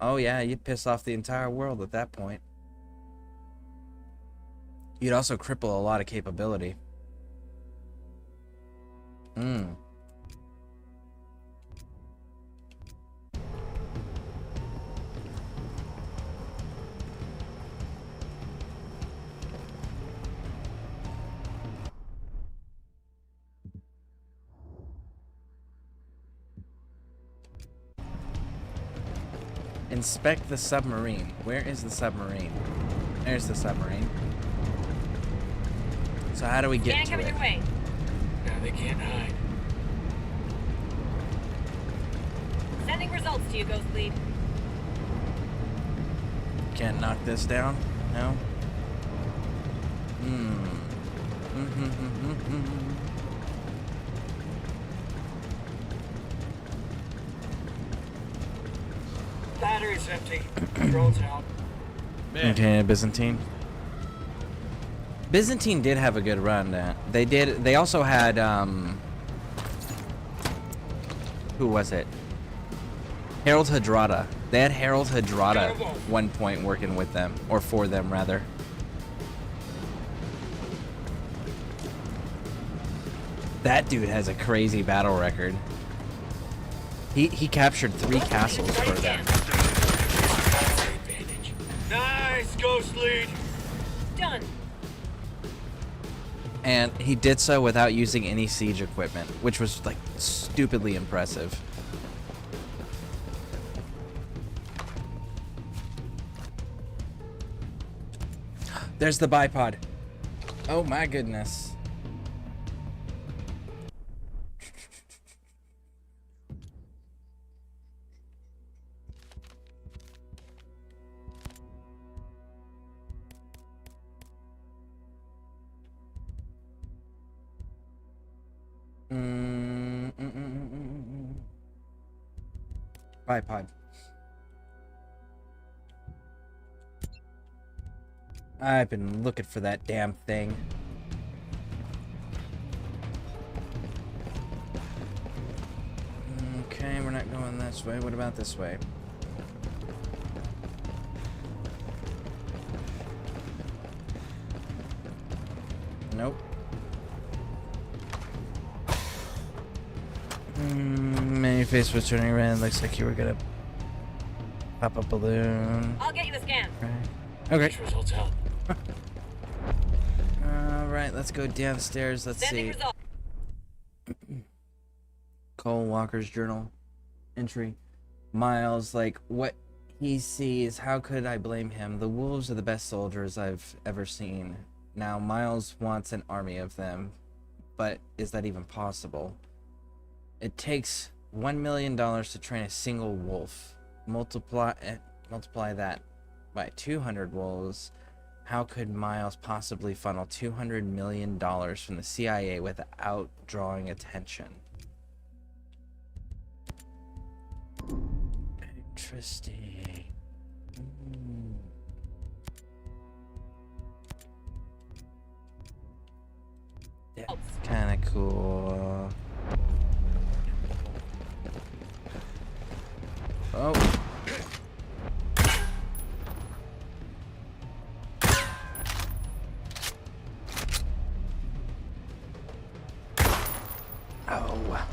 S1: Oh yeah, you'd piss off the entire world at that point. You'd also cripple a lot of capability. Inspect the submarine. Where is the submarine? There's the submarine. So how do we get to it?
S16: Your way.
S14: Now they can't hide.
S16: Sending results to you, Ghost Lead.
S1: Can't knock this down? No?
S14: Battery's empty. Drone's out.
S1: Okay, Byzantine. Byzantine did have a good run. They did. They also had who was it? Harold Hadrada. They had Harold Hadrada one point working with them, or for them rather. That dude has a crazy battle record. He captured 3 castles for them.
S14: Nice, Ghost Lead.
S16: Done.
S1: And he did so without using any siege equipment, which was like stupidly impressive. There's the bipod. Oh my goodness. Bipod. I've been looking for that damn thing. Okay, we're not going this way. What about this way? Nope. Many face was turning red. Looks like you were gonna pop a balloon.
S16: I'll get you a scan.
S1: Right. Okay.
S14: Results out.
S1: Alright, let's go downstairs. Let's see. Cole Walker's journal entry. Miles, like, what he sees, how could I blame him? The wolves are the best soldiers I've ever seen. Now, Miles wants an army of them, but is that even possible? It takes $1 million to train a single wolf. Multiply that by 200 wolves. How could Miles possibly funnel $200 million from the CIA without drawing attention? Interesting. Yeah, kind of cool. Oh. Oh.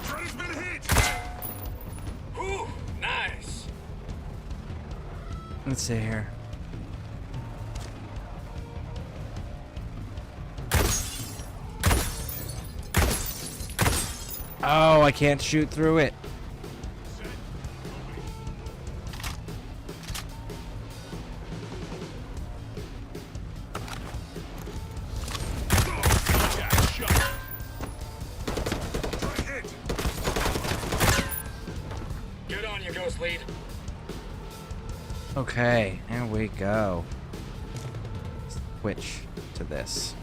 S14: Treader's been hit. Ooh, nice.
S1: Let's see here. Oh, I can't shoot through it.
S14: Get on, you Ghost Lead.
S1: Okay, there we go. Switch to this.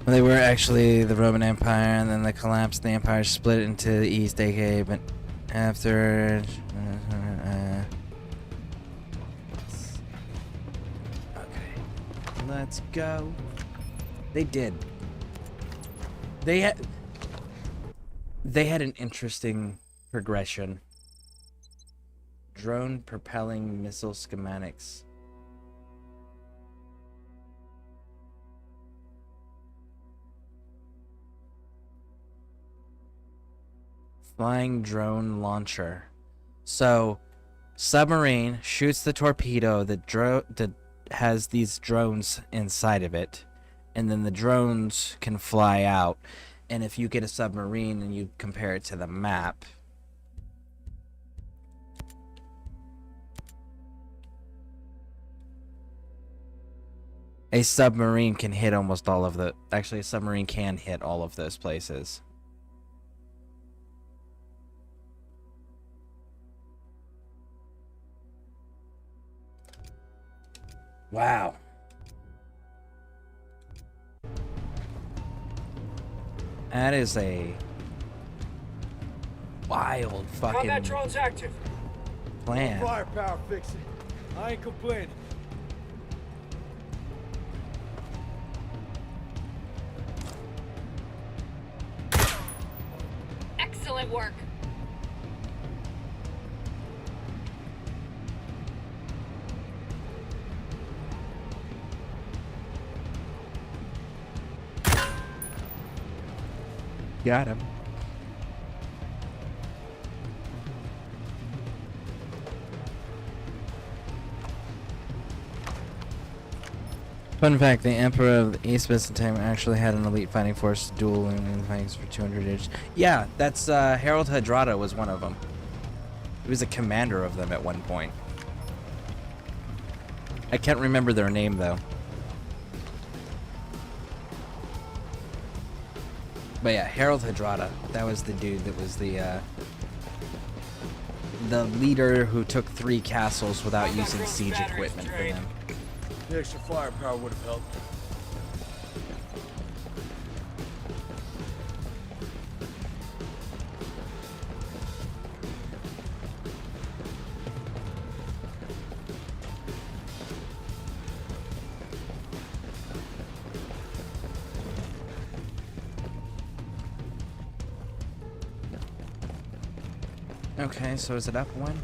S1: They were actually the Roman Empire, and then the collapse of the empire split into the East AK, but after... okay, let's go. They did. They had an interesting progression. Drone propelling missile schematics. Flying drone launcher. So, submarine shoots the torpedo that has these drones inside of it, and then the drones can fly out. And if you get a submarine and you compare it to the map, a submarine can hit almost all of the... Actually, a submarine can hit all of those places. Wow. That is a wild fucking
S14: Combat drones active.
S1: plan.
S15: Firepower fix it. I ain't complaining.
S16: Excellent work.
S1: Got him. Fun fact, the Emperor of the East Byzantium actually had an elite fighting force dueling fighting for 200 years. Yeah, that's Harold Hardrada was one of them. He was a commander of them at one point. I can't remember their name though. But yeah, Harold Hardrada. That was the dude that was the leader who took 3 castles without using siege equipment for them.
S15: The extra firepower would have helped.
S1: Okay, so is it up one?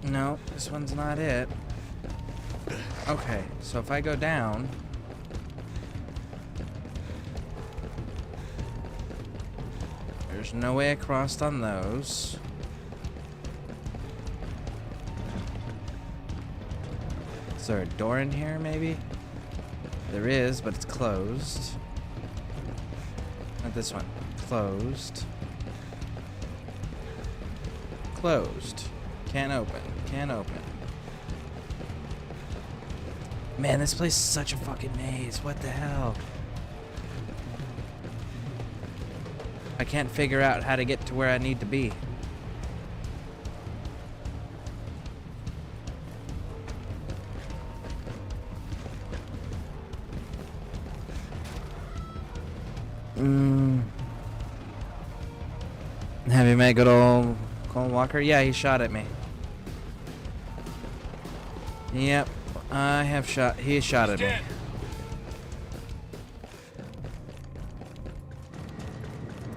S1: No, this one's not it. Okay, so if I go down... There's no way across on those. Is there a door in here, maybe? There is, but it's closed. Not this one. Closed. Closed. Can't open. Can't open. Man, this place is such a fucking maze. What the hell? I can't figure out how to get to where I need to be. Have you met good old Cole Walker? Yeah, he shot at me. Yep, I have shot. He shot at me.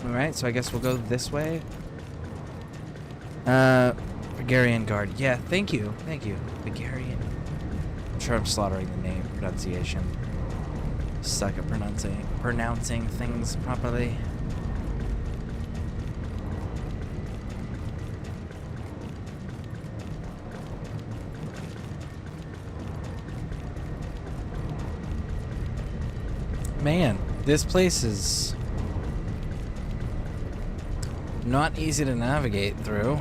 S1: Alright, so I guess we'll go this way. Bulgarian guard. Yeah, thank you. Thank you. Bulgarian. I'm sure I'm slaughtering the name pronunciation. Suck at pronouncing things properly. Man, this place is not easy to navigate through.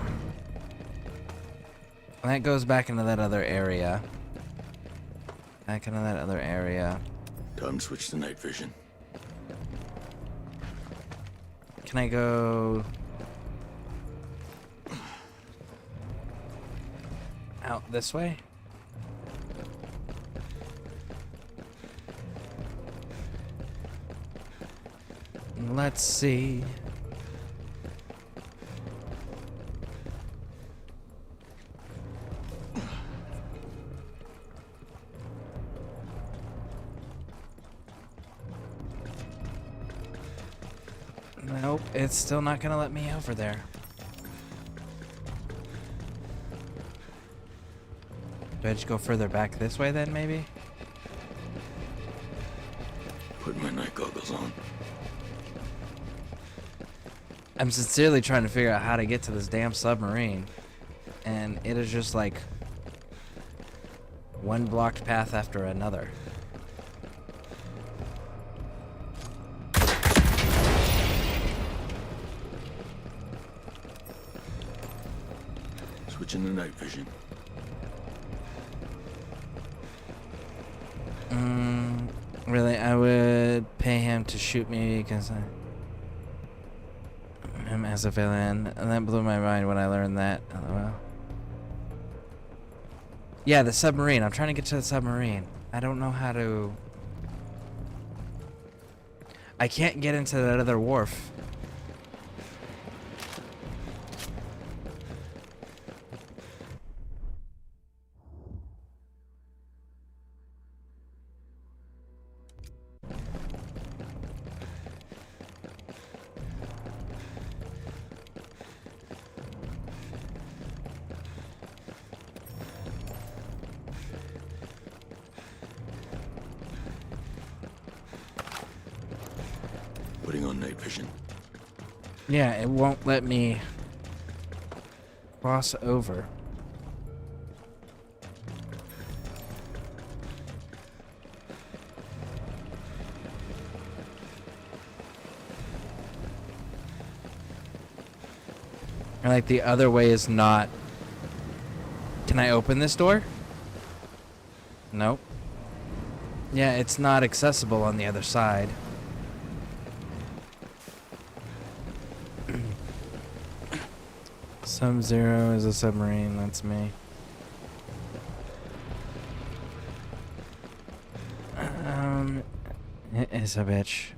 S1: That goes back into that other area. Back into that other area.
S4: Time to switch to night vision.
S1: Can I go out this way? Let's see. Nope, it's still not gonna let me over there. Do I just go further back this way then, maybe?
S4: Put my night goggles on.
S1: I'm sincerely trying to figure out how to get to this damn submarine. And it is just like one blocked path after another.
S4: Switching to night vision.
S1: Really, I would pay him to shoot me because I... him as a villain, and that blew my mind when I learned that. LOL. Yeah, the submarine. I'm trying to get to the submarine. I don't know how to... I can't get into that other wharf.
S4: Putting on night vision.
S1: Yeah, it won't let me cross over. And like the other way is not... Can I open this door? Nope. Yeah, it's not accessible on the other side. Sub-Zero is a submarine, that's me. It is a bitch.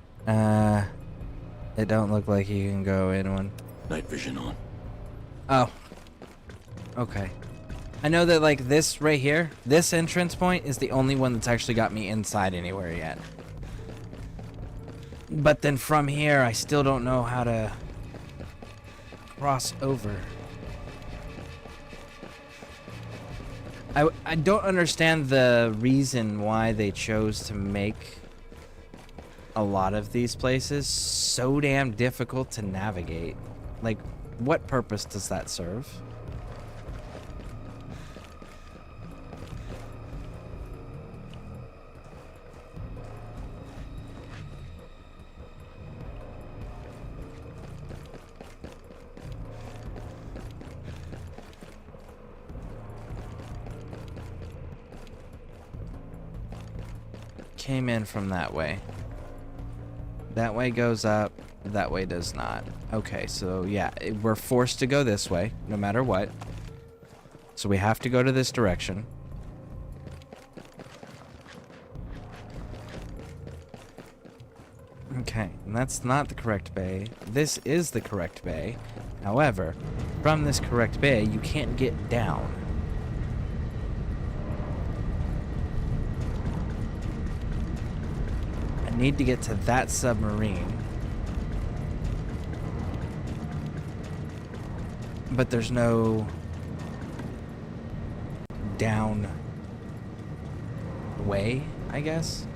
S1: It don't look like you can go in one.
S4: Night vision on.
S1: Oh. Okay. I know that, like, this right here, this entrance point is the only one that's actually got me inside anywhere yet. But then from here, I still don't know how to cross over. I don't understand the reason why they chose to make a lot of these places so damn difficult to navigate. Like, what purpose does that serve? Came in from that way. That way goes up, that way does not. Okay, so yeah, we're forced to go this way, no matter what. So we have to go to this direction. Okay, and that's not the correct bay. This is the correct bay. However, from this correct bay, you can't get down. I need to get to that submarine. But there's no down way, I guess.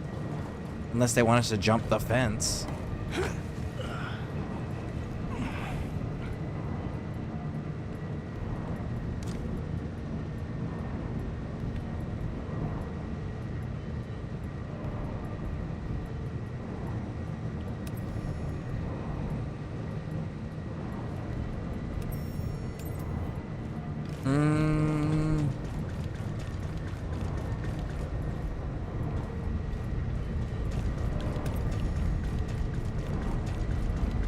S1: Unless they want us to jump the fence.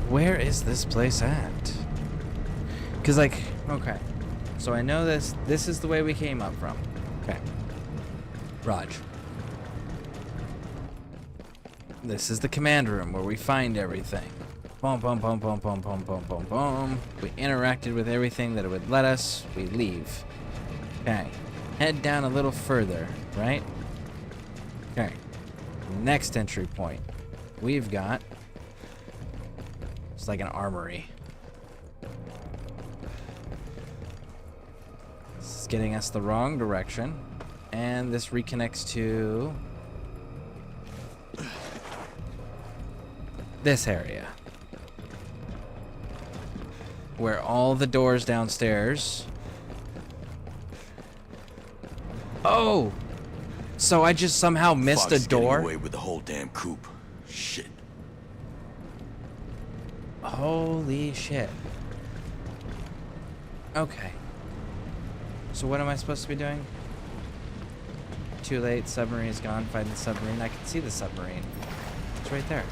S1: Where is this place at? Because, like, okay. So I know this is the way we came up from. Okay. Raj. This is the command room where we find everything. Boom, boom, boom, boom, boom, boom, boom, boom, boom. We interacted with everything that it would let us. We leave. Okay. Head down a little further, right? Okay. Next entry point. We've got... It's like an armory. This is getting us the wrong direction. And this reconnects to... this area. Where all the doors downstairs... Oh! So I just somehow missed a door?
S4: Getting away with the whole damn coop. Shit.
S1: Holy shit. Okay. So what am I supposed to be doing? Too late, submarine is gone. Find the submarine. I can see the submarine. It's right there.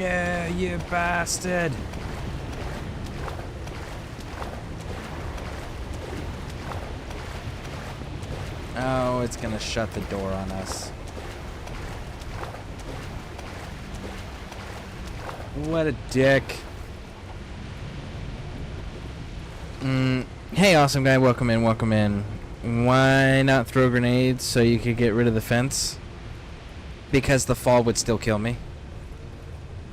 S1: No, you bastard. Oh, it's gonna shut the door on us. What a dick. Hey, awesome guy, welcome in, welcome in. Why not throw grenades so you could get rid of the fence? Because the fall would still kill me.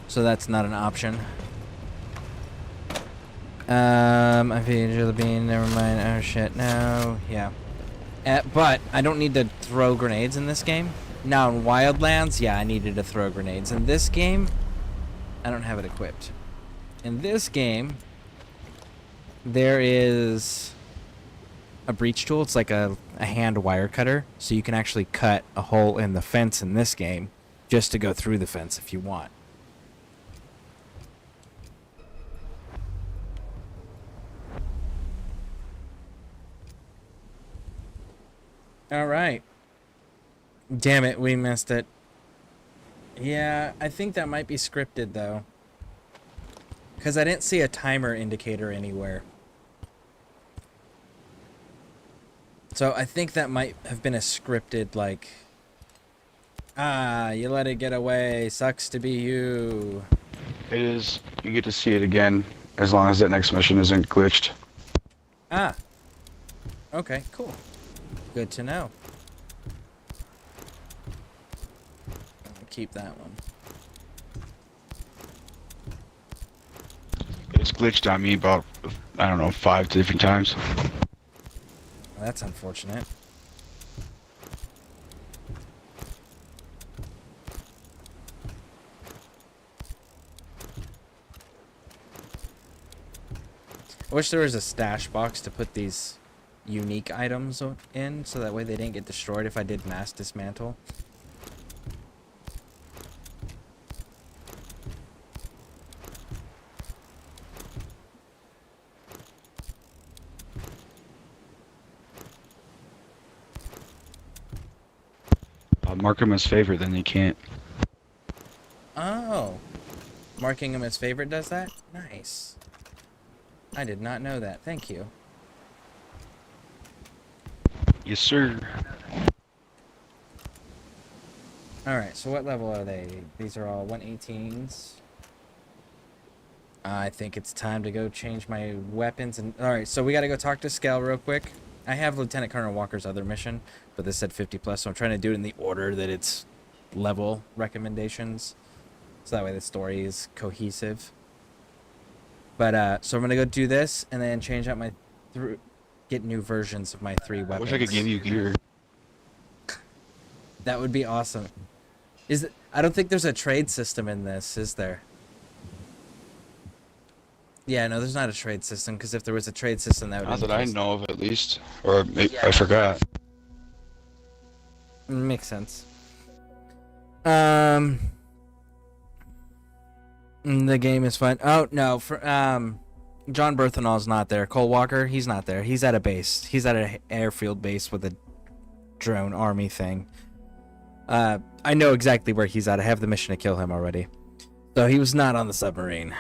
S1: So that's not an option. I feed you the bean, never mind. Oh shit, no. Yeah. But I don't need to throw grenades in this game. Now in Wildlands, yeah, I needed to throw grenades. In this game, I don't have it equipped. In this game, there is a breach tool. It's like a hand wire cutter. So you can actually cut a hole in the fence in this game just to go through the fence if you want. Alright. Damn it, we missed it. Yeah, I think that might be scripted though. Because I didn't see a timer indicator anywhere. So I think that might have been a scripted, like... Ah, you let it get away. Sucks to be you.
S6: It is. You get to see it again as long as that next mission isn't glitched.
S1: Ah. Okay, cool. Good to know. I'll keep that one.
S6: It's glitched on me about, I don't know, 5 different times.
S1: Well, that's unfortunate. I wish there was a stash box to put these unique items in, so that way they didn't get destroyed if I did mass dismantle.
S6: Mark him as favorite, then you can't.
S1: Oh. Marking him as favorite does that? Nice. I did not know that. Thank you.
S6: Yes, sir.
S1: Alright, so what level are they? These are all 118s. I think it's time to go change my weapons. And alright, so we gotta go talk to Skell real quick. I have Lieutenant Colonel Walker's other mission, but this said 50 plus, so I'm trying to do it in the order that it's level recommendations. So that way the story is cohesive. But, so I'm gonna go do this, and then change out my... get new versions of my 3 weapons.
S6: I wish I could give you gear.
S1: That would be awesome. I don't think there's a trade system in this, is there? Yeah, no, there's not a trade system, because if there was a trade system, that would...
S6: Not that I know of, at least. Or maybe I forgot.
S1: Makes sense. The game is fun. Oh, no, for, John Berthenol's not there. Cole Walker, he's not there. He's at a base. He's at an airfield base with a drone army thing. I know exactly where he's at. I have the mission to kill him already. So he was not on the submarine.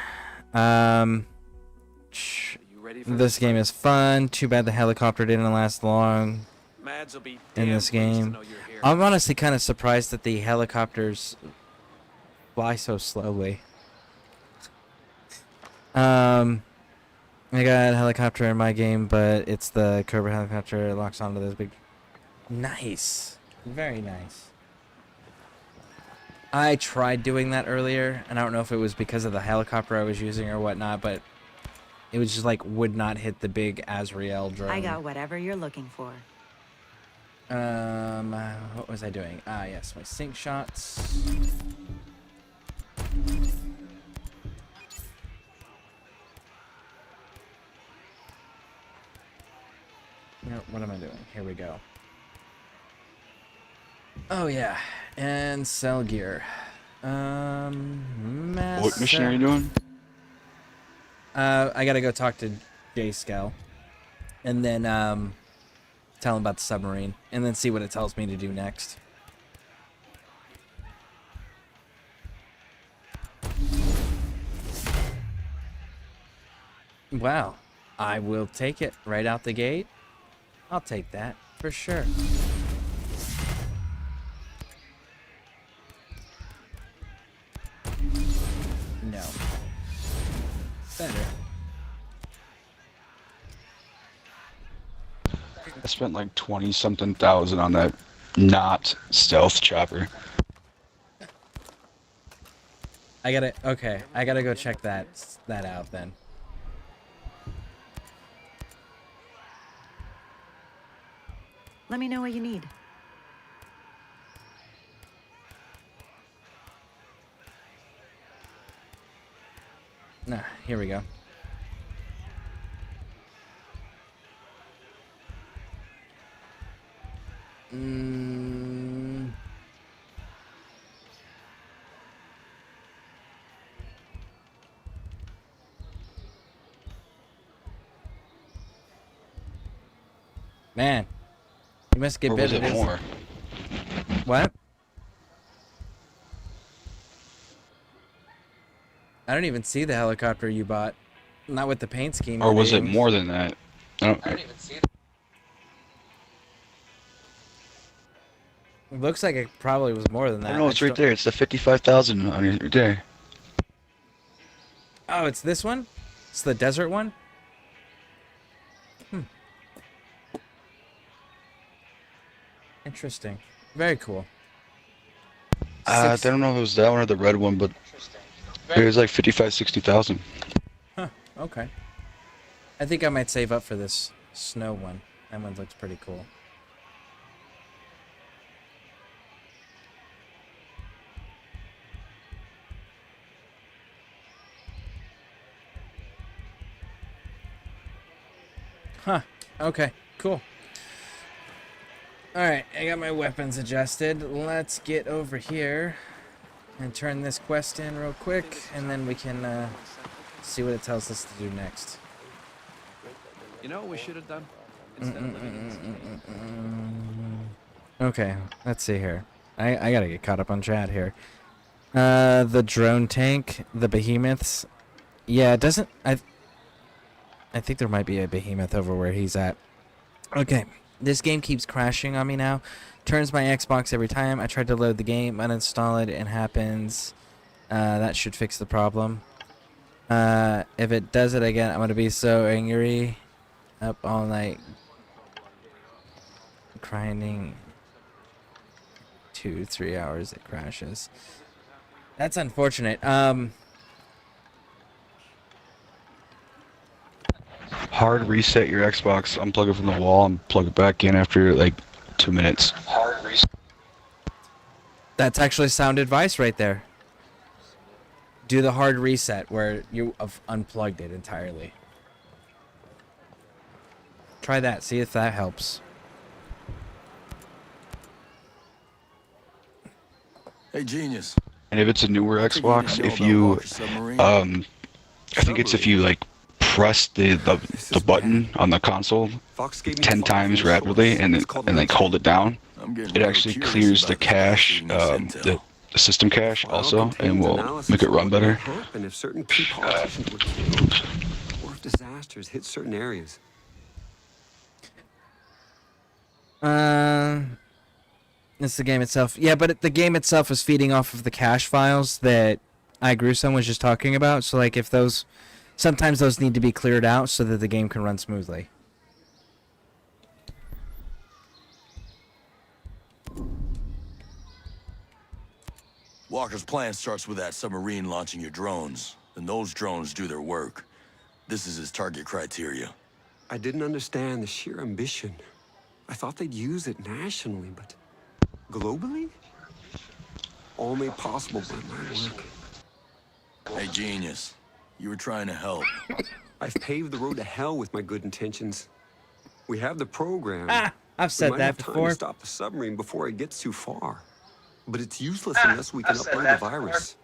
S1: This game is fun. Too bad the helicopter didn't last long in this game. I'm honestly kind of surprised that the helicopters fly so slowly. I got a helicopter in my game, but it's the Cobra helicopter. It locks onto this big... Nice. Very nice. I tried doing that earlier, and I don't know if it was because of the helicopter I was using or whatnot, but it was just like would not hit the big Azrael drone.
S17: I got whatever you're looking for.
S1: What was I doing? Ah, yes, my sync shots. No, what am I doing? Here we go. Oh yeah, and sell gear.
S6: What mission are you doing?
S1: I gotta go talk to Jay Skell, and then tell him about the submarine, and then see what it tells me to do next. Wow. I will take it right out the gate. I'll take that for sure. No. Better.
S6: I spent like 20-something thousand on that not stealth chopper.
S1: I gotta go check that out then.
S17: Let me know what you need.
S1: Nah, here we go. Man, you must get
S6: Or was
S1: better.
S6: it more?
S1: What? I don't even see the helicopter you bought. Not with the paint scheme.
S6: Or was it
S1: names.
S6: more than that?
S1: I don't even see it. It looks like it probably was more than that.
S6: I know it's right there. It's the 55,000 on your right there.
S1: Oh, it's this one? It's the desert one? Interesting. Very cool.
S6: I don't know if it was that one or the red one, but it was like 55, 60,000.
S1: Huh, okay. I think I might save up for this snow one. That one looks pretty cool. Huh, okay, cool. Alright, I got my weapons adjusted. Let's get over here and turn this quest in real quick, and then we can see what it tells us to do next.
S18: You know what we should have done?
S1: Okay, let's see here. I gotta get caught up on chat here. The drone tank, the behemoths. Yeah, it doesn't... I think there might be a behemoth over where he's at. Okay, this game keeps crashing on me now. Turns my Xbox every time. I tried to load the game, uninstall it, it happens. That should fix the problem. If it does it again, I'm gonna be so angry. Up all night. Grinding. 2-3 hours it crashes. That's unfortunate.
S6: Hard reset your Xbox, unplug it from the wall, and plug it back in after like 2 minutes. Hard reset.
S1: That's actually sound advice right there. Do the hard reset where you have unplugged it entirely. Try that, see if that helps.
S4: Hey, genius.
S6: And if it's a newer Xbox, if you, I think it's if you like press the button on the console 10 times rapidly and like hold it down, it actually clears the cache, the system cache also, and will make it run better.
S12: Happen if certain key politicians were killed, or if disasters hit certain areas.
S1: It's the game itself. Yeah, but the game itself is feeding off of the cache files that iGruesome was just talking about. So, like, if those... Sometimes those need to be cleared out so that the game can run smoothly.
S4: Walker's plan starts with that submarine launching your drones. Then those drones do their work. This is his target criteria.
S12: I didn't understand the sheer ambition. I thought they'd use it nationally, but globally? All made possible by my work.
S4: Hey, genius. You were trying to help.
S12: I've paved the road to hell with my good intentions. We have the program.
S1: I've said
S12: we might
S1: that
S12: have time
S1: before.
S12: to stop the submarine before it gets too far. But it's useless unless we can upload the virus.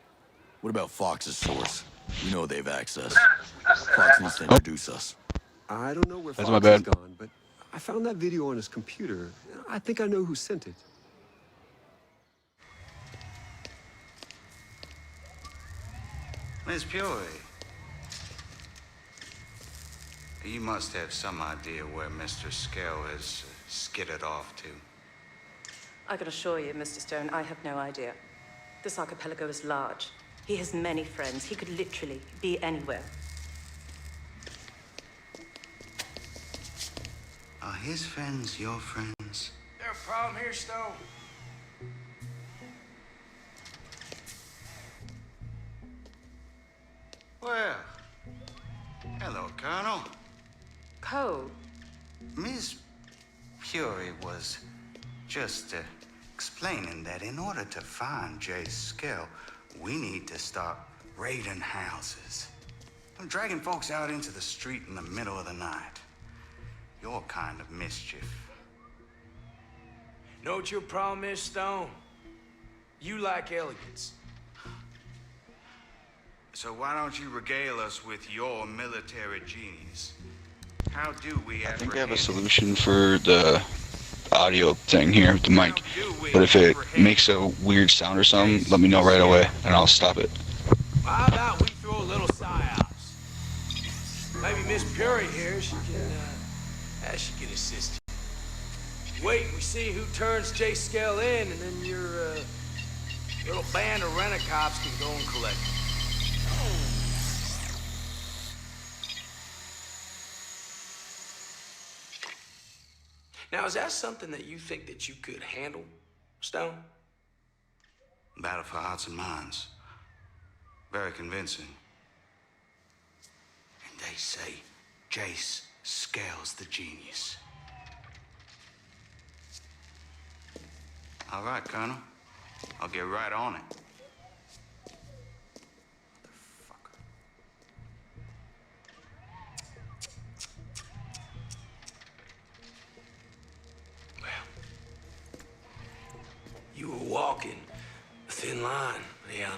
S4: What about Fox's source? You know they've access. Fox needs to introduce us.
S12: I don't know where
S6: That's
S12: Fox
S6: my bad.
S12: is gone, but I found that video on his computer. I think I know who sent it.
S19: Miss Puri. You must have some idea where Mr. Skell has skidded off to.
S20: I can assure you, Mr. Stone, I have no idea. This archipelago is large. He has many friends. He could literally be anywhere.
S19: Are his friends your friends?
S14: Is there a problem here, Stone?
S19: Well, hello, Colonel.
S20: Cole.
S19: Miss Fury was just explaining that in order to find Jay Skell, we need to start raiding houses. I'm dragging folks out into the street in the middle of the night. Your kind of mischief.
S14: Know what your problem is, Stone? You like elegance.
S19: So why don't you regale us with your military genius? How do we
S6: I think I have a
S19: apprehend-
S6: solution for the audio thing here, the mic. But if it makes a weird sound or something, let me know right away, and I'll stop it.
S14: How about we throw a little psyops? Maybe Miss Fury here, she can assist you. Wait, we see who turns Jay Skell in, and then your little band of rent-a-cops can go and collect him. Now, is that something that you think that you could handle, Stone?
S19: Battle for hearts and minds. Very convincing. And they say Jace Skell's the genius. All right, Colonel. I'll get right on it.
S14: You were walking a thin line, Liana.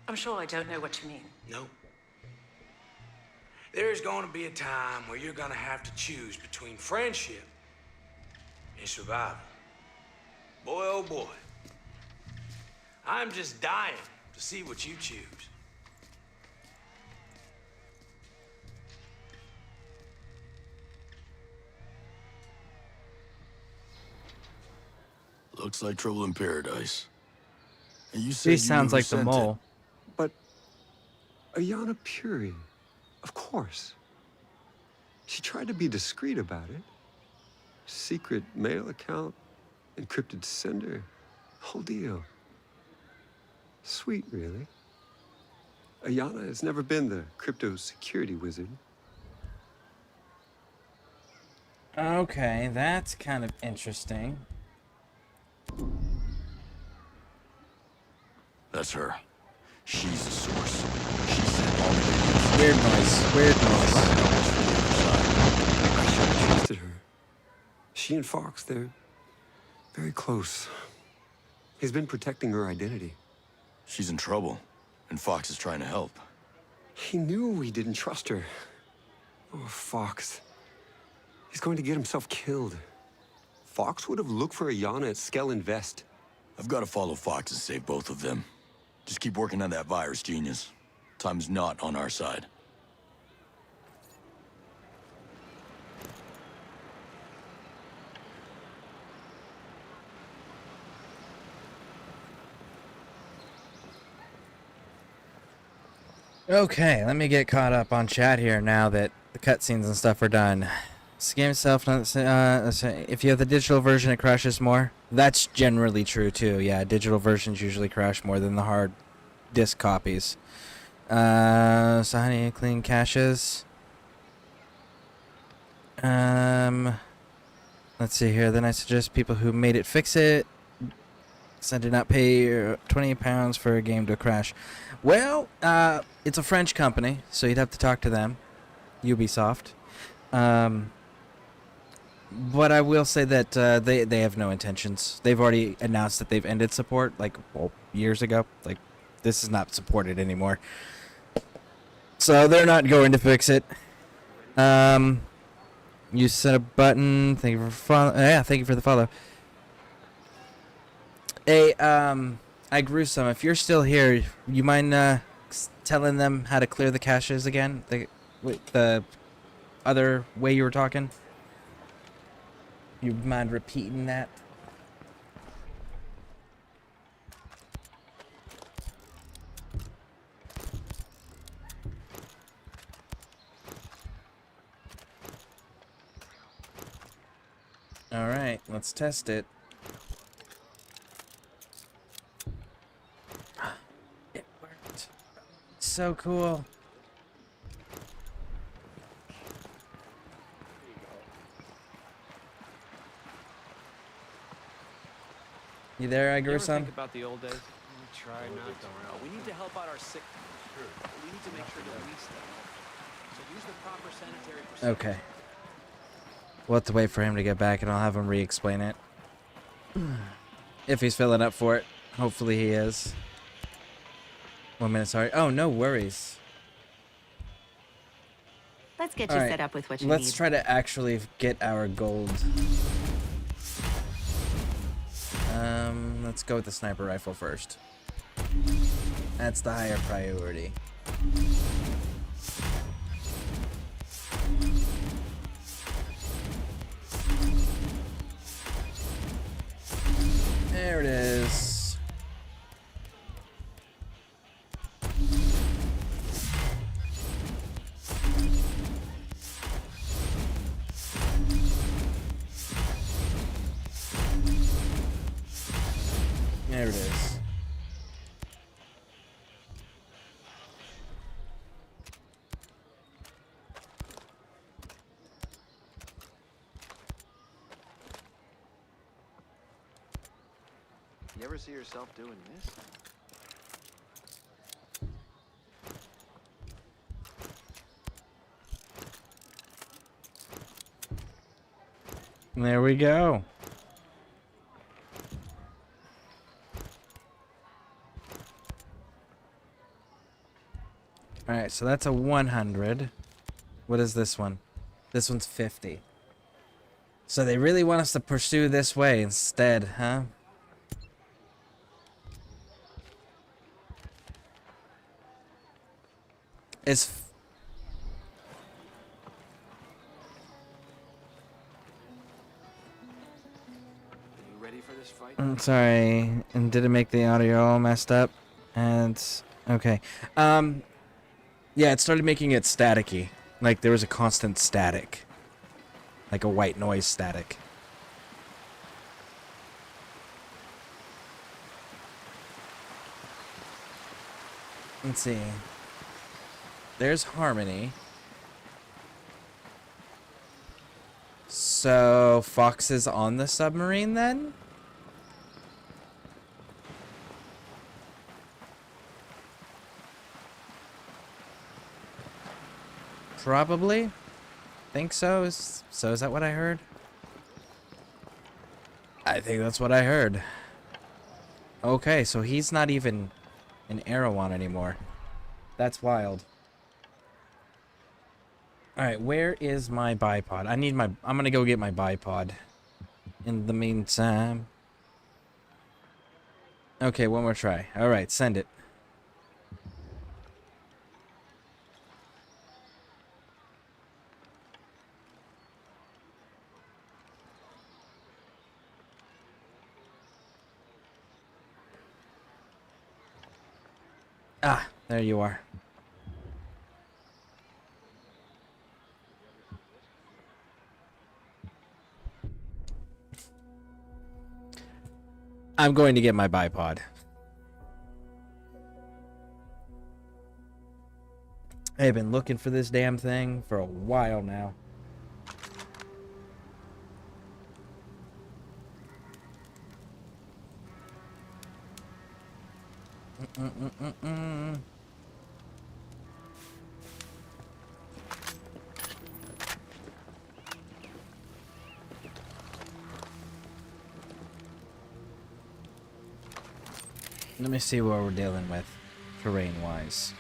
S20: I'm sure I don't know what you mean.
S14: No. There's going to be a time where you're going to have to choose between friendship and survival. Boy, oh boy. I'm just dying to see what you choose.
S4: Looks like trouble in paradise. And you
S1: He sounds like the mole.
S12: But Ayana Puri, of course. She tried to be discreet about it. Secret mail account, encrypted sender, whole deal. Sweet, really. Ayana has never been the crypto security wizard.
S1: Okay, that's kind of interesting.
S4: That's her. She's the source. She sent all the
S1: Weird noise. Weird noise.
S12: I should have trusted her. She and Fox, they're very close. He's been protecting her identity.
S4: She's in trouble, and Fox is trying to help.
S12: He knew we didn't trust her. Oh, Fox. He's going to get himself killed. Fox would have looked for Ayana at Skell Invest.
S4: I've got to follow Fox and save both of them. Just keep working on that virus, genius. Time's not on our side.
S1: Okay, let me get caught up on chat here now that the cutscenes and stuff are done. This game itself, if you have the digital version, it crashes more. That's generally true too. Yeah, digital versions usually crash more than the hard disk copies. So how do you clean caches? Let's see here. Then I suggest people who made it fix it. So I did not pay £20 for a game to crash. Well, it's a French company, so you'd have to talk to them. Ubisoft. But I will say that they have no intentions. They've already announced that they've ended support, like, well, years ago. Like, this is not supported anymore. So they're not going to fix it. You set a button. Thank you for follow. Yeah, thank you for the follow. Hey, I Gruesome, if you're still here, you mind telling them how to clear the caches again? Wait, the other way you were talking? You mind repeating that? All right, let's test it. It worked. So cool. You there,
S18: You ever
S1: Edgar-san?
S18: think about the old days?
S2: Try not to.
S18: We need to help out our sick. Sure. We need to make sure that we stay. So use the proper sanitary procedures.
S1: Okay. We'll have to wait for him to get back, and I'll have him re-explain it. If he's filling up for it. Hopefully he is. 1 minute, sorry. Oh, no worries.
S17: Let's get
S1: All
S17: you
S1: right,
S17: set up with what you
S1: let's
S17: need.
S1: try to actually get our gold. Let's go with the sniper rifle first. That's the higher priority. There it is. There it is.
S18: You ever see yourself doing this?
S1: There we go. Alright, so that's a 100. What is this one? This one's 50. So they really want us to pursue this way instead, huh? It's...
S18: Are you ready for this fight?
S1: I'm sorry, and did it make the audio all messed up? And... okay. Yeah, it started making it staticky. Like there was a constant static. Like a white noise static. Let's see. There's Harmony. So, Fox is on the submarine then? Probably. Think so. So is that what I heard? I think that's what I heard. Okay, so he's not even an Erewhon anymore. That's wild. Alright, where is my bipod? I'm gonna go get my bipod. In the meantime. Okay, one more try. Alright, send it. Ah, there you are. I'm going to get my bipod. I've been looking for this damn thing for a while now. Let me see what we're dealing with, terrain-wise.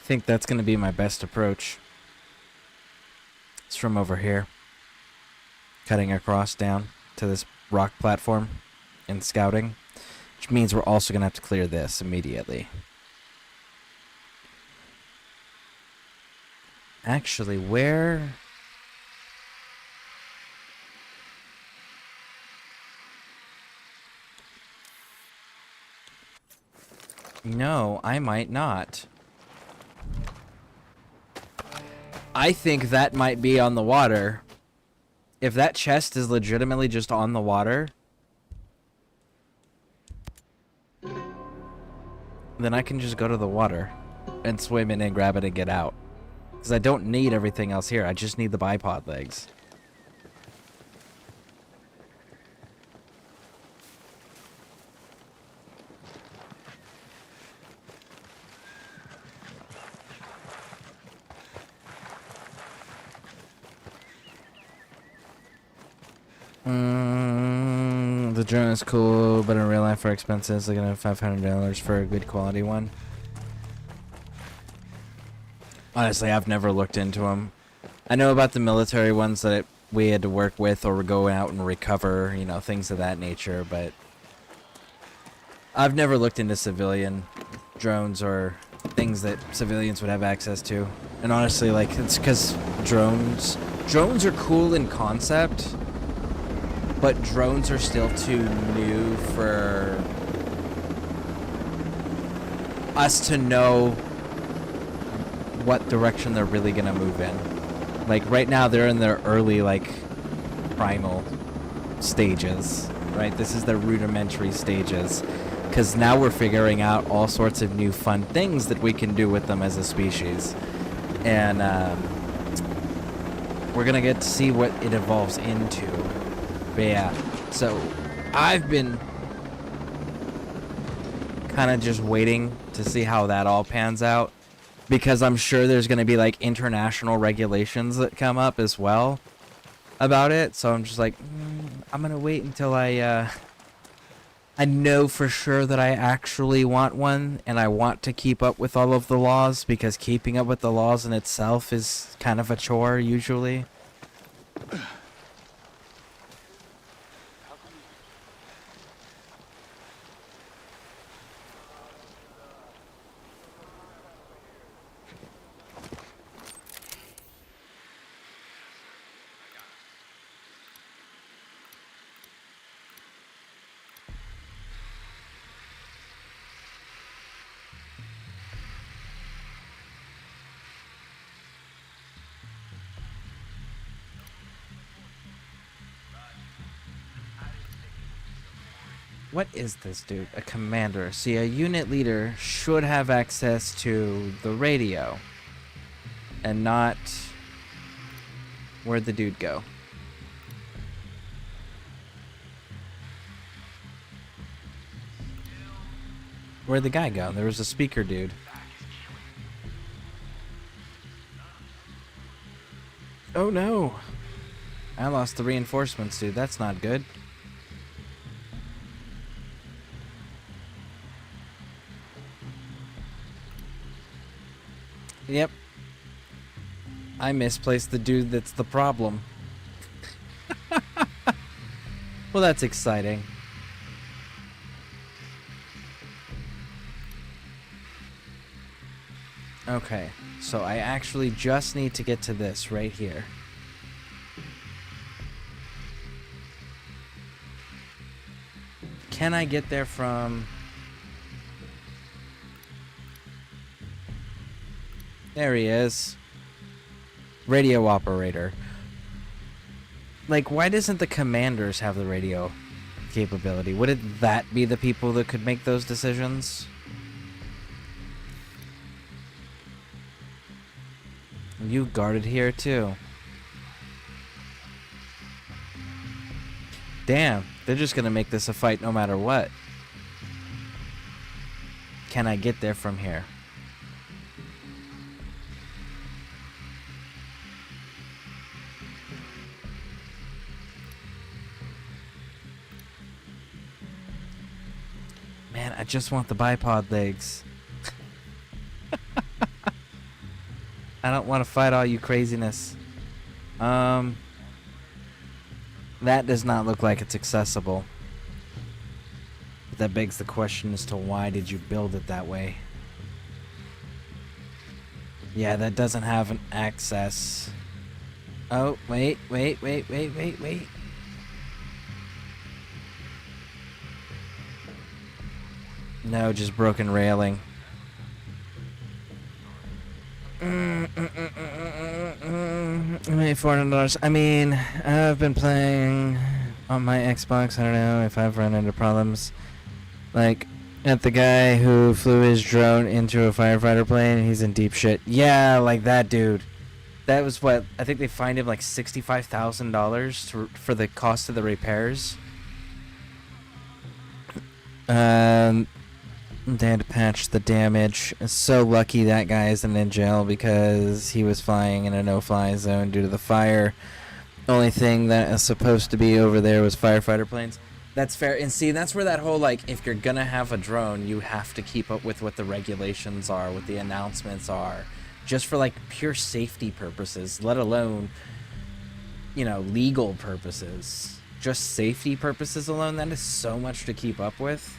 S1: I think that's going to be my best approach. It's from over here. Cutting across down to this rock platform and scouting. Which means we're also going to have to clear this immediately. Actually, where... No, I might not. I think that might be on the water. If that chest is legitimately just on the water, then I can just go to the water and swim in and grab it and get out. Because I don't need everything else here. I just need the bipod legs. The drone is cool, but in real life are expensive. Looking at $500 for a good quality one. Honestly, I've never looked into them. I know about the military ones that we had to work with or go out and recover, you know, things of that nature, but I've never looked into civilian drones or things that civilians would have access to. And honestly, like, it's because drones are cool in concept, but drones are still too new for us to know what direction they're really gonna move in. Like, right now they're in their early, like, primal stages, right? This is their rudimentary stages, because now we're figuring out all sorts of new fun things that we can do with them as a species. And we're gonna get to see what it evolves into. But yeah, so I've been kind of just waiting to see how that all pans out, because I'm sure there's going to be like international regulations that come up as well about it. So I'm just like, I'm going to wait until I know for sure that I actually want one, and I want to keep up with all of the laws, because keeping up with the laws in itself is kind of a chore usually. What is this dude? A commander. See, a unit leader should have access to the radio. And not... Where'd the dude go? Where'd the guy go? There was a speaker dude. Oh no! I lost the reinforcements, dude. That's not good. Yep. I misplaced the dude that's the problem. Well, that's exciting. Okay, so I actually just need to get to this right here. Can I get there from... There he is. Radio operator. Like, why doesn't the commanders have the radio capability? Wouldn't that be the people that could make those decisions? You guarded here too. Damn, they're just gonna make this a fight no matter what. Can I get there from here? Man, I just want the bipod legs. I don't want to fight all you craziness. That does not look like it's accessible. But that begs the question as to why did you build it that way? Yeah, that doesn't have an access. Oh, wait. No, just broken railing. $400. I mean, I've been playing on my Xbox. I don't know if I've run into problems. Like, at the guy who flew his drone into a firefighter plane, he's in deep shit. Yeah, like that dude. That was what, I think they fined him like $65,000 for the cost of the repairs. They had to patch the damage. So lucky that guy isn't in jail because he was flying in a no-fly zone due to the fire. Only thing that is supposed to be over there was firefighter planes. That's fair. And see, that's where that whole, like, if you're gonna have a drone, you have to keep up with what the regulations are, what the announcements are, just for, like, pure safety purposes, let alone, you know, legal purposes. Just safety purposes alone, that is so much to keep up with.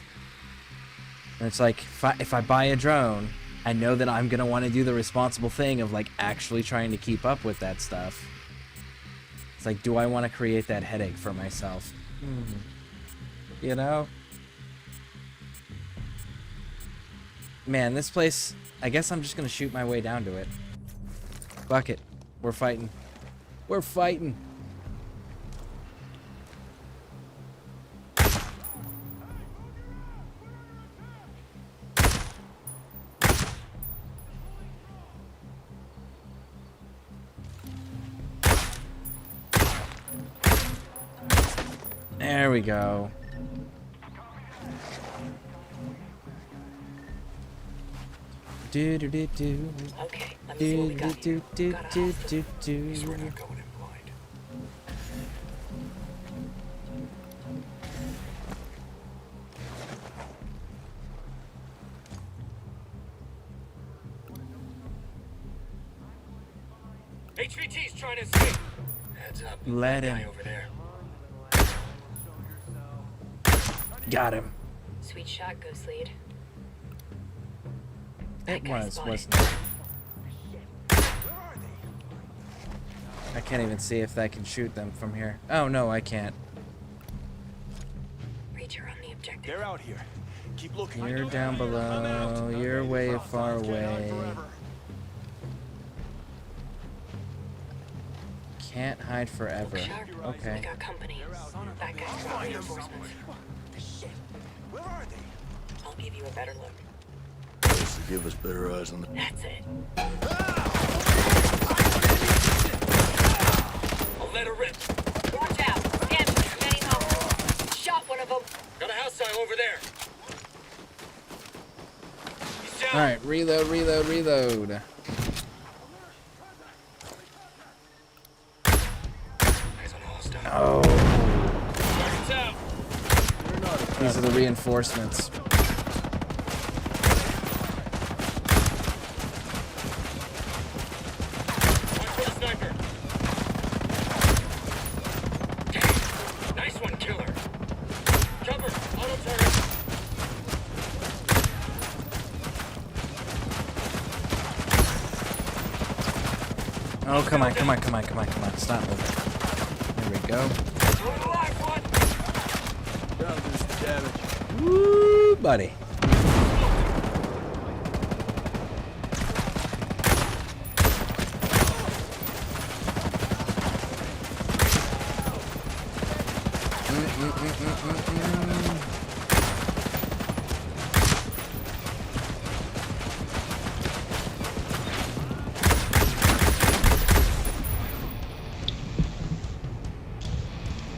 S1: And it's like, if I buy a drone, I know that I'm gonna want to do the responsible thing of, like, actually trying to keep up with that stuff. It's like, do I want to create that headache for myself? You know? Man, this place, I guess I'm just gonna shoot my way down to it. Fuck it. We're fighting. We're fighting. There we go. Do do do do.
S20: Okay, let me see what we got here. Got a hostage.
S1: do.
S20: We're not going in blind.
S14: HVT's trying to escape. Heads up.
S1: Let
S14: That
S1: him.
S14: guy over there.
S1: Got him.
S20: Sweet shot, Ghost Lead.
S1: It was,
S20: spotted.
S1: wasn't it? I can't even see if I can shoot them from here. Oh, no, I can't.
S20: Reacher on the objective.
S2: They're out here. Keep looking.
S1: You're down below. You're way far away. Can't hide forever. Okay.
S20: We got company. That guy's got reinforcements.
S2: Where are they?
S20: I'll give you a better look.
S4: This will give us better eyes on the...
S20: That's it.
S14: I'll let her rip.
S16: Watch out. Stanford, heading home. Shot one of them.
S14: Got a house sign over there. He's down.
S1: Alright, reload, reload, reload.
S14: Eyes on hostile.
S1: Oh.
S14: Target's out.
S1: These are the reinforcements.
S14: Watch for the sniper. Nice one, killer. Cover. Auto turret.
S1: Oh, come on, come on, come on, come on, come on. Stop moving. There we go.
S14: Throw the live one.
S15: That'll do some damage.
S1: Woo, buddy.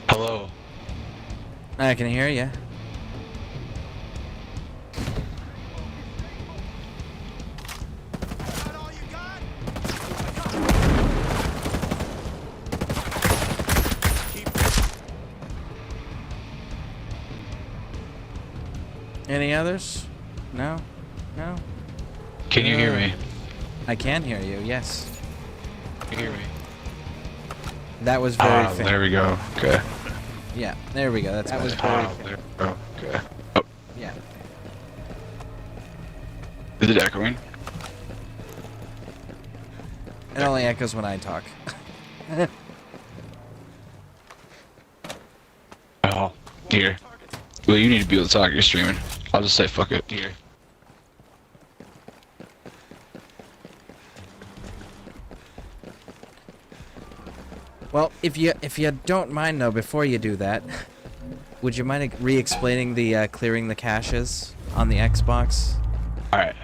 S6: Hello.
S1: I can hear you. Any others? No? No?
S6: Can you hear me?
S1: I can hear you, yes.
S6: You hear me?
S1: That was very faint.
S6: There we go. Okay.
S1: Yeah, there we go. That's
S6: That was
S1: better.
S6: there we go. Okay. Oh,
S1: Yeah.
S6: is it echoing?
S1: It only echoes when I talk.
S6: Oh, here. Well, you need to be able to talk. You're streaming. I'll just say fuck it. Here.
S1: Well, if you don't mind though, before you do that, would you mind re-explaining the clearing the caches on the Xbox?
S6: All right.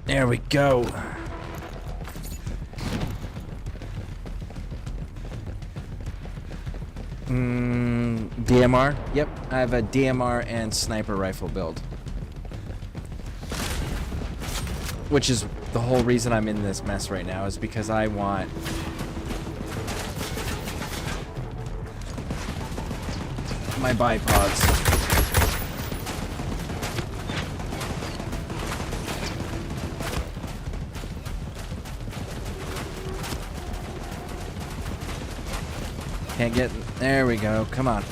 S1: There we go. DMR? Yep, I have a DMR and sniper rifle build. Which is the whole reason I'm in this mess right now, is because I want my bipods. Can't get... There we go. Come on.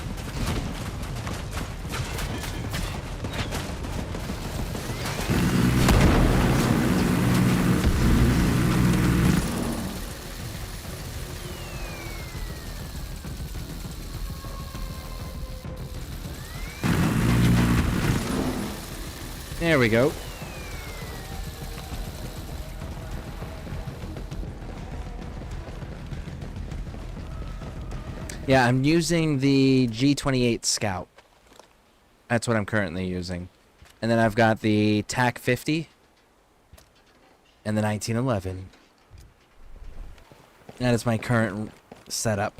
S1: There we go. Yeah, I'm using the G28 Scout. That's what I'm currently using. And then I've got the TAC 50 and the 1911. That is my current setup.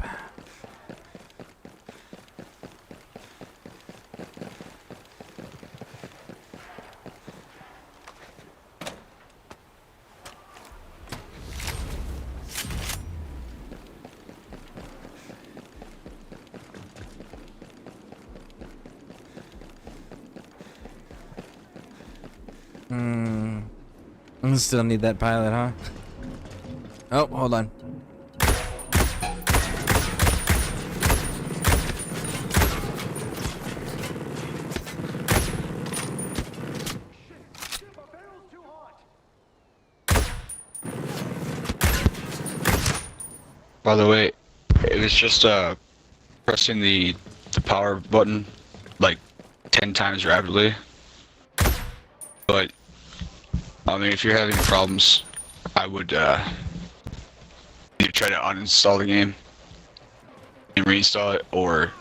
S1: Still need that pilot, huh? Oh, hold on.
S6: By the way, it was just pressing the power button like 10 times rapidly. But I mean, if you're having problems, I would either try to uninstall the game and reinstall it, or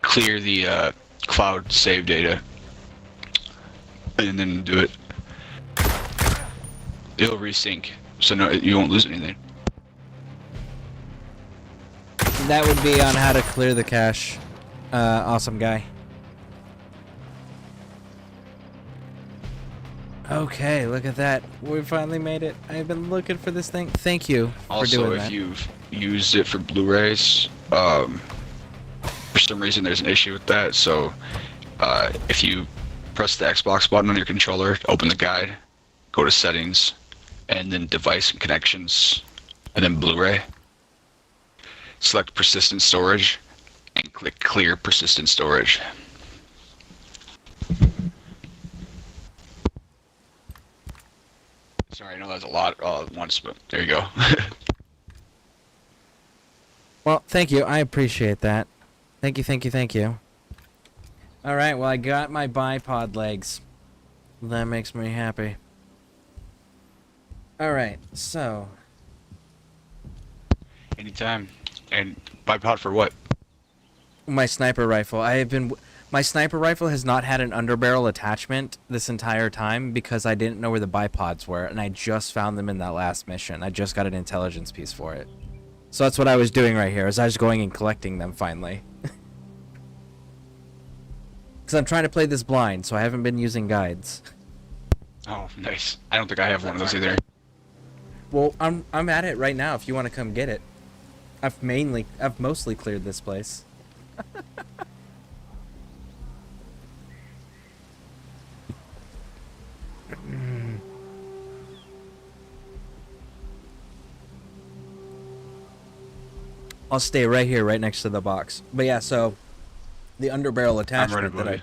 S6: clear the cloud save data and then do it. It'll resync, so no, you won't lose anything.
S1: That would be on how to clear the cache. Awesome guy. Okay, look at that. We finally made it. I've been looking for this thing. Thank you for doing that.
S6: Also, if you've used it for Blu-rays, for some reason there's an issue with that, so if you press the Xbox button on your controller, open the guide, go to settings, and then device and connections, and then Blu-ray. Select persistent storage, and click clear persistent storage. Sorry, I know that's a lot all at once, but there you go.
S1: Well, thank you. I appreciate that. Thank you, thank you, thank you. Alright, well, I got my bipod legs. That makes me happy. Alright, so...
S6: Anytime. And bipod for what?
S1: My sniper rifle. I have been... My sniper rifle has not had an underbarrel attachment this entire time because I didn't know where the bipods were, and I just found them in that last mission. I just got an intelligence piece for it. So that's what I was doing right here, is I was going and collecting them finally. Because I'm trying to play this blind, so I haven't been using guides.
S6: Oh, nice. I don't think I have one of those either.
S1: Well, I'm at it right now if you want to come get it. I've mostly cleared this place. I'll stay right here, right next to the box. But yeah, so the underbarrel attachment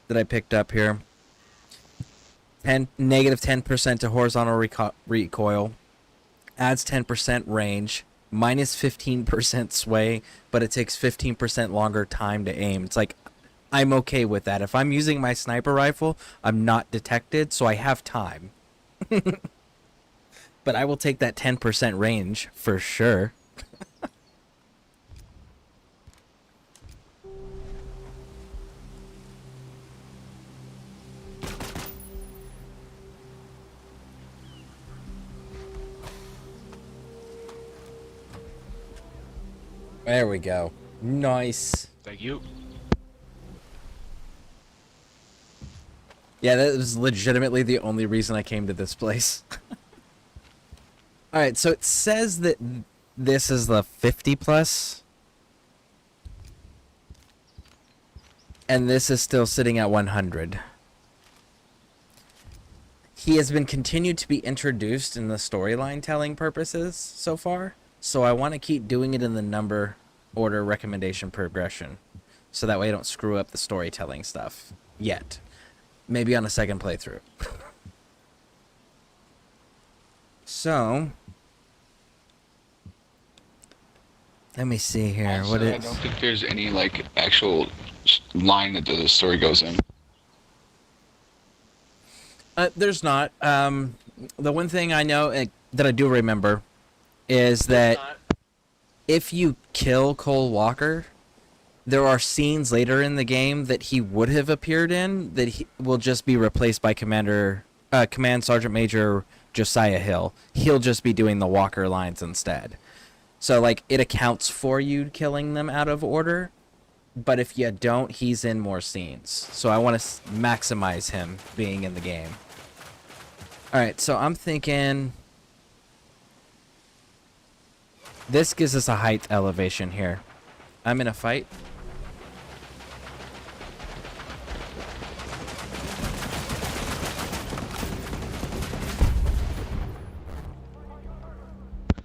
S1: that I picked up here, negative 10% to horizontal recoil, adds 10% range, minus 15% sway, but it takes 15% longer time to aim. It's like, I'm okay with that. If I'm using my sniper rifle, I'm not detected, so I have time. But I will take that 10% range for sure. There we go. Nice.
S6: Thank you.
S1: Yeah, that was legitimately the only reason I came to this place. Alright, so it says that this is the 50 plus. And this is still sitting at 100. He has been continued to be introduced in the storyline telling purposes so far. So I want to keep doing it in the number order recommendation progression. So that way I don't screw up the storytelling stuff yet. Maybe on a second playthrough. So let me see here.
S6: Also,
S1: What
S6: I
S1: is...
S6: don't think there's any like actual line that the story goes in.
S1: There's not. The one thing I know that I do remember is that if you kill Cole Walker, there are scenes later in the game that he would have appeared in that he will just be replaced by Command Sergeant Major Josiah Hill. He'll just be doing the Walker lines instead. So, like, it accounts for you killing them out of order, but if you don't, he's in more scenes. So I want to maximize him being in the game. Alright, so I'm thinking... This gives us a height elevation here. I'm in a fight.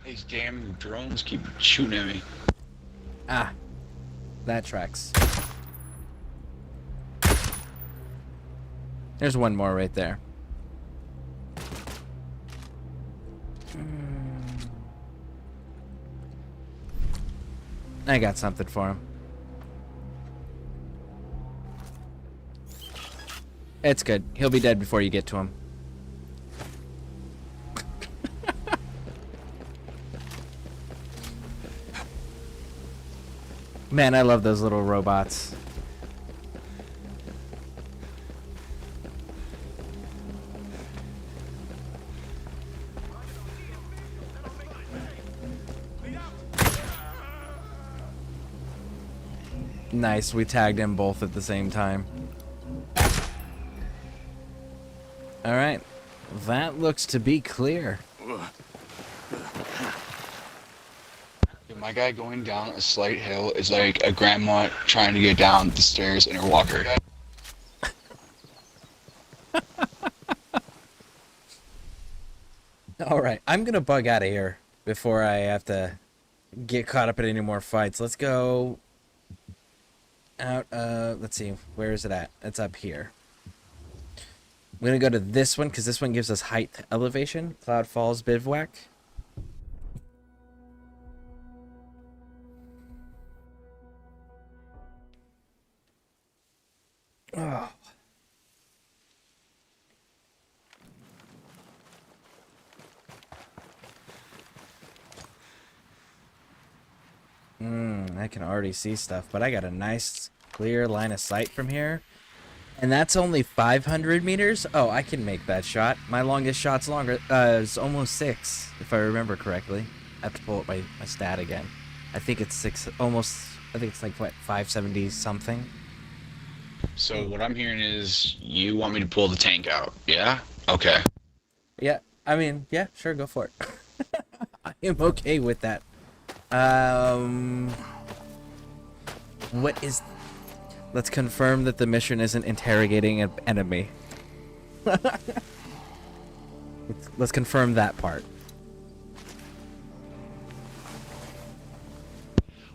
S6: These damn drones keep shooting at me.
S1: Ah, that tracks. There's one more right there. I got something for him. It's good. He'll be dead before you get to him. Man, I love those little robots. Nice, we tagged them both at the same time. Alright, that looks to be clear.
S6: My guy going down a slight hill is like a grandma trying to get down the stairs in her walker.
S1: Alright, I'm gonna bug out of here before I have to get caught up in any more fights. Let's go out, let's see, where is it at? It's up here. I'm gonna go to this one, because this one gives us height elevation. Cloud Falls Bivouac. Oh. I can already see stuff, but I got a nice Clear line of sight from here. And that's only 500 meters? Oh, I can make that shot. My longest shot's longer. It's almost 6, if I remember correctly. I have to pull up my stat again. I think it's 6, almost, I think it's like, what, 570 something?
S6: So what I'm hearing is you want me to pull the tank out, yeah? Okay.
S1: Yeah, I mean, yeah, sure, go for it. I am okay with that. What is... Let's confirm that the mission isn't interrogating an enemy. Let's confirm that part.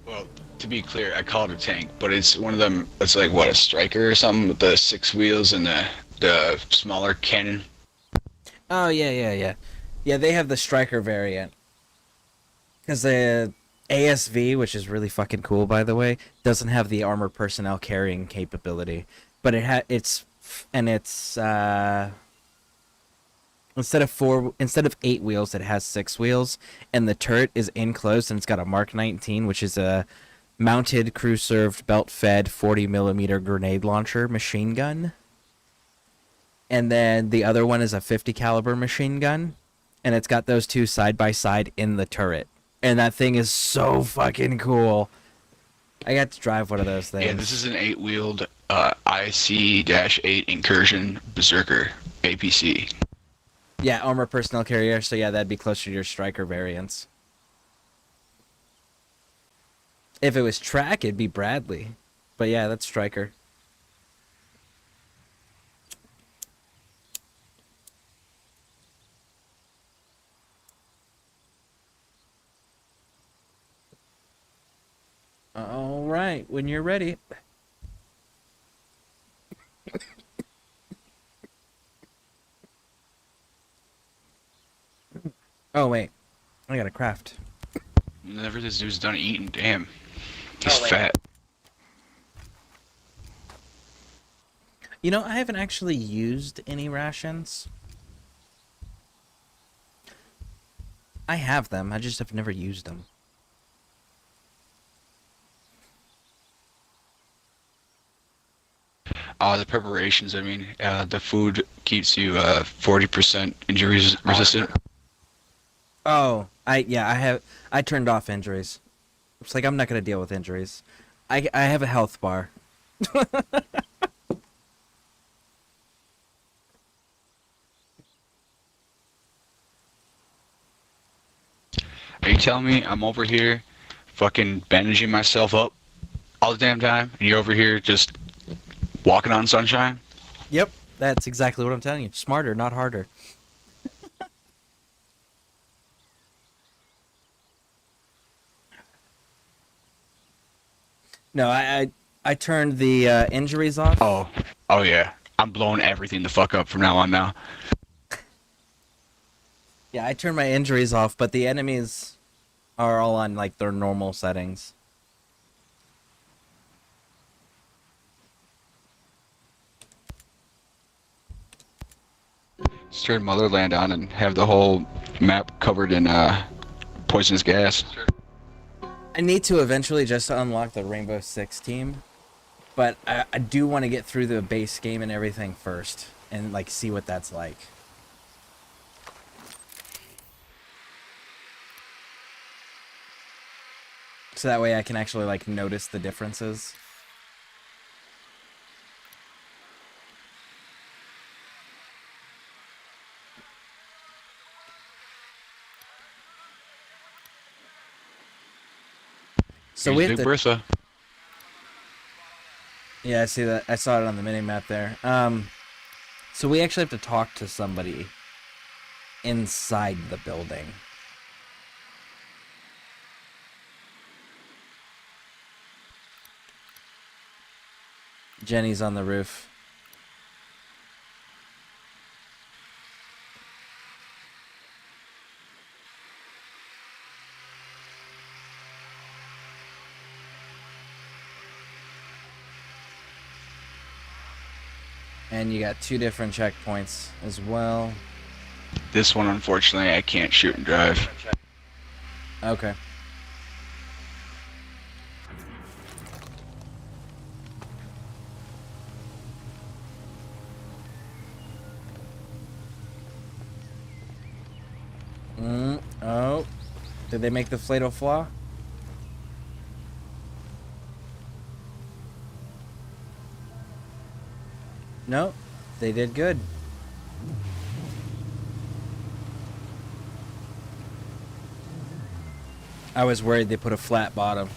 S6: Well, to be clear, I call it a tank, but it's one of them, it's like, what, a striker or something with the 6 wheels and the smaller cannon?
S1: Oh, yeah. Yeah, they have the striker variant. Because the ASV, which is really fucking cool, by the way, doesn't have the armor personnel carrying capability. But it's instead of 8 wheels, it has 6 wheels, and the turret is enclosed, and it's got a Mark 19, which is a mounted, crew-served, belt-fed 40mm grenade launcher machine gun. And then the other one is a 50 caliber machine gun, and it's got those two side by side in the turret. And that thing is so fucking cool. I got to drive one of those things.
S6: Yeah, this is an 8-wheeled IC-8 Incursion Berserker APC.
S1: Yeah, armor personnel carrier, so yeah, that'd be closer to your striker variants. If it was track, it'd be Bradley. But yeah, that's striker. All right, when you're ready. Oh, wait. I gotta craft.
S6: Whenever this dude's done eating, damn. He's fat.
S1: You know, I haven't actually used any rations. I have them, I just have never used them.
S6: The preparations, I mean, the food keeps you 40% injury resistant.
S1: Oh, I turned off injuries. It's like, I'm not gonna deal with injuries. I have a health bar.
S6: Are you telling me I'm over here fucking bandaging myself up all the damn time, and you're over here just walking on sunshine?
S1: Yep, that's exactly what I'm telling you. Smarter, not harder. No, I turned the injuries off.
S6: Oh yeah. I'm blowing everything the fuck up from now on now.
S1: Yeah, I turned my injuries off, but the enemies are all on like their normal settings.
S6: Just turn Motherland on and have the whole map covered in poisonous gas.
S1: I need to eventually just unlock the Rainbow Six team, but I do want to get through the base game and everything first, and like see what that's like. So that way I can actually like notice the differences. So we have to...
S6: Bertha.
S1: Yeah, I see that. I saw it on the mini map there. So we actually have to talk to somebody inside the building. Jenny's on the roof. And you got 2 different checkpoints as well.
S6: This one, unfortunately, I can't shoot and drive.
S1: Okay. Did they make the fatal flaw? No, they did good. I was worried they put a flat bottom.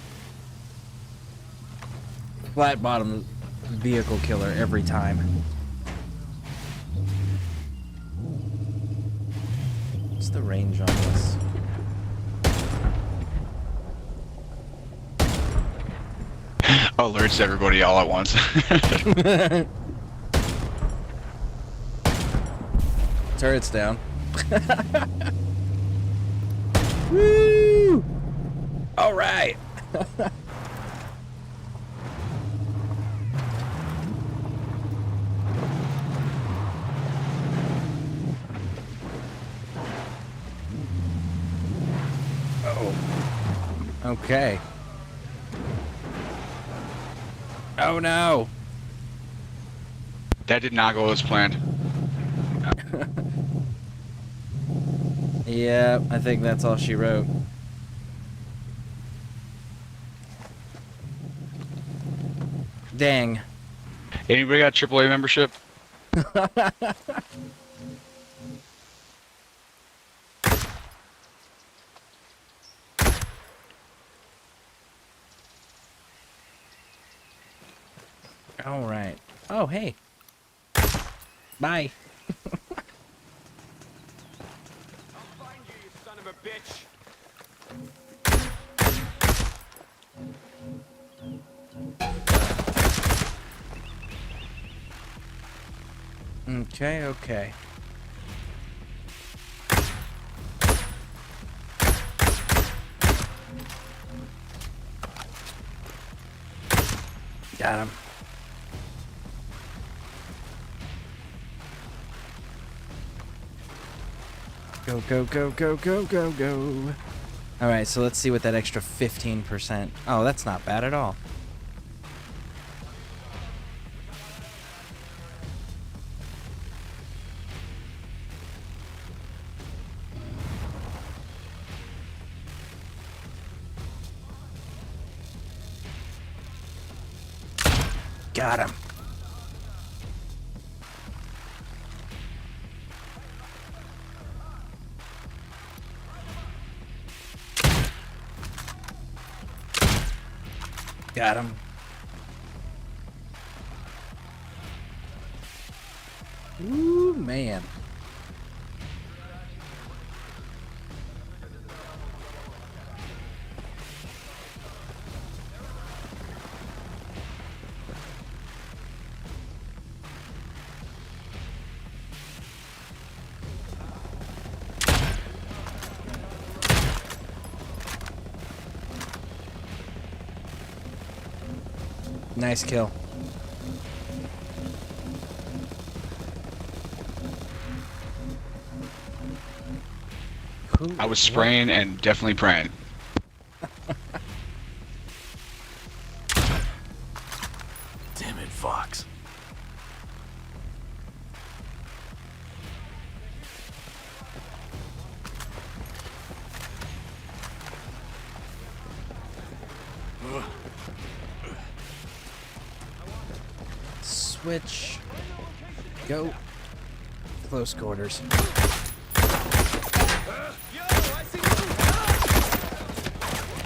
S1: Flat bottom vehicle killer every time. What's the range on this?
S6: Alerts everybody all at once.
S1: Turret's down. Woo! All right. Oh. Okay. Oh no.
S6: That did not go as planned.
S1: Yeah, I think that's all she wrote. Dang.
S6: Anybody got AAA membership?
S1: All right. Oh, hey. Bye.
S2: Son of a bitch.
S1: Okay, okay. Got him. Go, go, go, go, go, go, go. All right, so let's see what that extra 15%. Oh, that's not bad at all. Got him. Got him. Ooh, man. Nice kill.
S6: I was spraying and definitely praying.
S4: Damn it, Fox.
S1: Switch. Go. Close quarters.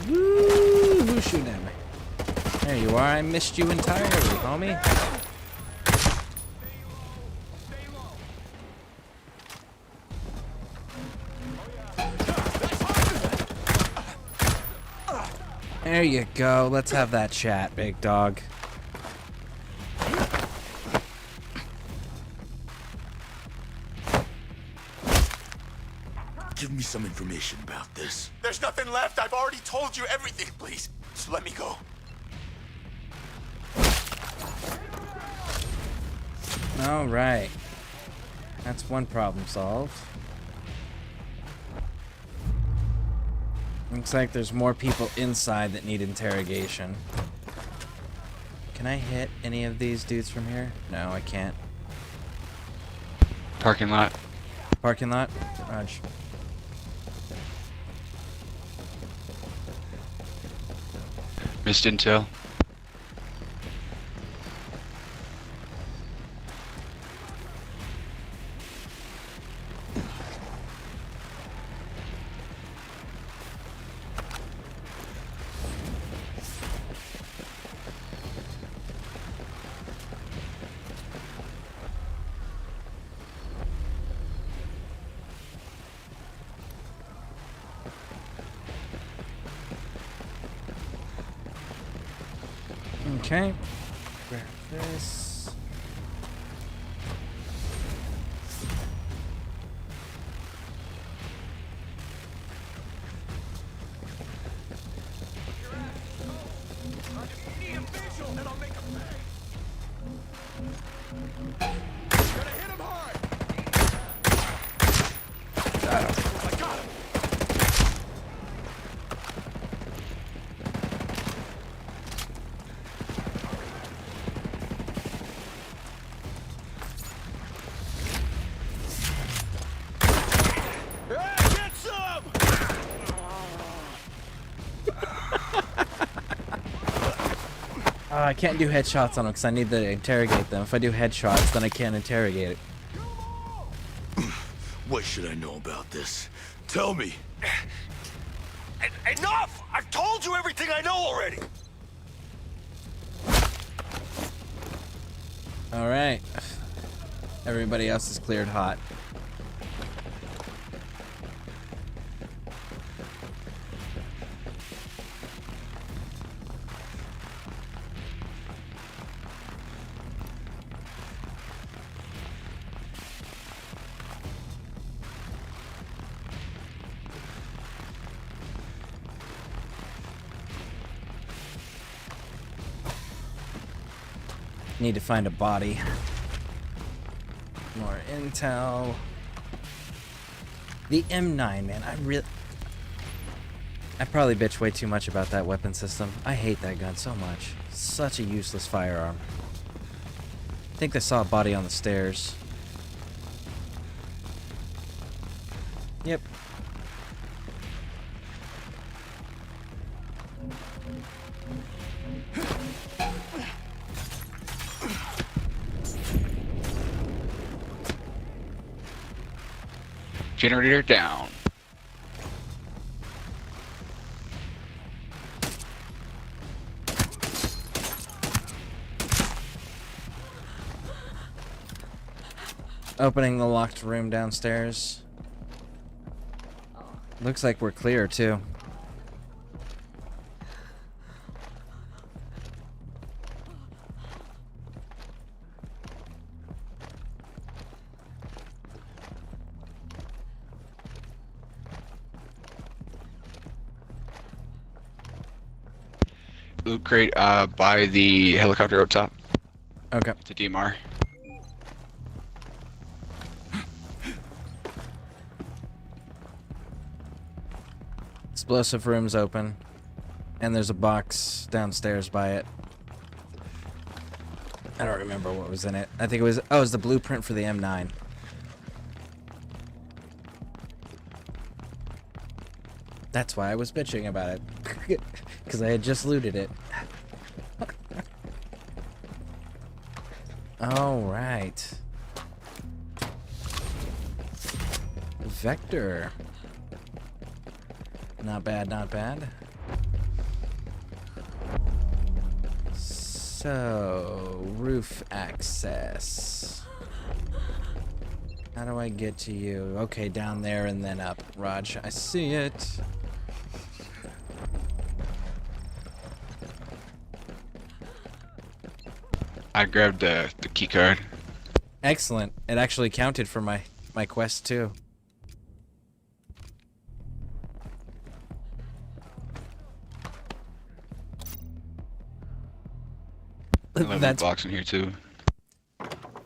S1: Woo! Who's shooting at me? There you are. I missed you entirely, homie. There you go. Let's have that chat, big dog.
S4: Give me some information about this.
S2: There's nothing left. I've already told you everything. Please, just let me go.
S1: All right. That's one problem solved. Looks like there's more people inside that need interrogation. Can I hit any of these dudes from here? No, I can't.
S6: Parking lot.
S1: Parking lot? Raj.
S6: Missed intel.
S1: Okay. Grab this. I can't do headshots on them because I need to interrogate them. If I do headshots, then I can't interrogate it.
S4: What should I know about this? Tell me.
S2: Enough! I've told you everything I know already!
S1: Alright. Everybody else is cleared hot. Need to find a body. More intel. The M9, man. I probably bitch way too much about that weapon system. I hate that gun so much. Such a useless firearm. I think I saw a body on the stairs. Yep.
S6: Generator down.
S1: Opening the locked room downstairs. Looks like we're clear too.
S6: Loot crate by the helicopter up top.
S1: Okay.
S6: To DMR.
S1: Explosive room's open. And there's a box downstairs by it. I don't remember what was in it. I think it was... Oh, it was the blueprint for the M9. That's why I was bitching about it. Because I had just looted it. Alright. Vector. Not bad, not bad. So, roof access. How do I get to you? Okay, down there and then up. Raj, I see it.
S6: I grabbed the key card.
S1: Excellent. It actually counted for my quest too.
S6: That's box in here too.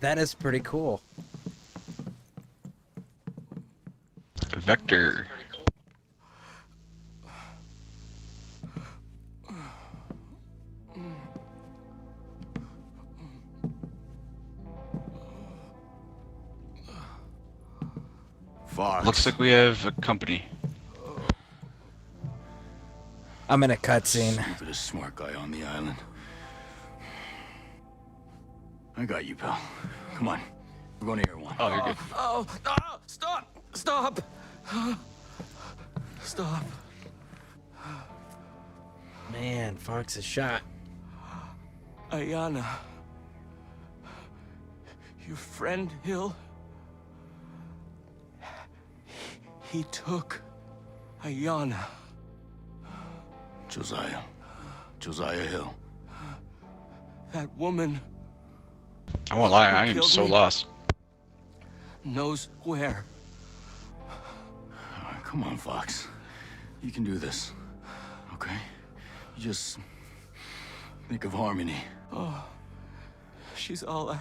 S1: That is pretty cool.
S6: Vector.
S4: Fox.
S6: Looks like we have a company.
S1: I'm in a cutscene.
S4: Stupidest smart guy on the island. I got you, pal. Come on. We're going to Air 1.
S6: Oh, you're good.
S14: Oh, oh, stop! Stop! Stop.
S1: Man, Fox is shot.
S14: Ayana. Your friend, Hill. He took Ayana.
S4: Josiah. Josiah Hill.
S14: That woman.
S6: I won't lie,
S14: who
S6: I am
S14: killed
S6: so
S14: me
S6: lost.
S14: knows where.
S4: Come on, Fox. You can do this. Okay? You just think of Harmony.
S14: Oh, she's all I...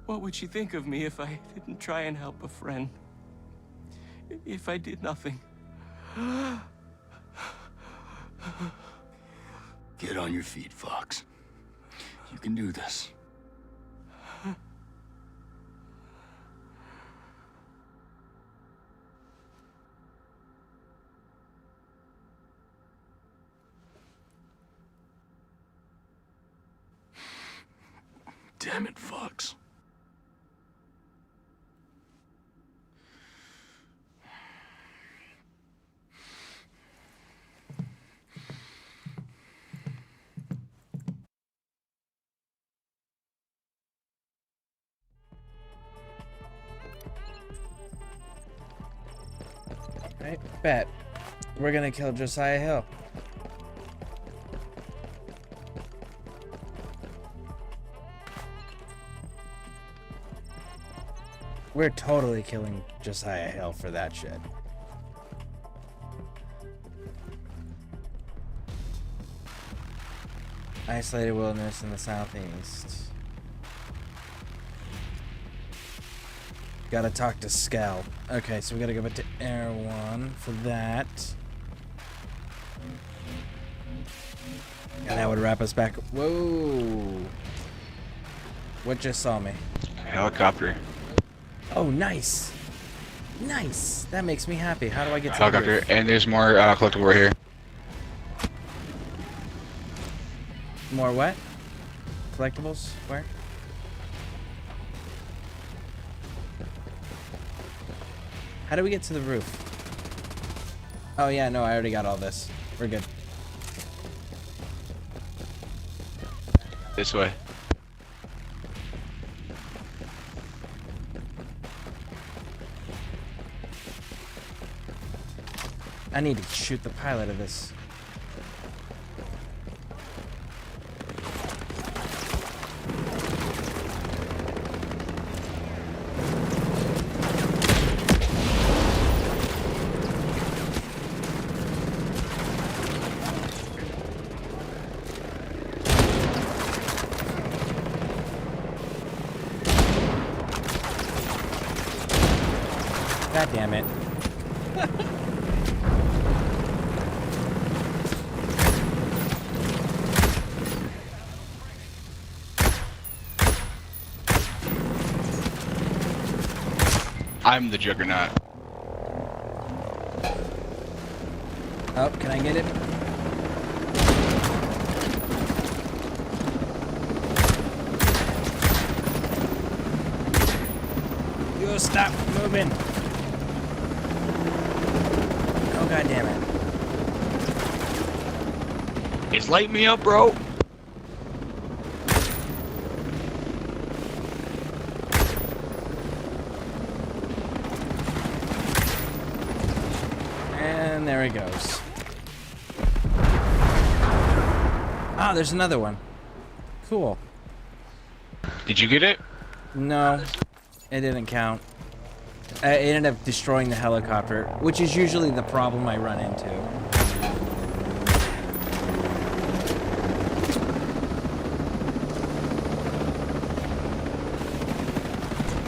S14: What would she think of me if I didn't try and help a friend? If I did nothing?
S4: Get on your feet, Fox. You can do this. Damn it, Fox.
S1: Right, bet. We're gonna kill Josiah Hill. We're totally killing Josiah Hill for that shit. Isolated wilderness in the southeast. Gotta talk to Scal. Okay, so we gotta go back to Air 1 for that. And that would wrap us back. Whoa! What just saw me?
S6: Helicopter.
S1: Oh, nice! Nice! That makes me happy. How do I get to
S6: Helicopter,
S1: the roof?
S6: and there's more collectible right here.
S1: More what? Collectibles? Where? How do we get to the roof? Oh yeah, no, I already got all this. We're good.
S6: This way.
S1: I need to shoot the pilot of this. God damn it.
S6: I'm the Juggernaut.
S1: Oh, can I get it? You stop moving. Oh, God damn it.
S6: It's lighting me up, bro.
S1: And there he goes. Ah, there's another one. Cool.
S6: Did you get it?
S1: No, it didn't count. It ended up destroying the helicopter, which is usually the problem I run into.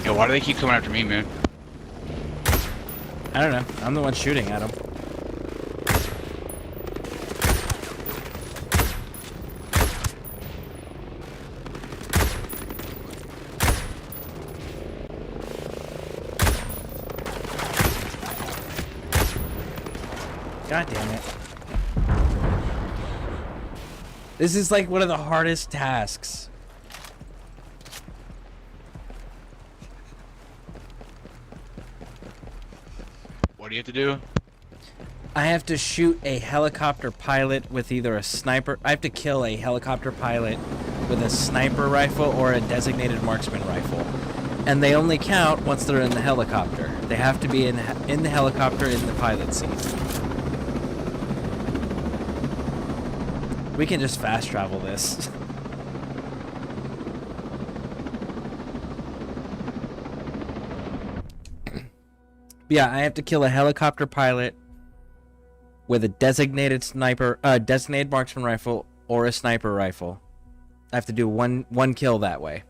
S6: Yo, why do they keep coming after me, man?
S1: I don't know. I'm the one shooting at him. God damn it. This is like one of the hardest tasks.
S6: What do you have to do?
S1: I have to shoot a helicopter pilot with either a sniper. I have to kill a helicopter pilot with a sniper rifle or a designated marksman rifle. And they only count once they're in the helicopter. They have to be in the helicopter in the pilot seat. We can just fast travel this. Yeah, I have to kill a helicopter pilot with a designated designated marksman rifle or a sniper rifle. I have to do one kill that way.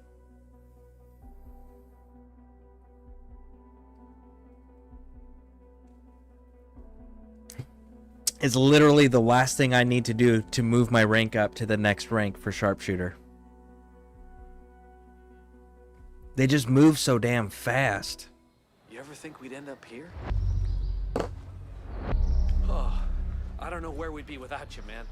S1: It's literally the last thing I need to do to move my rank up to the next rank for sharpshooter. They just move so damn fast.
S18: You ever think we'd end up here? Oh, I don't know where we'd be without you, man.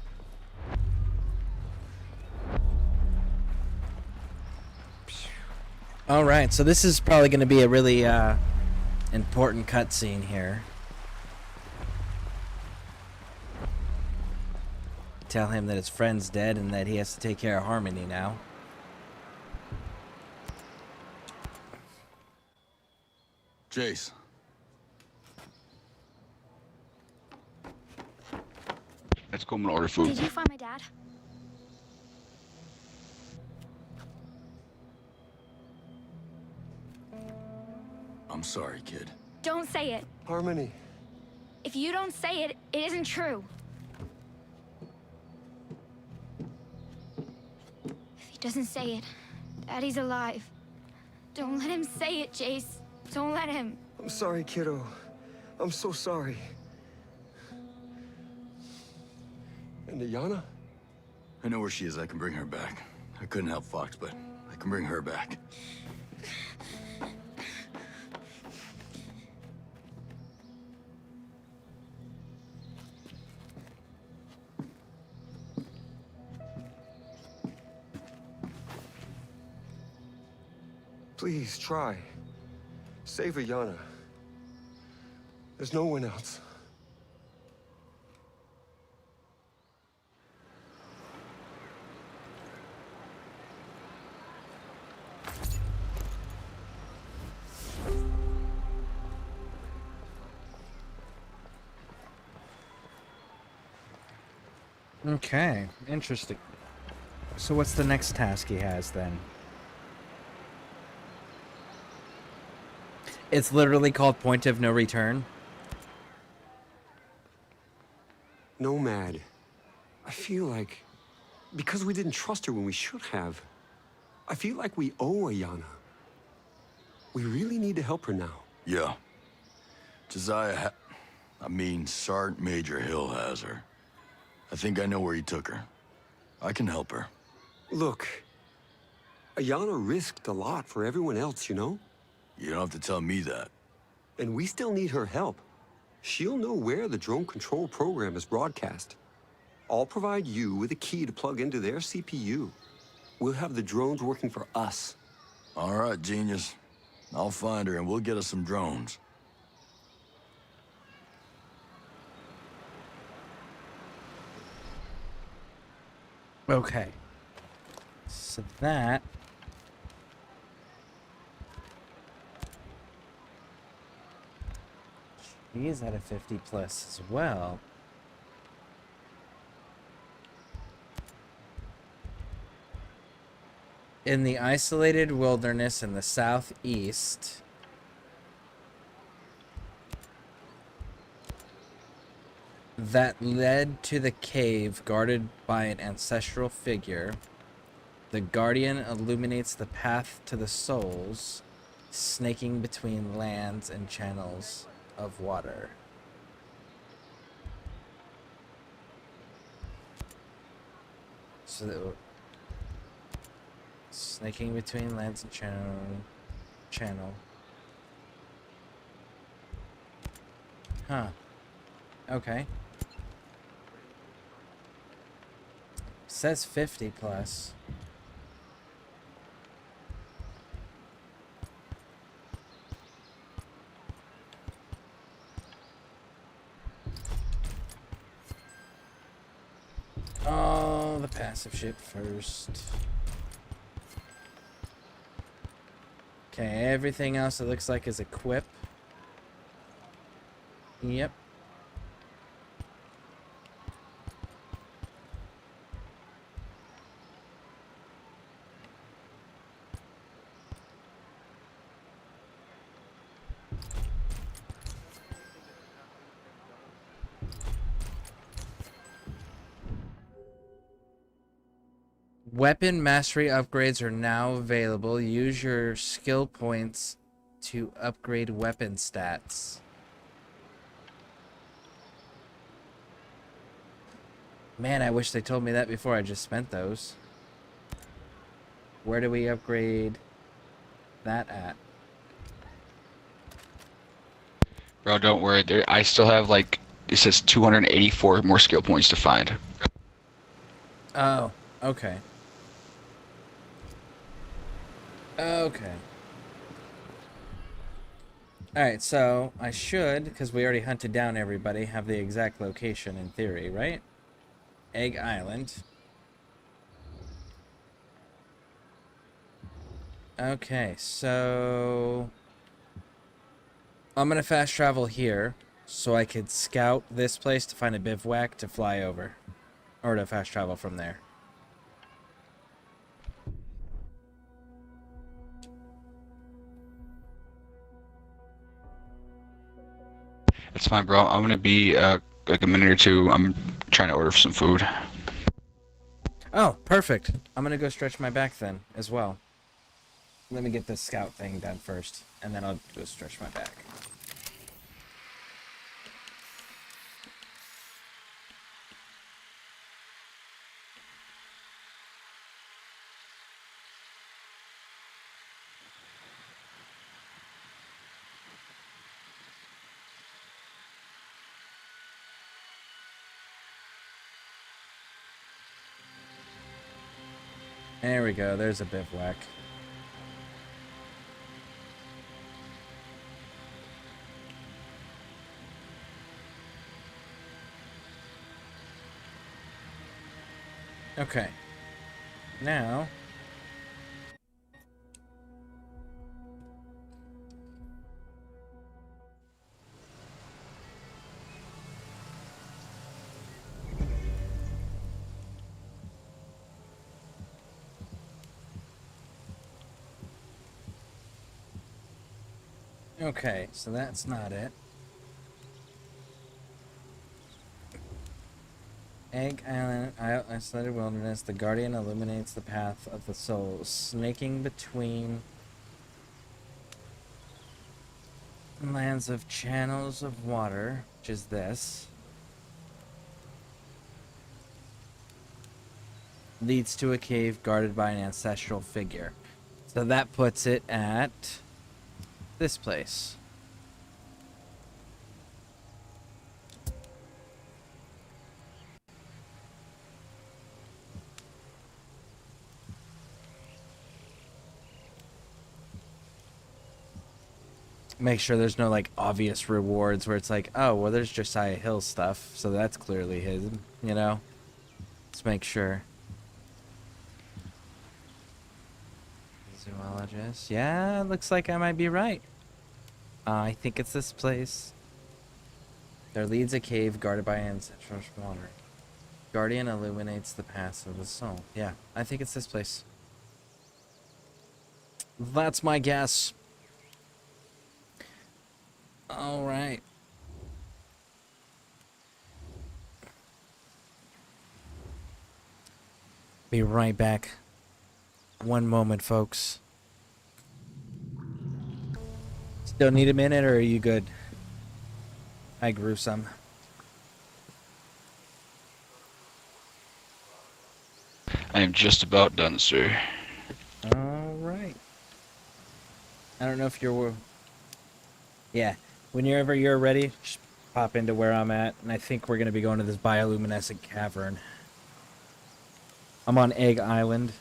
S1: All right, so this is probably going to be a really important cutscene here. Tell him that his friend's dead and that he has to take care of Harmony now.
S4: Jace.
S6: Let's go and order food.
S7: Did you find my dad?
S4: I'm sorry, kid.
S7: Don't say it.
S12: Harmony.
S7: If you don't say it, it isn't true. If he doesn't say it, Daddy's alive. Don't let him say it, Jace. Don't let him.
S12: I'm sorry, kiddo. I'm so sorry. And Ayana?
S4: I know where she is. I can bring her back. I couldn't help Fox, but I can bring her back.
S12: Please, try. Save Ayana. There's no one else.
S1: Okay, interesting. So what's the next task he has then? It's literally called Point of No Return.
S12: Nomad. I feel like, because we didn't trust her when we should have, I feel like we owe Ayana. We really need to help her now.
S4: Yeah. Sergeant Major Hill has her. I think I know where he took her. I can help her.
S12: Look, Ayana risked a lot for everyone else, you know?
S4: You don't have to tell me that.
S12: And we still need her help. She'll know where the drone control program is broadcast. I'll provide you with a key to plug into their CPU. We'll have the drones working for us.
S4: All right, genius. I'll find her and we'll get us some drones.
S1: Okay. So that... He is at a 50 plus as well. In the isolated wilderness in the southeast, that led to the cave guarded by an ancestral figure, the guardian illuminates the path to the souls, snaking between lands and channels of water. So snaking between lands and channel. Huh. Okay. says 50 plus. Oh, the passive ship first. Okay, everything else it looks like is equip. Yep. Weapon mastery upgrades are now available. Use your skill points to upgrade weapon stats. Man, I wish they told me that before I just spent those. Where do we upgrade that at?
S6: Bro, don't worry. I still have like, it says 284 more skill points to find.
S1: Oh, okay. Okay. Alright, so I should, because we already hunted down everybody, have the exact location in theory, right? Egg Island. Okay, so I'm gonna fast travel here so I could scout this place to find a bivouac to fly over. Or to fast travel from there.
S6: It's fine, bro. I'm gonna be like a minute or two. I'm trying to order some food.
S1: Oh, perfect. I'm gonna go stretch my back then as well. Let me get this scout thing done first, and then I'll go stretch my back. There we go. There's a bivouac. Okay. Now... Okay, so that's not it. Egg Island, isolated wilderness. The Guardian illuminates the path of the soul, snaking between lands of channels of water, which is this. Leads to a cave guarded by an ancestral figure. So that puts it at this place. Make sure there's no like obvious rewards where it's like, oh, well, there's Josiah Hill stuff, so that's clearly his, you know? Let's make sure. Zoologist. Yeah, looks like I might be right. I think it's this place. There leads a cave guarded by ancestral water. Guardian illuminates the path of the soul. Yeah, I think it's this place. That's my guess. All right. Be right back. One moment, folks. Still need a minute, or are you good? I grew some.
S6: I am just about done, sir.
S1: All right. I don't know if you're... Yeah. Whenever you're ready, just pop into where I'm at. And I think we're going to be going to this bioluminescent cavern. I'm on Egg Island.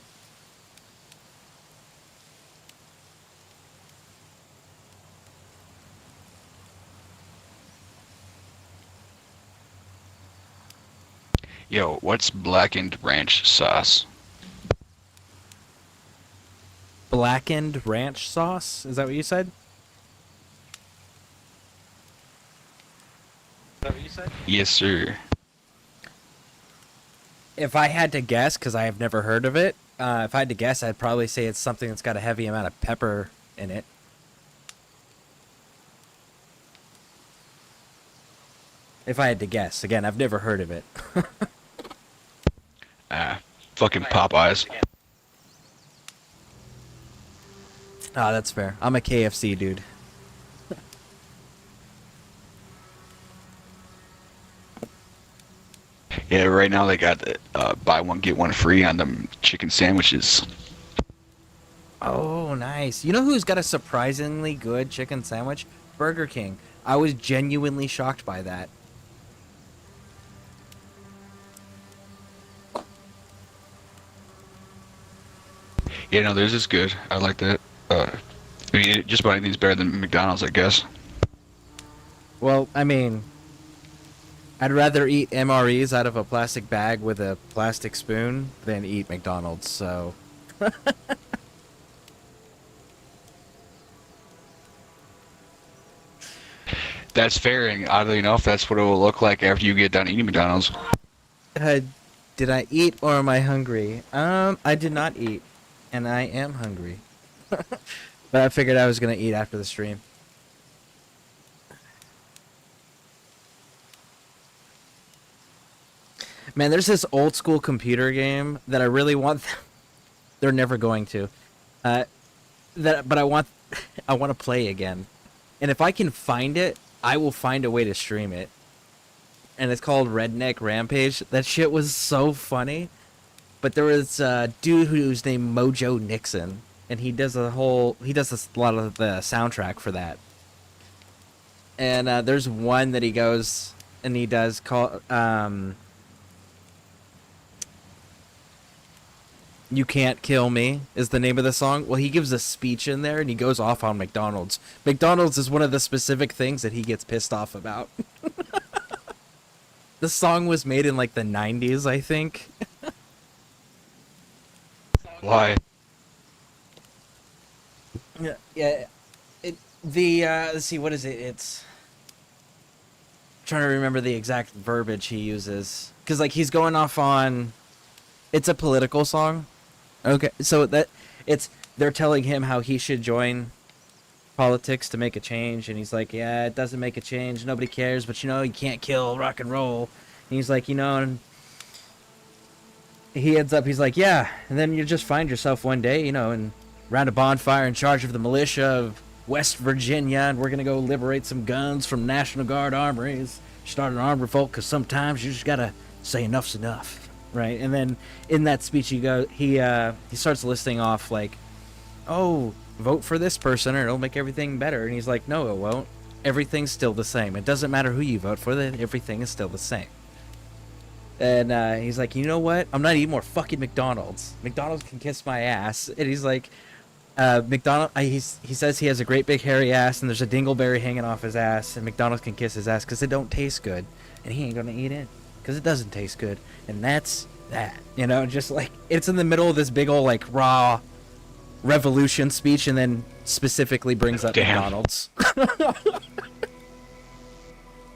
S6: Yo, what's blackened ranch sauce?
S1: Blackened ranch sauce? Is that what you said?
S6: Yes, sir.
S1: If I had to guess, because I have never heard of it, if I had to guess, I'd probably say it's something that's got a heavy amount of pepper in it. If I had to guess. Again, I've never heard of it.
S6: Fucking Popeyes.
S1: Ah, that's fair. I'm a KFC dude.
S6: Yeah, right now they got buy one get one free on them chicken sandwiches.
S1: Oh, nice. You know who's got a surprisingly good chicken sandwich? Burger King. I was genuinely shocked by that.
S6: Yeah, no, theirs is good. I like that. I mean, just about anything's better than McDonald's, I guess.
S1: Well, I mean, I'd rather eat MREs out of a plastic bag with a plastic spoon than eat McDonald's, so...
S6: That's fair, and oddly enough, that's what it will look like after you get done eating McDonald's.
S1: Did I eat or am I hungry? I did not eat, and I am hungry. But I figured I was gonna eat after the stream. Man, there's this old school computer game that I really want. They're never going to. But I want to play again, and if I can find it, I will find a way to stream it. And it's called Redneck Rampage. That shit was so funny. But there was a dude who's named Mojo Nixon, and he does a lot of the soundtrack for that. And there's one that he goes and he does call You Can't Kill Me is the name of the song. Well, he gives a speech in there and he goes off on McDonald's. McDonald's is one of the specific things that he gets pissed off about. The song was made in like the 90s, I think.
S6: Why?
S1: Yeah. Let's see, what is it? It's trying to remember the exact verbiage he uses, because like he's going off on. It's a political song. Okay, so they're telling him how he should join politics to make a change, and he's like, yeah, it doesn't make a change, nobody cares, but you can't kill rock and roll. And he's like, and he ends up, he's like, yeah, and then you just find yourself one day, and around a bonfire in charge of the militia of West Virginia, and we're gonna go liberate some guns from National Guard armories, start an armed revolt, because sometimes you just gotta say enough's enough. Right, and then in that speech, he starts listing off like, "Oh, vote for this person, or it'll make everything better." And he's like, "No, it won't. Everything's still the same. It doesn't matter who you vote for. Everything is still the same." And he's like, "You know what? I'm not eating more fucking McDonald's. McDonald's can kiss my ass." And he's like, he says he has a great big hairy ass, and there's a dingleberry hanging off his ass, and McDonald's can kiss his ass because it don't taste good, and he ain't gonna eat it because it doesn't taste good. And that's that, just like it's in the middle of this big old like raw revolution speech, and then specifically brings up McDonald's.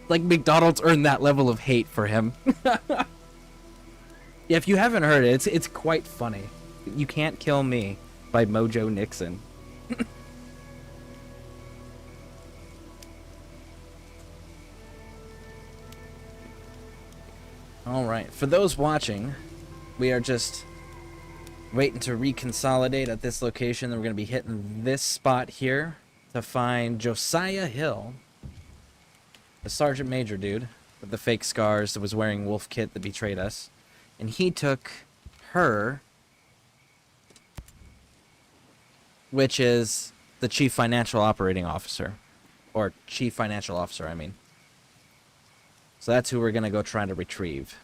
S1: Like McDonald's earned that level of hate for him. Yeah, if you haven't heard it, it's quite funny. You Can't Kill Me by Mojo Nixon. Alright, for those watching, we are just waiting to reconsolidate at this location. Then we're going to be hitting this spot here to find Josiah Hill, the sergeant major dude with the fake scars that was wearing wolf kit that betrayed us. And he took her, which is the chief financial operating officer. Or chief financial officer, I mean. So that's who we're going to go try to retrieve.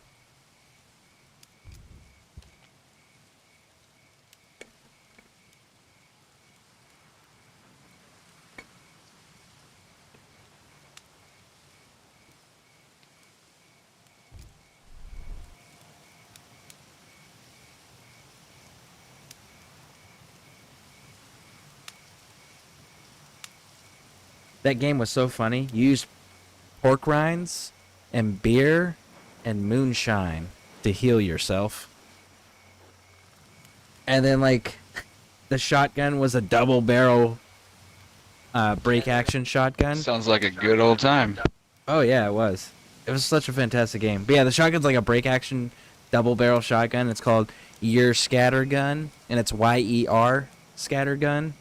S1: That game was so funny. You used pork rinds and beer and moonshine to heal yourself. And then, like, the shotgun was a double barrel break action shotgun.
S6: Sounds like a good old time.
S1: Oh, yeah, it was. It was such a fantastic game. But yeah, the shotgun's like a break action double barrel shotgun. It's called Yer Scattergun, and it's YER Scattergun.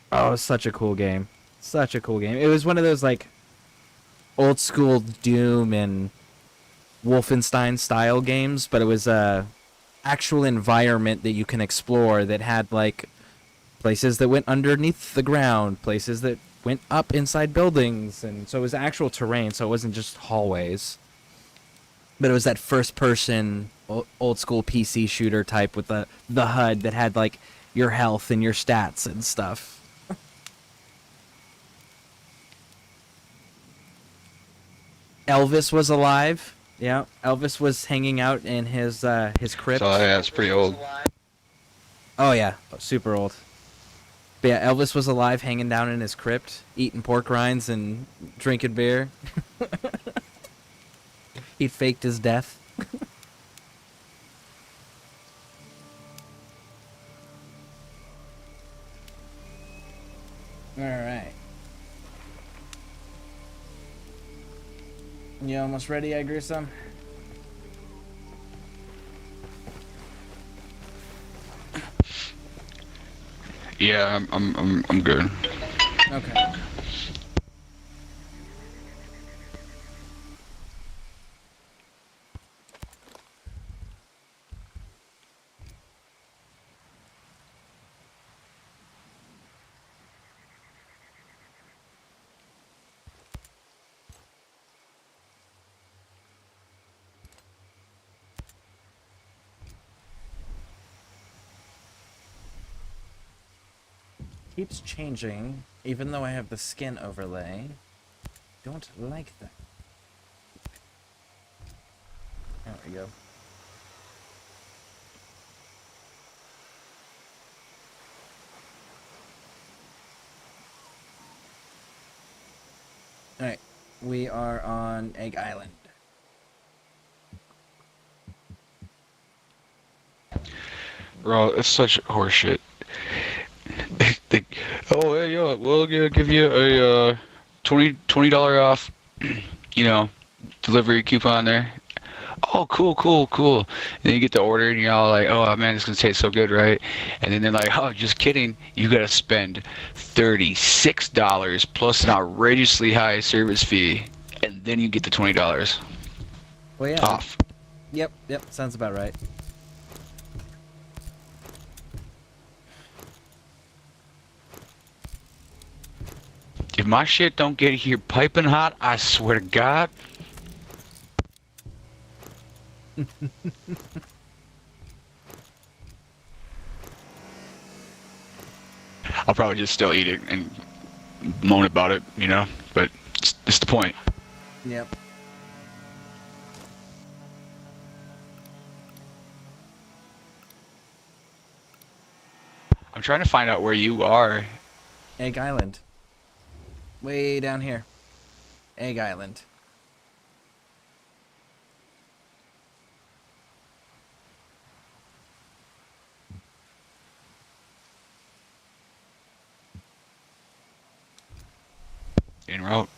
S1: Oh, it was such a cool game. Such a cool game. It was one of those, like, old school Doom and Wolfenstein style games, but it was a actual environment that you can explore that had, like, places that went underneath the ground, places that went up inside buildings, and so it was actual terrain, so it wasn't just hallways. But it was that first person old school PC shooter type with the HUD that had, like, your health and your stats and stuff. Elvis was alive. Yeah, Elvis was hanging out in his crypt.
S6: So yeah, it's pretty old.
S1: Oh yeah, super old. But yeah, Elvis was alive, hanging down in his crypt, eating pork rinds and drinking beer. He faked his death. All right. You almost ready, I agree some?
S6: Yeah, I'm good.
S1: Okay. Keeps changing, even though I have the skin overlay. Don't like that. There we go. Alright, we are on Egg Island.
S6: Bro, it's such horseshit. Oh, yeah, yo, we'll give you a $20 off, you know, delivery coupon there. Oh, cool. And then you get the order and you're all like, oh man, it's gonna taste so good, right? And then they're like, oh, just kidding. You gotta spend $36 plus an outrageously high service fee, and then you get the $20
S1: Well, yeah.
S6: off.
S1: Yep, sounds about right.
S6: If my shit don't get here piping hot, I swear to God. I'll probably just still eat it and moan about it, you know? But it's the point.
S1: Yep.
S6: I'm trying to find out where you are.
S1: Egg Island. Way down here. Egg Island.
S6: En route.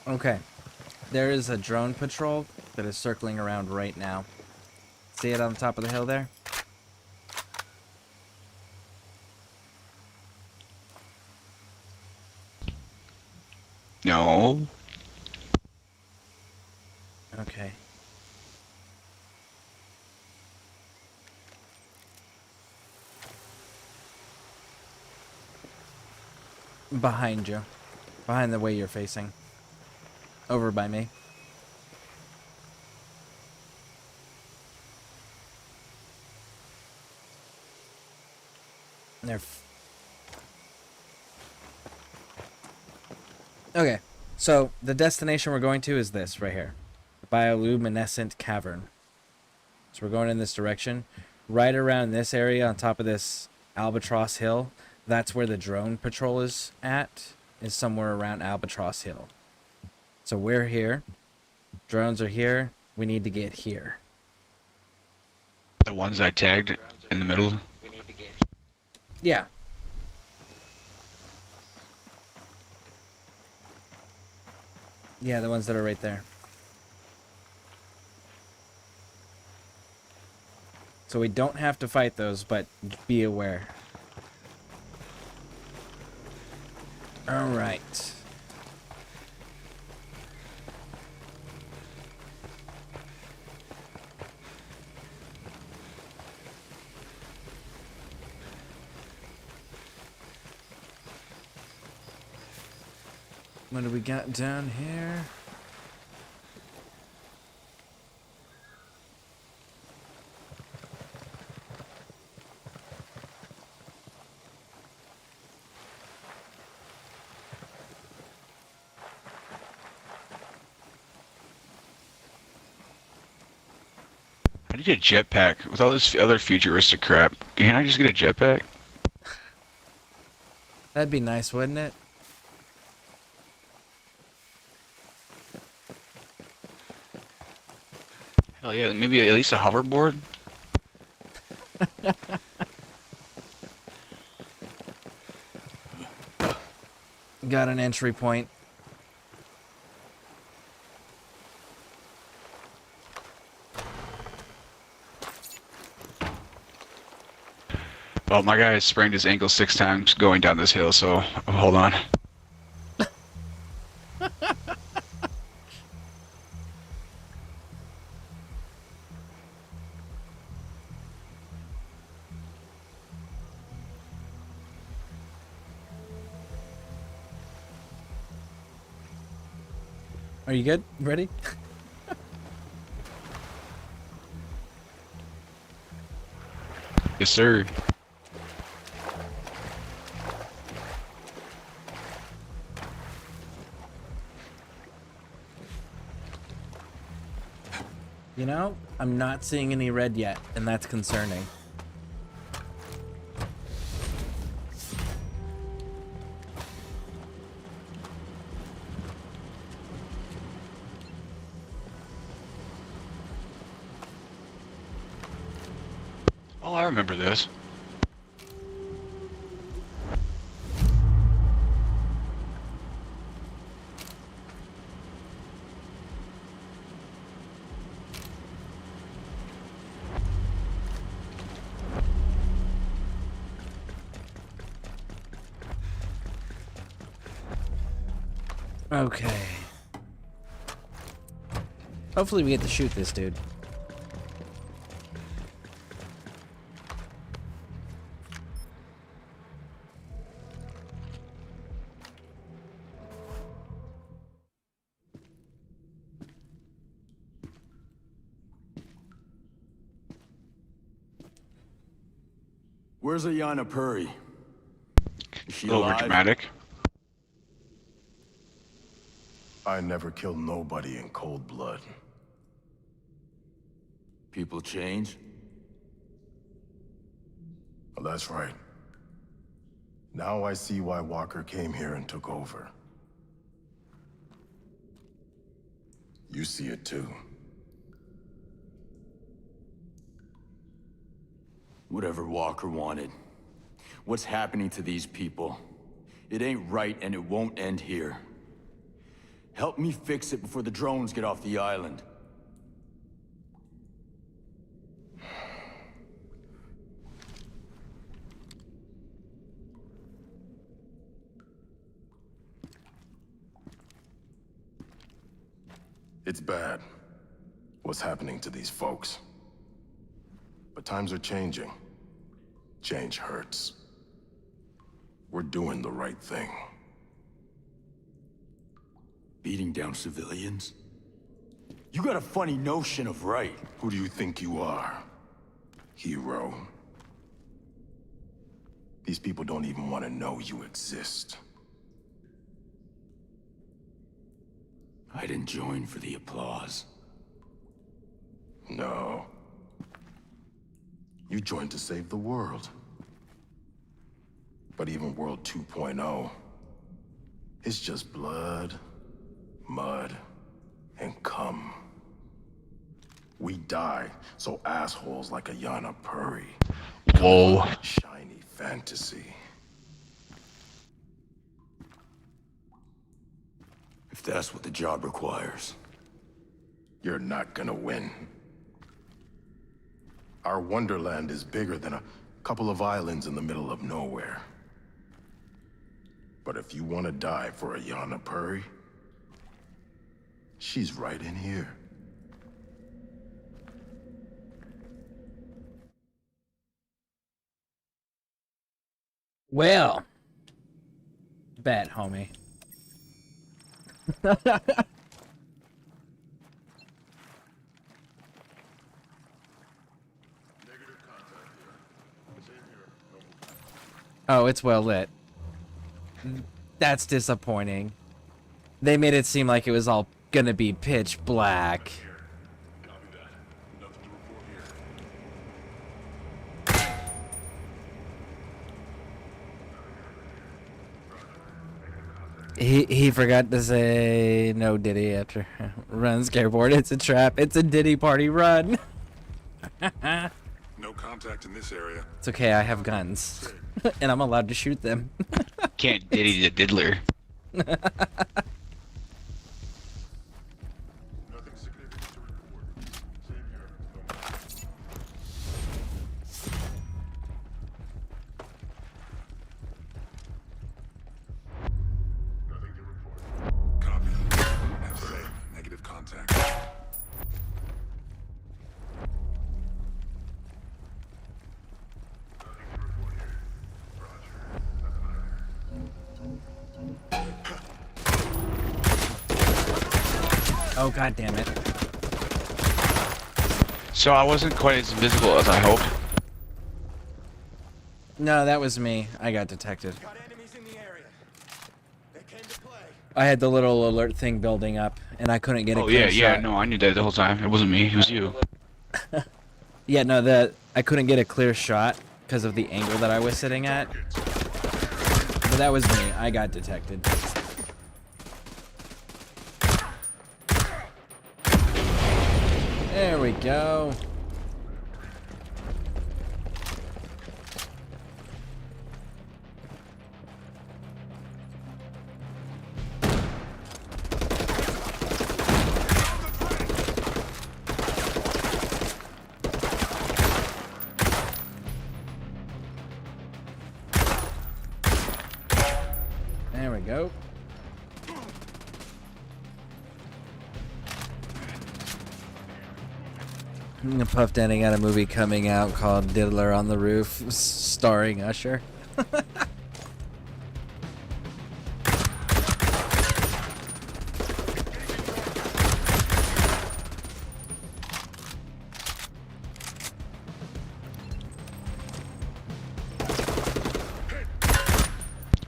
S1: Okay. There is a drone patrol that is circling around right now. See it on the top of the hill there?
S6: No.
S1: Okay. Behind you. Behind the way you're facing. Over by me. They're okay, so the destination we're going to is this right here. bioluminescent cavern. So we're going in this direction. Right around this area on top of this Albatross Hill, that's where the drone patrol is at, is somewhere around Albatross Hill. So we're here. Drones are here. We need to get here.
S6: The ones I tagged in the middle.
S1: Yeah. Yeah, the ones that are right there. So we don't have to fight those, but be aware. Alright. What do we got down here?
S6: I need a jetpack. With all this other futuristic crap, can I just get a jetpack?
S1: That'd be nice, wouldn't it?
S6: Hell yeah, maybe at least a hoverboard?
S1: Got an entry point.
S6: Well, my guy sprained his ankle 6 times going down this hill, so hold on.
S1: Are you good? Ready?
S6: Yes, sir.
S1: You know, I'm not seeing any red yet, and that's concerning.
S6: Oh, I remember this.
S1: Okay. Hopefully we get to shoot this dude.
S4: Where's Ayanna Puri? Is she
S6: A little
S4: alive?
S6: dramatic.
S21: I never killed nobody in cold blood.
S4: People change?
S21: Well, that's right. Now I see why Walker came here and took over. You see it too.
S4: Whatever Walker wanted. What's happening to these people? It ain't right and it won't end here. Help me fix it before the drones get off the island.
S21: It's bad, what's happening to these folks. But times are changing. Change hurts. We're doing the right thing.
S4: Beating down civilians? You got a funny notion of right.
S21: Who do you think you are? Hero? These people don't even want to know you exist.
S4: I didn't join for the applause.
S21: No. You joined to save the world. But even World 2.0 is just blood, mud, and cum. We die so assholes like Ayana Puri.
S6: Whoa.
S21: Shiny fantasy.
S4: If that's what the job requires.
S21: You're not gonna win. Our wonderland is bigger than a couple of islands in the middle of nowhere. But if you want to die for Ayana Puri, she's right in here.
S1: Well, bet, homie. Oh, it's well lit. That's disappointing. They made it seem like it was all gonna be pitch black. He forgot to say no Diddy after run skateboard. It's a trap. It's a Diddy party run.
S13: No contact in this area.
S1: It's okay, I have guns. And I'm allowed to shoot them.
S6: Can't Diddy the diddler.
S13: Copy. FA. Negative contact.
S1: Oh, god damn it.
S6: So I wasn't quite as invisible as I hoped.
S1: No, that was me. I got detected. I had the little alert thing building up, and I couldn't get a clear shot.
S6: No, I knew that the whole time. It wasn't me, it was you.
S1: Yeah, no, I couldn't get a clear shot because of the angle that I was sitting at. But that was me. I got detected. There we go. There we go. Puff Daddy got a movie coming out called Diddler on the Roof, starring Usher.
S6: If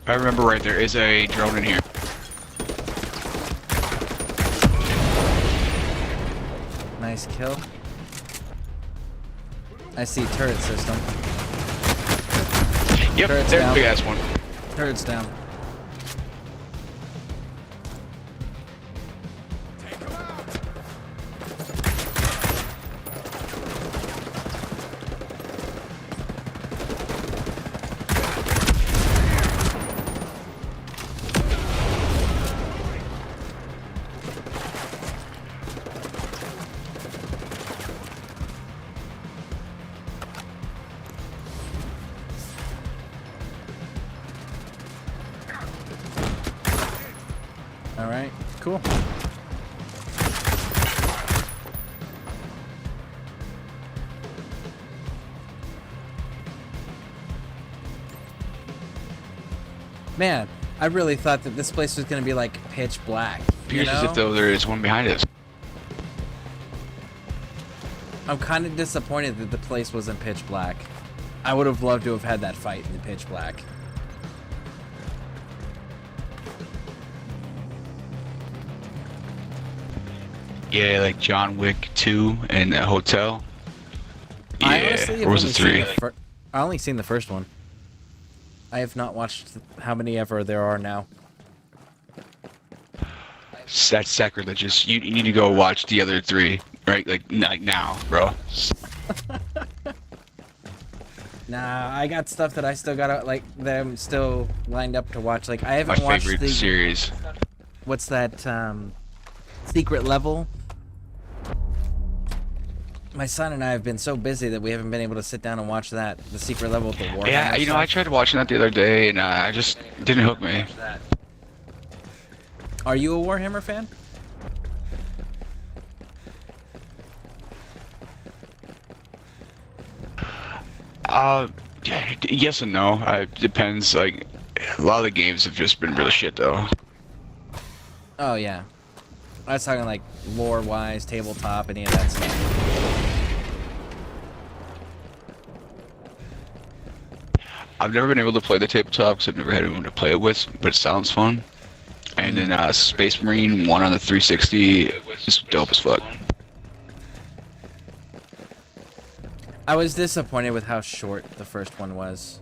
S6: I remember right, there is a drone in here.
S1: Nice kill. I see turret system.
S6: Yep,
S1: Turret's
S6: there's
S1: down.
S6: a big ass one.
S1: Turret's down. Alright, cool. Man, I really thought that this place was gonna be like pitch black. You
S6: Appears as
S1: know?
S6: if though there is one behind us.
S1: I'm kind of disappointed that the place wasn't pitch black. I would have loved to have had that fight in the pitch black.
S6: Yeah, like John Wick 2 and a hotel. Yeah,
S1: I honestly have
S6: or was
S1: only
S6: it
S1: seen
S6: 3?
S1: I only seen the first one. I have not watched how many ever there are now.
S6: That's sacrilegious. You need to go watch the other 3, right? Like now, bro.
S1: Nah, I got stuff that I still gotta like that I'm still lined up to watch. Like I
S6: My
S1: haven't watched
S6: favorite
S1: the
S6: series.
S1: What's that secret level? My son and I have been so busy that we haven't been able to sit down and watch that. The secret level with the Warhammer.
S6: Yeah, you know, I tried watching that the other day, and I just didn't hook me.
S1: Are you a Warhammer fan?
S6: Yes and no. It depends. Like, a lot of the games have just been really shit, though.
S1: Oh yeah, I was talking like lore-wise, tabletop, any of that stuff.
S6: I've never been able to play the tabletop because I've never had anyone to play it with, but it sounds fun. And then Space Marine 1 on the 360 is dope as fuck.
S1: I was disappointed with how short the first one was.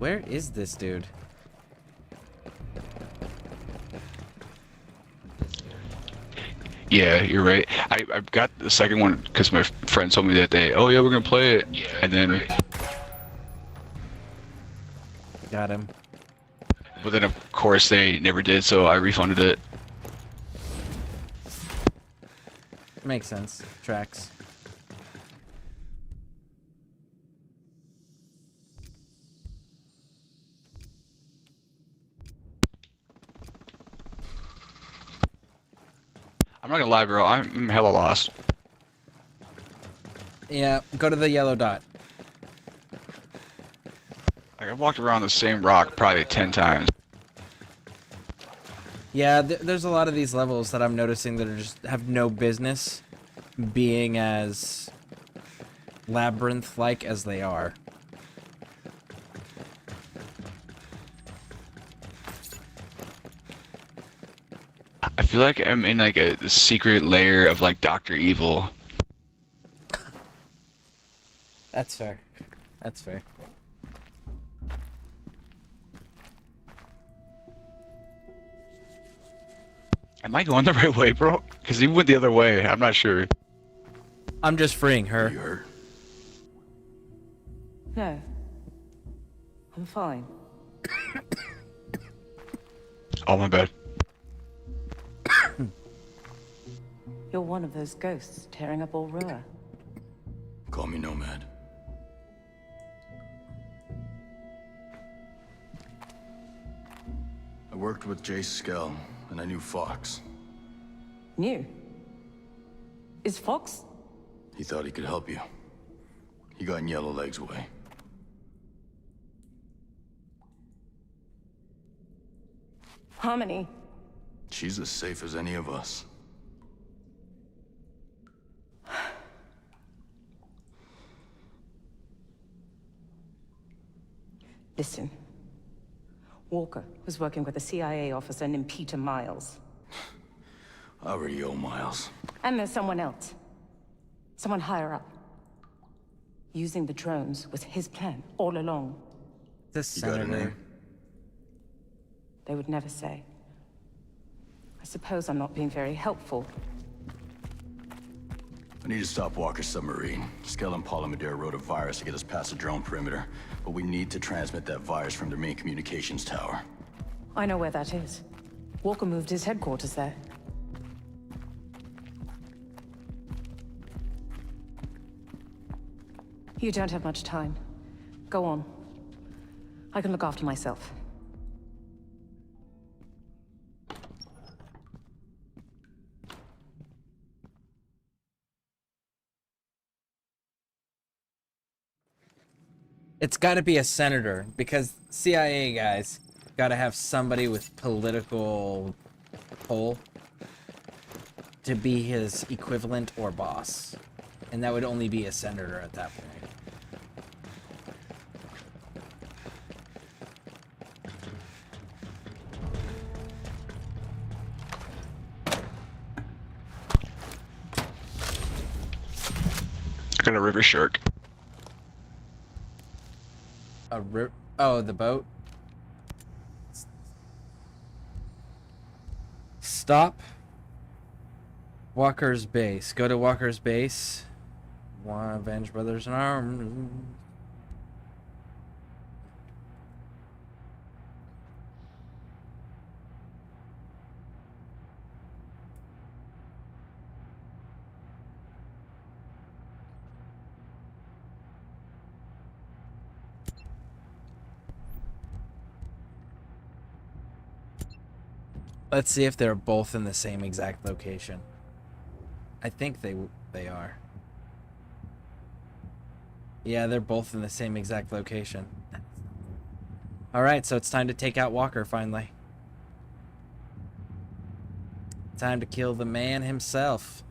S1: Where is this dude?
S6: Yeah, you're right. I got the second one because my friend told me that day, oh yeah, we're gonna play it. And then...
S1: Got him.
S6: But then of course they never did, so I refunded it.
S1: Makes sense. Tracks.
S6: I'm not gonna lie, bro. I'm hella lost.
S1: Yeah, go to the yellow dot.
S6: Like, I've walked around the same rock probably 10 times.
S1: Yeah, there's a lot of these levels that I'm noticing that are just have no business being as labyrinth-like as they are.
S6: I feel like I'm in like a secret layer of like Dr. Evil.
S1: That's fair. That's fair.
S6: Am I going the right way, bro? Because he went the other way. I'm not sure.
S1: I'm just freeing her.
S4: You hurt?
S20: No. I'm fine.
S6: Oh, my bad.
S20: You're one of those ghosts tearing up Aurora.
S4: Call me Nomad. I worked with Jay Skell, and I knew Fox.
S20: New? Is Fox?
S4: He thought he could help you. He got in Yellowleg's way.
S20: Harmony.
S4: She's as safe as any of us.
S20: Listen. Walker was working with a CIA officer named Peter Miles.
S4: I already owe Miles.
S20: And there's someone else. Someone higher up. Using the drones was his plan all along.
S1: This
S4: You got a name?
S20: They would never say. I suppose I'm not being very helpful.
S4: I need to stop Walker's submarine. Skell and Polymadere wrote a virus to get us past the drone perimeter, but we need to transmit that virus from their main communications tower.
S20: I know where that is. Walker moved his headquarters there. You don't have much time. Go on. I can look after myself.
S1: It's got to be a senator, because CIA guys got to have somebody with political pull to be his equivalent or boss. And that would only be a senator at that point.
S6: a river shark.
S1: Oh, the boat. Stop. Walker's base. Go to Walker's base. Want avenge brothers in arms. Let's see if they're both in the same exact location. I think they are. Yeah, they're both in the same exact location. Alright, so it's time to take out Walker finally. Time to kill the man himself.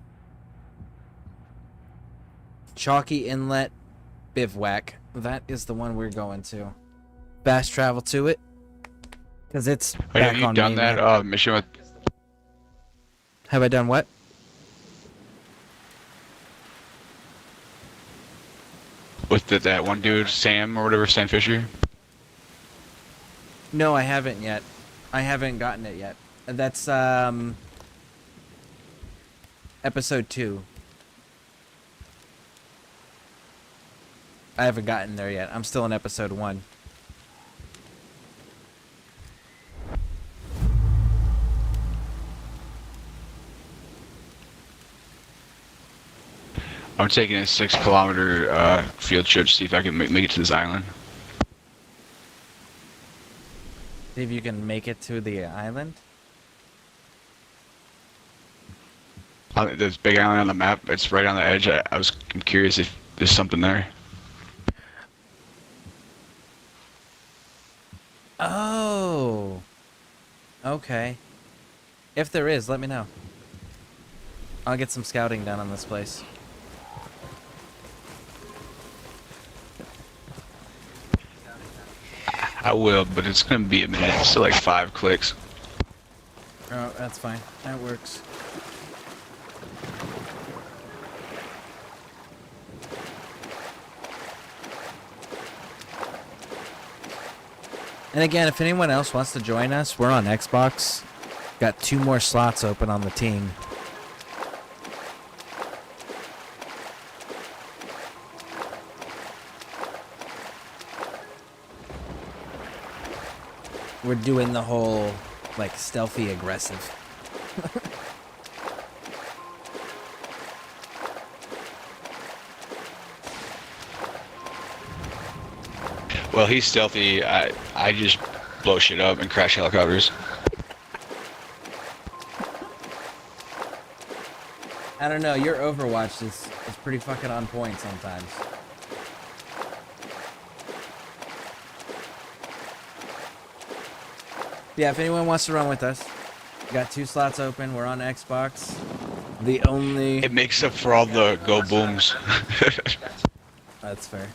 S1: Chalky Inlet Bivouac. That is the one we're going to. Fast travel to it. Because it's
S6: Wait,
S1: back
S6: have you
S1: on
S6: done
S1: mainland.
S6: that mission with...
S1: Have I done what?
S6: With that one dude, Sam or whatever, Sam Fisher?
S1: No, I haven't yet. I haven't gotten it yet. That's episode 2. I haven't gotten there yet. I'm still in episode 1.
S6: I'm taking a 6-kilometer field trip to see if I can make it to this island.
S1: See if you can make it to the island.
S6: There's a big island on the map. It's right on the edge. I'm curious if there's something there.
S1: Oh. Okay. If there is, let me know. I'll get some scouting done on this place.
S6: I will, but it's gonna be a minute. It's still like 5 clicks.
S1: Oh, that's fine. That works. And again, if anyone else wants to join us, we're on Xbox. Got 2 more slots open on the team. We're doing the whole, like, stealthy aggressive.
S6: Well, he's stealthy. I just blow shit up and crash helicopters.
S1: I don't know, your Overwatch is pretty fucking on point sometimes. Yeah, if anyone wants to run with us, we got 2 slots open. We're on Xbox. The only...
S6: It makes up for all the go booms.
S1: That's fair.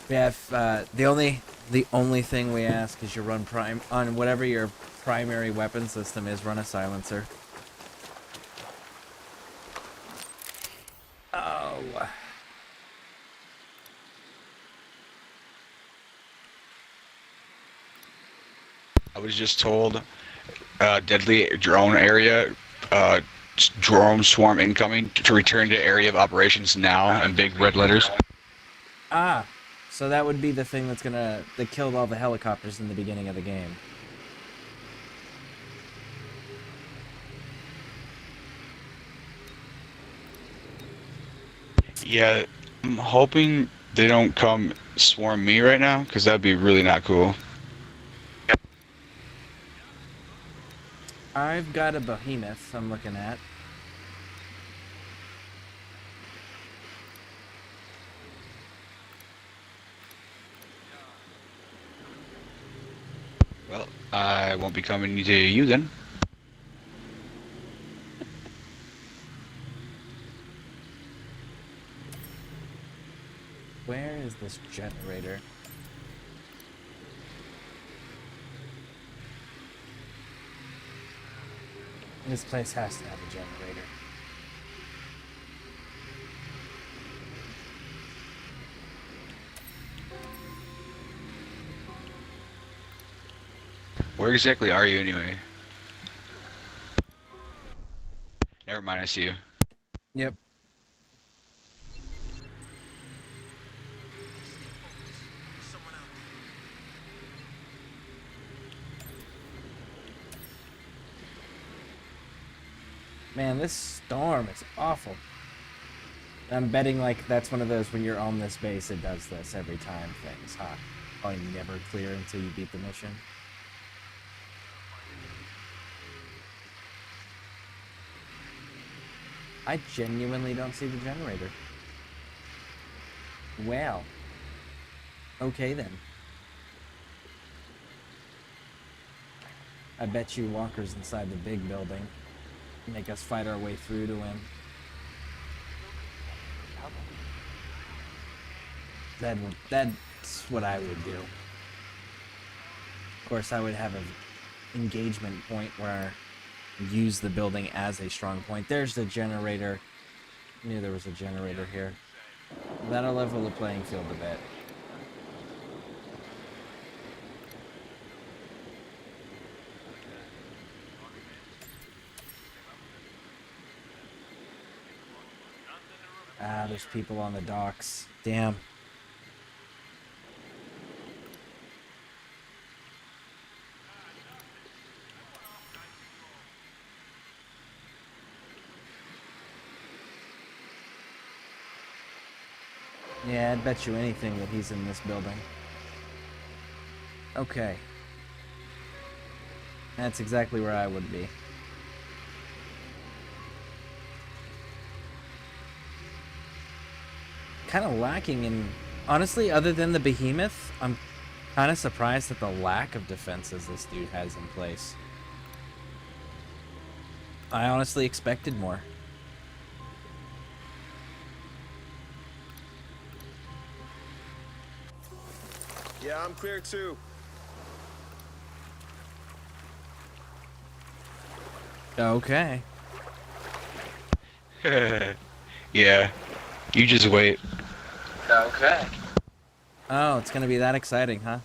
S1: Yeah, if, the only thing we ask is you run prime on whatever your primary weapon system is. Run a silencer. Oh.
S6: I was just told, deadly drone area, drone swarm incoming to return to area of operations now in big red letters.
S1: Ah, so that would be the thing that killed all the helicopters in the beginning of the game.
S6: Yeah, I'm hoping they don't come swarm me right now, because that'd be really not cool.
S1: I've got a behemoth I'm looking at.
S6: Well, I won't be coming to you then.
S1: Where is this generator? This place has to have a generator.
S6: Where exactly are you anyway? Never mind, I see you.
S1: Yep. Man, this storm is awful. I'm betting like that's one of those when you're on this base, it does this every time things, huh? Probably never clear until you beat the mission. I genuinely don't see the generator. Well. Okay then. I bet you walkers inside the big building make us fight our way through to him. That's what I would do. Of course, I would have an engagement point where I use the building as a strong point. There's the generator. I knew there was a generator here. That'll level the playing field a bit. Ah, there's people on the docks. Damn. Yeah, I'd bet you anything that he's in this building. Okay. That's exactly where I would be. Kind of lacking in... Honestly, other than the behemoth, I'm kind of surprised at the lack of defenses this dude has in place. I honestly expected more.
S15: Yeah, I'm clear too.
S1: Okay.
S6: Yeah. You just wait.
S1: Okay. Oh, it's gonna be that exciting, huh?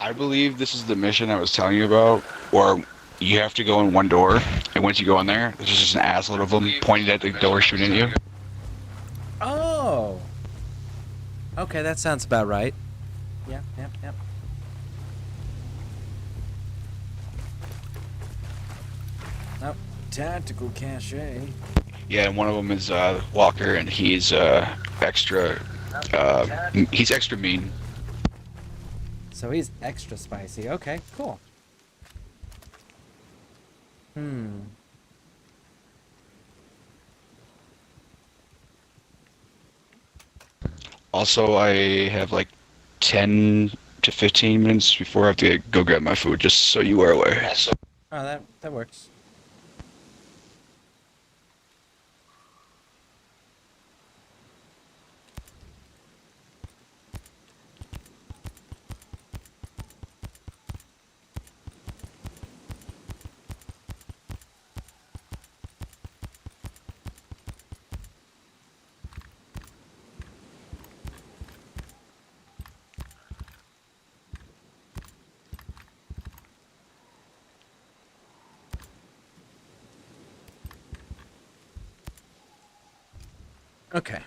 S6: I believe this is the mission I was telling you about, where you have to go in one door, and once you go in there, there's just an assload of them pointed at the door shooting at you.
S1: Oh. Okay, that sounds about right. Yep. Oh, tactical cache.
S6: Yeah, and one of them is Walker, and he's extra mean.
S1: So he's extra spicy. Okay, cool.
S6: Also, I have like 10 to 15 minutes before I have to go grab my food, just so you are aware.
S1: Oh, that works. Okay.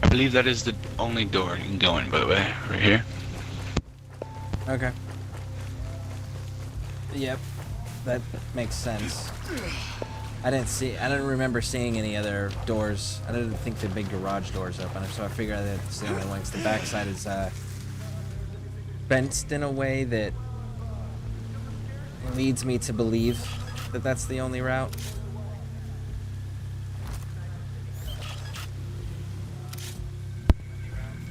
S6: I believe that is the only door you can go in, by the way, right here.
S1: Okay. Yep. That makes sense. I didn't remember seeing any other doors. I didn't think the big garage doors open, so I figured that it's the only ones. The backside is fenced in a way that leads me to believe that that's the only route.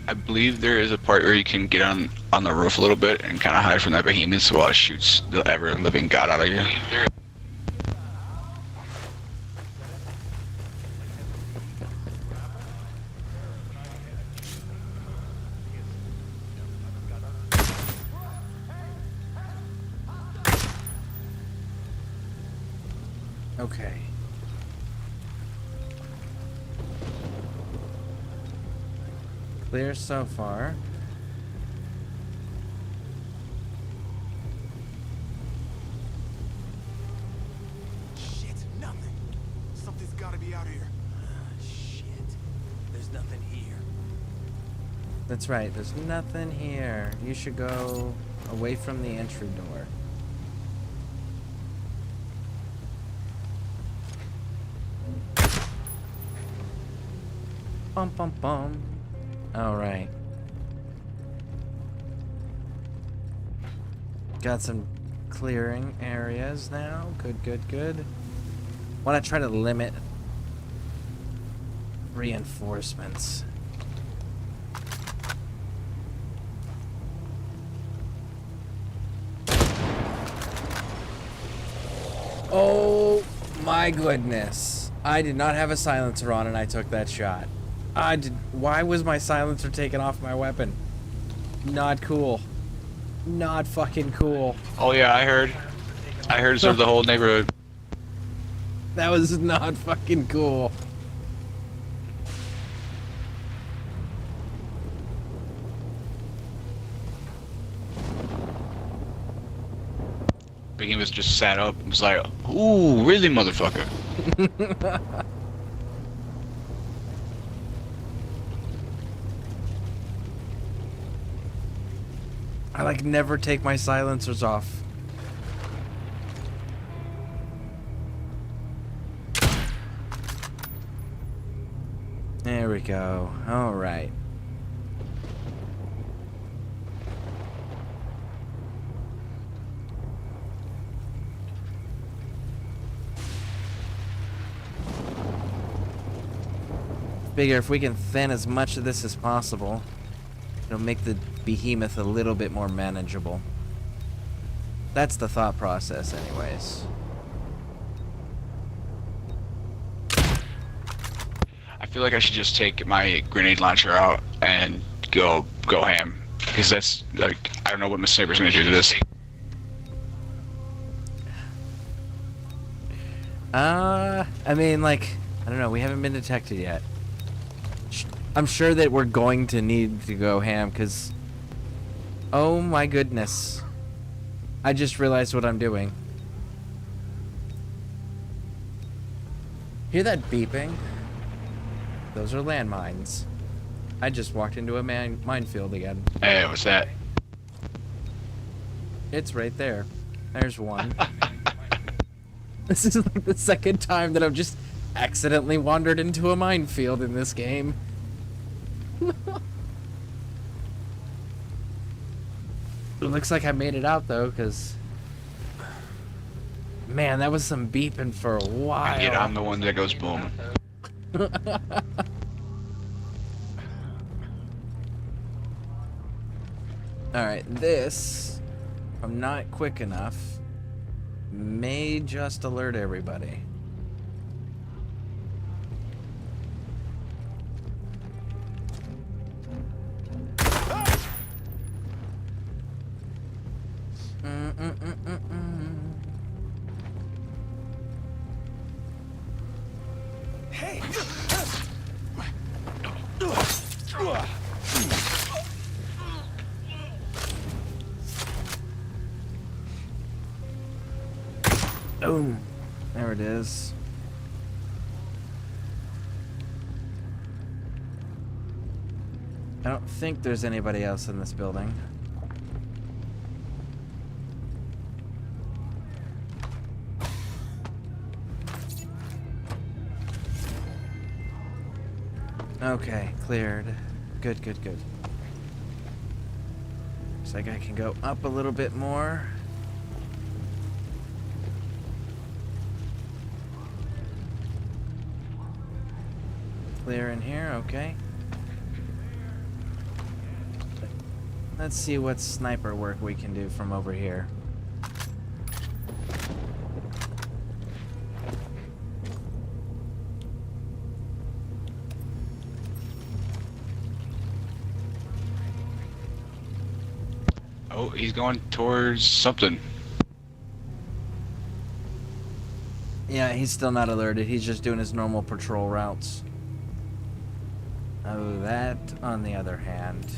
S6: I believe there is a part where you can get on the roof a little bit and kind of hide from that behemoth while it shoots the ever-living god out of you.
S1: Okay. Clear so far.
S15: Shit, nothing. Something's gotta be out here. Shit. There's nothing here.
S1: That's right, there's nothing here. You should go away from the entry door. Bum bum bum. Alright. Got some clearing areas now. Good, good, good. Want to try to limit reinforcements. Oh my goodness. I did not have a silencer on and I took that shot. Why was my silencer taken off my weapon? Not cool. Not fucking cool.
S6: Oh yeah, I heard. I heard it's of the whole neighborhood.
S1: That was not fucking cool.
S6: Biggie was just sat up and was like, "Ooh, really, motherfucker."
S1: I like never take my silencers off. There we go. All right. Figure if we can thin as much of this as possible, it'll make the behemoth a little bit more manageable. That's the thought process anyways.
S6: I feel like I should just take my grenade launcher out and go ham, because that's like, I don't know what my sniper's gonna do to this.
S1: I mean, like, I don't know, we haven't been detected yet. I'm sure that we're going to need to go ham, because... Oh my goodness. I just realized what I'm doing. Hear that beeping? Those are landmines. I just walked into a minefield again.
S6: Hey, what's that?
S1: It's right there. There's one. This is like the second time that I've just accidentally wandered into a minefield in this game. It looks like I made it out though, because man, that was some beeping for a while.
S6: Yeah, I'm the one that goes boom.
S1: Alright, this, if I'm not quick enough, may just alert everybody.
S15: Hey!
S1: Boom. There it is. I don't think there's anybody else in this building. Okay, cleared. Good, good, good. Looks like I can go up a little bit more. Clear in here, okay. Let's see what sniper work we can do from over here.
S6: Oh, he's going towards something.
S1: Yeah, he's still not alerted. He's just doing his normal patrol routes. Oh, that, on the other hand...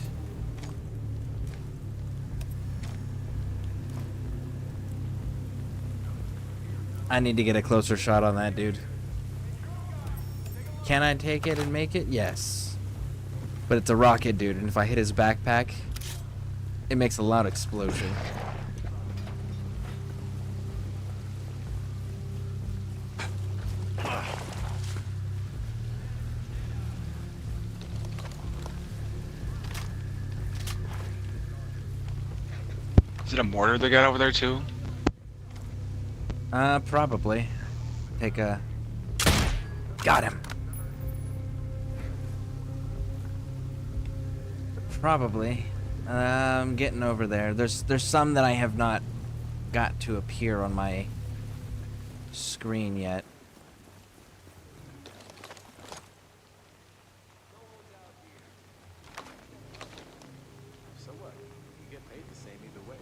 S1: I need to get a closer shot on that dude. Can I take it and make it? Yes. But it's a rocket dude, and if I hit his backpack, it makes a loud explosion.
S6: Is it a mortar they got over there too?
S1: Probably. Take a... Got him. Probably. I'm getting over there. There's some that I have not got to appear on my screen yet.
S18: So what? You get paid the same either way.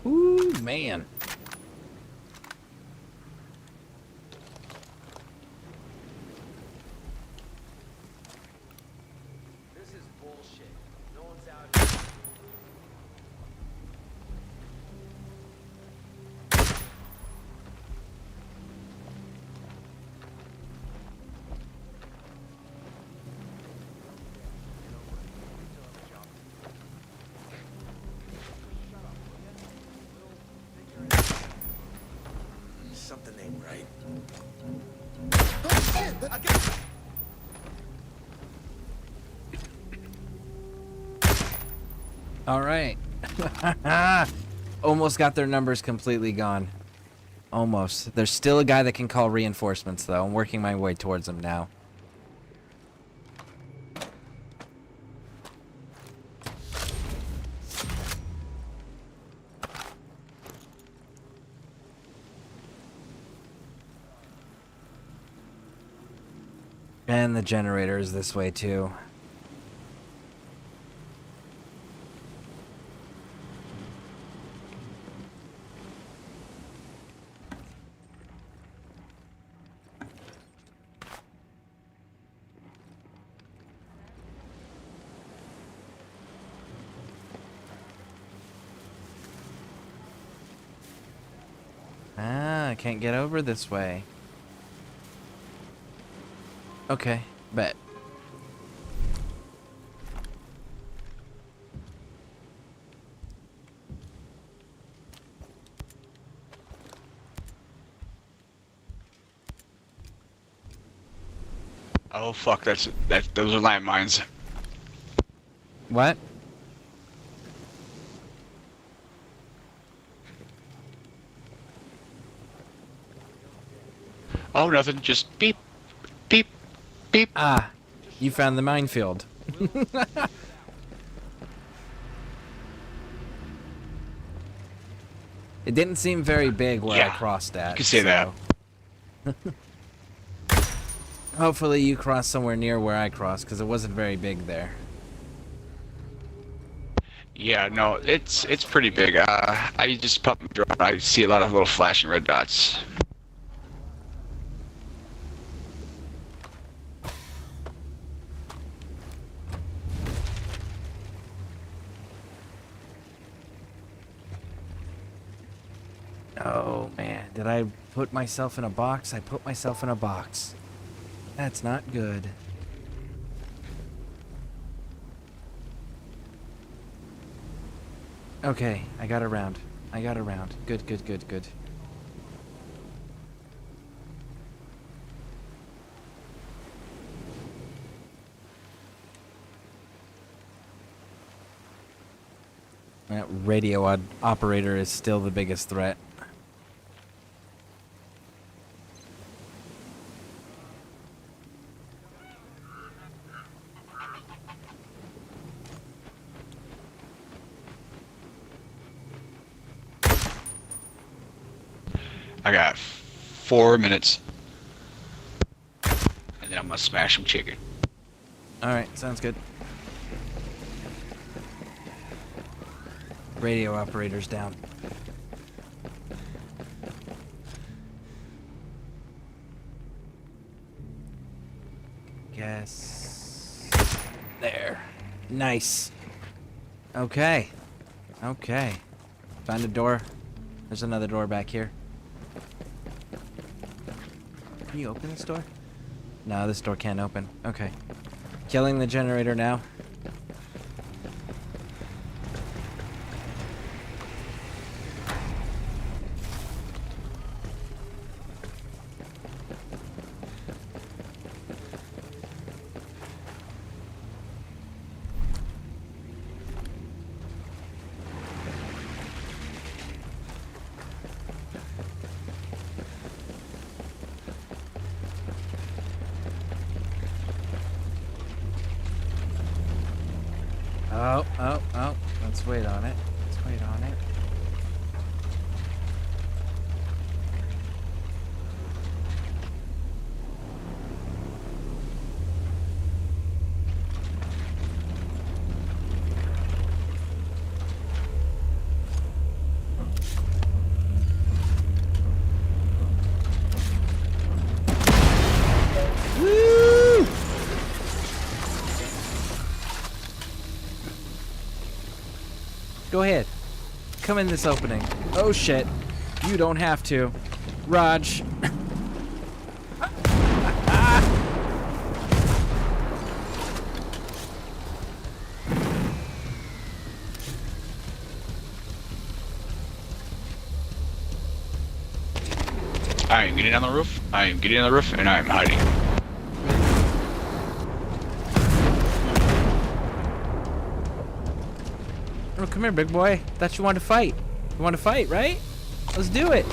S1: Ooh, man.
S18: This is bullshit. No one's out here. Something ain't right.
S1: All right. Almost got their numbers completely gone. Almost. There's still a guy that can call reinforcements, though. I'm working my way towards him now. And the generator is this way, too. Ah, I can't get over this way. Okay, bet.
S6: Oh fuck, those are landmines.
S1: What?
S6: Oh, nothing. Just beep, beep, beep.
S1: Ah, you found the minefield. It didn't seem very big where I crossed at.
S6: You can say that.
S1: Hopefully you crossed somewhere near where I crossed, because it wasn't very big there.
S6: Yeah, no, it's pretty big. I just pop my drone. I see a lot of little flashing red dots.
S1: Oh man, did I put myself in a box? I put myself in a box. That's not good. Okay, I got around. I got around. Good, good, good, good. That radio operator is still the biggest threat.
S6: I got 4 minutes. And then I'm gonna smash some chicken.
S1: Alright, sounds good. Radio operator's down. Guess. There. Nice. Okay. Okay. Found a door. There's another door back here. Can you open this door? No, this door can't open. Okay. Killing the generator now. Oh. Let's wait on it. Let's wait on it. Woo! Go ahead. Come in this opening. Oh shit. You don't have to. Raj.
S6: I am getting on the roof. I am getting on the roof, and I am hiding.
S1: Oh, come here, big boy. Thought you wanted to fight. You want to fight, right? Let's do it.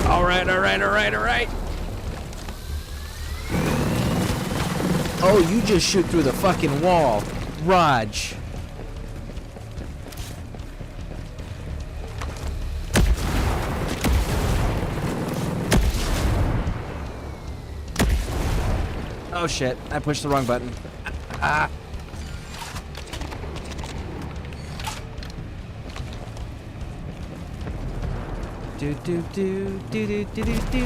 S1: All right. Oh, you just shoot through the fucking wall, Raj. Oh shit, I pushed the wrong button. Ah. Do.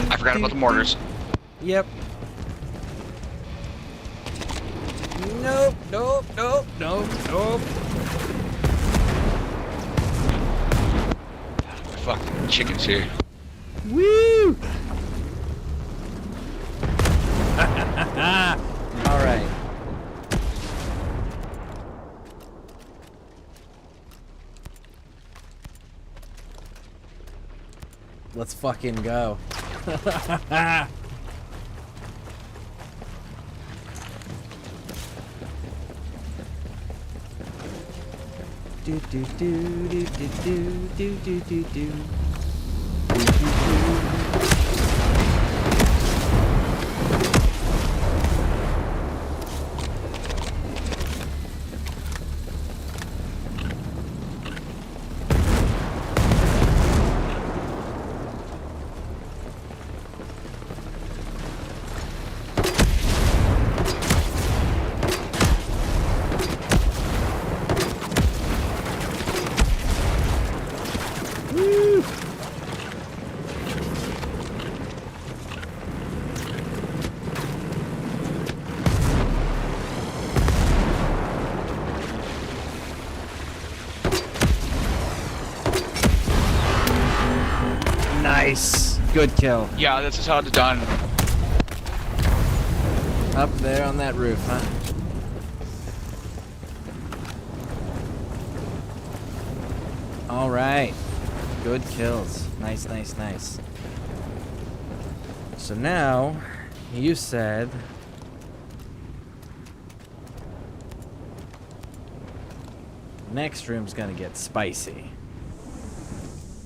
S6: I forgot about the mortars.
S1: Yep. Nope.
S6: Fucking chickens here.
S1: Woo! All right. Let's fucking go. Do. Woo! Nice. Good kill.
S6: Yeah, this is how it's done.
S1: Up there on that roof, huh? All right. Good kills. Nice. So now, you said... next room's gonna get spicy.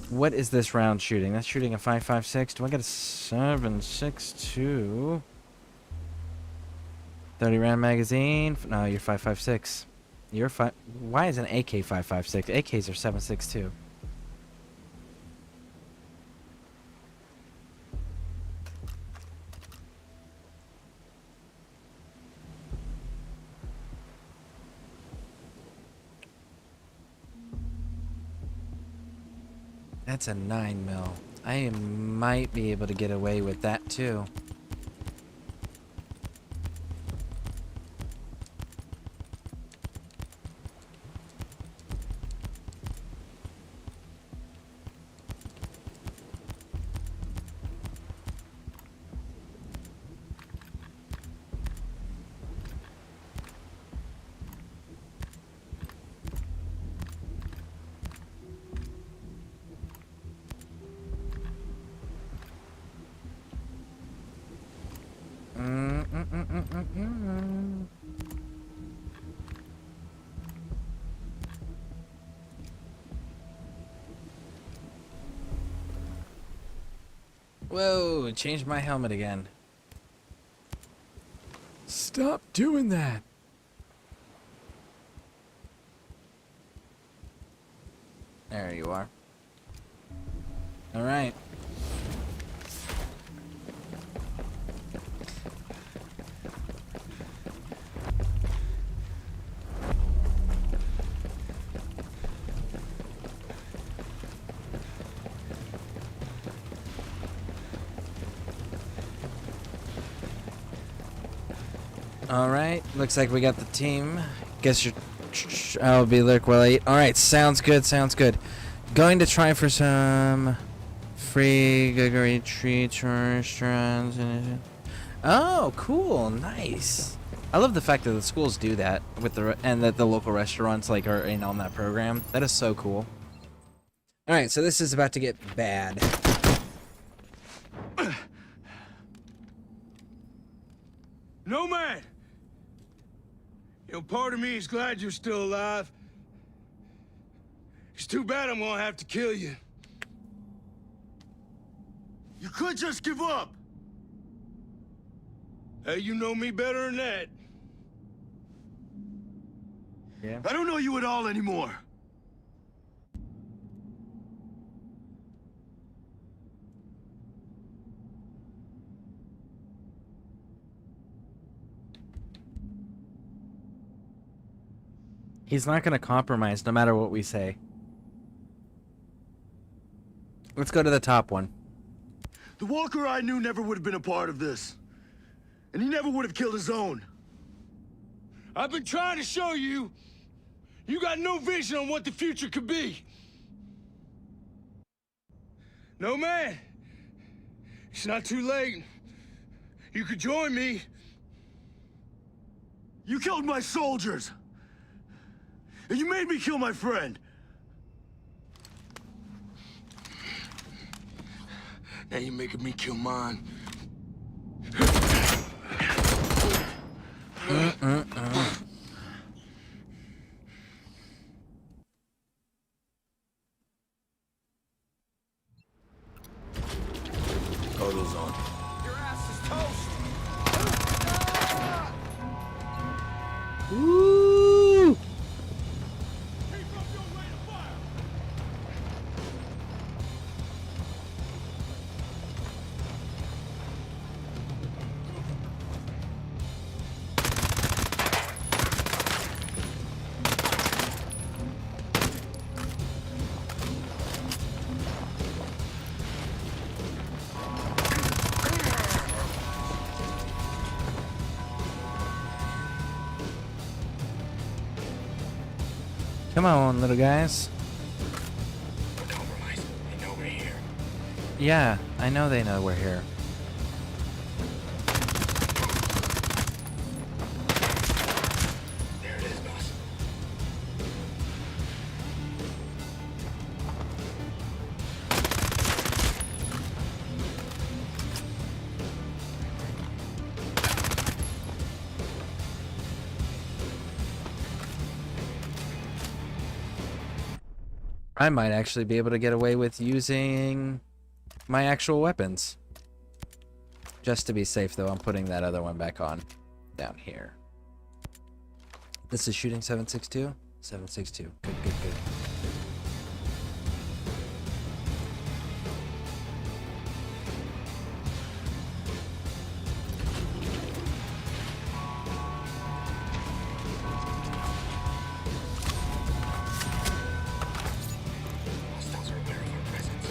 S1: What is this round shooting? That's shooting a 5.56. Do I get a 7.62? 30 round magazine? No, you're 5.56. You're 5. Why is an AK 5.56? AKs are 7.62. That's a 9mm. I might be able to get away with that too. Whoa, changed my helmet again. Stop doing that. There you are. All right. All right, looks like we got the team. Guess you're. I'll be Lurk well 8. All right, sounds good. Sounds good. Going to try for some free Guggery treats restaurants. Oh, cool, nice. I love the fact that the schools do that with and that the local restaurants like are in on that program. That is so cool. All right, so this is about to get bad.
S14: Nomad! You know, part of me is glad you're still alive. It's too bad I'm gonna have to kill you. You could just give up. Hey, you know me better than that.
S1: Yeah.
S14: I don't know you at all anymore.
S1: He's not going to compromise no matter what we say. Let's go to the top one.
S14: The Walker I knew never would have been a part of this. And he never would have killed his own. I've been trying to show you, you got no vision on what the future could be. No, man. It's not too late. You could join me. You killed my soldiers. And you made me kill my friend. Now you're making me kill mine.
S4: Photos on.
S15: Your ass is toast.
S1: Woo! Come on, little guys.
S14: Compromise. They know we're here.
S1: Yeah, I know they know we're here.
S14: There it is, boss.
S1: I might actually be able to get away with using my actual weapons. Just to be safe, though, I'm putting that other one back on down here. This is shooting 762? 762. Good, good, good.
S14: Hostiles are aware of our presence.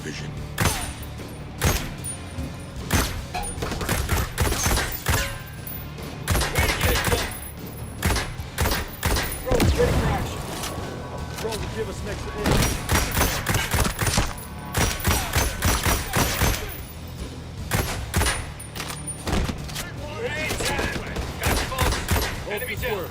S4: vision.
S14: Give us next to it. Enemy down.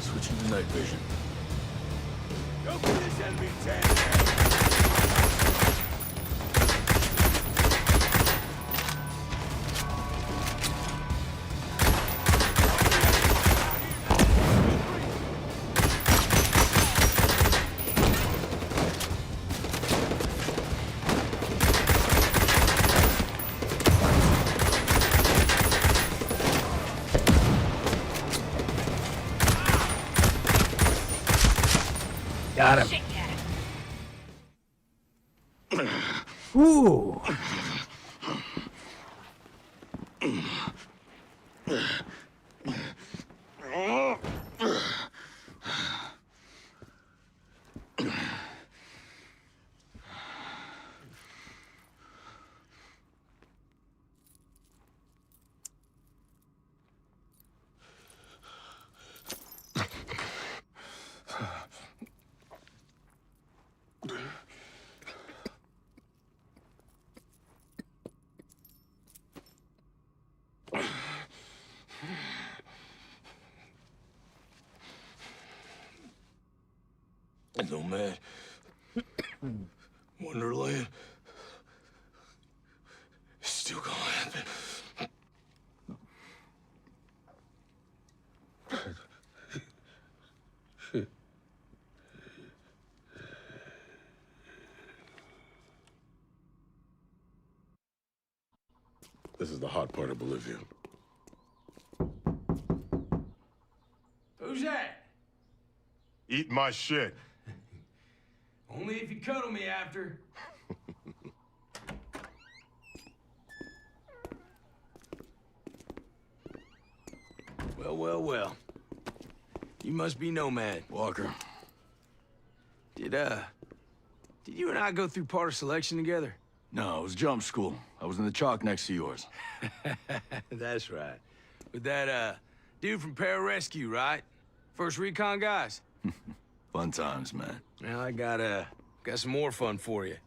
S4: Switching to night vision.
S14: Go for this enemy tank.
S1: Got him. Ooh.
S14: Nomad. Wonderland. It's still gonna happen.
S21: This is the hot part of Bolivia.
S14: Who's that?
S21: Eat my shit.
S14: Only if you cuddle me after. Well, well, well. You must be Nomad.
S4: Walker.
S14: Did you and I go through part of selection together?
S4: No, it was jump school. I was in the chalk next to yours.
S14: That's right. With that, dude from Pararescue, right? First Recon guys?
S4: Fun times, man.
S14: Well, I got some more fun for you.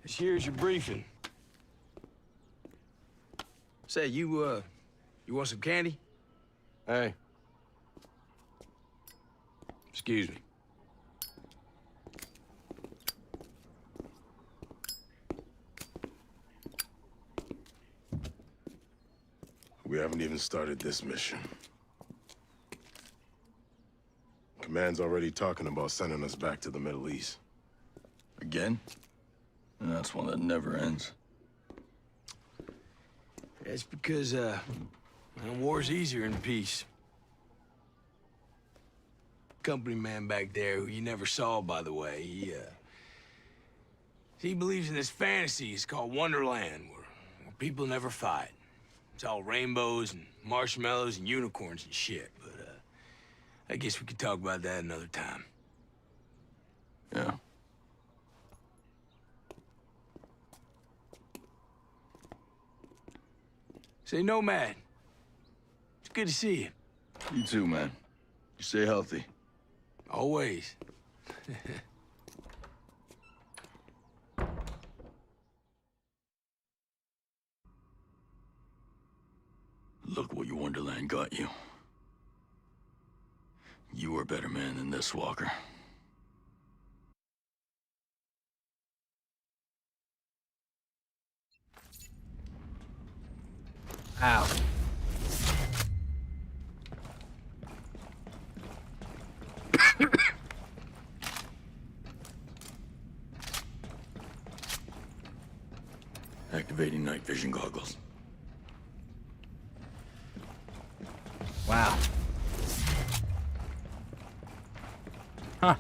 S14: This here's your briefing. Say, you want some candy?
S21: Hey.
S14: Excuse me.
S21: We haven't even started this mission. Command's already talking about sending us back to the Middle East.
S4: Again? And that's one that never ends.
S14: That's because, war's easier in peace. Company man back there, who you never saw, by the way, he believes in this fantasy. It's called Wonderland, where people never fight. It's all rainbows and marshmallows and unicorns and shit, but, I guess we could talk about that another time.
S4: Yeah.
S14: Say, Nomad. It's good to see you.
S4: You too, man. You stay healthy.
S14: Always.
S4: Look what your Wonderland got you. You are a better man than this, Walker.
S1: Ow.
S4: Activating night vision goggles.
S1: Wow. Huh.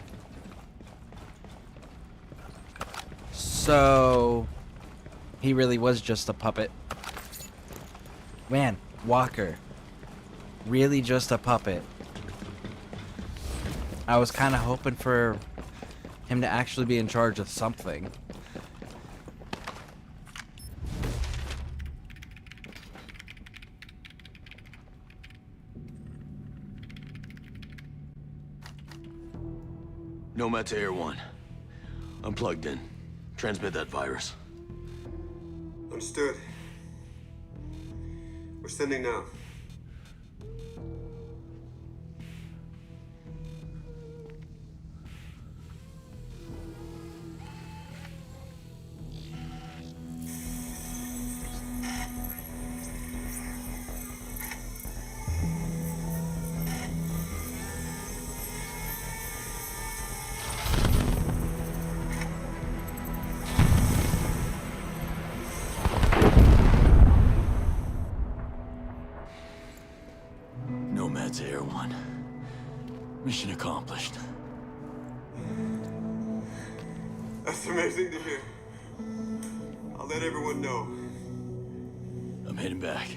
S1: So he really was just a puppet. Man, Walker. really just a puppet. I was kind of hoping for him to actually be in charge of something.
S4: Nomad to Air 1. I'm plugged in. Transmit that virus.
S12: Understood. We're sending now.
S4: Nomad to Air 1. Mission accomplished.
S12: That's amazing to hear. I'll let everyone know.
S4: I'm heading back.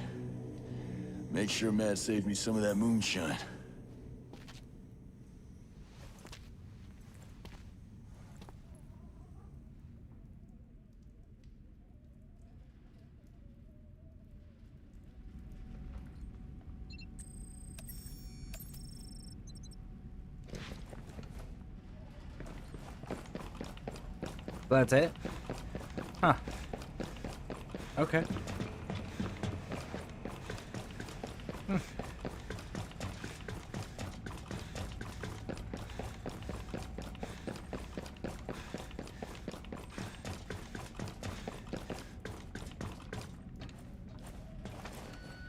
S4: Make sure Matt saved me some of that moonshine.
S1: That's it? Huh. Okay.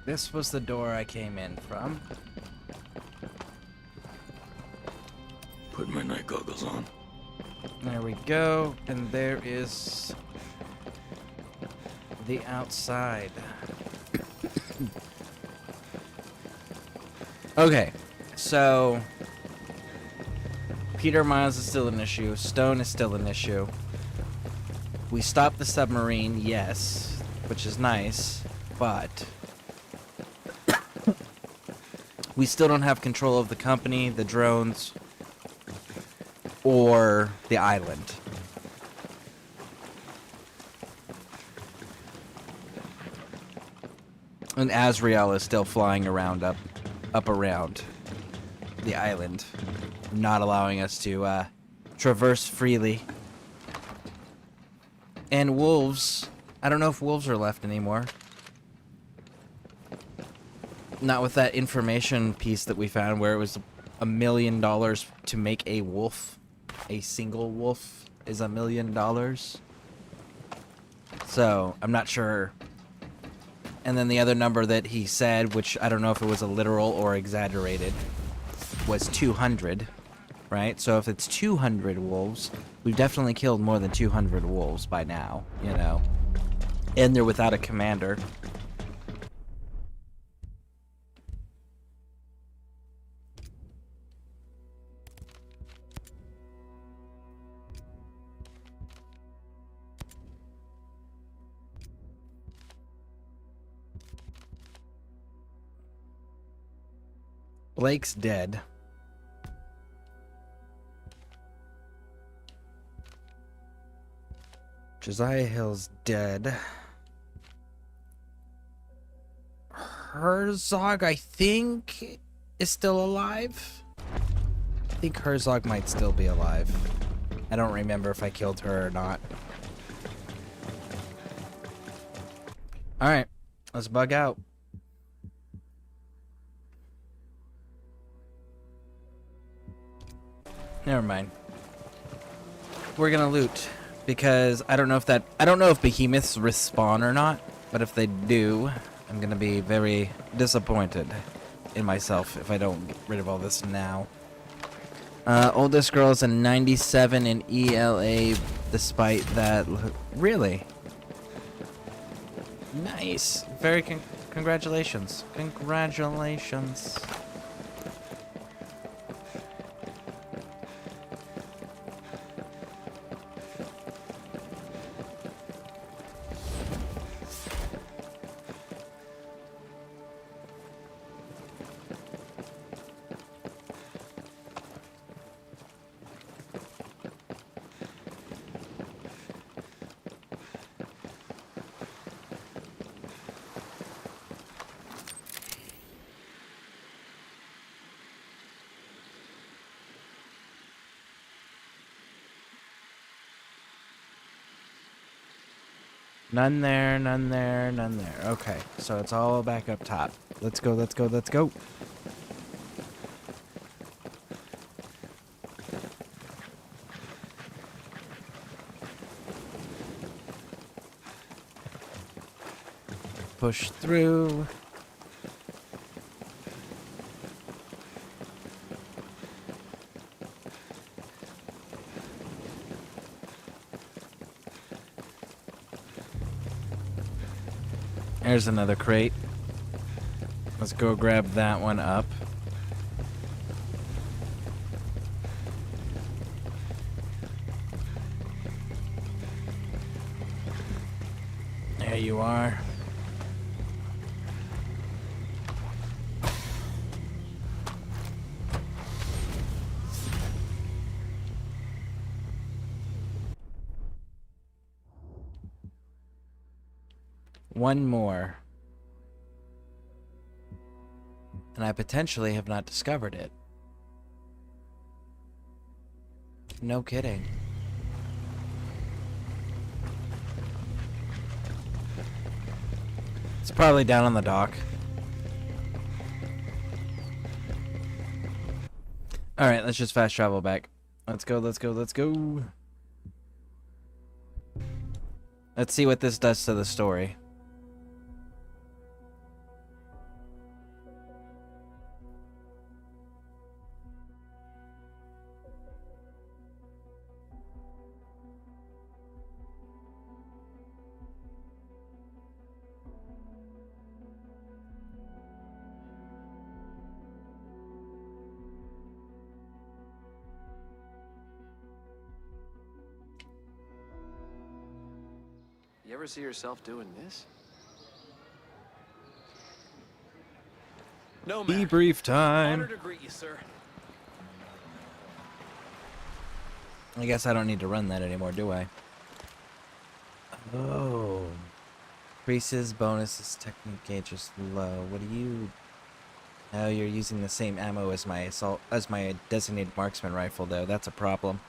S1: This was the door I came in from.
S4: Putting my night goggles on.
S1: There we go, and there is the outside. Okay, so Peter Miles is still an issue. Stone is still an issue. We stopped the submarine, yes, which is nice, but we still don't have control of the company, the drones, or the island. And Azrael is still flying around up around the island, not allowing us to traverse freely. And wolves, I don't know if wolves are left anymore. Not with that information piece that we found where it was $1 million to make a wolf. A single wolf is $1 million. So, I'm not sure. And then the other number that he said, which I don't know if it was a literal or exaggerated, was 200, right? So if it's 200 wolves, we've definitely killed more than 200 wolves by now, you know. And they're without a commander. Blake's dead. Josiah Hill's dead. Herzog, I think, is still alive. I think Herzog might still be alive. I don't remember if I killed her or not. Alright, let's bug out. Never mind. We're gonna loot because I don't know if behemoths respawn or not, but if they do, I'm gonna be very disappointed in myself if I don't get rid of all this now. Oldest girl is a 97 in ELA despite that. Really? Nice. Very congratulations. Congratulations. None there, none there, none there. Okay, so it's all back up top. Let's go, let's go, let's go. Push through. There's another crate. Let's go grab that one up. There you are. One more. And I potentially have not discovered it. No kidding. It's probably down on the dock. Alright, let's just fast travel back. Let's go, let's go, let's go. Let's see what this does to the story.
S18: You ever see yourself doing this? No, Mac.
S1: Debrief time.
S18: Honor to greet you, sir.
S1: I guess I don't need to run that anymore, do I? Oh. Increases bonuses, technique gauge is low. What do you... Oh, you're using the same ammo as my designated marksman rifle, though. That's a problem.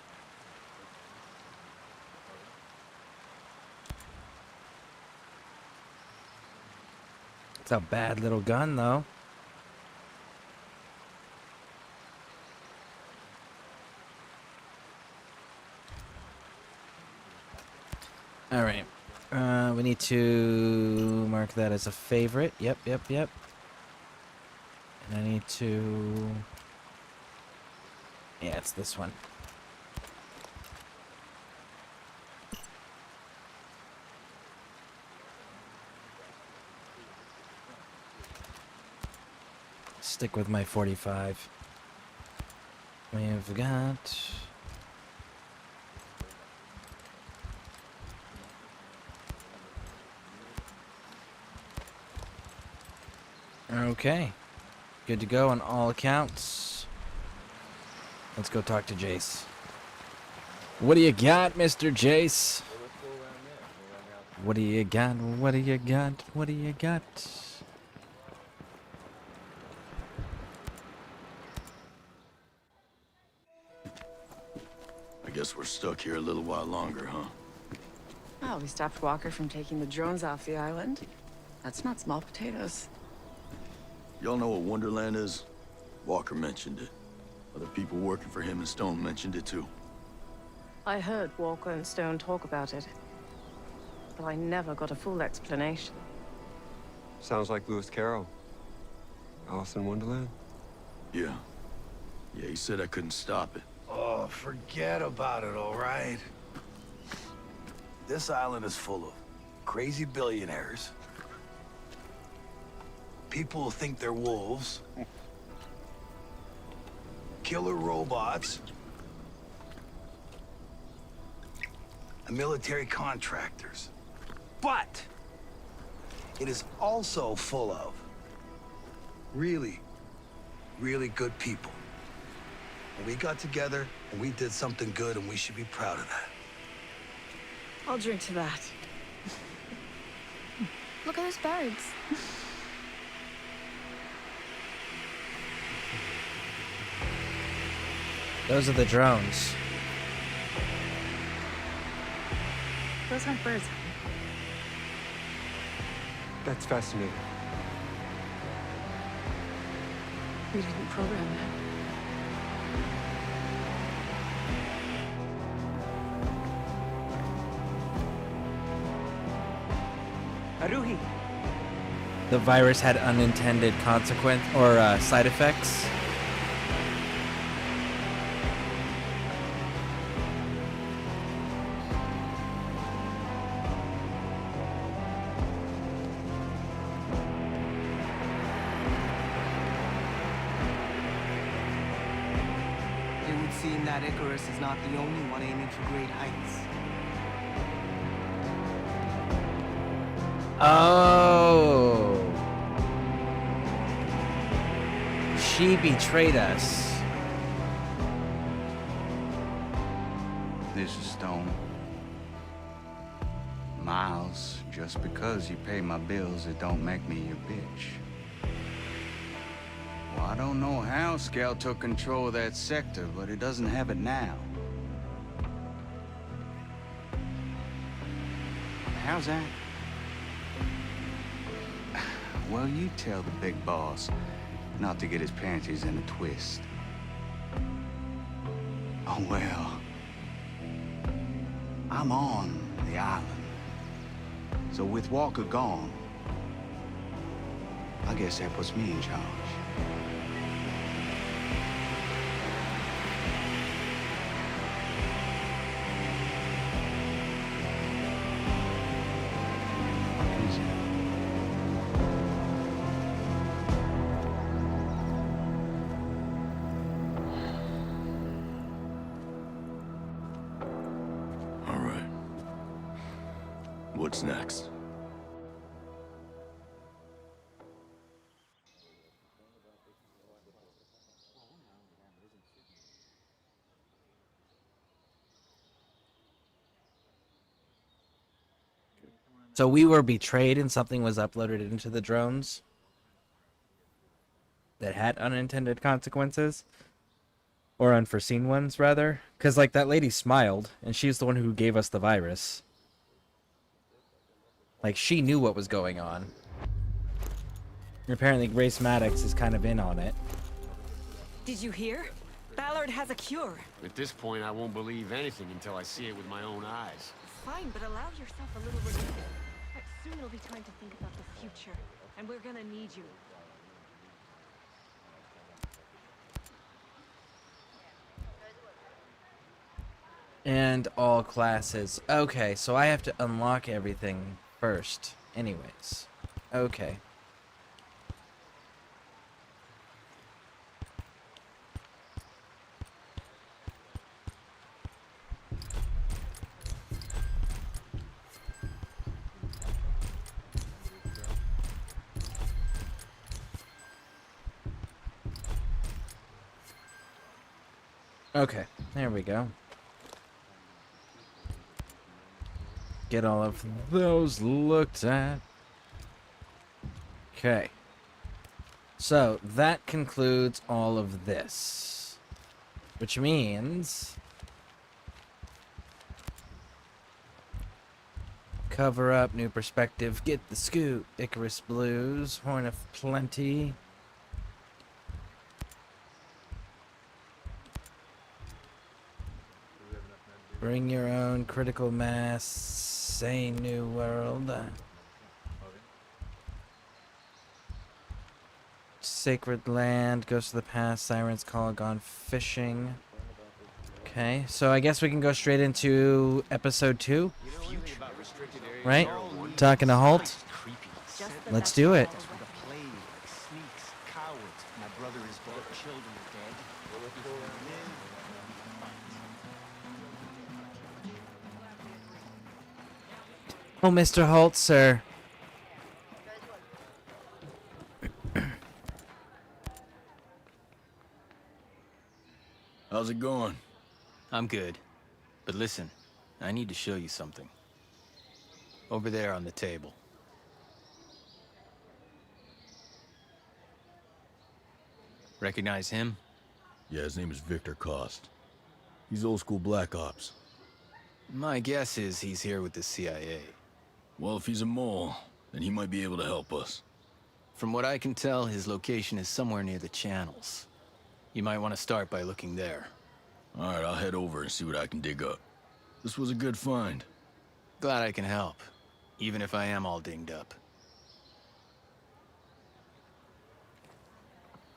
S1: It's a bad little gun, though. All right. We need to mark that as a favorite. Yep, yep, yep. And I need to... Yeah, it's this one. Stick with my 45. We've got... Okay. Good to go on all accounts. Let's go talk to Jace. What do you got, Mr. Jace? What do you got? What do you got? What do you got?
S4: I guess we're stuck here a little while longer, huh?
S10: Well, we stopped Walker from taking the drones off the island. That's not small potatoes.
S4: Y'all know what Wonderland is? Walker mentioned it. Other people working for him and Stone mentioned it too.
S20: I heard Walker and Stone talk about it, but I never got a full explanation.
S12: Sounds like Lewis Carroll. Alice in Wonderland?
S4: Yeah. Yeah, he said I couldn't stop it.
S15: Oh, forget about it, all right? This island is full of crazy billionaires. People who think they're wolves. Killer robots. And military contractors. But it is also full of really, really good people. And we got together and we did something good, and we should be proud of that.
S10: I'll drink to that.
S7: Look at those birds.
S1: Those are the drones.
S10: Those aren't birds.
S12: That's fascinating.
S10: We didn't program that.
S5: Haruhi!
S1: The virus had unintended consequence or side effects.
S8: It would seem that Icarus is not the only one aiming for great heights.
S1: Oh. She betrayed us.
S19: This is Stone. Miles, just because you pay my bills, it don't make me your bitch. Well, I don't know how Scal took control of that sector, but it doesn't have it now. How's that? Well, you tell the big boss not to get his panties in a twist. Oh, well. I'm on the island. So with Walker gone, I guess that puts me in charge.
S4: All right. What's next?
S1: So we were betrayed and something was uploaded into the drones that had unintended consequences. Or unforeseen ones, rather. Because, like, that lady smiled, and she's the one who gave us the virus. Like, she knew what was going on. And apparently, Grace Maddox is kind of in on it.
S17: Did you hear? Ballard has a cure.
S2: At this point, I won't believe anything until I see it with my own eyes.
S17: Fine, but allow yourself a little relief. Soon it'll be time to think about the future, and we're gonna need you.
S1: And all classes. Okay, so I have to unlock everything first. Anyways. Okay. Okay, there we go. Get all of those looked at. Okay. So, that concludes all of this. Which means... Cover up, new perspective, get the scoop. Icarus Blues, Horn of Plenty. Bring your own critical mass, say new world. Sacred land, goes to the past, Siren's Call, gone fishing. Okay, so I guess we can go straight into episode 2. Right? Talking to Halt. Let's do it. Oh, Mr. Holt, sir.
S4: How's it going?
S22: I'm good. But listen, I need to show you something. Over there on the table. Recognize him?
S4: Yeah, his name is Victor Cost. He's old school Black Ops.
S22: My guess is he's here with the CIA.
S4: Well, if he's a mole, then he might be able to help us.
S22: From what I can tell, his location is somewhere near the channels. You might want to start by looking there.
S4: All right, I'll head over and see what I can dig up. This was a good find.
S22: Glad I can help, even if I am all dinged up.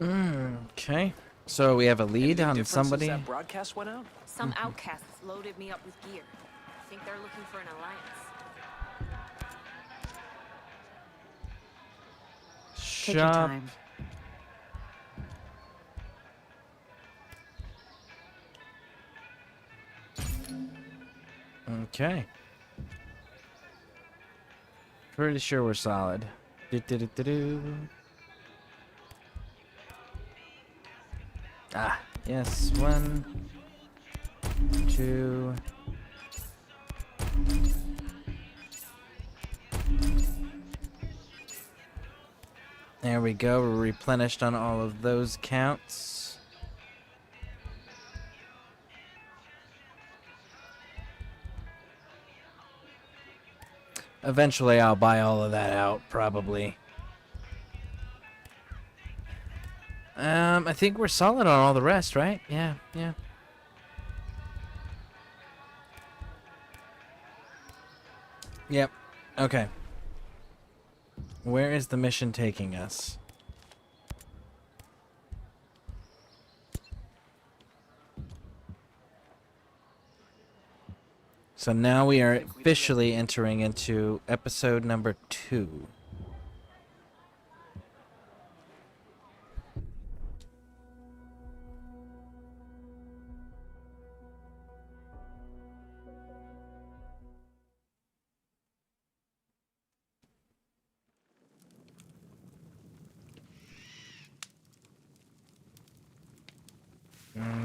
S1: Okay. So we have a lead
S18: Anything
S1: on
S18: different
S1: somebody.
S18: Since that broadcast went out?
S17: Some outcasts loaded me up with gear. I think they're looking for an alliance.
S7: Take your
S1: Shop.
S7: time.
S1: Okay. Pretty sure we're solid. Do-do-do-do-do. Ah, yes. 1, 2. There we go. We're replenished on all of those counts. Eventually, I'll buy all of that out, probably. I think we're solid on all the rest, right? Yeah, yeah. Yep. Okay. Where is the mission taking us? So now we are officially entering into episode number 2.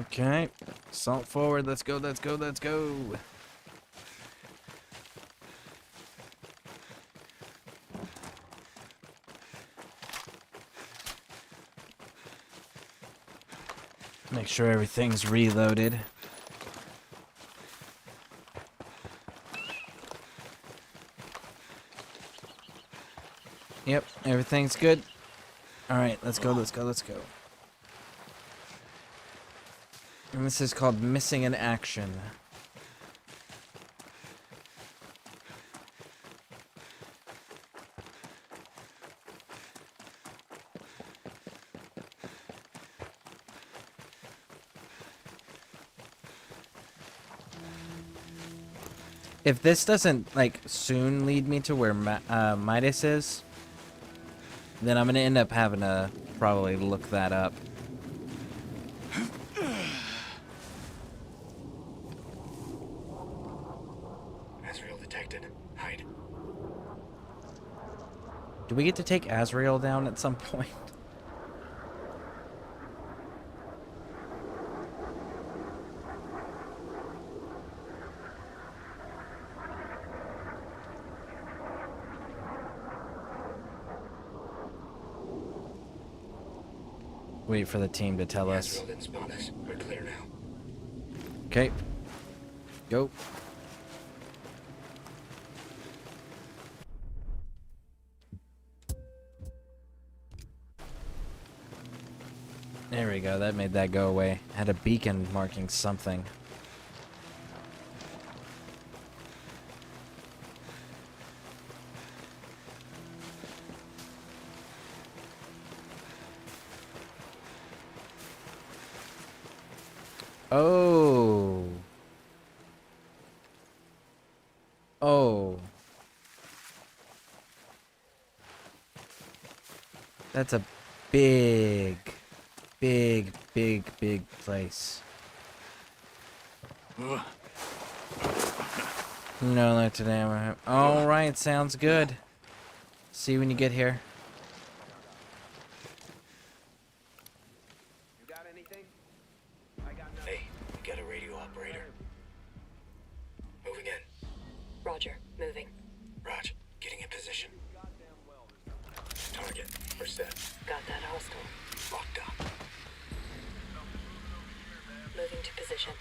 S1: Okay. Assault forward. Let's go, let's go, let's go. Make sure everything's reloaded. Yep, everything's good. Alright, let's go, let's go, let's go. And this is called Missing in Action. If this doesn't, like, soon lead me to where Midas is, then I'm gonna end up having to probably look that up.
S3: Azrael detected. Hide.
S1: Do we get to take Azrael down at some point? Wait for the team to tell us.
S3: Azrael didn't spot us. We're clear now.
S1: Okay. Go. There we go. That made that go away. Had a beacon marking something. Oh. Oh. That's a big place. No, not today. Alright, sounds good. See you when you get here.
S3: Hey, we got a radio operator. Moving in.
S16: Roger, moving.
S3: Raj, getting in position. Target, we're set.
S16: Got that hostile.
S3: Locked up.
S16: Moving to position.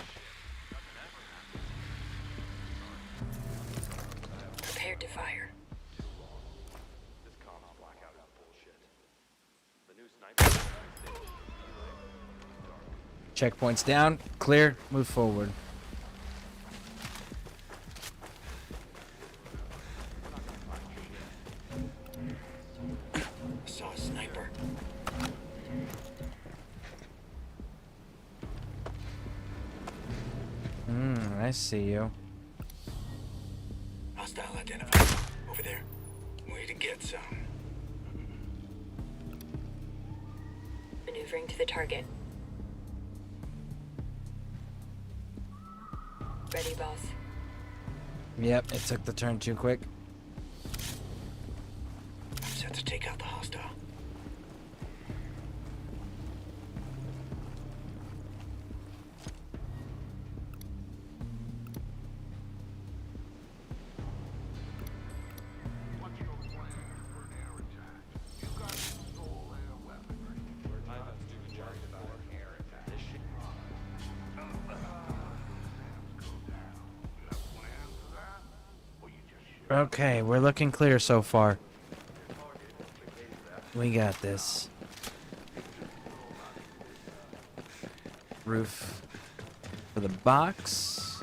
S16: Prepared to fire.
S1: Checkpoints down. Clear. Move forward.
S3: I saw a sniper.
S1: I see you.
S3: Hostile identified. Over there. Way to get some.
S16: Maneuvering to the target. Ready, boss.
S1: Yep, it took the turn too quick.
S3: I'm set to take out the hostile.
S1: Okay, we're looking clear so far. We got this. Roof for the box.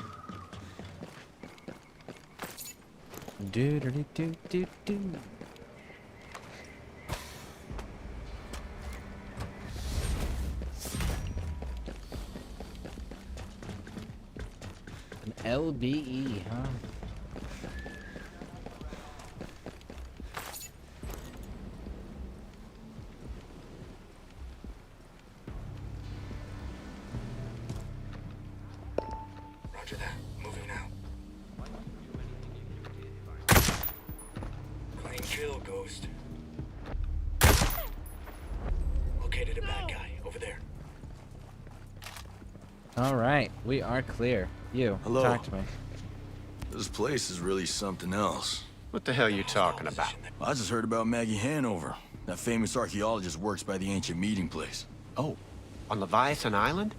S1: Do do do do do do. An LBE, huh?
S3: Roger that. Moving out. Clean kill, Ghost. Located a bad guy over there.
S1: All right, we are clear. You,
S4: Hello.
S1: talk to me.
S4: This place is really something else.
S2: What the hell are you talking about?
S4: I just heard about Maggie Hanover. That famous archaeologist works by the ancient meeting place.
S2: Oh, on Leviathan Island?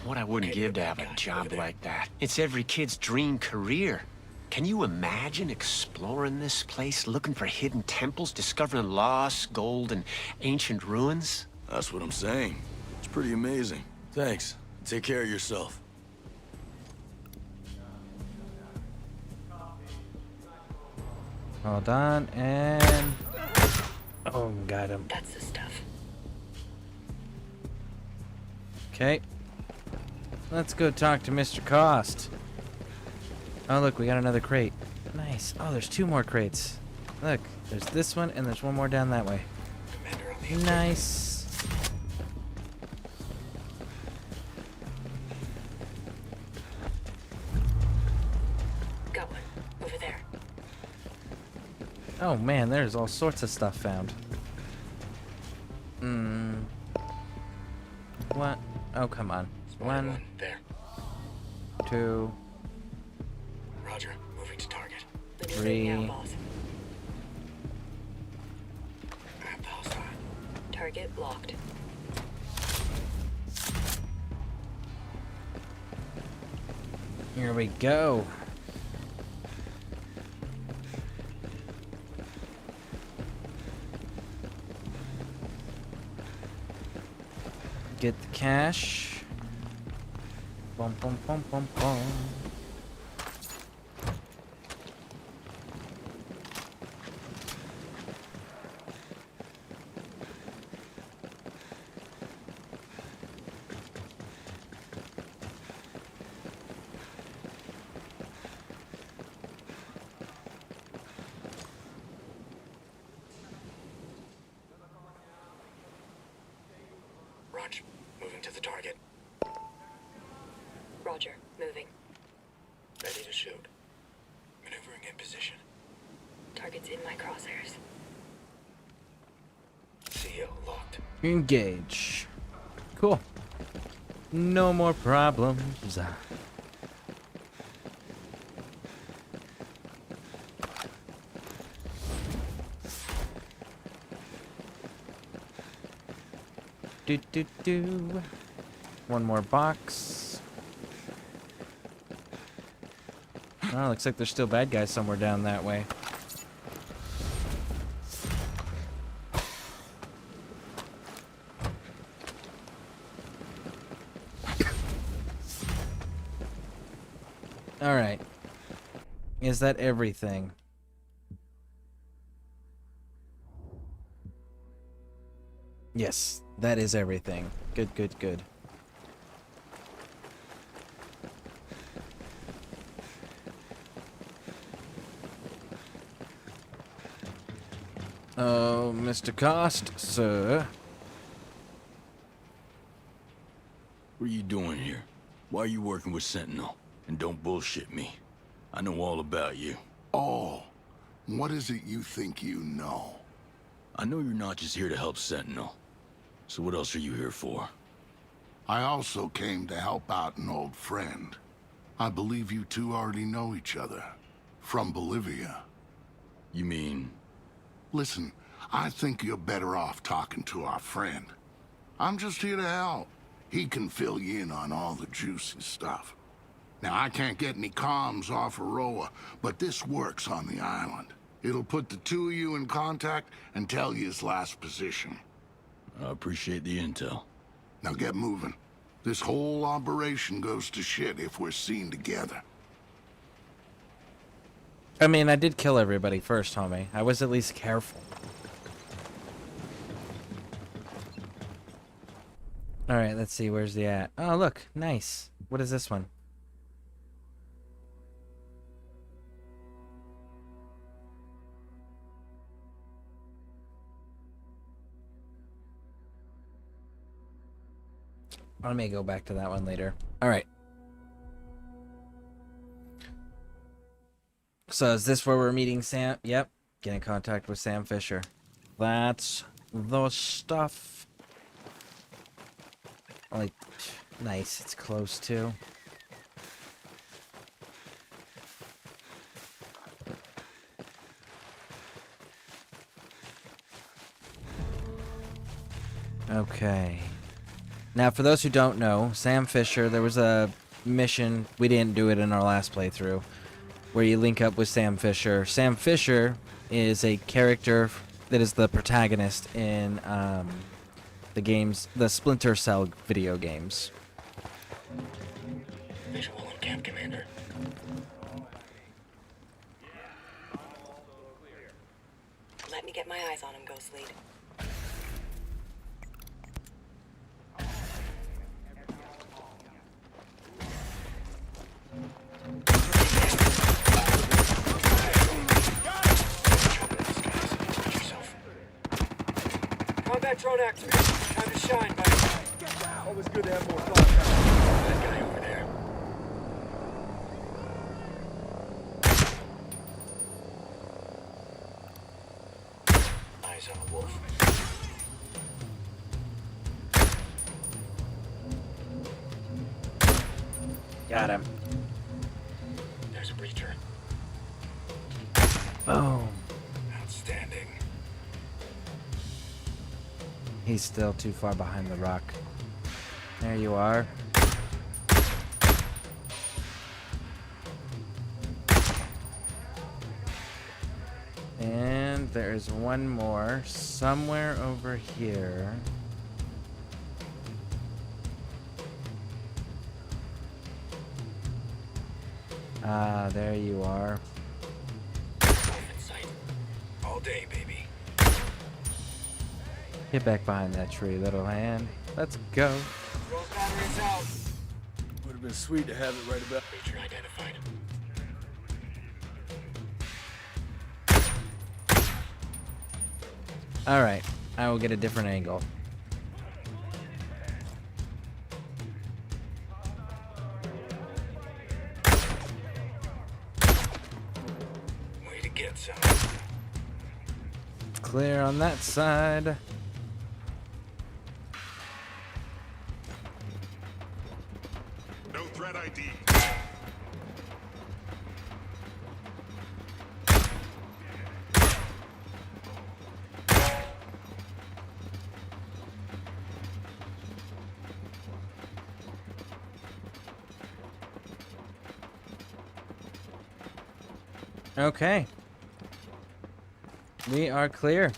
S2: What I wouldn't give to have a job like that. It's every kid's dream career. Can you imagine exploring this place, looking for hidden temples, discovering lost gold and ancient ruins?
S4: That's what I'm saying. It's pretty amazing. Thanks. Take care of yourself.
S1: Hold on, and... Oh, got him.
S16: That's the stuff.
S1: Okay. Let's go talk to Mr. Cost. Oh, look, we got another crate. Nice. Oh, there's 2 more crates. Look, there's this one, and there's one more down that way. Nice.
S16: Got one. Over there.
S1: Oh, man, there's all sorts of stuff found. What? Oh, come on. One,
S3: there.
S1: 2,
S3: Roger. Moving to target.
S1: 3.
S16: Now, boss.
S3: I have the hostile.
S16: Target locked.
S1: Here we go. Get the cash. Bum bum bum bum bum.
S3: Roger. Moving to the target.
S16: Roger. Moving.
S3: Ready to shoot. Maneuvering in position.
S16: Target's in my crosshairs.
S3: CO locked.
S1: Engage. Cool. No more problems. Do do do. One more box. Oh, looks like there's still bad guys somewhere down that way. Alright. Is that everything? Yes, that is everything. Good, good, good. Oh, Mr. Cost, sir.
S4: What are you doing here? Why are you working with Sentinel? And don't bullshit me. I know all about you.
S9: Oh, what is it you think you know?
S4: I know you're not just here to help Sentinel. So what else are you here for?
S9: I also came to help out an old friend. I believe you two already know each other. From Bolivia.
S4: You mean?
S9: Listen, I think you're better off talking to our friend. I'm just here to help. He can fill you in on all the juicy stuff. Now, I can't get any comms off Aroa, but this works on the island. It'll put the two of you in contact and tell you his last position.
S4: I appreciate the intel.
S9: Now get moving. This whole operation goes to shit if we're seen together.
S1: I mean, I did kill everybody first, homie. I was at least careful. Alright, let's see. Where's the at? Oh, look. Nice. What is this one? I may go back to that one later. Alright. So is this where we're meeting Sam? Yep. Get in contact with Sam Fisher. That's the stuff. Like, nice. It's close too. Okay. Now, for those who don't know, Sam Fisher, there was a mission, we didn't do it in our last playthrough, where you link up with Sam Fisher. Sam Fisher is a character that is the protagonist in the games, the Splinter Cell video games.
S3: Visual on camp, Commander.
S16: Let me get my eyes on him, Ghost Lead.
S14: Combat drone activated. Time to shine, buddy. Always good to have more fun. That guy over there.
S3: Eyes on a wolf.
S1: Got him.
S3: There's a breacher.
S1: Boom.
S3: Outstanding.
S1: He's still too far behind the rock. There you are. And there's one more somewhere over here. Ah, there you are.
S3: Wolf in sight. All day, baby.
S1: Get back behind that tree, little hand. Let's go.
S14: Drone batteries out. Would have been sweet to have it right about.
S3: Breacher identified.
S1: Alright, I will get a different angle.
S3: Way to get some.
S1: Clear on that side.
S13: No threat ID.
S1: Okay. We are clear.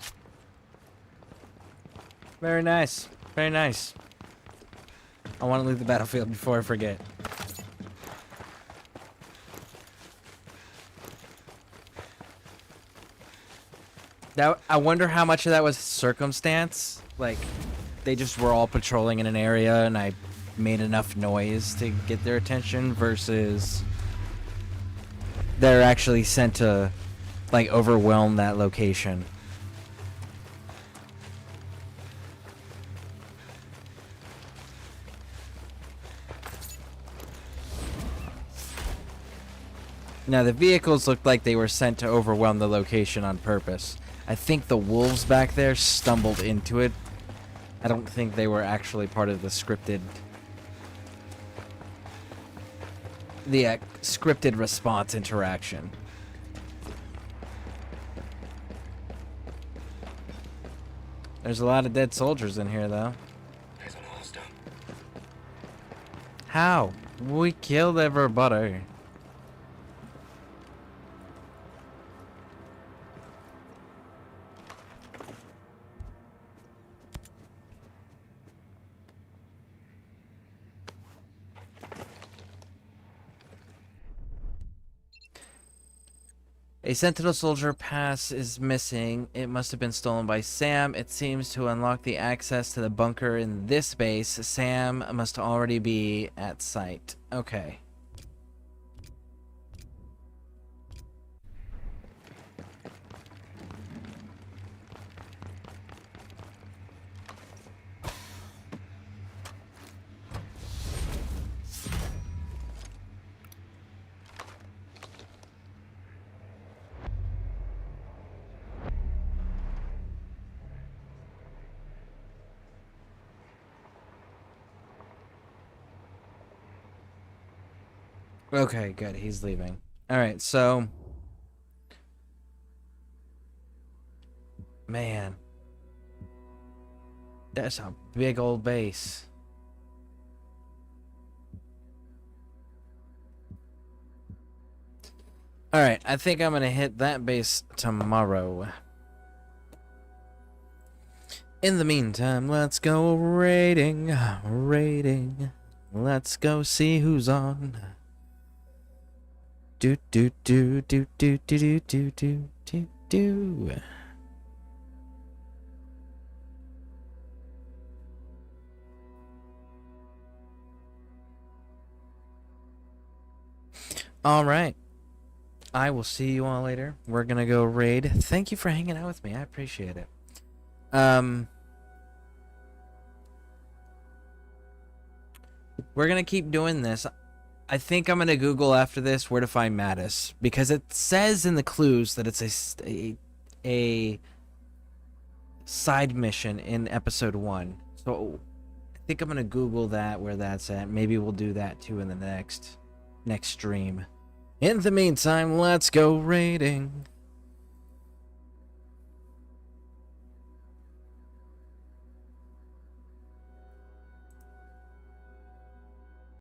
S1: Very nice. Very nice. I want to leave the battlefield before I forget. That, I wonder how much of that was circumstance. Like, they just were all patrolling in an area and I made enough noise to get their attention versus they're actually sent to, like, overwhelm that location. Now, the vehicles looked like they were sent to overwhelm the location on purpose. I think the wolves back there stumbled into it. I don't think they were actually part of the scripted... scripted response interaction. There's a lot of dead soldiers in here, though. How? We killed everybody. A Sentinel soldier pass is missing. It must have been stolen by Sam. It seems to unlock the access to the bunker in this base. Sam must already be at site. Okay. Okay, good. He's leaving. Alright, so... Man. That's a big old base. Alright, I think I'm gonna hit that base tomorrow. In the meantime, let's go raiding. Raiding. Let's go see who's on. Do do do do do do do do do do. All right. I will see you all later. We're gonna go raid. Thank you for hanging out with me. I appreciate it. We're gonna keep doing this. I think I'm gonna Google after this where to find Mattis, because it says in the clues that it's a side mission in episode 1. So I think I'm gonna Google that where that's at. Maybe we'll do that too in the next stream. In the meantime, let's go raiding.